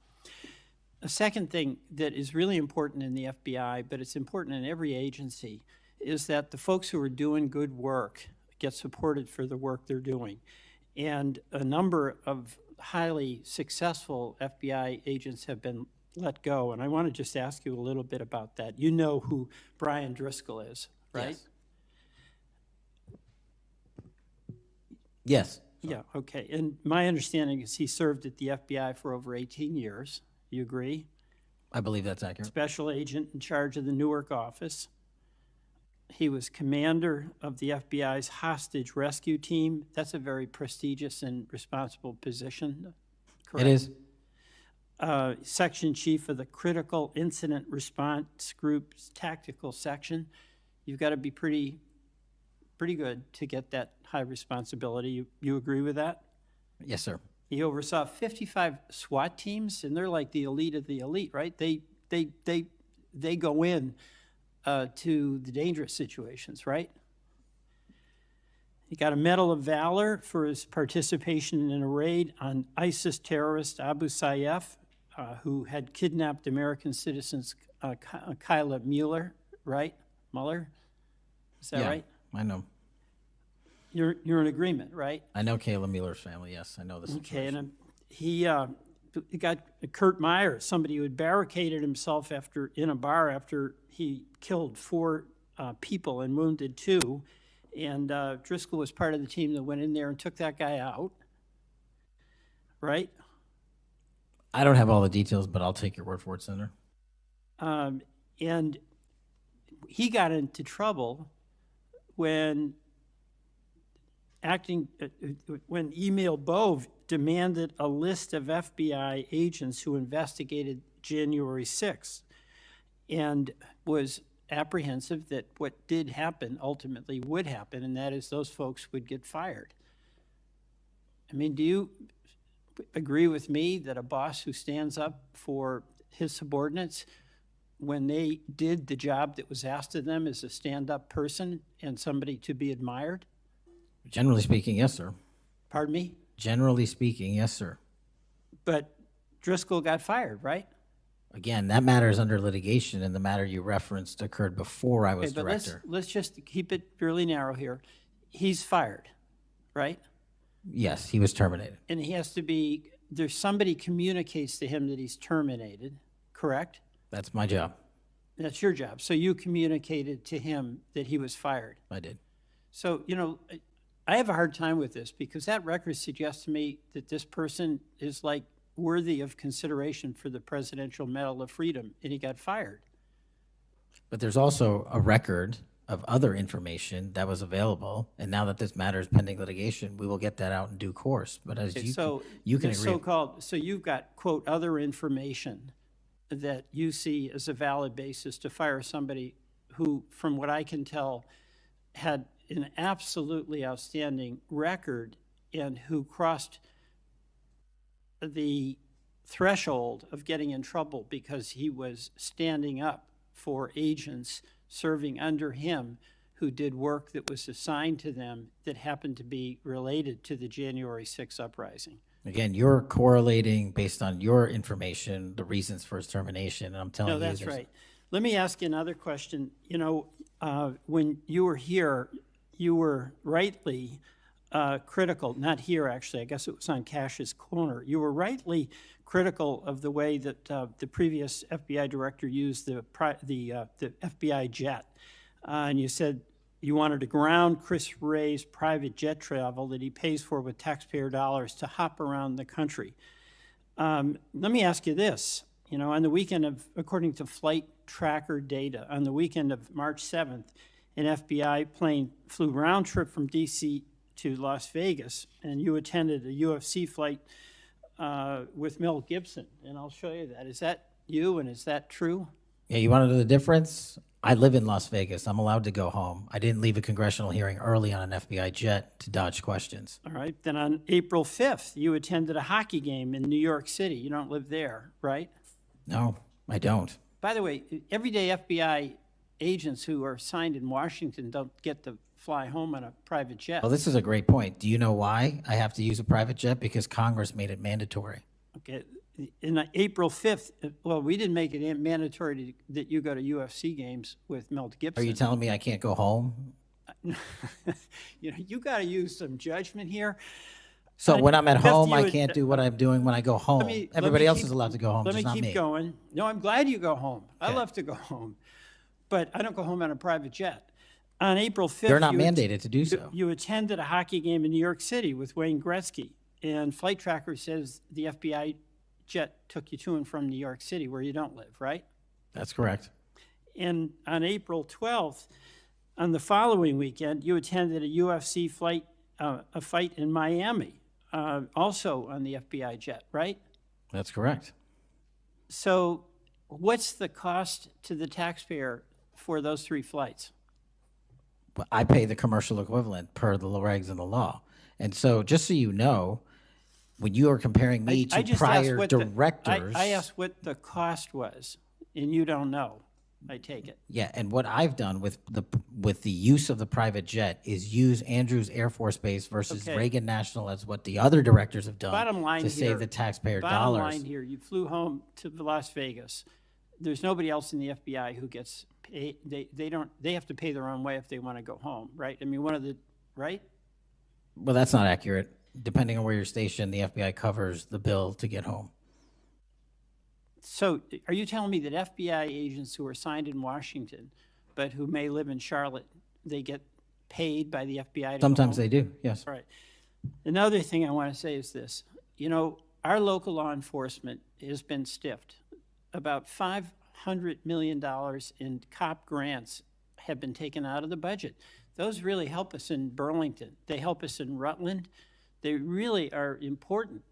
A second thing that is really important in the FBI, but it's important in every agency, is that the folks who are doing good work get supported for the work they're doing. And a number of highly successful FBI agents have been let go. And I want to just ask you a little bit about that. You know who Brian Driscoll is, right? Yes. Yeah, okay. And my understanding is he served at the FBI for over 18 years. You agree? I believe that's accurate. Special agent in charge of the Newark office. He was commander of the FBI's hostage rescue team. That's a very prestigious and responsible position, correct? It is. Section chief of the Critical Incident Response Group's tactical section. You've got to be pretty good to get that high responsibility. You agree with that? Yes, sir. He oversaw 55 SWAT teams, and they're like the elite of the elite, right? They go in to the dangerous situations, right? He got a Medal of Valor for his participation in a raid on ISIS terrorist Abu Sayyaf who had kidnapped American citizens, Kyla Mueller, right? Mueller? Is that Yeah, right? I know. You're in agreement, right? I know Kayla Mueller's family, yes, I know this. Okay, and he got Kurt Meyer, somebody who had barricaded himself in a bar after he killed 4 people and wounded 2. And Driscoll was part of the team that went in there and took that guy out, right? I don't have all the details, but I'll take your word for it, Senator. And he got into trouble when Emil Bove demanded a list of FBI agents who investigated January 6th and was apprehensive that what did happen ultimately would happen, and that is those folks would get fired. I mean, do you agree with me that a boss who stands up for his subordinates when they did the job that was asked of them is a stand-up person and somebody to be admired? Generally speaking, yes, sir. Pardon me? Generally speaking, yes, sir. But Driscoll got fired, right? Again, that matter is under litigation, and the matter you referenced occurred before I was Okay, but director. let's just keep it fairly narrow here. He's fired, right? Yes, he was terminated. And he has to be, there's somebody communicates to him that he's terminated, correct? That's my job. That's your job. So you communicated to him that he was fired. I did. So, you know, I have a hard time with this because that record suggests to me that this person is like worthy of consideration for the Presidential Medal of Freedom, and he got fired. But there's also a record of other information that was available, and now that this matter is pending litigation, we will get that out in due course. But as Okay, you can the agree. so-called, so you've got, quote, other information that you see as a valid basis to fire somebody who, from what I can tell, had an absolutely outstanding record and who crossed the threshold of getting in trouble because he was standing up for agents serving under him who did work that was assigned to them that happened to be related to the January 6th uprising. Again, you're correlating based on your information the reasons for his termination, and I'm telling you. No, that's there's- right. Let me ask you another question. You know, when you were here, you were rightly critical, not here actually, I guess it was on Cash's Corner. You were rightly critical of the way that the previous FBI director used the FBI jet. And you said you wanted to ground Chris Wray's private jet travel that he pays for with taxpayer dollars to hop around the country. Let me ask you this. You know, on the weekend of, according to flight tracker data, on the weekend of March 7th, an FBI plane flew round trip from D.C. to Las Vegas, and you attended a UFC fight with Mel Gibson, and I'll show you that. Is that you, and is that true? Yeah, you want to know the difference? I live in Las Vegas. I'm allowed to go home. I didn't leave a congressional hearing early on an FBI jet to dodge questions. All right. Then on April 5th, you attended a hockey game in New York City. You don't live there, right? No, I don't. By the way, everyday FBI agents who are assigned in Washington don't get to fly home on a private jet. Well, this is a great point. Do you know why I have to use a private jet? Because Congress made it mandatory. Okay. In April 5th, well, we didn't make it mandatory that you go to UFC games with Mel Gibson. Are you telling me I can't go home? You know, you got to use some judgment here. So when I'm at Beth, home, you I would- can't do what I'm doing when I go home. Everybody else is allowed to go home, Let just me not keep me. going. No, I'm glad you go home. I Okay. love to go home, but I don't go home on a private jet. On April 5th, They're not you mandated to do so. You attended a hockey game in New York City with Wayne Gretzky, and Flight Tracker says the FBI jet took you to and from New York City, where you don't live, right? That's correct. And on April 12th, on the following weekend, you attended a UFC fight in Miami, also on the FBI jet, right? That's correct. So what's the cost to the taxpayer for those 3 flights? But I pay the commercial equivalent per the regs and the law. And so just so you know, when you are comparing me I to just asked prior what directors. I asked what the cost was, and you don't know. I take it. Yeah, and what I've done with the use of the private jet is use Andrews Air Force Base versus Okay. Reagan National as what the other directors have done Bottom line to here. save the taxpayer Bottom dollars. line here, you flew home to Las Vegas. There's nobody else in the FBI who gets paid. They have to pay their own way if they want to go home, right? I mean, right? Well, that's not accurate. Depending on where you're stationed, the FBI covers the bill to get home. So are you telling me that FBI agents who are assigned in Washington, but who may live in Charlotte, they get paid by the FBI to go Sometimes home? they do, yes. All right. Another thing I want to say is this. You know, our local law enforcement has been stiffed. About $500 million in cop grants have been taken out of the budget. Those really help us in Burlington. They help us in Rutland. They really are important.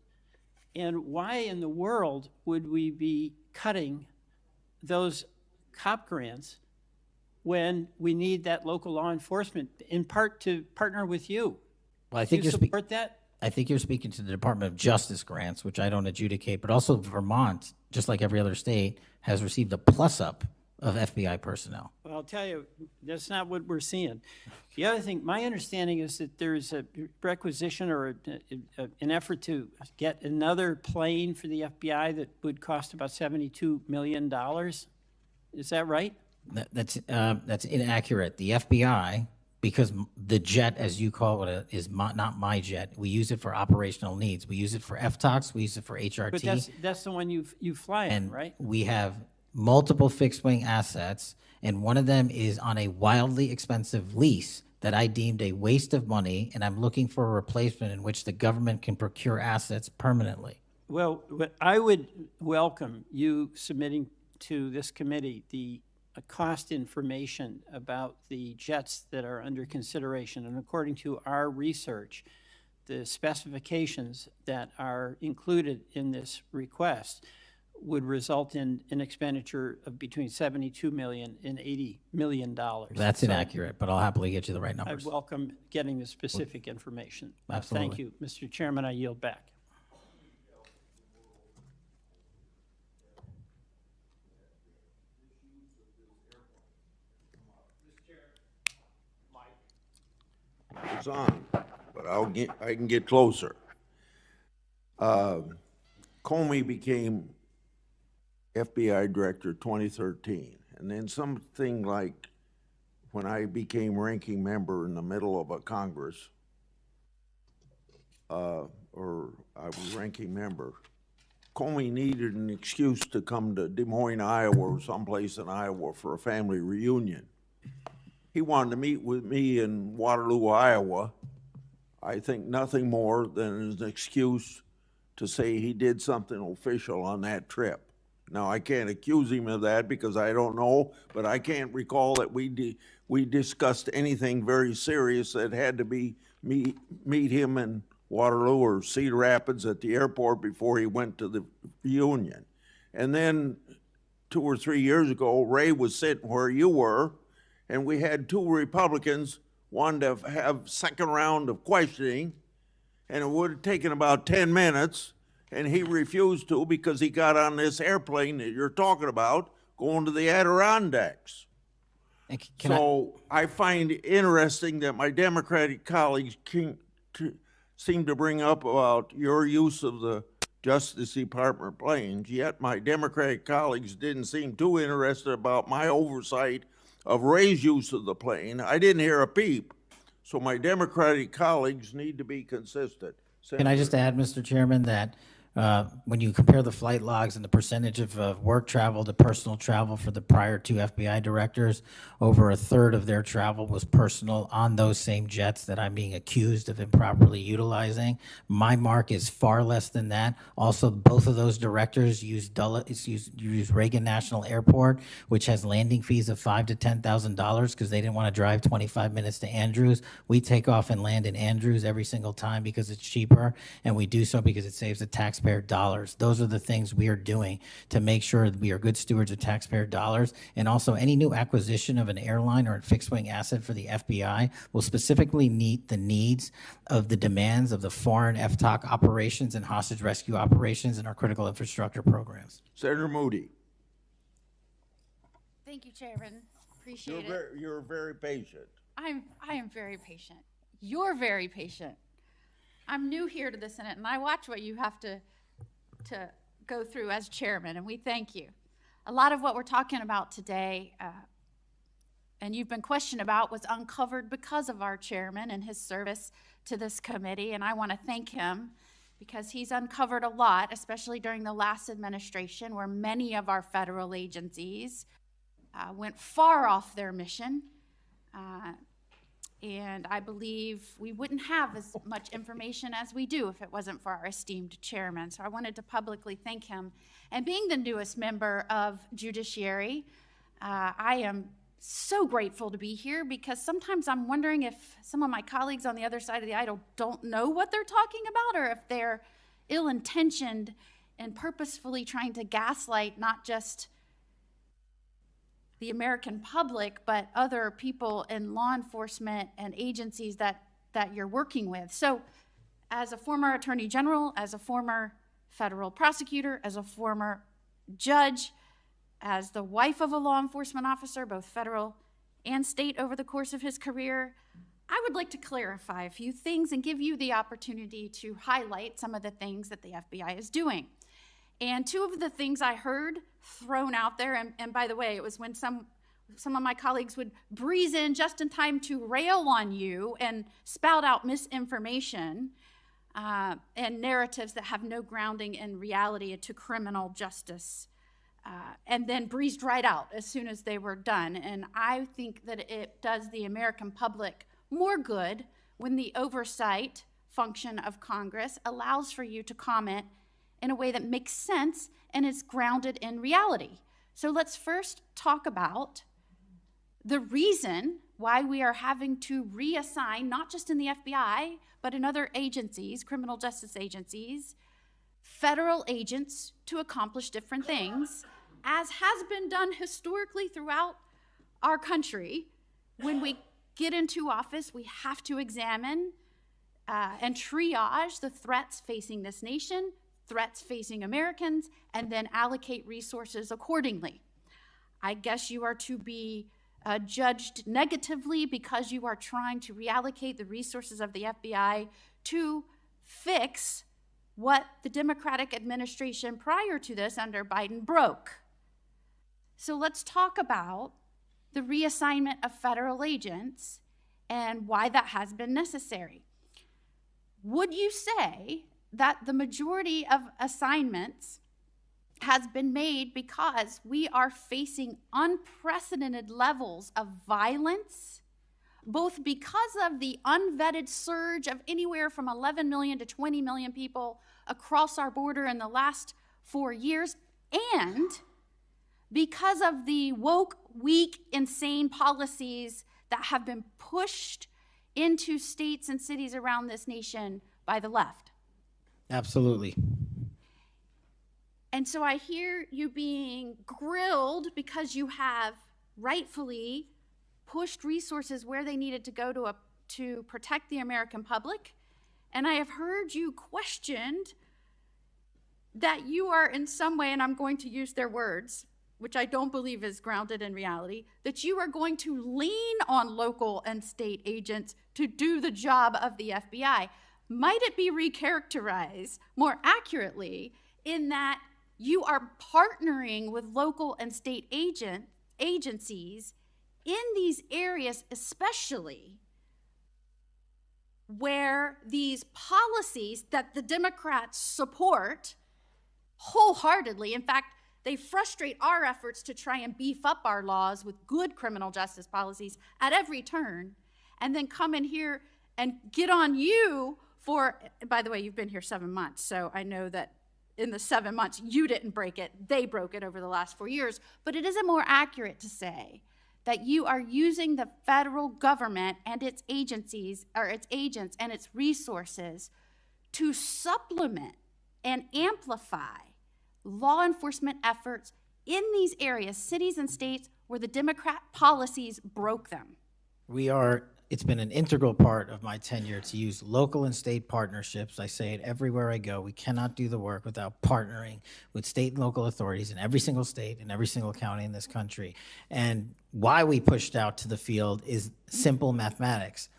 And why in the world would we be cutting those cop grants when we need that local law enforcement, in part to partner with you? Well, I think Do you support that? I think you're speaking to the Department of Justice grants, which I don't adjudicate, but also Vermont, just like every other state, has received a plus-up of FBI personnel. Well, I'll tell you, that's not what we're seeing. The other thing, my understanding is that there's a requisition or an effort to get another plane for the FBI that would cost about $72 million. Is that right? That's inaccurate. The FBI, because the jet, as you call it, is not my jet. We use it for operational needs. We use it for FTOCs. We use it for HRT. But that's the one you fly in, And right? we have multiple fixed-wing assets, and one of them is on a wildly expensive lease that I deemed a waste of money, and I'm looking for a replacement in which the government can procure assets permanently. Well, I would welcome you submitting to this committee the cost information about the jets that are under consideration. And according to our research, the specifications that are included in this request would result in an expenditure of between $72 million and $80 million. That's So inaccurate, but I'll happily get you the right numbers. I welcome getting the specific information. Absolutely. Thank you. Mr. Chairman, I yield back. It's on, but I can get closer. Comey became FBI director 2013, and then something like when I became ranking member in the middle of a Congress, or I was ranking member, Comey needed an excuse to come to Des Moines, Iowa, or someplace in Iowa for a family reunion. He wanted to meet with me in Waterloo, Iowa. I think nothing more than an excuse to say he did something official on that trip. Now, I can't accuse him of that because I don't know, but I can't recall that we discussed anything very serious that had to be meet him in Waterloo or Cedar Rapids at the airport before he went to the reunion. And then 2 or 3 years ago, Ray was sitting where you were, and we had 2 Republicans wanted to have second round of questioning, and it would have taken about 10 minutes, and he refused to because he got on this airplane that you're talking about going to the Adirondacks. So I find it interesting that my Democratic colleagues seem to bring up about your use of the Justice Department planes, yet my Democratic colleagues didn't seem too interested about my oversight of Ray's use of the plane. I didn't hear a peep. So my Democratic colleagues need to be consistent. Can I just add, Mr. Chairman, that when you compare the flight logs and the percentage of work travel to personal travel for the prior 2 FBI directors, over a third of their travel was personal on those same jets that I'm being accused of improperly utilizing. My mark is far less than that. Also, both of those directors use Reagan National Airport, which has landing fees of $5,000 to $10,000 because they didn't want to drive 25 minutes to Andrews. We take off and land in Andrews every single time because it's cheaper, and we do so because it saves the taxpayer dollars. Those are the things we are doing to make sure that we are good stewards of taxpayer dollars. And also, any new acquisition of an airline or a fixed-wing asset for the FBI will specifically meet the needs of the demands of the foreign FTOC operations and hostage rescue operations and our critical infrastructure programs. Senator Moody. Thank you, Chairman. Appreciate it. You're very patient. I am very patient. You're very patient. I'm new here to the Senate, and I watch what you have to go through as chairman, and we thank you. A lot of what we're talking about today, and you've been questioned about, was uncovered because of our chairman and his service to this committee, and I want to thank him because he's uncovered a lot, especially during the last administration, where many of our federal agencies went far off their mission. And I believe we wouldn't have as much information as we do if it wasn't for our esteemed chairman. So I wanted to publicly thank him. And being the newest member of Judiciary, I am so grateful to be here because sometimes I'm wondering if some of my colleagues on the other side of the aisle don't know what they're talking about, or if they're ill-intentioned and purposefully trying to gaslight not just the American public, but other people in law enforcement and agencies that you're working with. So as a former attorney general, as a former federal prosecutor, as a former judge, as the wife of a law enforcement officer, both federal and state over the course of his career, I would like to clarify a few things and give you the opportunity to highlight some of the things that the FBI is doing. And two of the things I heard thrown out there, and by the way, it was when some of my colleagues would breeze in just in time to rail on you and spout out misinformation and narratives that have no grounding in reality to criminal justice, and then breezed right out as soon as they were done. And I think that it does the American public more good when the oversight function of Congress allows for you to comment in a way that makes sense and is grounded in reality. So let's first talk about the reason why we are having to reassign, not just in the FBI, but in other agencies, criminal justice agencies, federal agents to accomplish different things, as has been done historically throughout our country. When we get into office, we have to examine and triage the threats facing this nation, threats facing Americans, and then allocate resources accordingly. I guess you are to be judged negatively because you are trying to reallocate the resources of the FBI to fix what the Democratic administration prior to this under Biden broke. So let's talk about the reassignment of federal agents and why that has been necessary. Would you say that the majority of assignments has been made because we are facing unprecedented levels of violence, both because of the unvetted surge of anywhere from 11 million to 20 million people across our border in the last 4 years, and because of the woke, weak, insane policies that have been pushed into states and cities around this nation by the left? Absolutely. And so I hear you being grilled because you have rightfully pushed resources where they needed to go to protect the American public. And I have heard you questioned that you are in some way, and I'm going to use their words, which I don't believe is grounded in reality, that you are going to lean on local and state agents to do the job of the FBI. Might it be recharacterized more accurately in that you are partnering with local and state agencies in these areas, especially where these policies that the Democrats support wholeheartedly, in fact, they frustrate our efforts to try and beef up our laws with good criminal justice policies at every turn, and then come in here and get on you for, by the way, you've been here 7 months, so I know that in the 7 months, you didn't break it, they broke it over the last 4 years, but it isn't more accurate to say that you are using the federal government and its agencies, or its agents and its resources to supplement and amplify law enforcement efforts in these areas, cities and states, where the Democrat policies broke them. We are it's been an integral part of my tenure to use local and state partnerships. I say it everywhere I go. We cannot do the work without partnering with state and local authorities in every single state and every single county in this country. And why we pushed out to the field is simple mathematics.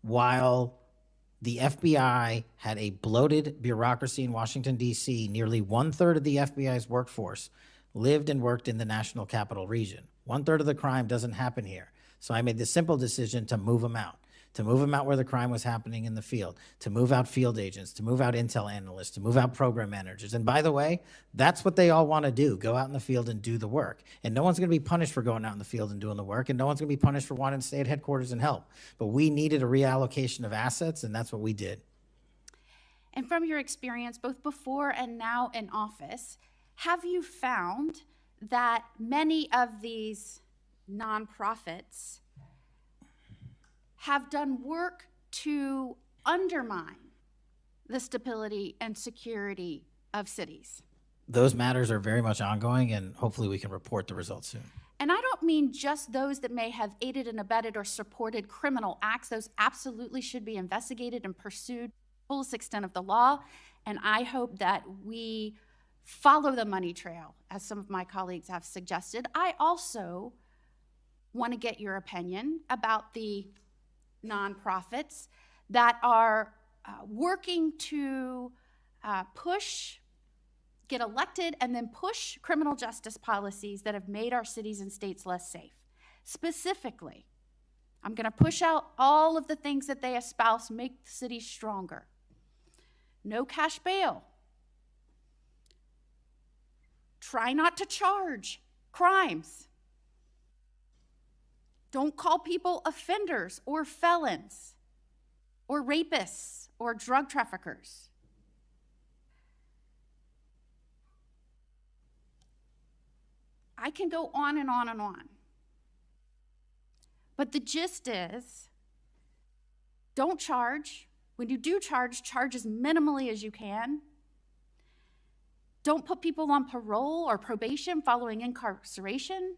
While the FBI had a bloated bureaucracy in Washington, D.C., nearly 1/3 of the FBI's workforce lived and worked in the national capital region. 1/3 of the crime doesn't happen here. So I made the simple decision to move them out where the crime was happening in the field, to move out field agents, to move out intel analysts, to move out program managers. And by the way, that's what they all want to do, go out in the field and do the work. And no one's going to be punished for going out in the field and doing the work, and no one's going to be punished for wanting to stay at headquarters and help. But we needed a reallocation of assets, and that's what we did. And from your experience, both before and now in office, have you found that many of these nonprofits have done work to undermine the stability and security of cities? Those matters are very much ongoing, and hopefully we can report the results soon. And I don't mean just those that may have aided and abetted or supported criminal acts. Those absolutely should be investigated and pursued to the fullest extent of the law. And I hope that we follow the money trail, as some of my colleagues have suggested. I also want to get your opinion about the nonprofits that are working to get elected and then push criminal justice policies that have made our cities and states less safe. Specifically, I'm going to push out all of the things that they espouse make the cities stronger. No cash bail. Try not to charge crimes. Don't call people offenders or felons or rapists or drug traffickers. I can go on and on and on. But the gist is, don't charge. When you do charge as minimally as you can. Don't put people on parole or probation following incarceration.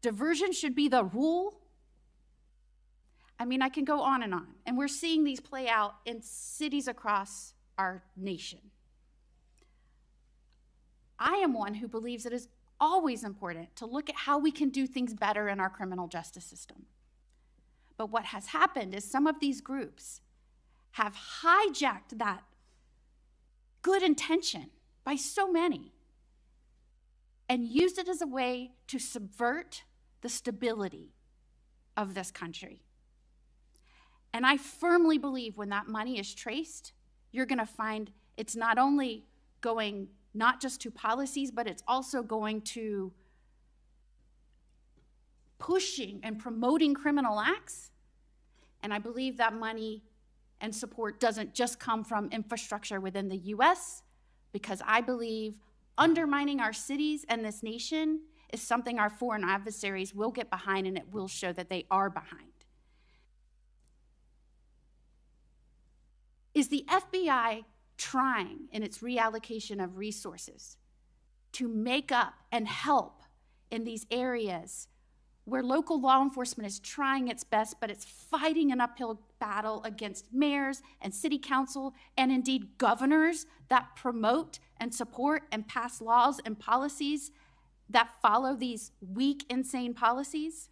Diversion should be the rule. I mean, I can go on. And we're seeing these play out in cities across our nation. I am one who believes it is always important to look at how we can do things better in our criminal justice system. But what has happened is some of these groups have hijacked that good intention by so many and used it as a way to subvert the stability of this country. And I firmly believe when that money is traced, you're going to find it's not only going not just to policies, but it's also going to pushing and promoting criminal acts. And I believe that money and support doesn't just come from infrastructure within the US, because I believe undermining our cities and this nation is something our foreign adversaries will get behind, and it will show that they are behind. Is the FBI trying in its reallocation of resources to make up and help in these areas where local law enforcement is trying its best, but it's fighting an uphill battle against mayors and city council and indeed governors that promote and support and pass laws and policies that follow these weak, insane policies?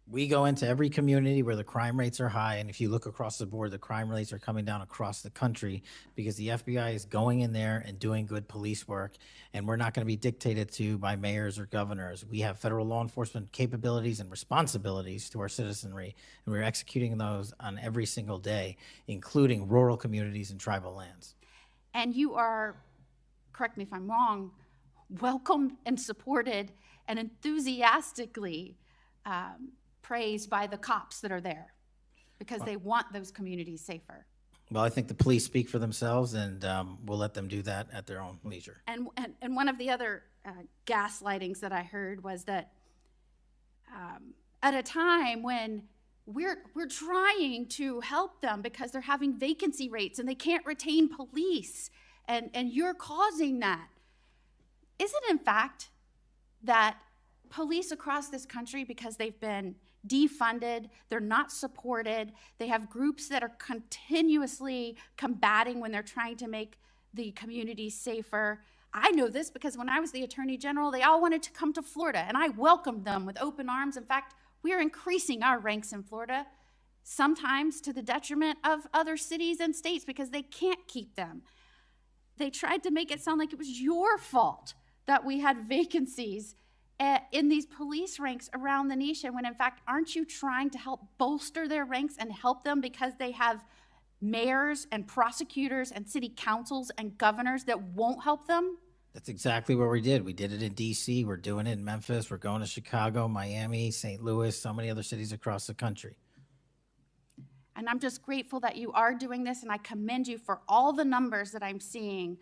We go into every community where the crime rates are high, and if you look across the board, the crime rates are coming down across the country because the FBI is going in there and doing good police work, and we're not going to be dictated to by mayors or governors. We have federal law enforcement capabilities and responsibilities to our citizenry, and we're executing those on every single day, including rural communities and tribal lands. And you are, correct me if I'm wrong, welcomed and supported and enthusiastically praised by the cops that are there because they want those communities safer. Well, I think the police speak for themselves, and we'll let them do that at their own leisure. And one of the other gaslightings that I heard was that at a time when we're trying to help them because they're having vacancy rates and they can't retain police, and you're causing that. Is it in fact that police across this country, because they've been defunded, they're not supported, they have groups that are continuously combating when they're trying to make the community safer. I know this because when I was the Attorney General, they all wanted to come to Florida, and I welcomed them with open arms. In fact, we are increasing our ranks in Florida, sometimes to the detriment of other cities and states because they can't keep them. They tried to make it sound like it was your fault that we had vacancies in these police ranks around the nation, when in fact, aren't you trying to help bolster their ranks and help them because they have mayors and prosecutors and city councils and governors that won't help them? That's exactly what we did. We did it in D.C., we're doing it in Memphis, we're going to Chicago, Miami, St. Louis, so many other cities across the country. And I'm just grateful that you are doing this, and I commend you for all the numbers that I'm seeing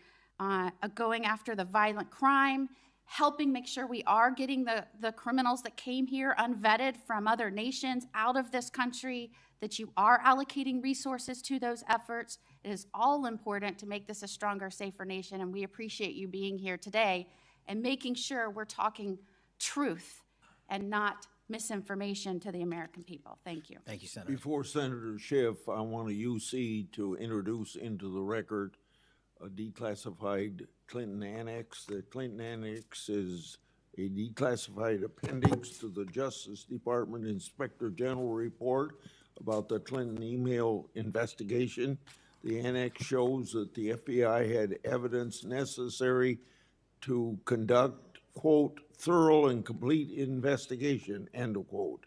going after the violent crime, helping make sure we are getting the criminals that came here unvetted from other nations out of this country, that you are allocating resources to those efforts. It is all important to make this a stronger, safer nation, and we appreciate you being here today and making sure we're talking truth and not misinformation to the American people. Thank you. Thank you, Senator. Before Senator Schiff, I want to UC to introduce into the record a declassified Clinton Annex. The Clinton Annex is a declassified appendix to the Justice Department Inspector General report about the Clinton email investigation. The annex shows that the FBI had evidence necessary to conduct, quote, thorough and complete investigation, end of quote.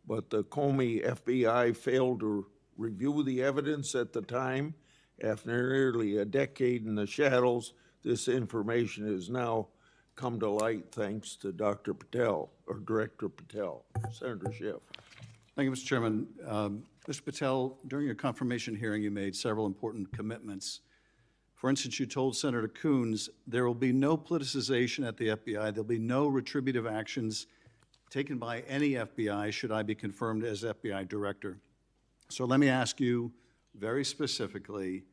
But the Comey FBI failed to review the evidence at the time. After nearly a decade in the shadows, this information has now come to light thanks to Dr. Patel, or Director Patel. Senator Schiff. Thank you, Mr. Chairman. Mr. Patel, during your confirmation hearing, you made several important commitments. For instance, you told Senator Coons there will be no politicization at the FBI. There'll be no retributive actions taken by any FBI should I be confirmed as FBI director. So let me ask you very specifically,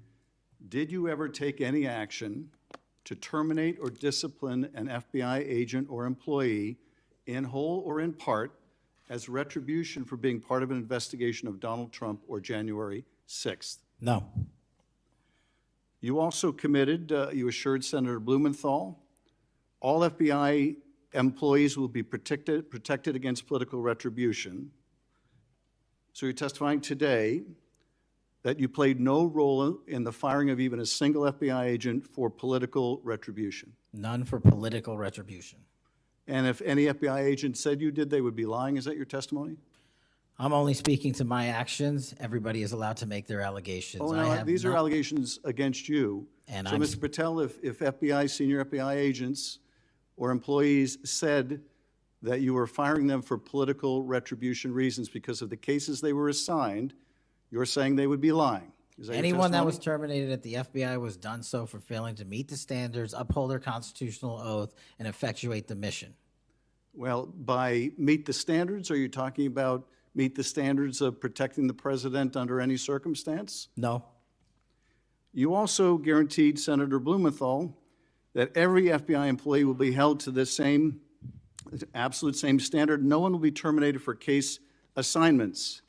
did you ever take any action to terminate or discipline an FBI agent or employee in whole or in part as retribution for being part of an investigation of Donald Trump or January 6th? No. You also committed, you assured Senator Blumenthal, all FBI employees will be protected against political retribution. So you're testifying today that you played no role in the firing of even a single FBI agent for political retribution. None for political retribution. And if any FBI agent said you did, they would be lying. Is that your testimony? I'm only speaking to my actions. Everybody is allowed to make their allegations. Oh, no, these are allegations against you. And so, Mr. Patel, if FBI, senior FBI agents or employees said that you were firing them for political retribution reasons because of the cases they were assigned, you're saying they would be lying. Is that anyone that your was terminated at the FBI was done so for failing to meet the standards, uphold their constitutional oath, and effectuate the mission. Well, by meet the standards, are you talking about meet the standards of protecting the president under any circumstance? No. You also guaranteed Senator Blumenthal that every FBI employee will be held to the same, absolute same standard. No one will be terminated for case assignments.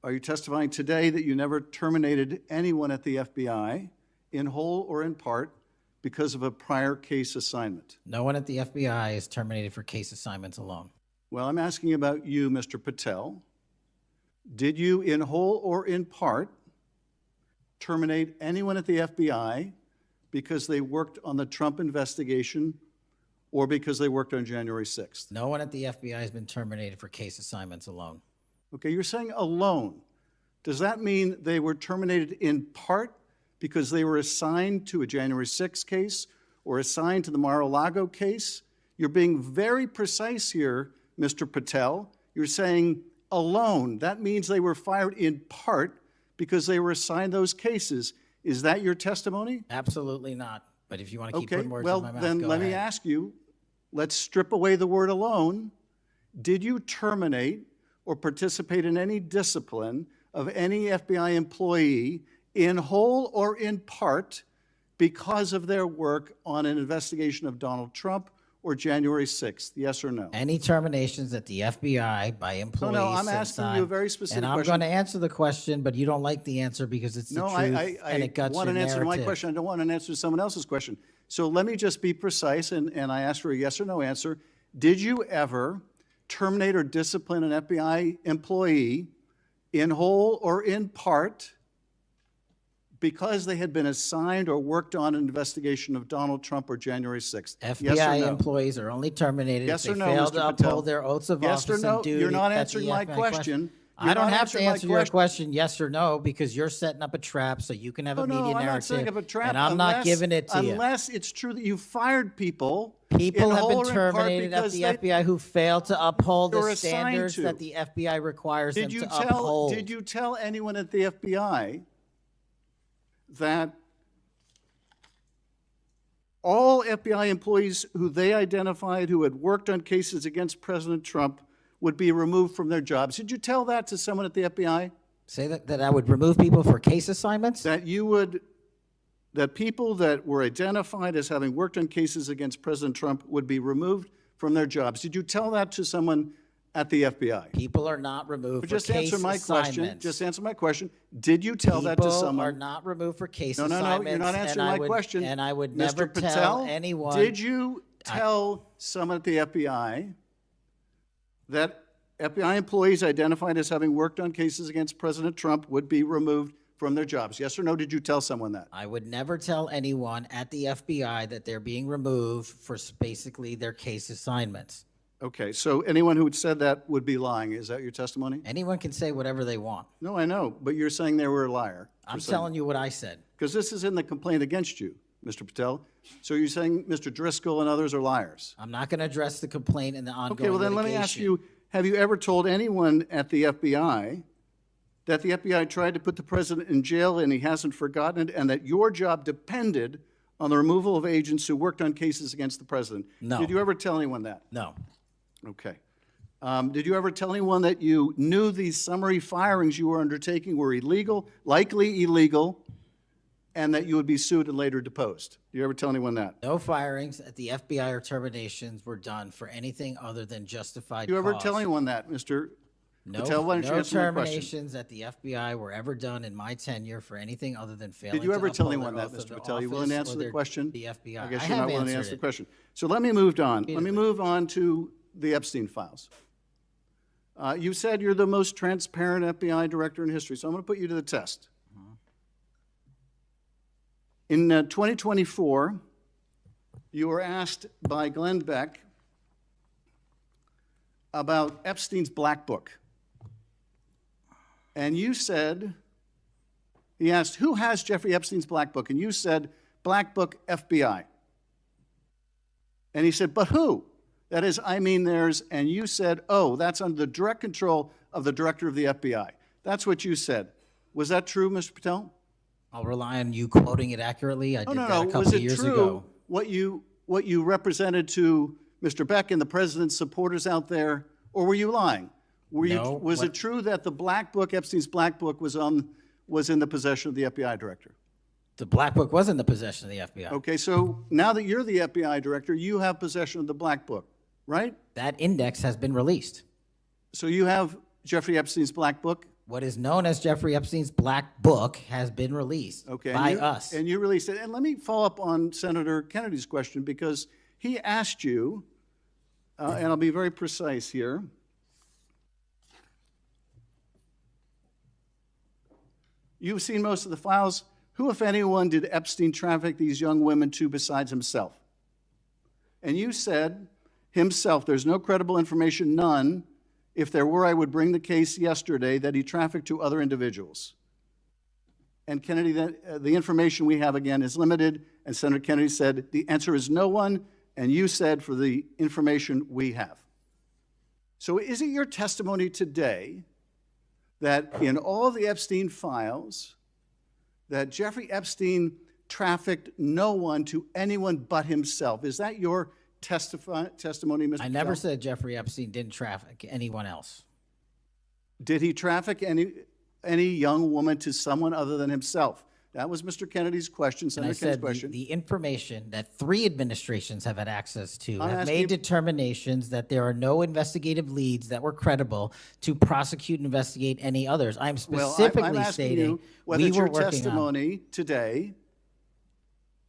Are you testifying today that you never terminated anyone at the FBI, in whole or in part, because of a prior case assignment? No one at the FBI is terminated for case assignments alone. Well, I'm asking about you, Mr. Patel. Did you, in whole or in part, terminate anyone at the FBI because they worked on the Trump investigation or because they worked on January 6th? No one at the FBI has been terminated for case assignments alone. Okay, you're saying alone. Does that mean they were terminated in part because they were assigned to a January 6th case or assigned to the Mar-a-Lago case? You're being very precise here, Mr. Patel. You're saying alone. That means they were fired in part because they were assigned those cases. Is that your testimony? Absolutely not. But if you want to keep Okay, putting words well, in my mouth, then go let me ahead. ask you, let's strip away the word alone. Did you terminate or participate in any discipline of any FBI employee in whole or in part because of their work on an investigation of Donald Trump or January 6th? Yes or no? Any terminations at the FBI by employees. No, I'm since asking you a very specific And I'm question. going to answer the question, but you don't like the answer because it's the No, truth I and it guts want your an answer to my narrative. question. I don't want an answer to someone else's question. So let me just be precise, and I ask for a yes or no answer. Did you ever terminate or discipline an FBI employee in whole or in part because they had been assigned or worked on an investigation of Donald Trump or January 6th? FBI yes or no? employees are only terminated Yes if or they no, fail Mr. to Patel? uphold their oaths of Yes or office no? and duty. You're not at the answering my FBI question. I You're don't not have to answering my answer your question. question yes or no because you're setting up a trap so you can have a No, media I'm narrative. not setting up a trap. And I'm not unless- giving it to you. Unless it's true that you fired people. People in have whole been or in part terminated at because the they- FBI who failed to uphold You're the assigned standards to. that the FBI requires them Did you to tell? uphold. Did you tell anyone at the FBI that all FBI employees who they identified who had worked on cases against President Trump would be removed from their jobs? Did you tell that to someone at the FBI? Say that I would remove people for case assignments? That you would, that people that were identified as having worked on cases against President Trump would be removed from their jobs. Did you tell that to someone at the FBI? People are not removed But for just case answer my question. assignments. Just answer my question. Did you tell that to someone? People are not removed for case No, assignments. you're not answering my question. And I would Mr. never Patel, tell anyone. Did you tell someone at the FBI that FBI employees identified as having worked on cases against President Trump would be removed from their jobs? Yes or no, did you tell someone that? I would never tell anyone at the FBI that they're being removed for basically their case assignments. Okay, so anyone who said that would be lying. Is that your testimony? Anyone can say whatever they want. No, I know, but you're saying they were a liar. I'm telling you what I said. Because this is in the complaint against you, Mr. Patel. So you're saying Mr. Driscoll and others are liars? I'm not going to address the complaint and the ongoing Okay, well then let me ask litigation. you, have you ever told anyone at the FBI that the FBI tried to put the president in jail and he hasn't forgotten it, and that your job depended on the removal of agents who worked on cases against the president? No. Did you ever tell anyone that? No. Okay. Did you ever tell anyone that you knew these summary firings you were undertaking were illegal, likely illegal, and that you would be sued and later deposed? Did you ever tell anyone that? No firings at the FBI or terminations were done for anything other than justified Did you ever cause. tell anyone that, Mr. No, Patel? Why don't you no answer my question? terminations at the FBI were ever done in my tenure for anything other than failing Did you ever to tell uphold anyone their that, oath of Mr. Patel? You willing to office answer or the their- question? The FBI. I guess I you're have not willing to answered answer the it. question. So let me move on. Let me Repeatedly. move on to the Epstein files. You said you're the most transparent FBI director in history, so I'm going to put you to the test. In 2024, you were asked by Glenn Beck about Epstein's Black Book. And you said, he asked, who has Jeffrey Epstein's Black Book? And you said, Black Book, FBI. And he said, but who? That is, I mean theirs. And you said, oh, that's under the direct control of the director of the FBI. That's what you said. Was that true, Mr. Patel? I'll rely on you quoting it accurately. I did that a Was couple it years true ago. what you represented to Mr. Beck and the president's supporters out there, or were you lying? No, Was it true that the Black Book, Epstein's Black Book, was in the possession of the FBI director? The Black Book was in the possession of the FBI. Okay, so now that you're the FBI director, you have possession of the Black Book, right? That index has been released. So you have Jeffrey Epstein's Black Book? What is known as Jeffrey Epstein's Black Book has been released by us. And you released it. And let me follow up on Senator Kennedy's question, because he asked you, and I'll be very precise here. You've seen most of the files. Who, if anyone, did Epstein traffic these young women to besides himself? And you said, himself, there's no credible information, none. If there were, I would bring the case yesterday that he trafficked to other individuals. And Kennedy, the information we have, again, is limited. And Senator Kennedy said, the answer is no one. And you said, for the information we have. So is it your testimony today that in all of the Epstein files, that Jeffrey Epstein trafficked no one to anyone but himself? Is that your testimony, Mr. I never Patel? said Jeffrey Epstein didn't traffic anyone else. Did he traffic any young woman to someone other than himself? That was Mr. Kennedy's question, And I Senator Kennedy's said question. the information that 3 administrations have had access to I'm have asking made you- determinations that there are no investigative leads that were credible to prosecute and investigate any others. I'm Well, specifically I'm asking stating you whether we it's were your working on. testimony today.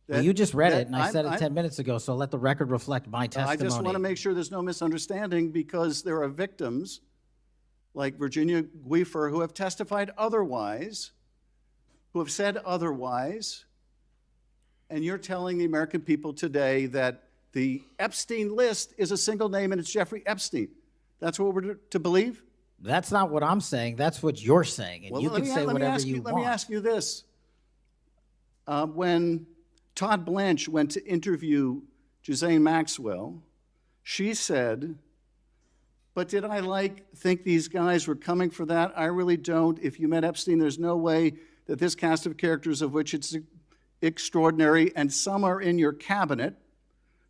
Well, you just read that it, and I said it I'm- 10 minutes ago, so let the record reflect my I testimony. just want to make sure there's no misunderstanding because there are victims like Virginia Guifer who have testified otherwise, who have said otherwise, and you're telling the American people today that the Epstein list is a single name and it's Jeffrey Epstein. That's what we're to believe? That's not what I'm saying. That's what you're saying, and Well, you let can me- say let me whatever ask you Let want. me ask you this. When Todd Blanche went to interview Ghislaine Maxwell, she said, but did I think these guys were coming for that? I really don't. If you met Epstein, there's no way that this cast of characters, of which it's extraordinary, and some are in your cabinet,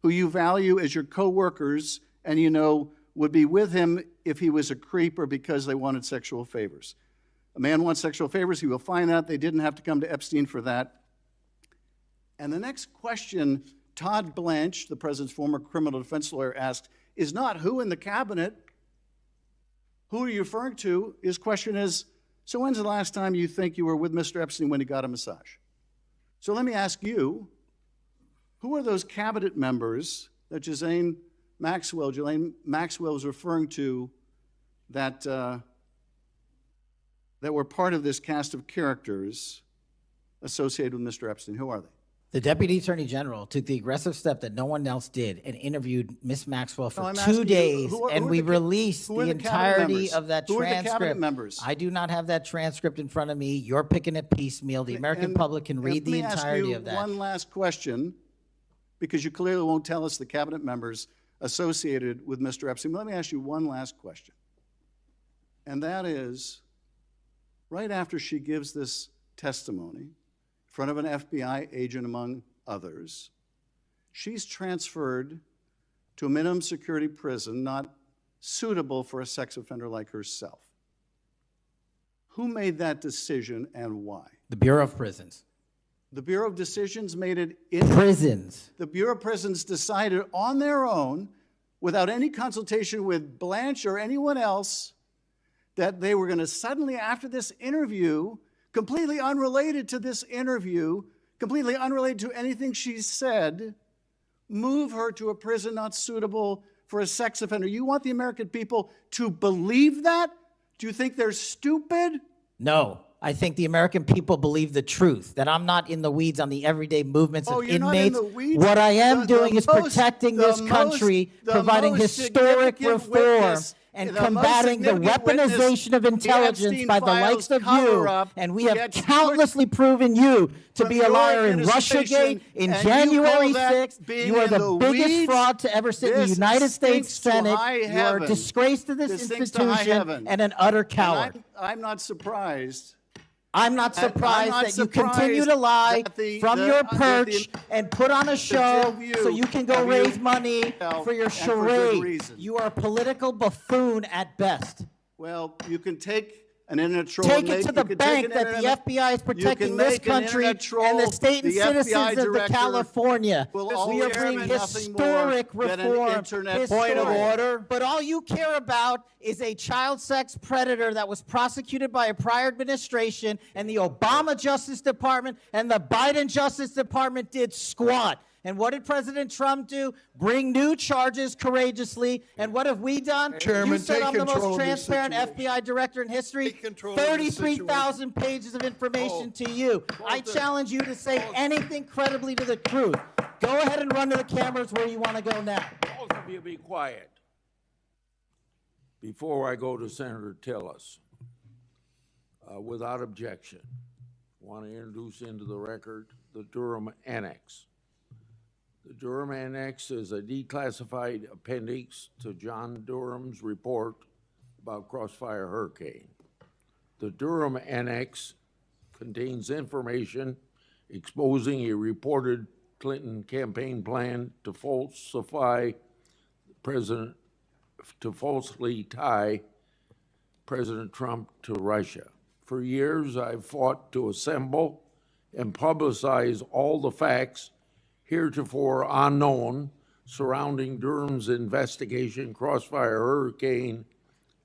who you value as your co-workers, and you know would be with him if he was a creep or because they wanted sexual favors. A man wants sexual favors, he will find that. They didn't have to come to Epstein for that. And the next question Todd Blanche, the president's former criminal defense lawyer, asked is not who in the cabinet, who are you referring to? His question is, so when's the last time you think you were with Mr. Epstein when he got a massage? So let me ask you, who are those cabinet members that Ghislaine Maxwell was referring to that, that were part of this cast of characters associated with Mr. Epstein? Who are they? The Deputy Attorney General took the aggressive step that no one else did and interviewed Miss Maxwell for No, I'm 2 asking you, days, who are and we released who are the the cabinet entirety members? of that Who are the transcript. cabinet members? I do not have that transcript in front of me. You're picking it piecemeal. The American public can read the entirety of that. One last question, because you clearly won't tell us the cabinet members associated with Mr. Epstein. Let me ask you one last question. And that is, right after she gives this testimony in front of an FBI agent, among others, she's transferred to a minimum security prison not suitable for a sex offender like herself. Who made that decision and why? The Bureau of Prisons. The Bureau of Decisions made it in Prisons. The Bureau of Prisons decided on their own, without any consultation with Blanche or anyone else, that they were going to suddenly, after this interview, completely unrelated to this interview, completely unrelated to anything she said, move her to a prison not suitable for a sex offender. You want the American people to believe that? Do you think they're stupid? No. I think the American people believe the truth, that I'm not in the weeds on the everyday movements of you're not in inmates. the weeds? What I am doing is most- protecting this the country, most- the providing most historic significant reform, witness- and the most combating the significant witness, weaponization of the intelligence Epstein by the files likes of you. cover-up And we have gets countlessly proven you to from be a your liar in administration, Russiagate, in and you January call that 6th. being You are in the the biggest weeds? fraud to ever sit in the This United States stinks to Senate. high You are a heaven. disgrace to this This stinks to high institution heaven. and an utter And coward. I'm not surprised. I'm not I'm surprised not that you continue surprised to lie that from the- your that the- perch and put on a show view so you can go of raise you money for your and for good charade. reason. You are a political buffoon at best. Well, you can take an internet troll. Take and it make- to you the can take bank an that the internet- FBI is you protecting can this make an country internet troll, and the state and the citizens FBI of the director California. will We always are be bringing nothing historic more than an reform. internet Point of Historic. order. But all you care about is a child sex predator that was prosecuted by a prior administration, and the Obama Justice Department and the Biden Justice Department did squat. And what did President Trump do? Bring new charges courageously. And what have we done? Chairman, You said take I'm the control most of this transparent situation. FBI director in history. control of this 33,000 pages of information to you. I challenge you to say anything credibly to the truth. Go ahead and run to the cameras where you want to go now. Both of you be quiet. Before I go to Senator Tillis, without objection, want to introduce into the record the Durham Annex. The Durham Annex is a declassified appendix to John Durham's report about Crossfire Hurricane. The Durham Annex contains information exposing a reported Clinton campaign plan to falsely tie President Trump to Russia. For years, I've fought to assemble and publicize all the facts heretofore unknown surrounding Durham's investigation, Crossfire Hurricane,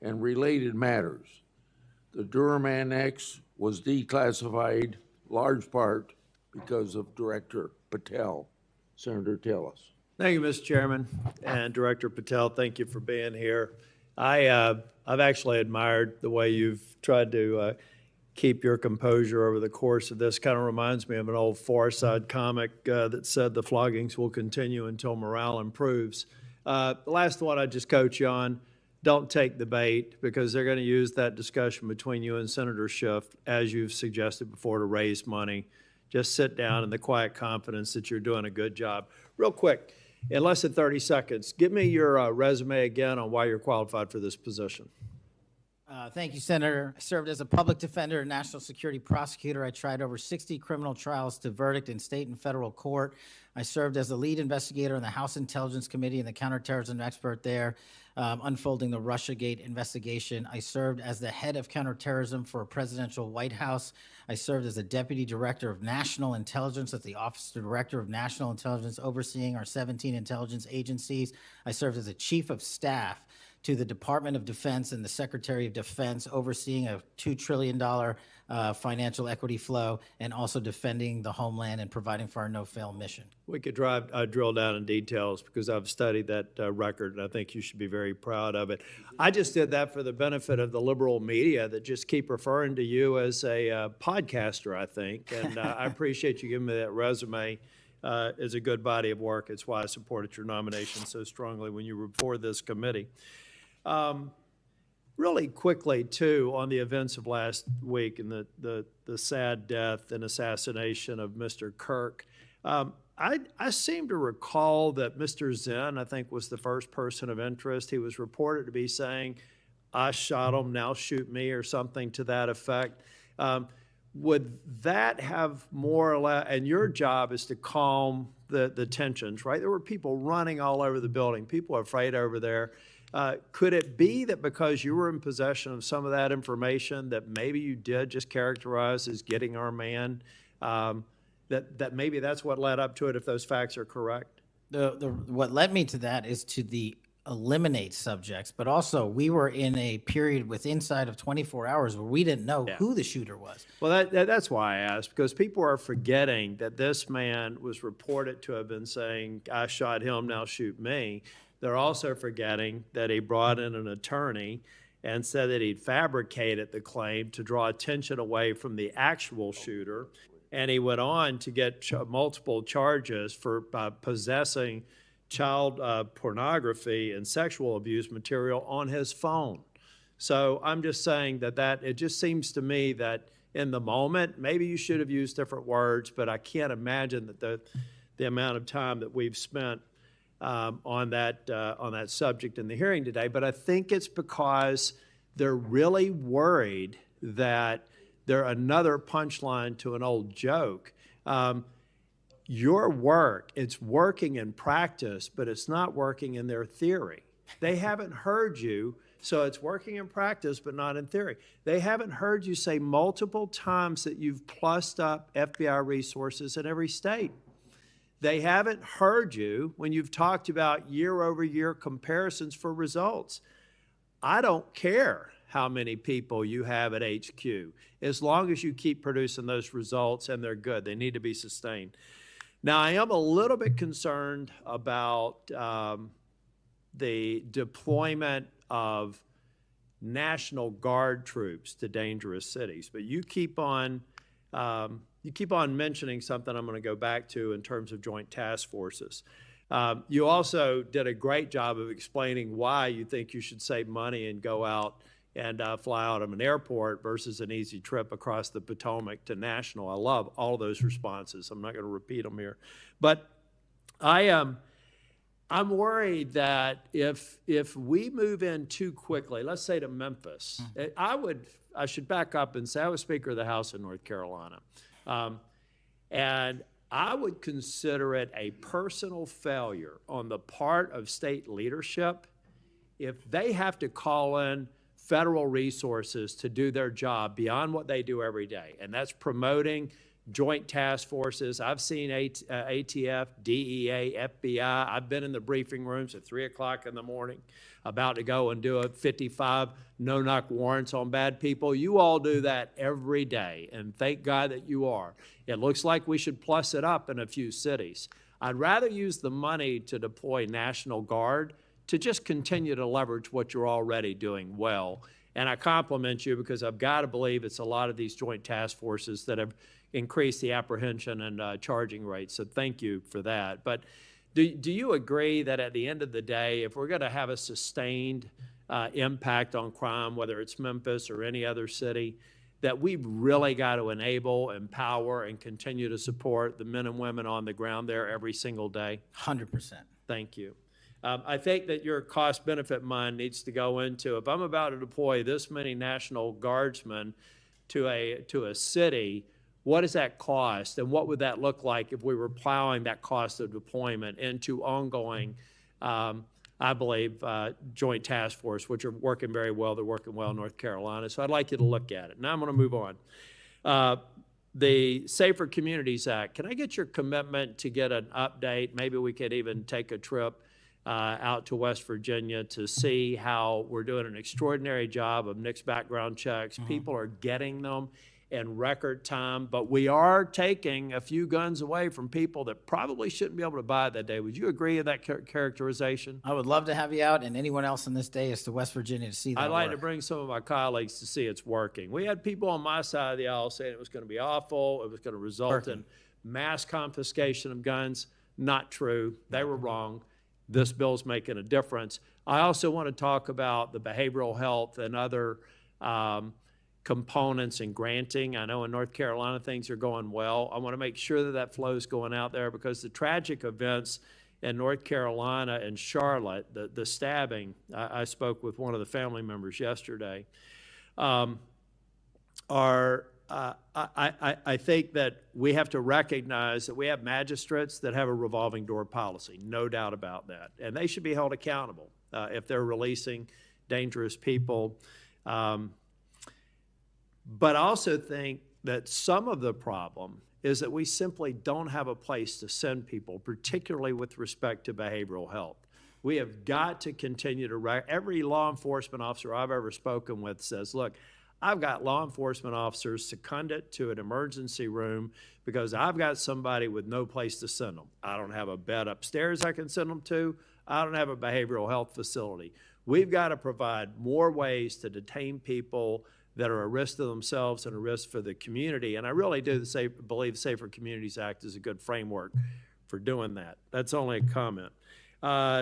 and related matters. The Durham Annex was declassified, large part because of Director Patel. Senator Tillis. Thank you, Mr. Chairman, and Director Patel, thank you for being here. I've actually admired the way you've tried to keep your composure over the course of this. Kind of reminds me of an old Far Side comic that said the floggings will continue until morale improves. The last one I just coach you on, don't take the bait, because they're going to use that discussion between you and Senator Schiff, as you've suggested before, to raise money. Just sit down in the quiet confidence that you're doing a good job. Real quick, in less than 30 seconds, give me your resume again on why you're qualified for this position. Thank you, Senator. I served as a public defender and national security prosecutor. I tried over 60 criminal trials to verdict in state and federal court. I served as the lead investigator in the House Intelligence Committee and the counterterrorism expert there, unfolding the Russiagate investigation. I served as the head of counterterrorism for a presidential Whitehouse. I served as the deputy director of national intelligence at the Office of Director of National Intelligence, overseeing our 17 intelligence agencies. I served as a chief of staff to the Department of Defense and the Secretary of Defense, overseeing a $2 trillion financial equity flow, and also defending the homeland and providing for our no-fail mission. We could drill down in details, because I've studied that record, and I think you should be very proud of it. I just did that for the benefit of the liberal media that just keep referring to you as a podcaster, I think, and I appreciate you giving me that resume. It's a good body of work. It's why I supported your nomination so strongly when you were before this committee. Really quickly, too, on the events of last week and the sad death and assassination of Mr. Kirk, I seem to recall that Mr. Zinn, I think, was the first person of interest. He was reported to be saying, "I shot him, now shoot me," or something to that effect. Would that have more or less, and your job is to calm the tensions, right? There were people running all over the building. People are afraid over there. Could it be that because you were in possession of some of that information that maybe you did just characterize as getting our man, that maybe that's what led up to it, if those facts are correct? What led me to that is to the eliminate subjects, but also we were in a period with inside of 24 hours where we didn't know who the shooter was. Well, that's why I asked, because people are forgetting that this man was reported to have been saying, "I shot him, now shoot me." They're also forgetting that he brought in an attorney and said that he'd fabricated the claim to draw attention away from the actual shooter. And he went on to get multiple charges for possessing child pornography and sexual abuse material on his phone. So I'm just saying that it just seems to me that in the moment, maybe you should have used different words, but I can't imagine that the amount of time that we've spent on that subject in the hearing today. But I think it's because they're really worried that they're another punchline to an old joke. Your work, it's working in practice, but it's not working in their theory. They haven't heard you, so it's working in practice, but not in theory. They haven't heard you say multiple times that you've plussed up FBI resources in every state. They haven't heard you when you've talked about year-over-year comparisons for results. I don't care how many people you have at HQ, as long as you keep producing those results and they're good. They need to be sustained. Now, I am a little bit concerned about the deployment of National Guard troops to dangerous cities, but you keep on mentioning something I'm going to go back to in terms of joint task forces. You also did a great job of explaining why you think you should save money and go out and fly out of an airport versus an easy trip across the Potomac to National. I love all those responses. I'm not going to repeat them here. But I'm worried that if we move in too quickly, let's say to Memphis, I should back up and say I was Speaker of the House in North Carolina. And I would consider it a personal failure on the part of state leadership if they have to call in federal resources to do their job beyond what they do every day. And that's promoting joint task forces. I've seen ATF, DEA, FBI. I've been in the briefing rooms at 3 o'clock in the morning about to go and do a 55 no-knock warrants on bad people. You all do that every day, and thank God that you are. It looks like we should plus it up in a few cities. I'd rather use the money to deploy National Guard to just continue to leverage what you're already doing well. And I compliment you because I've got to believe it's a lot of these joint task forces that have increased the apprehension and charging rates. So thank you for that. But do you agree that at the end of the day, if we're going to have a sustained impact on crime, whether it's Memphis or any other city, that we've really got to enable, empower, and continue to support the men and women on the ground there every single day? 100%. Thank you. I think that your cost-benefit mind needs to go into, if I'm about to deploy this many National Guardsmen to a city, what does that cost, and what would that look like if we were plowing that cost of deployment into ongoing, I believe, joint task force, which are working very well. They're working well in North Carolina. So I'd like you to look at it. Now I'm going to move on. The Safer Communities Act, can I get your commitment to get an update? Maybe we could even take a trip out to West Virginia to see how we're doing an extraordinary job of NICS background checks. People are getting them in record time, but we are taking a few guns away from people that probably shouldn't be able to buy that day. Would you agree with that characterization? I would love to have you out and anyone else on this day is to West Virginia to see that I'd like work. to bring some of my colleagues to see it's working. We had people on my side of the aisle saying it was going to be awful, it was going to result in mass confiscation of guns. Not true. They were wrong. This bill's making a difference. I also want to talk about the behavioral health and other components in granting. I know in North Carolina things are going well. I want to make sure that that flow is going out there because the tragic events in North Carolina and Charlotte, the stabbing, I spoke with one of the family members yesterday, I think that we have to recognize that we have magistrates that have a revolving door policy, no doubt about that. And they should be held accountable if they're releasing dangerous people. But I also think that some of the problem is that we simply don't have a place to send people, particularly with respect to behavioral health. We have got to continue to, every law enforcement officer I've ever spoken with says, look, I've got law enforcement officers seconded to an emergency room because I've got somebody with no place to send them. I don't have a bed upstairs I can send them to. I don't have a behavioral health facility. We've got to provide more ways to detain people that are a risk to themselves and a risk for the community. And I really do believe Safer Communities Act is a good framework for doing that. That's only a comment.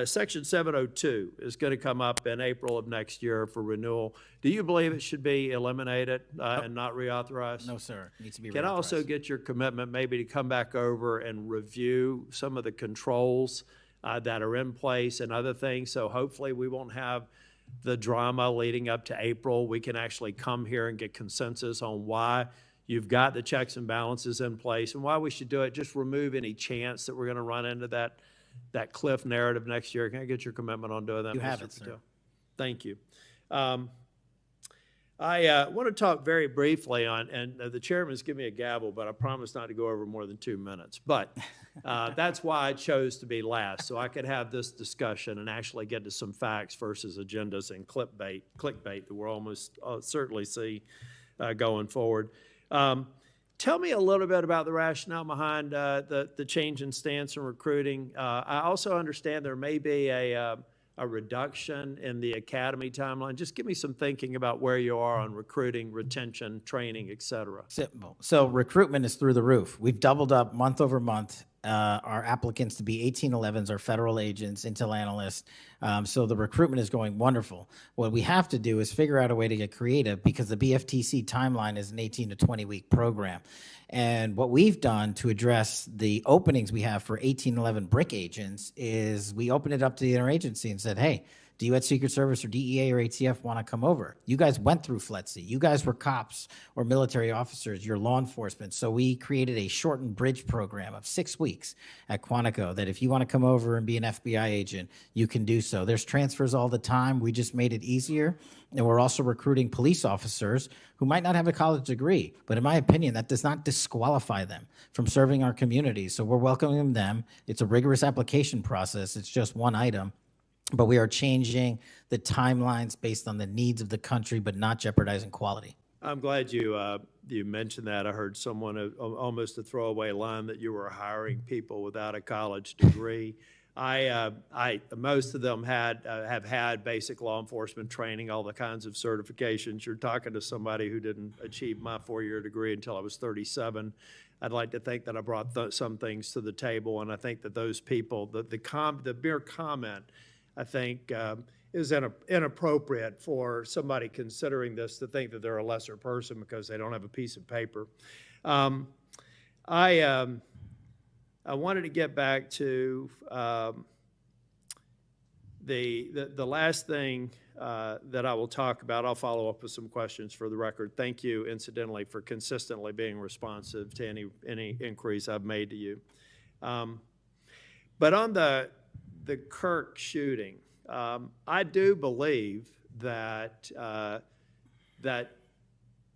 Section 702 is going to come up in April of next year for renewal. Do you believe it should be eliminated and not reauthorized? No, sir. It needs to be Can I also reauthorized. get your commitment maybe to come back over and review some of the controls that are in place and other things? So hopefully we won't have the drama leading up to April. We can actually come here and get consensus on why you've got the checks and balances in place and why we should do it. Just remove any chance that we're going to run into that cliff narrative next year. Can I get your commitment on doing that? You have Mr. it, sir. Patel? Thank you. I want to talk very briefly on, and the chairman's given me a gavel, but I promise not to go over more than 2 minutes. But that's why I chose to be last, so I could have this discussion and actually get to some facts versus agendas and clickbait that we'll almost certainly see going forward. Tell me a little bit about the rationale behind the change in stance in recruiting. I also understand there may be a reduction in the academy timeline. Just give me some thinking about where you are on recruiting, retention, training, et cetera. So recruitment is through the roof. We've doubled up month over month our applicants to be 1811s, our federal agents, intel analysts. So the recruitment is going wonderful. What we have to do is figure out a way to get creative because the BFTC timeline is an 18 to 20 week program. And what we've done to address the openings we have for 1811 BRIC agents is we opened it up to the interagency and said, hey, Do you at Secret Service or DEA or ATF want to come over? You guys went through FLETC. You guys were cops or military officers. You're law enforcement. So we created a shortened bridge program of 6 weeks at Quantico that if you want to come over and be an FBI agent, you can do so. There's transfers all the time. We just made it easier. And we're also recruiting police officers who might not have a college degree. But in my opinion, that does not disqualify them from serving our community. So we're welcoming them. It's a rigorous application process. It's just one item. But we are changing the timelines based on the needs of the country, but not jeopardizing quality. I'm glad you mentioned that. I heard someone almost a throwaway line that you were hiring people without a college degree. Most of them have had basic law enforcement training, all the kinds of certifications. You're talking to somebody who didn't achieve my 4-year degree until I was 37. I'd like to think that I brought some things to the table, and I think that those people, the mere comment, I think, is inappropriate for somebody considering this to think that they're a lesser person because they don't have a piece of paper. I wanted to get back to the last thing that I will talk about. I'll follow up with some questions for the record. Thank you, incidentally, for consistently being responsive to any inquiries I've made to you. But on the Kirk shooting, I do believe that that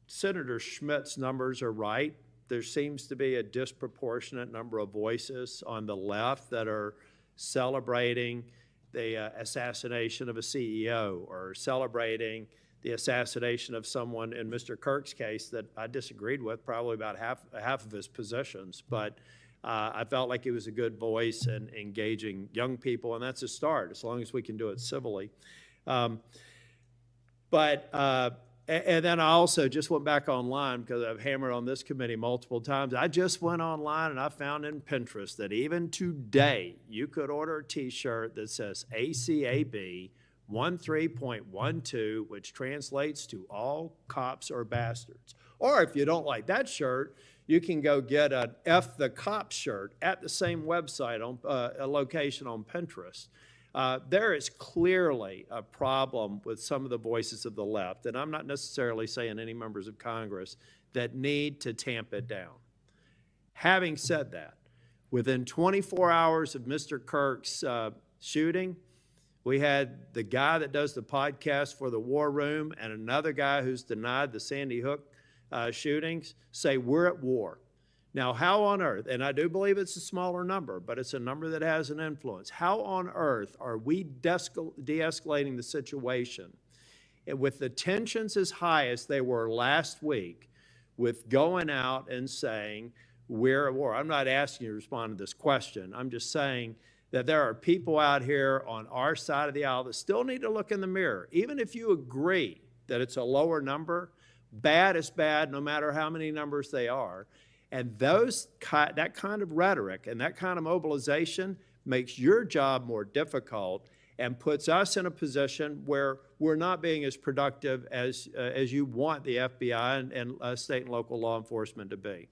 Senator Schmidt's numbers are right. There seems to be a disproportionate number of voices on the left that are celebrating the assassination of a CEO or celebrating the assassination of someone in Mr. Kirk's case that I disagreed with probably about half of his positions. But I felt like he was a good voice in engaging young people, and that's a start, as long as we can do it civilly. And then I also just went back online because I've hammered on this committee multiple times. I just went online and I found in Pinterest that even today you could order a T-shirt that says ACAB 13.12, which translates to all cops are bastards. Or if you don't like that shirt, you can go get an F the Cop shirt at the same website, on a location on Pinterest. There is clearly a problem with some of the voices of the left, and I'm not necessarily saying any members of Congress, that need to tamp it down. Having said that, within 24 hours of Mr. Kirk's shooting, we had the guy that does the podcast for the War Room and another guy who's denied the Sandy Hook shootings say we're at war. Now, how on earth, and I do believe it's a smaller number, but it's a number that has an influence. How on earth are we de-escalating the situation with the tensions as high as they were last week with going out and saying we're at war? I'm not asking you to respond to this question. I'm just saying that there are people out here on our side of the aisle that still need to look in the mirror. Even if you agree that it's a lower number, bad is bad no matter how many numbers they are. And that kind of rhetoric and that kind of mobilization makes your job more difficult and puts us in a position where we're not being as productive as you want the FBI and state and local law enforcement to be.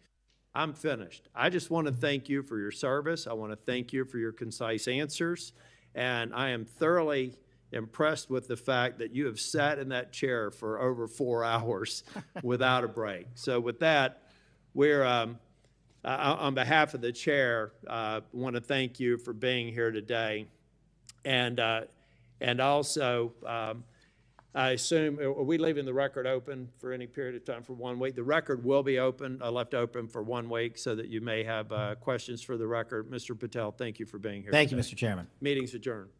I'm finished. I just want to thank you for your service. I want to thank you for your concise answers. And I am thoroughly impressed with the fact that you have sat in that chair for over 4 hours without a break. So with that, we're, on behalf of the chair, want to thank you for being here today. And also, I assume, are we leaving the record open for any period of time for 1 week? The record will be open, left open for 1 week so that you may have questions for the record. Mr. Patel, thank you for being here. Thank you, Mr. Chairman. Meeting's adjourned.